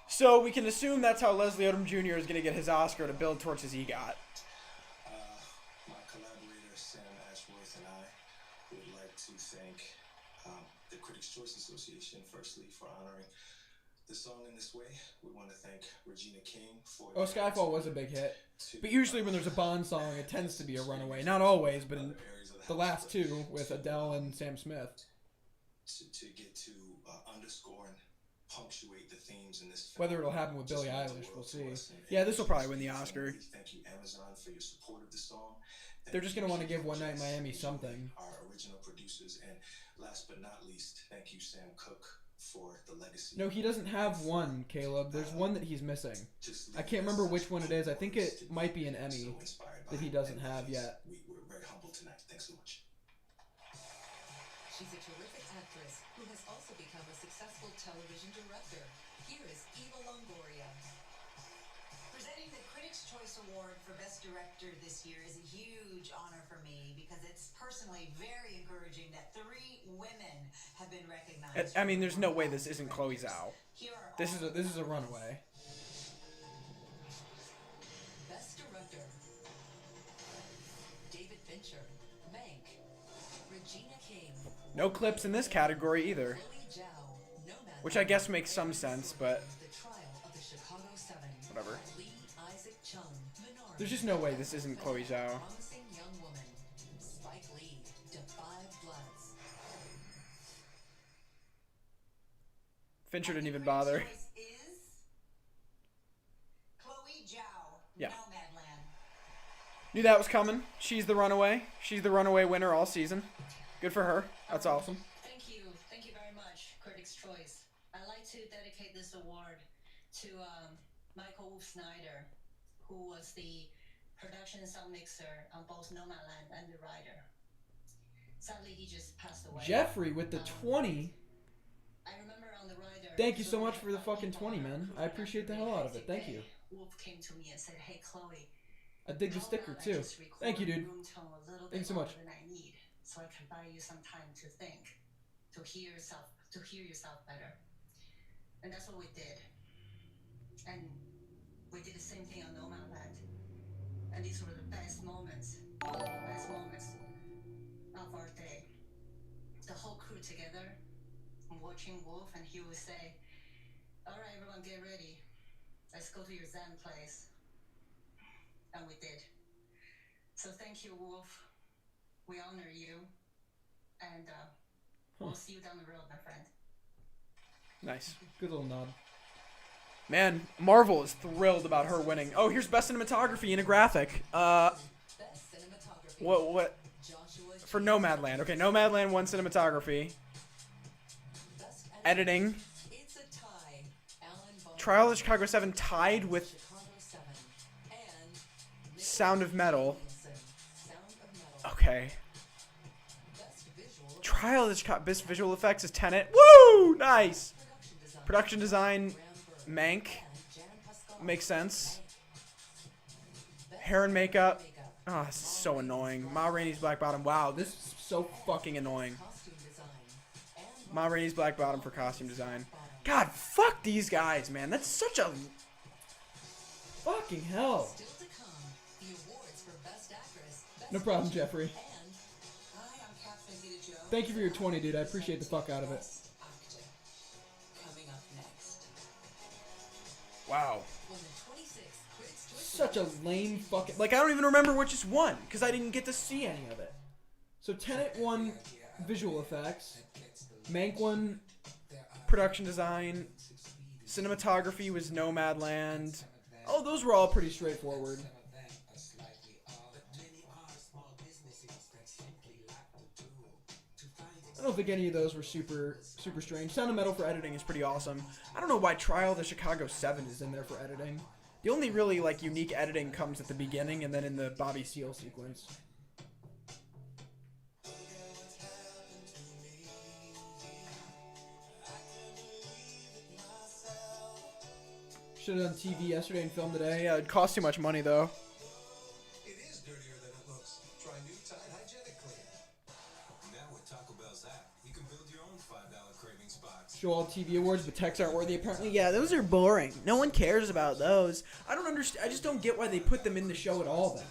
So we can assume that's how Leslie Odom Jr. is going to get his Oscar to build towards his EGOT. My collaborator Sam Ashworth and I would like to thank the Critics' Choice Association, firstly, for honoring the song in this way. We want to thank Regina King for... Oh, Skyfall was a big hit. But usually when there's a Bond song, it tends to be a runaway. Not always, but in the last two with Adele and Sam Smith. To get to underscore and punctuate the themes in this film. Whether it'll happen with Billie Eilish, we'll see. Yeah, this will probably win the Oscar. Thank you, Amazon, for your support of the song. They're just going to want to give One Night in Miami something. Our original producers, and last but not least, thank you, Sam Cooke, for the legacy. No, he doesn't have one, Caleb. There's one that he's missing. I can't remember which one it is. I think it might be an Emmy that he doesn't have yet. We're very humble tonight. Thanks so much. She's a terrific actress who has also become a successful television director. Here is Eva Longoria. Presenting the Critics' Choice Award for Best Director this year is a huge honor for me because it's personally very encouraging that 3 women have been recognized. I mean, there's no way this isn't Chloe Zhao. This is a runaway. Best Director. David Fincher. Mank. Regina King. No clips in this category either. Chloe Zhao. Nomad. Which I guess makes some sense, but The Trial of the Chicago 7. whatever. Lee Isaac Chung. Minari. There's just no way this isn't Chloe Zhao. Promising Young Woman. Spike Lee. To 5 Bloods. Fincher didn't even bother. Is Chloe Zhao. Yeah. Nomadland. Knew that was coming. She's the runaway. She's the runaway winner all season. Good for her. That's awesome. Thank you very much, Critics' Choice. I'd like to dedicate this award to Michael Wolf Snyder, who was the production sound mixer on both Nomadland and The Rider. Sadly, he just passed away. Jeffrey with the 20. I remember on The Rider. Thank you so much for the fucking 20, man. I appreciate the hell out of it. Thank you. Wolf came to me and said, "Hey, Chloe, I dig the sticker too. Thank you, dude. Thanks so much. than I need, so I can buy you some time to think, to hear yourself better." And that's what we did. And we did the same thing on Nomadland. And these were the best moments of our day. The whole crew together, watching Wolf, and he would say, "All right, everyone, get ready. Let's go to your Zen place." And we did. So thank you, Wolf. We honor you. And we'll see you down the road, my friend. Nice. Good little nod. Man, Marvel is thrilled about her winning. Oh, here's best cinematography in a graphic. What? For Nomadland. Okay, Nomadland won cinematography. Editing. Trial of Chicago 7 tied with Sound of Metal. Okay. Trial of the Chicago best visual effects is Tenet. Woo! Nice. Production design, Mank. Makes sense. Hair and makeup. Oh, this is so annoying. Ma Rainey's Black Bottom. Wow, this is so fucking annoying. Ma Rainey's Black Bottom for costume design. God, fuck these guys, man. That's such a... Fucking hell. No problem, Jeffrey. Thank you for your 20, dude. I appreciate the fuck out of it. Wow. Such a lame fucking... Like, I don't even remember which is won, because I didn't get to see see any of it. So Tenet won visual effects. Mank won... production design. Cinematography was Nomadland. Oh, those were all pretty straightforward. I don't think any of those were super strange. Sound of Metal for editing is Pretty awesome. I don't know why Trial of the Chicago 7 is in there for editing. The only really, like, unique editing comes at the beginning and then in the Bobby Seale sequence. should have done TV yesterday and filmed today. Yeah, it costs too much money though. It is dirtier than it looks. Try new Tide Hygienic Clean. Now with Taco Bell's app, you can build your own $5 cravings box. Show all TV awards, but techs aren't worthy apparently. Yeah, those are boring. No one cares about those. I don't understand. I just don't get why they put them in the show at all then.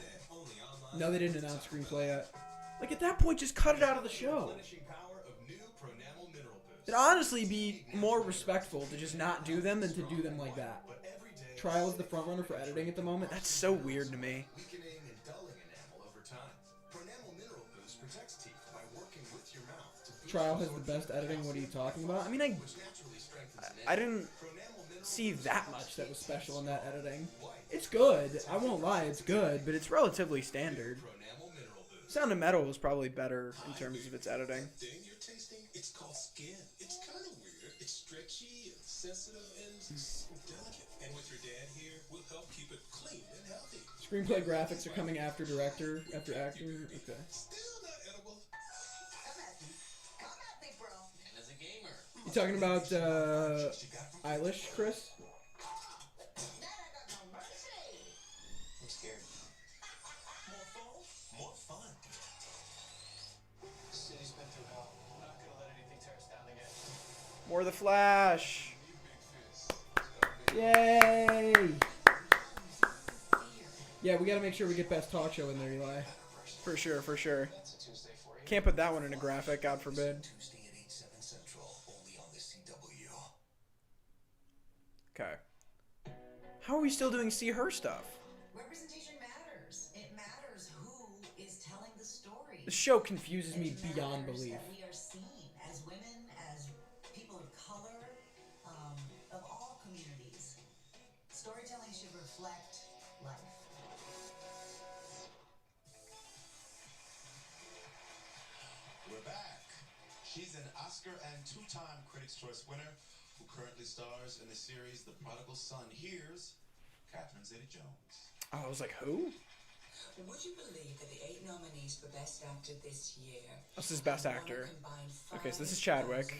No, they didn't announce screenplay yet. Like, at that point, just cut it out of the show. It'd honestly be more respectful to just not do them than to do them like that. Trial is the frontrunner for editing at the moment. That's so weird to me. Trial has the best editing. What are you talking about? I mean, I didn't see that much that was special in that editing. It's good. I won't lie, it's good, but it's relatively standard. Sound of Metal was probably better in terms of its editing. It's called skin. It's kind of weird. It's stretchy and sensitive and delicate. And with your dad here, we'll help keep it clean and healthy. Screenplay graphics are coming after director, after actor. Okay. Still not edible. Come at me, bro. And as a gamer. You talking about Eilish, Chris? I'm scared. More fun. City's been through hell. I'm not gonna let anything tear us down again. More of the Flash. Yay! Yeah, we gotta make sure we get best talk show in there, Eli. For sure, for sure. Can't put that one in a graphic, God forbid. Okay. How are we still doing See Her stuff? Representation matters. It matters who is telling the story. The show confuses me beyond belief. That we are seen as women, as people of color, of all communities. Storytelling should reflect life. We're back. She's an Oscar and two-time Critics' Choice winner who currently stars in the series The Prodigal Son. Here's Catherine Zeta-Jones. Oh, I was like, who? Would you believe that the 8 nominees for Best Actor this year? This is Best Actor. Okay, so this is Chadwick.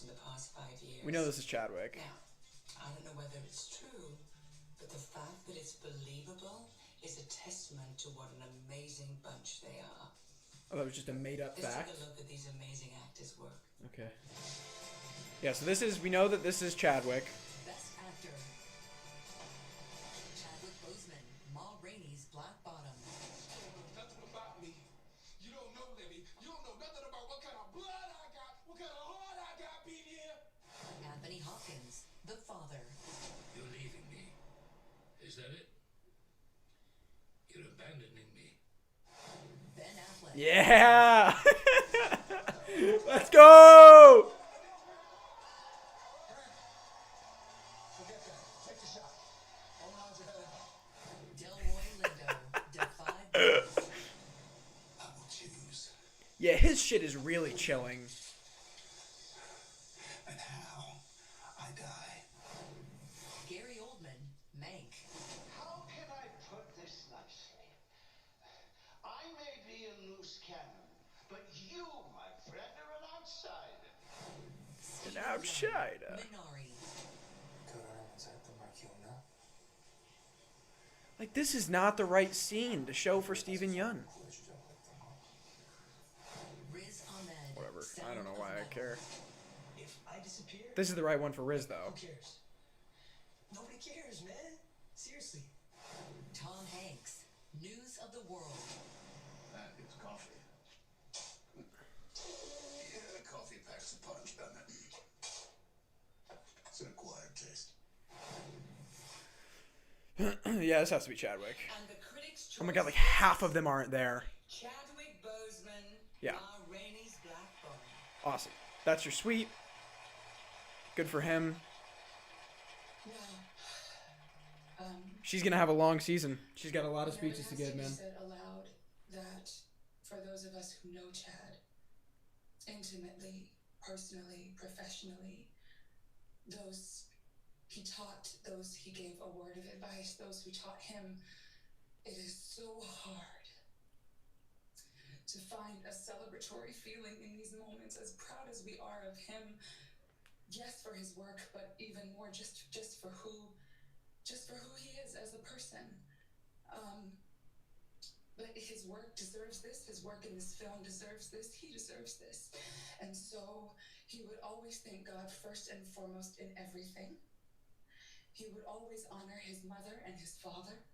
In the past 5 years. We know this is Chadwick. Now, I don't know whether it's true, but the fact that it's believable is a testament to what an amazing bunch they are. Oh, that was just a made-up fact? Let's take a look at these amazing actors' work. Okay. Yeah, so this is, we know that this is Chadwick. Best Actor. Chadwick Boseman, Ma Rainey's Black Bottom. Nothing about me. You don't know, Libby. You don't know nothing about what kind of blood I got, what kind of heart I got being here. Anthony Hopkins, The Father. You're leaving me. Is that it? You're abandoning me. Yeah. Let's go. Forget that. Take the shot. Don't nod your head at Delroy Lindo defied. I will choose. Yeah, his shit is really chilling. And how I die. Gary Oldman, Mank. How can I put this nicely? I may be a loose cannon, but you, my friend, are an outsider. An outsider. Minari. Like, this is not the right scene to show for Steven Yeun. Riz Ahmed. Whatever. I don't know why I care. If I disappear, This is the right one for Riz, though. who cares? Nobody cares, man. Seriously. Tom Hanks. News of the world. That is coffee. Yeah, coffee packs a punch, doesn't it? It's an acquired taste. Yeah, this has to be Chadwick. And the critics' Oh my god, like choice, half of them aren't there. Chadwick Boseman, Yeah. Ma Rainey's Blackbone. Awesome. That's your sweep. Good for him. She's gonna have a long season. She's got a lot of speeches to give, It man. has to be said aloud that for those of us who know Chad intimately, personally, professionally, those he taught, those he gave a word of advice, those who taught him, it is so hard to find a celebratory feeling in these moments, as proud as we are of him. Yes, for his work, but even more just for who he is as a person. But his work deserves this. His work in this film deserves this. He deserves this. And so he would always thank God first and foremost in everything. He would always honor his mother and his father.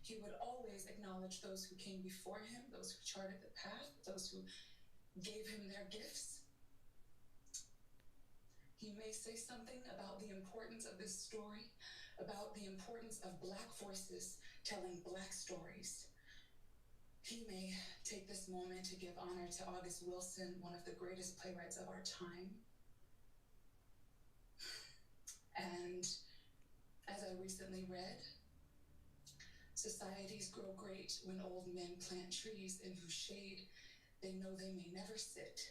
He would always acknowledge those who came before him, those who charted the path, those who gave him their gifts. He may say something about the importance of this story, about the importance of Black voices telling Black stories. He may take this moment to give honor to August Wilson, one of the greatest playwrights of our time. And as I recently read, societies grow great when old men plant trees in whose shade they know they may never sit.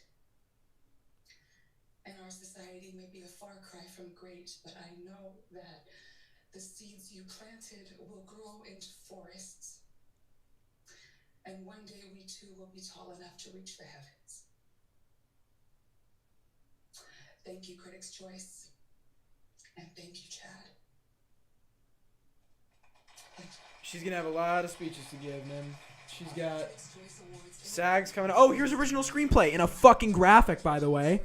And our society may be a far cry from great, but I know that the seeds you planted will grow into forests. And one day we too will be tall enough to reach the heavens. Thank you, Critics' Choice. And thank you, Chad. She's gonna have a lot of speeches to give, man. She's got Critics' Choice Awards. SAG's coming up. Oh, here's original screenplay in a fucking graphic, by the way.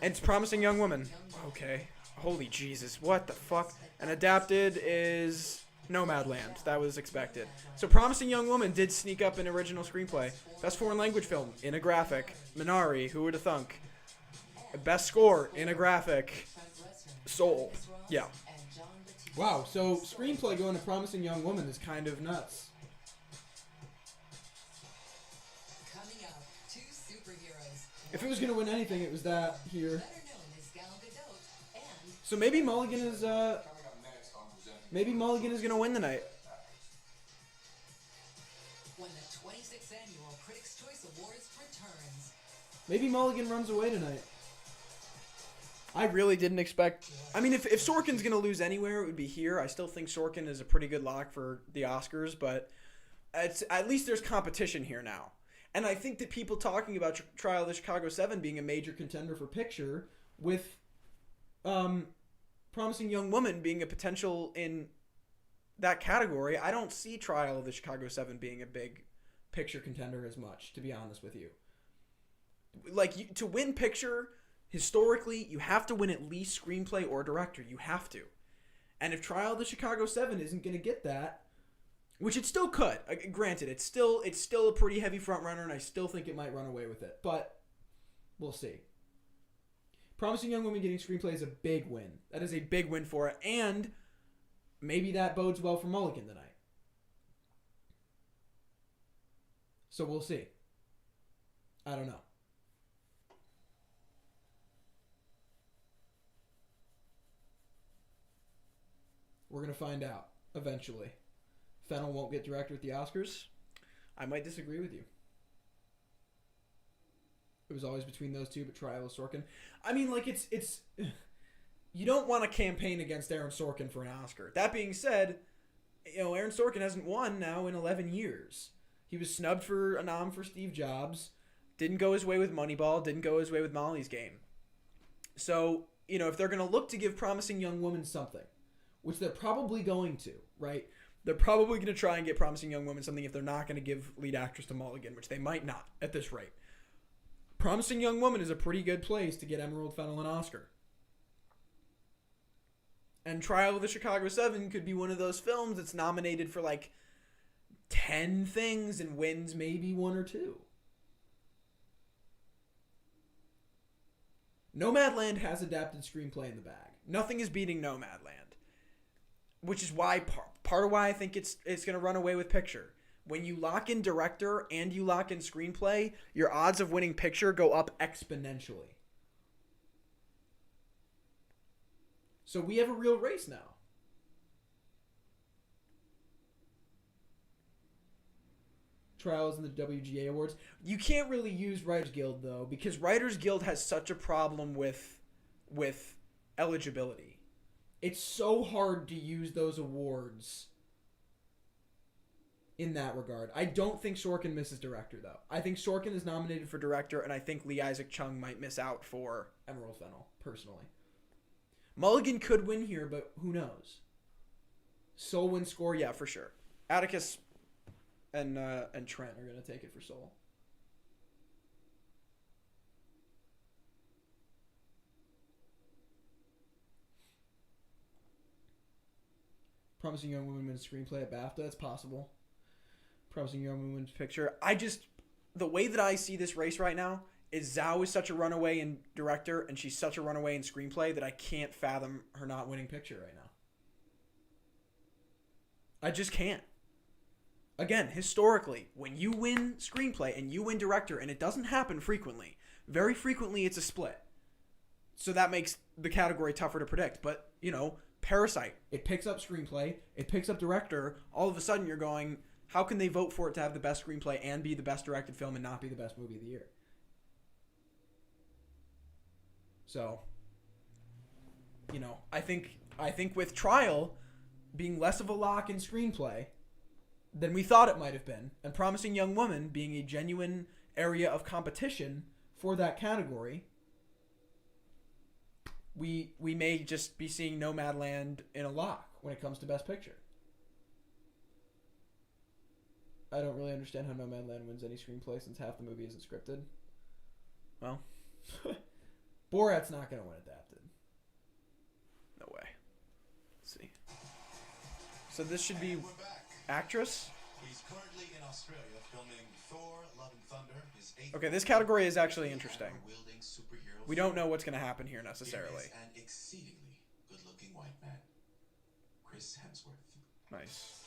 And it's Promising Young Woman. Okay. Holy Jesus. What the fuck? And adapted is Nomadland. That was expected. So Promising Young Woman did sneak up an original screenplay. Best foreign language film in a graphic. Minari. Who would have thunk? Best score in a graphic. Soul. Yeah. Wow, so screenplay going to Promising Young Woman is kind of nuts. Coming up, two superheroes. If it was going to win anything, it was that here. Better known as Gal Gadot and So maybe Mulligan is going to win tonight. when the 26th annual Critics' Choice Awards returns. Maybe Mulligan runs away tonight. I really didn't expect... I mean, if Sorkin's going to lose anywhere, it would be here. I still think Sorkin is a pretty good lock for the Oscars, but at least there's competition here now. And I think that people talking about Trial of the Chicago 7 being a major contender for picture, with Promising Young Woman being a potential in that category, I don't see Trial of the Chicago 7 being a big Picture contender as much, to be honest with you. Like, to win picture... Historically, you have to win at least screenplay or director. You have to. And if Trial of the Chicago 7 isn't going to get that, which it still could. Granted, it's still a pretty heavy front runner, and I still think it might run away with it. But we'll see. Promising Young Woman getting screenplay is a big win. That is a big win for it, and maybe that bodes well for Mulligan tonight. So we'll see. I don't know. We're going to find out eventually. Fennel won't get director at the Oscars. I might disagree with you. It was always between those two, but Trial of Sorkin. I mean, like, it's you don't want to campaign against Aaron Sorkin for an Oscar. That being said, you know, Aaron Sorkin hasn't won now in 11 years. He was snubbed for a nom for Steve Jobs. Didn't go his way with Moneyball. Didn't go his way with Molly's Game. So, you know, if they're going to look to give Promising Young Woman something, which they're probably going to, right? They're probably going to try and get Promising Young Woman something if they're not going to give lead actress to Mulligan, which they might not at this rate. Promising Young Woman is a pretty good place to get Emerald Fennell an Oscar. And Trial of the Chicago 7 could be one of those films that's nominated for like 10 things and wins maybe 1 or 2. Nomadland has adapted screenplay in the bag. Nothing is beating Nomadland, which is why part of why I think it's going to run away with picture. When you lock in director and you lock in screenplay, your odds of winning picture go up exponentially. So we have a real race now. Trials in the WGA Awards. You can't really use Writers Guild, though, because Writers Guild has such a problem with eligibility. It's so hard to use those awards in that regard. I don't think Sorkin misses director, though. I think Sorkin is nominated for director, and I think Lee Isaac Chung might miss out for Emerald Fennell, personally. Mulligan could win here, but who knows? Soul win score, yeah, for sure. Atticus and Trent are going to take it for Soul. Promising Young Woman wins screenplay at BAFTA. That's possible. Promising Young Woman wins picture. The way that I see this race right now is Zhao is such a runaway in director and she's such a runaway in screenplay that I can't fathom her not winning picture right now. I just can't. Again, historically, when you win screenplay and you win director, and it doesn't happen frequently, very frequently it's a split. So that makes the category tougher to predict. But, you know, Parasite, it picks up screenplay, it picks up director, all of a sudden you're going, how can they vote for it to have the best screenplay and be the best directed film and not be the best movie of the year? So, you know, I think with Trial being less of a lock in screenplay than we thought it might have been, and Promising Young Woman being a genuine area of competition for that category, we may just be seeing Nomadland in a lock when it comes to Best Picture. I don't really understand how Nomadland wins any screenplay since half the movie isn't scripted. Well, Borat's not going to win adapted. No way. Let's see. So this should be actress? He's currently in Australia filming Thor: Love and Thunder. His eighth Okay, this category is actually interesting. wielding superhero We don't know what's going to happen here It necessarily. is an exceedingly good-looking white man, Chris Hemsworth. Nice.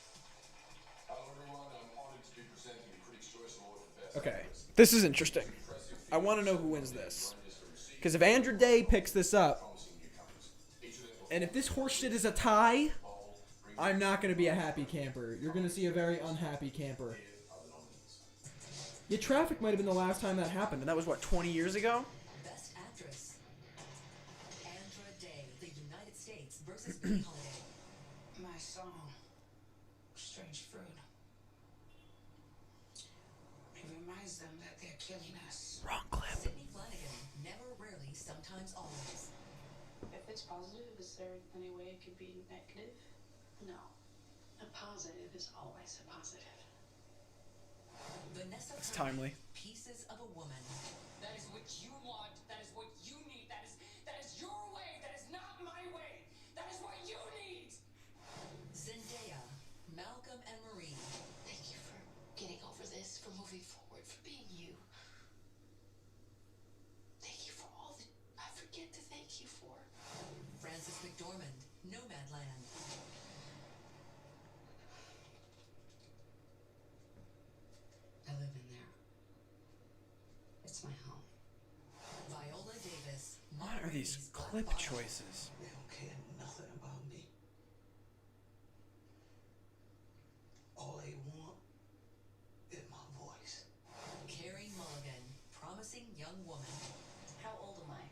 Hello everyone, I'm honored to be presenting the Critics' Choice Award for Best Okay, Actress. this is interesting. I want to know who wins this. Because if Andrew Day picks this up, and if this horseshit is a tie, I'm not going to be a happy camper. You're going to see a very unhappy camper. Yeah, Traffic might have been the last time that happened, and that was, what, 20 years ago? Best Actress. Andra Day, The United States versus Billie Holiday. My song, Strange Fruit. It reminds them that they're killing us. Wrong clip. Sydney Flanagan, Never, Rarely, Sometimes, Always. If it's positive, is there any way it could be negative? No. A positive is always a positive. Vanessa It's Kirby, timely. Pieces of a Woman. That is what you want. That is what you need. That is your way. That is not my way. That is what you need. Zendaya, Malcolm and Marie. Thank you for getting over this, for moving forward, for being you. Thank you for all that I forget to thank you for. Frances McDormand, Nomadland. I live in there. my home. Viola Davis. What are these clip choices? They don't care nothing about me. All they want is my voice. Carey Mulligan, promising young woman. How old am I?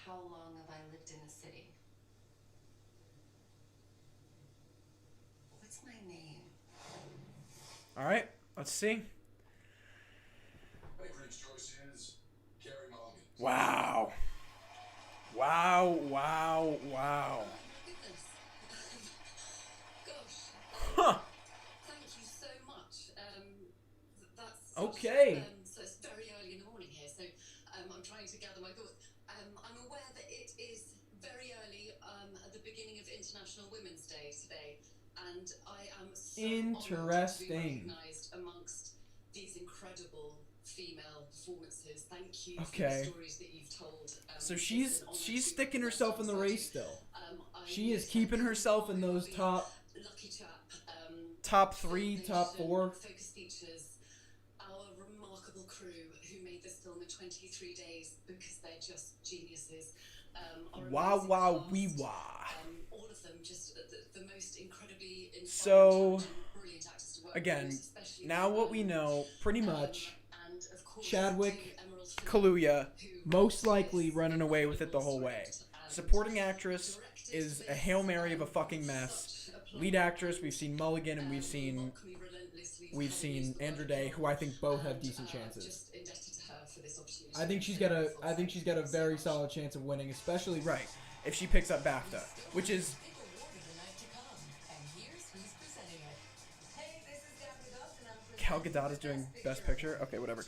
How long have I lived in the city? What's my name? All right, let's see. Hey, Critics' Choice is Carey Mulligan. Wow. Wow, wow, wow. Gosh. Huh. Thank you so much. That's Okay. So it's very early in the morning here, so I'm trying to gather my thoughts. I'm aware that it is very early at the beginning of International Women's Day today, and I am so honored to be recognized amongst these incredible female performances. Thank you for the stories that you've told. So she's sticking herself in the race still. She is keeping herself in those top 3, top 4. Focus features our remarkable crew who made this film in 23 days because they're just geniuses. Wow, wow, wee wah. All of them just the most incredibly inspiring, So, brilliant actors to work again, with, especially now what we know, pretty much, and of course Chadwick, Kaluuya, most likely running away with it the whole way. Supporting actress is a Hail Mary of a fucking mess. Lead actress, we've seen Mulligan and we've seen Andra Day, who I think both have decent chances. I think she's got a very solid chance of winning, especially if she picks up BAFTA, which is Gal Gadot is doing Best Picture. Okay, whatever.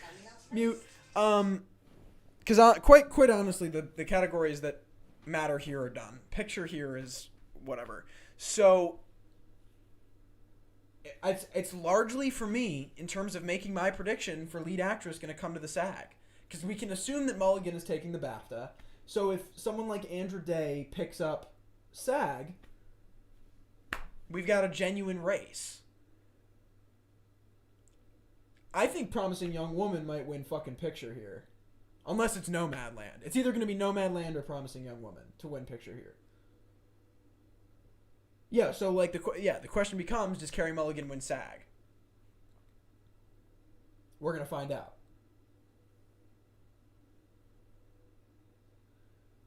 Mute. Because quite honestly, the categories that matter here are done. Picture here is whatever. So it's largely for me in terms of making my prediction for lead actress going to come to the SAG, because we can assume that Mulligan is taking the BAFTA. So if someone like Andra Day picks up SAG, we've got a genuine race. I think Promising Young Woman might win fucking picture here. Unless it's Nomadland. It's either going to be Nomadland or Promising Young Woman to win picture here. Yeah, so like the question becomes, does Carey Mulligan win SAG? We're going to find out.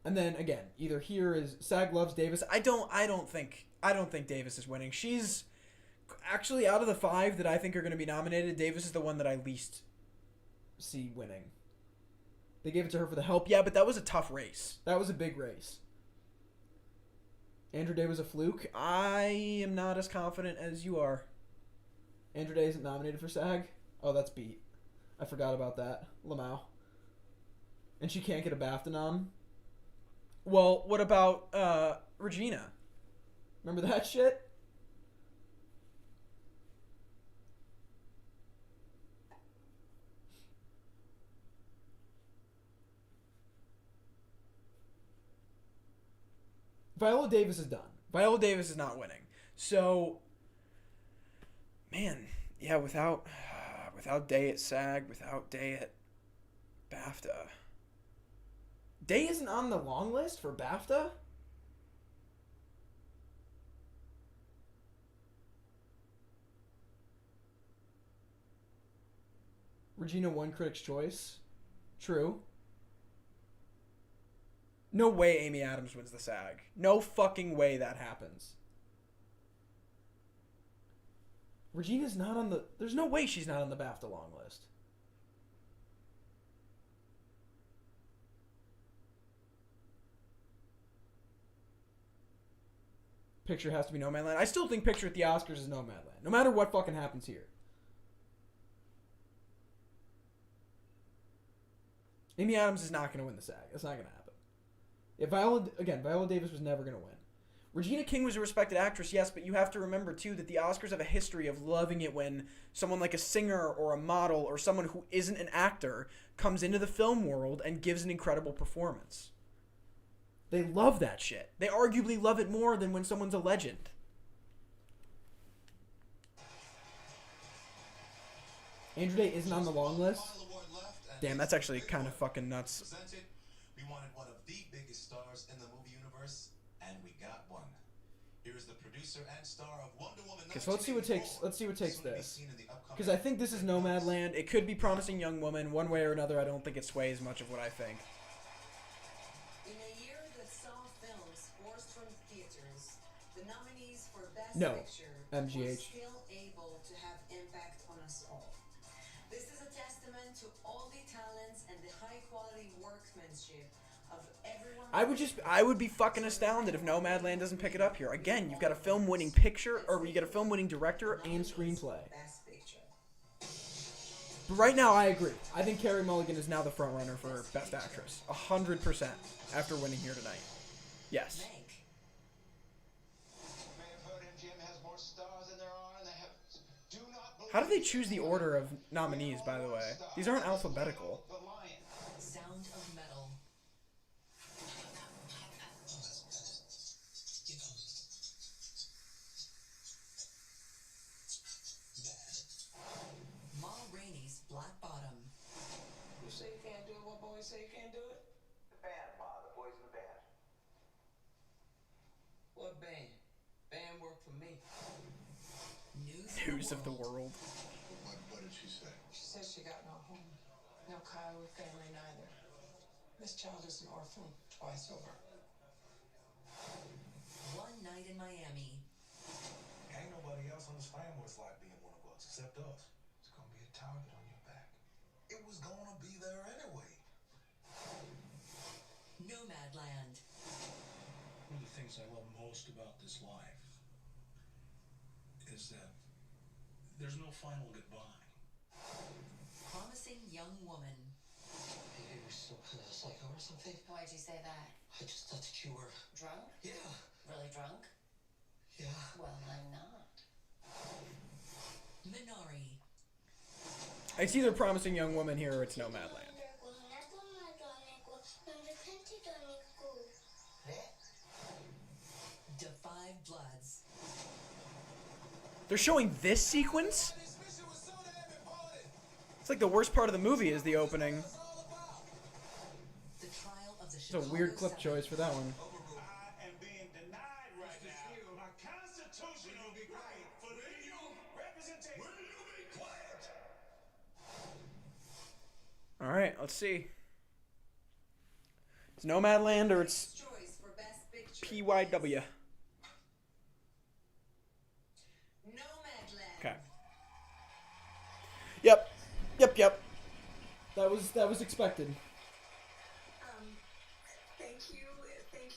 And then again, either here is SAG loves Davis. I don't think Davis is winning. She's actually, out of the 5 that I think are going to be nominated, Davis is the one that I least see winning. They gave it to her for The Help. Yeah, but that was a tough race. That was a big race. Andra Day was a fluke. I am not as confident as you are. Andra Day isn't nominated for SAG? Oh, that's beat. I forgot about that. Lamau. And she can't get a BAFTA nom? Well, what about Regina? Remember that shit? Viola Davis is done. Viola Davis is not winning. So, man, yeah, without Day at SAG, without Day at BAFTA. Day isn't on the long list for BAFTA? Regina won Critics' Choice. True. No way Amy Adams wins the SAG. No fucking way that happens. Regina's not on the... There's no way she's not on the BAFTA long list. Picture has to be Nomadland. I still think Picture at the Oscars is Nomadland. No matter what fucking happens here. Amy Adams is not going to win the SAG. That's not going to happen. Yeah, Viola Davis was never going to win. Regina King was a respected actress, yes, but you have to remember, too, that the Oscars have a history of loving it when someone like a singer or a model or someone who isn't an actor comes into the film world and gives an incredible performance. They love that shit. They arguably love it more than when someone's a legend. Andra Day isn't on the long list. Final award left, and Damn, that's actually kind of fucking nuts. Presented, we wanted one of the biggest stars in the movie universe, and we got one. Here is the producer and star of Wonder Woman. Okay, so let's see what takes this. Because I think this is Nomadland. It could be Promising Young Woman. One way or another, I don't think it sways much of what I think. In a year that saw films forced from theaters, the nominees for Best No, Picture MGH. were still able to have impact on us all. This is a testament to all the talents and the high-quality workmanship of everyone. I would be fucking astounded if Nomadland doesn't pick it up here. Again, you've got a film-winning picture, or you got a film-winning director And screenplay. Best Picture. But right now, I agree. I think Carey Mulligan is now the front runner for Best Actress. 100% after winning here tonight. Yes. You may have heard MGM has more stars than there are in the heavens. Do not believe How do they choose the order of nominees, by the way? These aren't alphabetical. the lion. Sound of Metal. Ma Rainey's Black Bottom. You say you can't do it, what boys say you can't do it? The band, Ma. The boys in the band. What band? Band work for me. News of the world. What did she say? She says she got no home, no Kyle family neither. This child is an orphan twice over. One Night in Miami. Ain't nobody else on this family's like being one of us except us. It's gonna be a target on your back. It was gonna be there anyway. Nomadland. One of the things I love most about this life is that there's no final goodbye. Promising Young Woman. Maybe you were still psycho or something? Why'd you say that? I just thought that you were. Drunk? Yeah. Really drunk? Yeah. Well, I'm not. Minari. It's either Promising Young Woman here or it's Nomadland. Da Five Bloods. They're showing this sequence? It's like the worst part of the movie is the opening. The Trial of the It's a weird clip choice for that one. I am being denied right now my constitutional right for legal representation. Will you be quiet? Alright, let's see. It's Nomadland or it's Choice for Best Picture. PYW. Nomadland. Okay. Yep. That was expected. Thank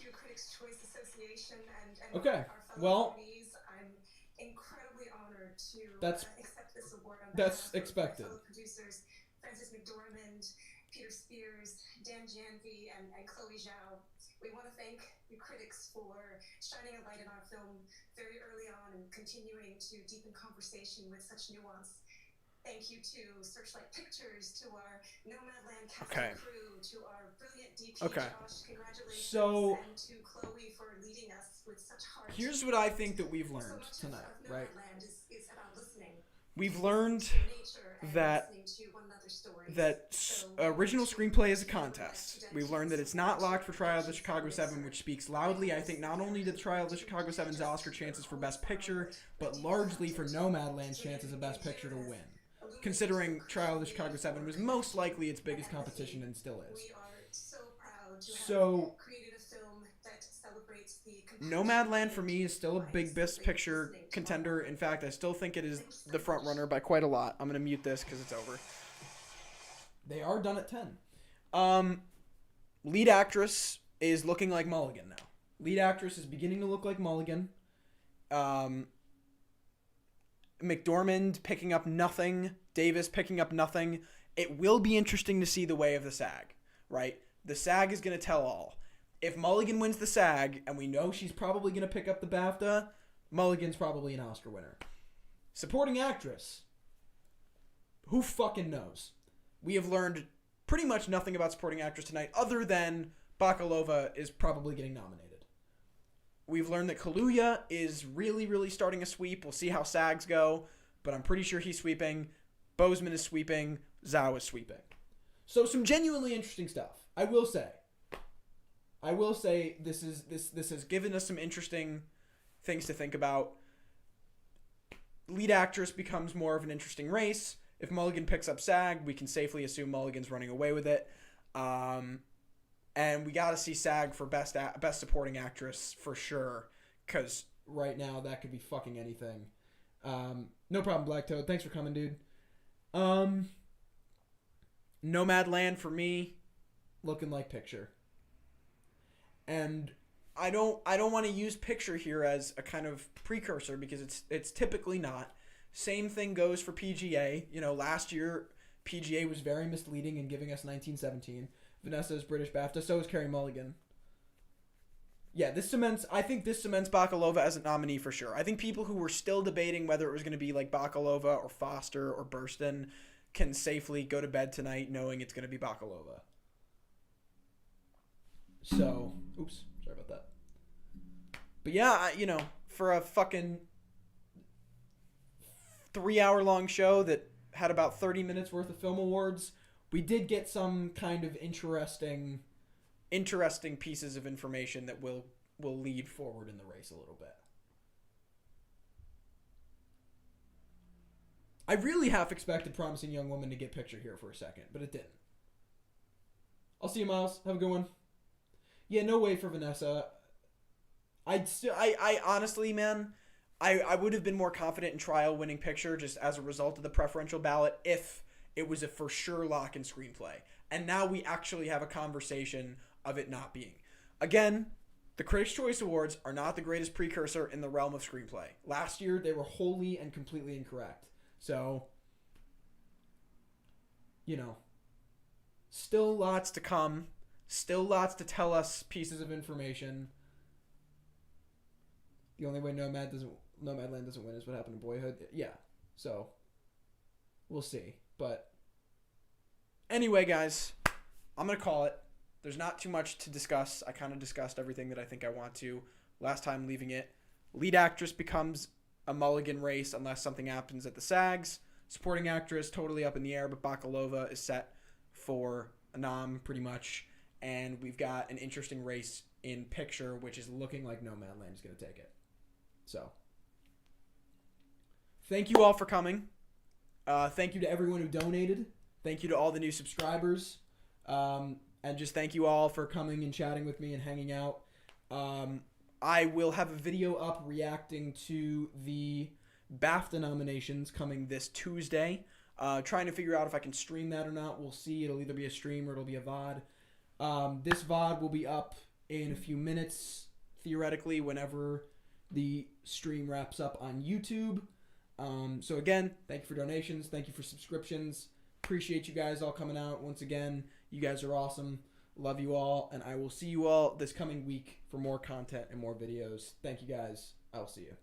you, Critics' Choice Association and Okay, our fellow well, nominees. I'm incredibly honored to That's- accept this award on that's behalf of expected. my fellow producers Francis McDormand, Peter Spears, Dan Janvey, and Chloe Zhao. We want to thank the critics for shining a light in our film very early on and continuing to deepen conversation with such nuance. Thank you to Searchlight Pictures, to our Nomadland cast Okay. and crew, to our brilliant DP Okay. Josh, congratulations, So- and to Chloe for leading us with such heart. Here's what I think that we've So learned much tonight, of right? Nomadland is about listening We've learned to nature and that listening to one another's stories. original screenplay is a contest. We've learned that it's not locked for Trial of the Chicago 7, which speaks loudly, I think, not only to the Trial of the Chicago 7's Oscar chances for Best Picture, but largely for Nomadland's chances of Best Picture to win. Considering Trial of the Chicago 7 was most likely its biggest competition and still is. We are so proud to So- have created a film that celebrates the Nomadland for me is still a big Best Picture contender. In fact, I still think it is the front runner by quite a lot. I'm gonna mute this because it's over. They are done at 10. Lead actress is looking like Mulligan now. Lead actress is beginning to look like Mulligan. McDormand picking up nothing. Davis picking up nothing. It will be interesting to see the way of the SAG, right? The SAG is going to tell all. If Mulligan wins the SAG, and we know she's probably going to pick up the BAFTA, Mulligan's probably an Oscar winner. Supporting actress. Who fucking knows? We have learned pretty much nothing about supporting actress tonight other than Bakalova is probably getting nominated. We've learned that Kaluuya is really, really starting a sweep. We'll see how SAGs go, but I'm pretty sure he's sweeping. Boseman is sweeping. Zhao is sweeping. So some genuinely interesting stuff. I will say this has given us some interesting things to think about. Lead actress becomes more of an interesting race. If Mulligan picks up SAG, we can safely assume Mulligan's running away with it. And we got to see SAG for best supporting actress for sure, because right now that could be fucking anything. No problem, Black Toad. Thanks for coming, dude. Nomadland for me, looking like Picture. And I don't want to use Picture here as a kind of precursor, because it's typically not. Same thing goes for PGA. You know, last year PGA was very misleading in giving us 1917. Vanessa is British BAFTA, so is Carey Mulligan. Yeah, I think this cements Bakalova as a nominee for sure. I think people who were still debating whether it was going to be like Bakalova or Foster or Burstyn can safely go to bed tonight knowing it's going to be Bakalova. So, oops, sorry about that. But yeah, for a fucking 3-hour-long show that had about 30 minutes worth of film awards, we did get some kind of interesting pieces of information that will lead forward in the race a little bit. I really half expected Promising Young Woman to get Picture here for a second, but it didn't. I'll see you, Miles. Have a good one. Yeah, no way for Vanessa. I honestly, man, I would have been more confident in Trial winning Picture just as a result of the preferential ballot if it was a for sure lock in screenplay. And now we actually have a conversation of it not being. Again, the Critics' Choice Awards are not the greatest precursor in the realm of screenplay. Last year, they were wholly and completely incorrect. So, still lots to come. Still lots to tell us pieces of information. The only way Nomadland doesn't win is what happened in Boyhood. Yeah, so we'll see. But anyway, guys, I'm going to call it. There's not too much to discuss. I kind of discussed everything that I think I want to last time leaving it. Lead actress becomes a Mulligan race unless something happens at the SAGs. Supporting actress, totally up in the air, but Bakalova is set for a nom pretty much. And we've got an interesting race in Picture, which is looking like Nomadland is going to take it. So, thank you all for coming. Thank you to everyone who donated. Thank you to all the new subscribers. And just thank you all for coming and chatting with me and hanging out. I will have a video up reacting to the BAFTA nominations coming this Tuesday. Trying to figure out if I can stream that or not. We'll see. It'll either be a stream or it'll be a VOD. This VOD will be up in a few minutes, theoretically, whenever the stream wraps up on YouTube. So again, thank you for donations. Thank you for subscriptions. Appreciate you guys all coming out once again. You guys are awesome. Love you all. And I will see you all this coming week for more content and more videos. Thank you guys. I will see you.